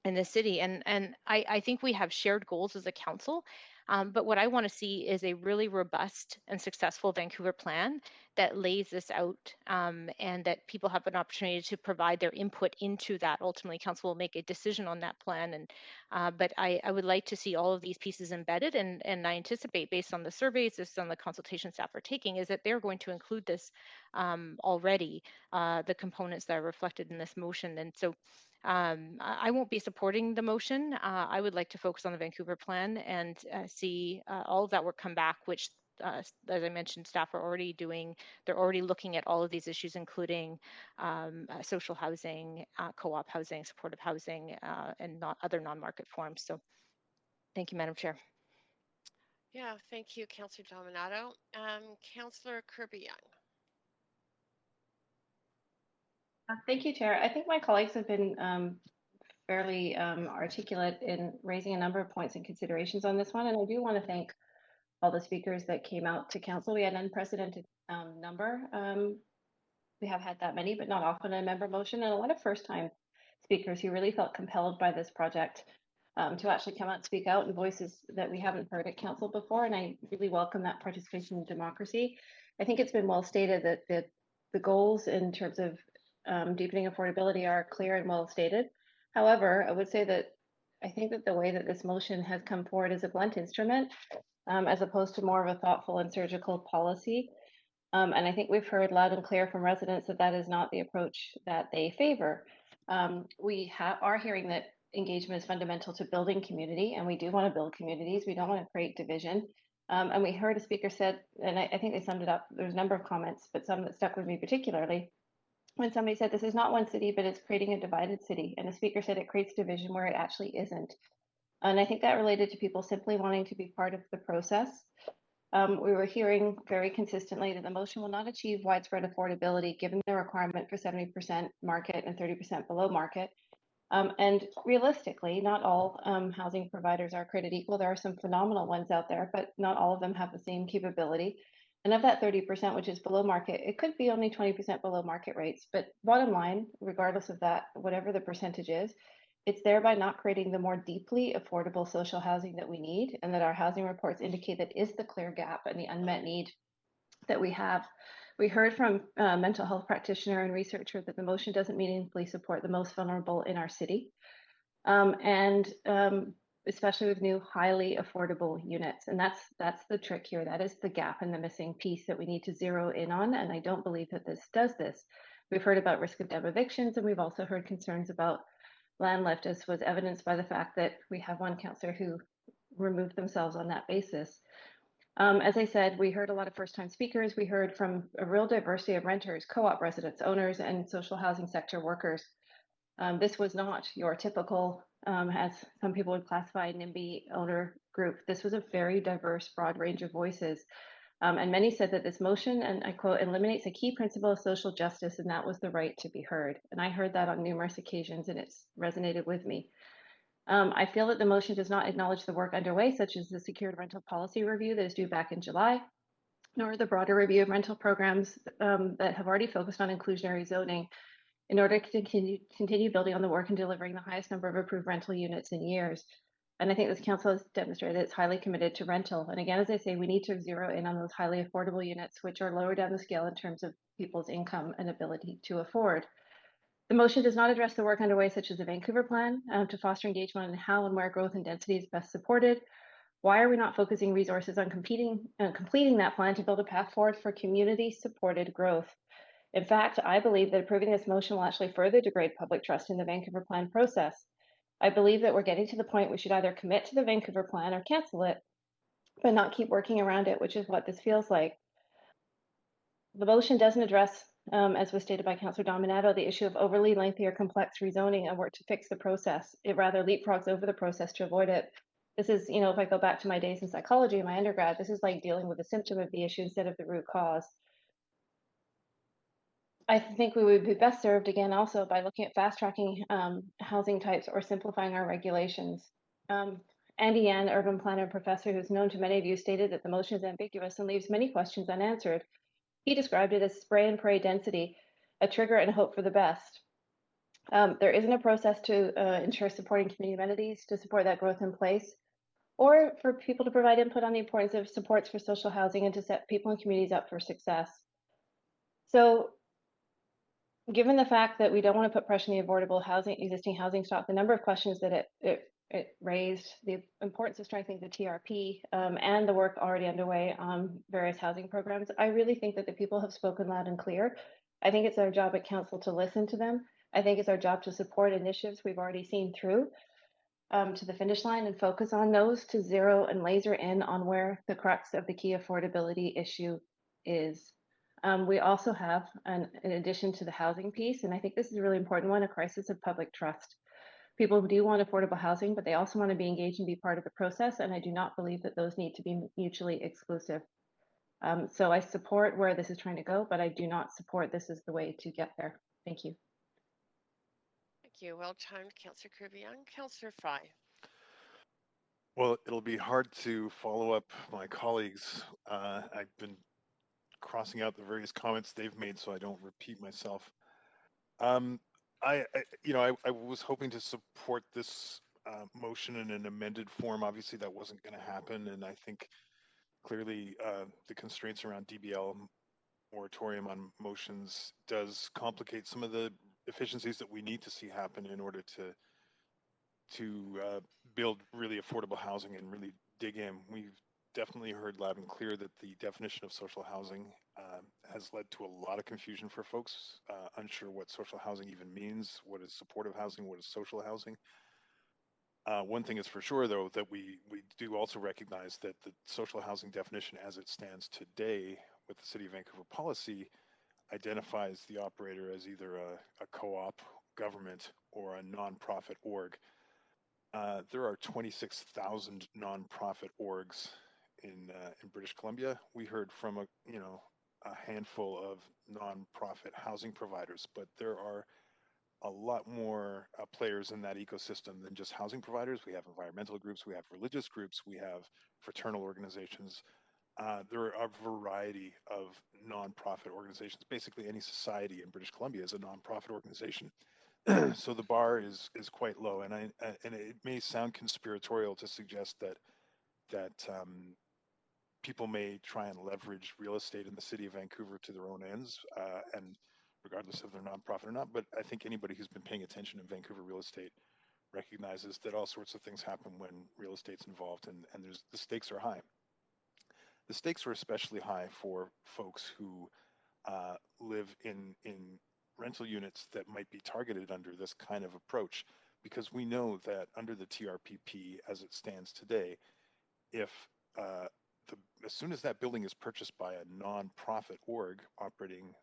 in the city. And I think we have shared goals as a council. But what I want to see is a really robust and successful Vancouver plan that lays this out and that people have an opportunity to provide their input into that. Ultimately, council will make a decision on that plan. But I would like to see all of these pieces embedded. And I anticipate, based on the surveys, based on the consultation staff are taking, is that they're going to include this already, the components that are reflected in this motion. And so I won't be supporting the motion. I would like to focus on the Vancouver plan and see all of that work come back, which, as I mentioned, staff are already doing. They're already looking at all of these issues, including social housing, co-op housing, supportive housing, and other non-market forms. So thank you, Madam Chair. Yeah, thank you, Councillor Dominato. Councillor Kirby-Young. Thank you, Chair. I think my colleagues have been fairly articulate in raising a number of points and considerations on this one. And I do want to thank all the speakers that came out to council. We had an unprecedented number. We have had that many, but not often a member motion, and a lot of first-time speakers who really felt compelled by this project to actually come out and speak out in voices that we haven't heard at council before. And I really welcome that participation in democracy. I think it's been well stated that the goals in terms of deepening affordability are clear and well stated. However, I would say that I think that the way that this motion has come forward is a blunt instrument, as opposed to more of a thoughtful and surgical policy. And I think we've heard loud and clear from residents that that is not the approach that they favor. We are hearing that engagement is fundamental to building community, and we do want to build communities. We don't want to create division. And we heard a speaker said, and I think they summed it up, there's a number of comments, but some that stuck with me particularly, when somebody said, this is not one city, but it's creating a divided city. And the speaker said it creates division where it actually isn't. And I think that related to people simply wanting to be part of the process. We were hearing very consistently that the motion will not achieve widespread affordability given the requirement for 70% market and 30% below market. And realistically, not all housing providers are created equal. There are some phenomenal ones out there, but not all of them have the same capability. And of that 30%, which is below market, it could be only 20% below market rates. But bottom line, regardless of that, whatever the percentage is, it's thereby not creating the more deeply affordable social housing that we need, and that our housing reports indicate that is the clear gap and the unmet need that we have. We heard from a mental health practitioner and researcher that the motion doesn't meaningfully support the most vulnerable in our city. Especially with new highly affordable units. And that's the trick here. That is the gap and the missing piece that we need to zero in on. And I don't believe that this does this. We've heard about risk of evictions, and we've also heard concerns about land lift, as was evidenced by the fact that we have one councillor who removed themselves on that basis. As I said, we heard a lot of first-time speakers. We heard from a real diversity of renters, co-op residents, owners, and social housing sector workers. This was not your typical, as some people would classify, NIMBY owner group. This was a very diverse, broad range of voices. And many said that this motion, and I quote, eliminates a key principle of social justice, and that was the right to be heard. And I heard that on numerous occasions, and it's resonated with me. I feel that the motion does not acknowledge the work underway, such as the secured rental policy review that is due back in July, nor the broader review of rental programs that have already focused on inclusionary zoning in order to continue building on the work and delivering the highest number of approved rental units in years. And I think this council has demonstrated it's highly committed to rental. And again, as I say, we need to zero in on those highly affordable units, which are lower down the scale in terms of people's income and ability to afford. The motion does not address the work underway, such as the Vancouver plan, to foster engagement on how and where growth and density is best supported. Why are we not focusing resources on completing that plan to build a path forward for community-supported growth? In fact, I believe that approving this motion will actually further degrade public trust in the Vancouver plan process. I believe that we're getting to the point we should either commit to the Vancouver plan or cancel it, but not keep working around it, which is what this feels like. The motion doesn't address, as was stated by Councillor Dominato, the issue of overly lengthy or complex rezoning and work to fix the process. It rather leapfrogs over the process to avoid it. This is, if I go back to my days in psychology in my undergrad, this is like dealing with a symptom of the issue instead of the root cause. I think we would be best served again also by looking at fast tracking housing types or simplifying our regulations. Andy Yan, urban planner and professor who's known to many of you, stated that the motion is ambiguous and leaves many questions unanswered. He described it as spray and pray density, a trigger and hope for the best. There isn't a process to ensure supporting community amenities to support that growth in place, or for people to provide input on the importance of supports for social housing and to set people and communities up for success. So, given the fact that we don't want to put pressure on the affordable existing housing stock, the number of questions that it raised, the importance of strengthening the TRP, and the work already underway on various housing programs, I really think that the people have spoken loud and clear. I think it's our job at council to listen to them. I think it's our job to support initiatives we've already seen through to the finish line and focus on those to zero and laser in on where the crux of the key affordability issue is. We also have, in addition to the housing piece, and I think this is a really important one, a crisis of public trust. People do want affordable housing, but they also want to be engaged and be part of the process, and I do not believe that those need to be mutually exclusive. So I support where this is trying to go, but I do not support this as the way to get there. Thank you. you. Well timed, Councillor Kirby-Young. Councillor Fry. Well, it'll be hard to follow up my colleagues. I've been crossing out the various comments they've made so I don't repeat myself. I was hoping to support this motion in an amended form. Obviously, that wasn't going to happen, and I think clearly the constraints around DBL moratorium on motions does complicate some of the efficiencies that we need to see happen in order to build really affordable housing and really dig in. We've definitely heard loud and clear that the definition of social housing has led to a lot of confusion for folks, unsure what social housing even means, what is supportive housing, what is social housing. One thing is for sure, though, that we do also recognize that the social housing definition as it stands today with the City of Vancouver policy identifies the operator as either a co-op, government, or a nonprofit org. There are 26,000 nonprofit orgs in British Columbia. We heard from a handful of nonprofit housing providers, but there are a lot more players in that ecosystem than just housing providers. We have environmental groups, we have religious groups, we have fraternal organizations. There are a variety of nonprofit organizations. Basically, any society in British Columbia is a nonprofit organization. So the bar is quite low, and it may sound conspiratorial to suggest that people may try and leverage real estate in the city of Vancouver to their own ends, and regardless if they're nonprofit or not. But I think anybody who's been paying attention in Vancouver real estate recognizes that all sorts of things happen when real estate's involved, and the stakes are high. The stakes are especially high for folks who live in rental units that might be targeted under this kind of approach, because we know that under the TRPP as it stands today, if as soon as that building is purchased by a nonprofit org operating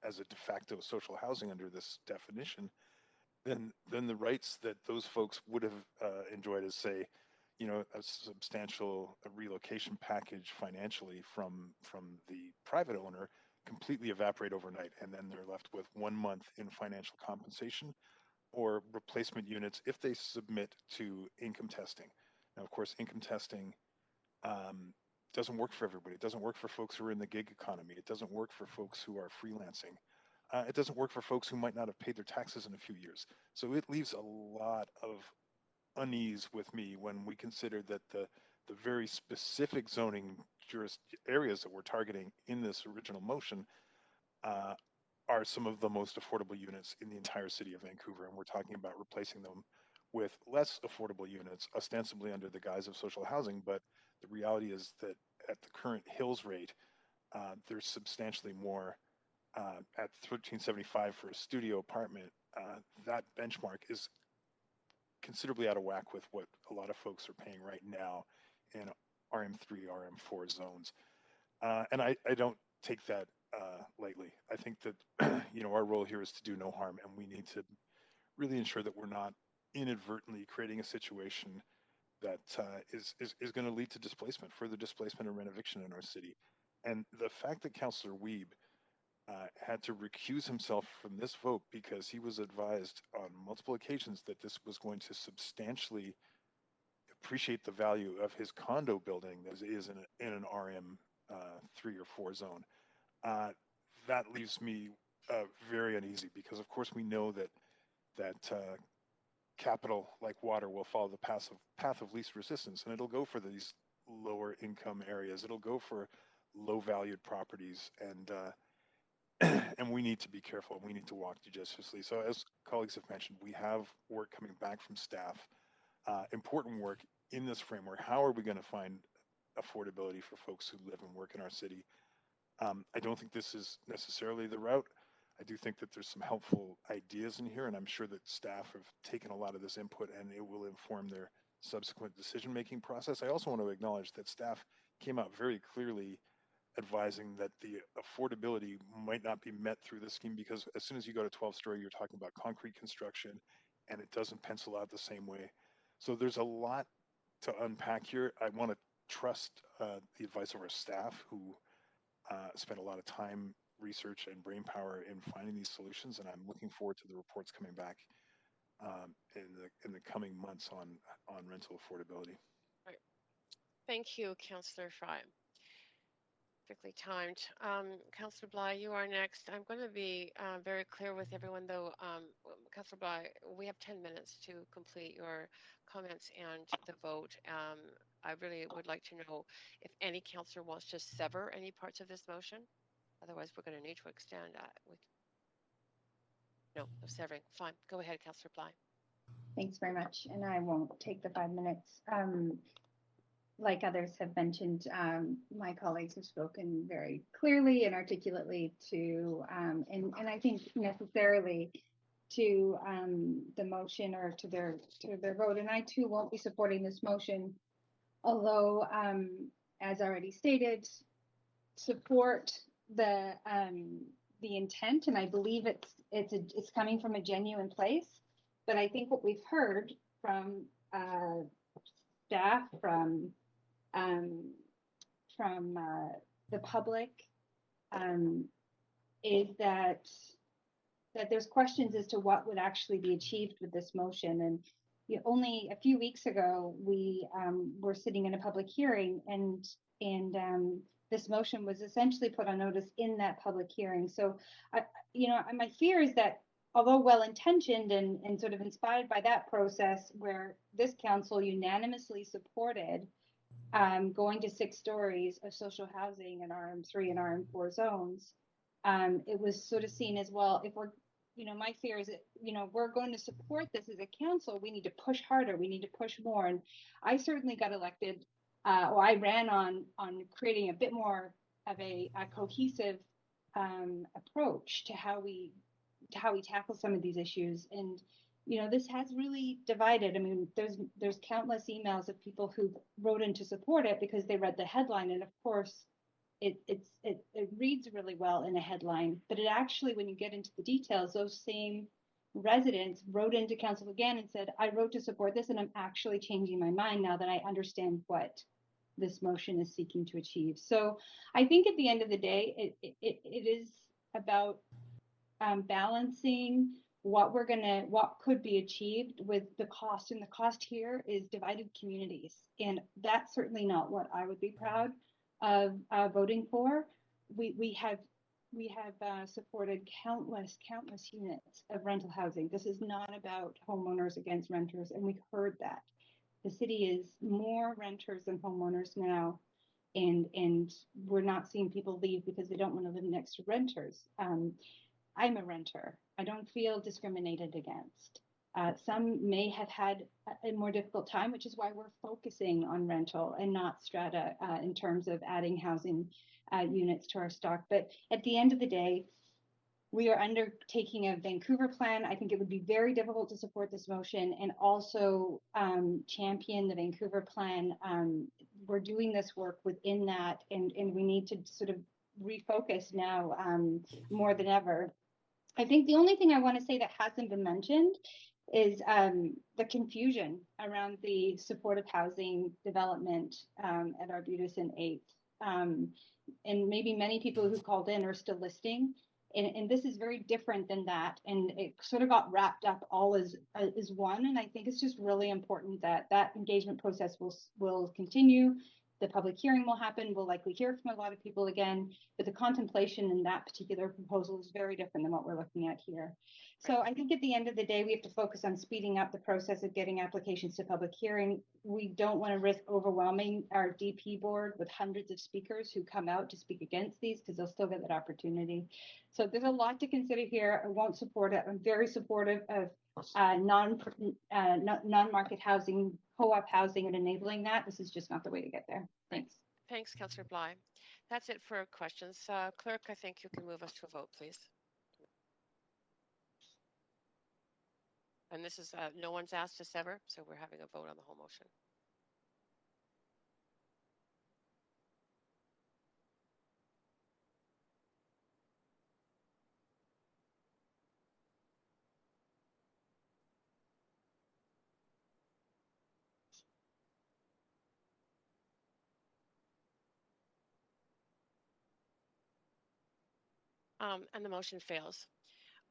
as a de facto social housing under this definition, then the rights that those folks would have enjoyed as, say, a substantial relocation package financially from the private owner completely evaporate overnight, and then they're left with 1 month in financial compensation or replacement units if they submit to income testing. Now, of course, income testing doesn't work for everybody. It doesn't work for folks who are in the gig economy. It doesn't work for folks who are freelancing. It doesn't work for folks who might not have paid their taxes in a few years. So it leaves a lot of unease with me when we consider that the very specific zoning areas that we're targeting in this original motion are some of the most affordable units in the entire city of Vancouver, and we're talking about replacing them with less affordable units, ostensibly under the guise of social housing. But the reality is that at the current Hills rate, there's substantially more. At $1,375 for a studio apartment, that benchmark is considerably out of whack with what a lot of folks are paying right now in RM3, RM4 zones. And I don't take that lightly. I think that our role here is to do no harm, and we need to really ensure that we're not inadvertently creating a situation that is going to lead to displacement, further displacement and renoviction in our city. And the fact that Councillor Wiebe had to recuse himself from this vote because he was advised on multiple occasions that this was going to substantially appreciate the value of his condo building as is in an RM 3 or 4 zone. That leaves me very uneasy, because of course we know that capital, like water, will follow the path of least resistance, and it'll go for these lower income areas. It'll go for low valued properties, and we need to be careful. We need to walk judiciously. So, as colleagues have mentioned, we have work coming back from staff, important work in this framework. How are we going to find affordability for folks who live and work in our city? I don't think this is necessarily the route. I do think that there's some helpful ideas in here, and I'm sure that staff have taken a lot of this input and it will inform their subsequent decision-making process. I also want to acknowledge that staff came out very clearly advising that the affordability might not be met through this scheme, because as soon as you go to 12-story, you're talking about concrete construction, and it doesn't pencil out the same way. So there's a lot to unpack here. I want to trust the advice of our staff, who spent a lot of time, research, and brain power in finding these solutions, and I'm looking forward to the reports coming back in the coming months on rental affordability. Right. Thank you, Councillor Fry. Perfectly timed. Councillor Bly, you are next. I'm going to be very clear with everyone, though. Councillor Bly, we have 10 minutes to complete your comments and the vote. I really would like to know if any councillor wants to sever any parts of this motion. Otherwise, we're going to need to extend. No severing. Fine. Go ahead, Councillor Bly. Thanks very much, and I won't take the 5 minutes. Like others have mentioned, my colleagues have spoken very clearly and articulately to, and I think necessarily to the motion or to their vote. And I too won't be supporting this motion, although, as already stated, support the intent, and I believe it's coming from a genuine place. But I think what we've heard from staff, from the public, is that there's questions as to what would actually be achieved with this motion. And only a few weeks ago, we were sitting in a public hearing, and this motion was essentially put on notice in that public hearing. So, my fear is that although well-intentioned and sort of inspired by that process, where this council unanimously supported going to 6 stories of social housing in RM3 and RM4 zones, it was sort of seen as, well, if we're, my fear is that, we're going to support this as a council, we need to push harder, we need to push more. And I certainly got elected, or I ran on creating a bit more of a cohesive approach to how we tackle some of these issues. And this has really divided. I mean, there's countless emails of people who wrote in to support it because they read the headline, and of course, it reads really well in a headline. But it actually, when you get into the details, those same residents wrote into council again and said, "I wrote to support this, and I'm actually changing my mind now that I understand what this motion is seeking to achieve." So I think at the end of the day, it is about balancing what could be achieved with the cost. And the cost here is divided communities. And that's certainly not what I would be proud of voting for. We have supported countless units of rental housing. This is not about homeowners against renters, and we've heard that. The city is more renters than homeowners now, and we're not seeing people leave because they don't want to live next to renters. I'm a renter. I don't feel discriminated against. Some may have had a more difficult time, which is why we're focusing on rental and not strata in terms of adding housing units to our stock. But at the end of the day, we are undertaking a Vancouver plan. I think it would be very difficult to support this motion and also champion the Vancouver plan. We're doing this work within that, and we need to sort of refocus now more than ever. I think the only thing I want to say that hasn't been mentioned is the confusion around the supportive housing development at Arbutus and 8th. And maybe many people who called in are still listening. And this is very different than that. And it sort of got wrapped up all as one. And I think it's just really important that engagement process will continue. The public hearing will happen. We'll likely hear from a lot of people again, but the contemplation in that particular proposal is very different than what we're looking at here. So I think at the end of the day, we have to focus on speeding up the process of getting applications to public hearing. We don't want to risk overwhelming our DP board with hundreds of speakers who come out to speak against these, because they'll still get that opportunity. So there's a lot to consider here. I won't support it. I'm very supportive of non-market housing, co-op housing, and enabling that. This is just not the way to get there. Thanks. Thanks, Councillor Bly. That's it for questions. Clerk, I think you can move us to a vote, please. And this is, no one's asked to sever, so we're having a vote on the whole motion. And the motion fails.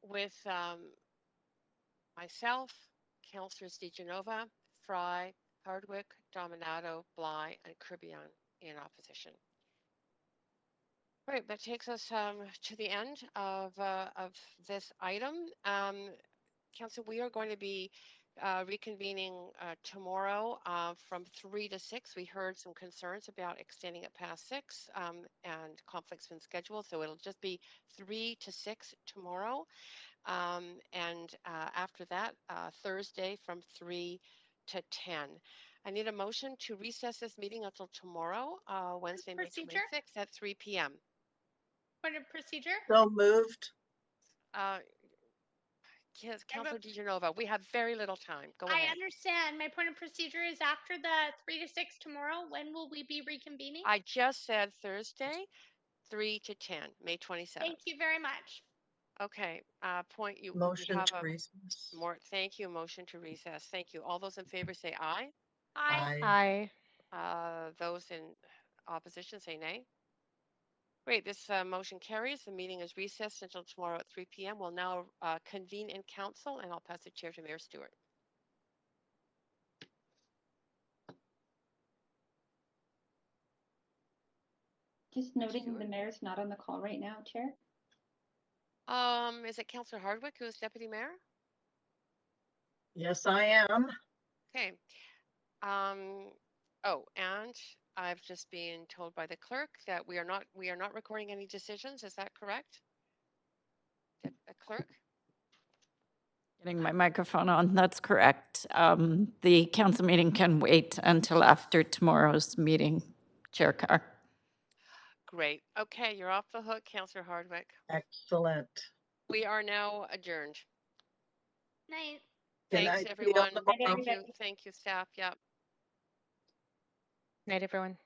With myself, Councillors DeGenova, Fry, Hardwick, Dominato, Bly, and Kirbion in opposition. Right, that takes us to the end of this item. Council, we are going to be reconvening tomorrow from 3 to 6. We heard some concerns about extending it past 6 and conflicts in schedule, so it'll just be 3 to 6 tomorrow. And after that, Thursday from 3 to 10. I need a motion to recess this meeting until tomorrow, Wednesday, May 26th at 3 p.m. Point of procedure? So moved. Councilor DeGenova, we have very little time. Go ahead. I understand. My point of procedure is after the 3 to 6 tomorrow. When will we be reconvening? I just said Thursday, 3 to 10, May 27th. Thank you very much. Okay. Point you. Motion we have to recess. More. Thank you. Motion to recess. Thank you. All those in favor say aye. Aye. Aye. Those in opposition say nay. Great. This motion carries. The meeting is recessed until tomorrow at 3 p.m. We'll now convene in council, and I'll pass the chair to Mayor Stewart. Just noting the mayor's not on the call right now, Chair. Is it Councillor Hardwick who is deputy mayor? Yes, I am. Okay. Oh, and I've just been told by the clerk that we are not recording any decisions. Is that correct? The clerk? Getting my microphone on, that's correct. The council meeting can wait until after tomorrow's meeting, Chair Carr. Great. Okay, you're off the hook, Councillor Hardwick. Excellent. We are now adjourned. Night. Thanks, everyone. Thank you, staff. Yep. Night, everyone.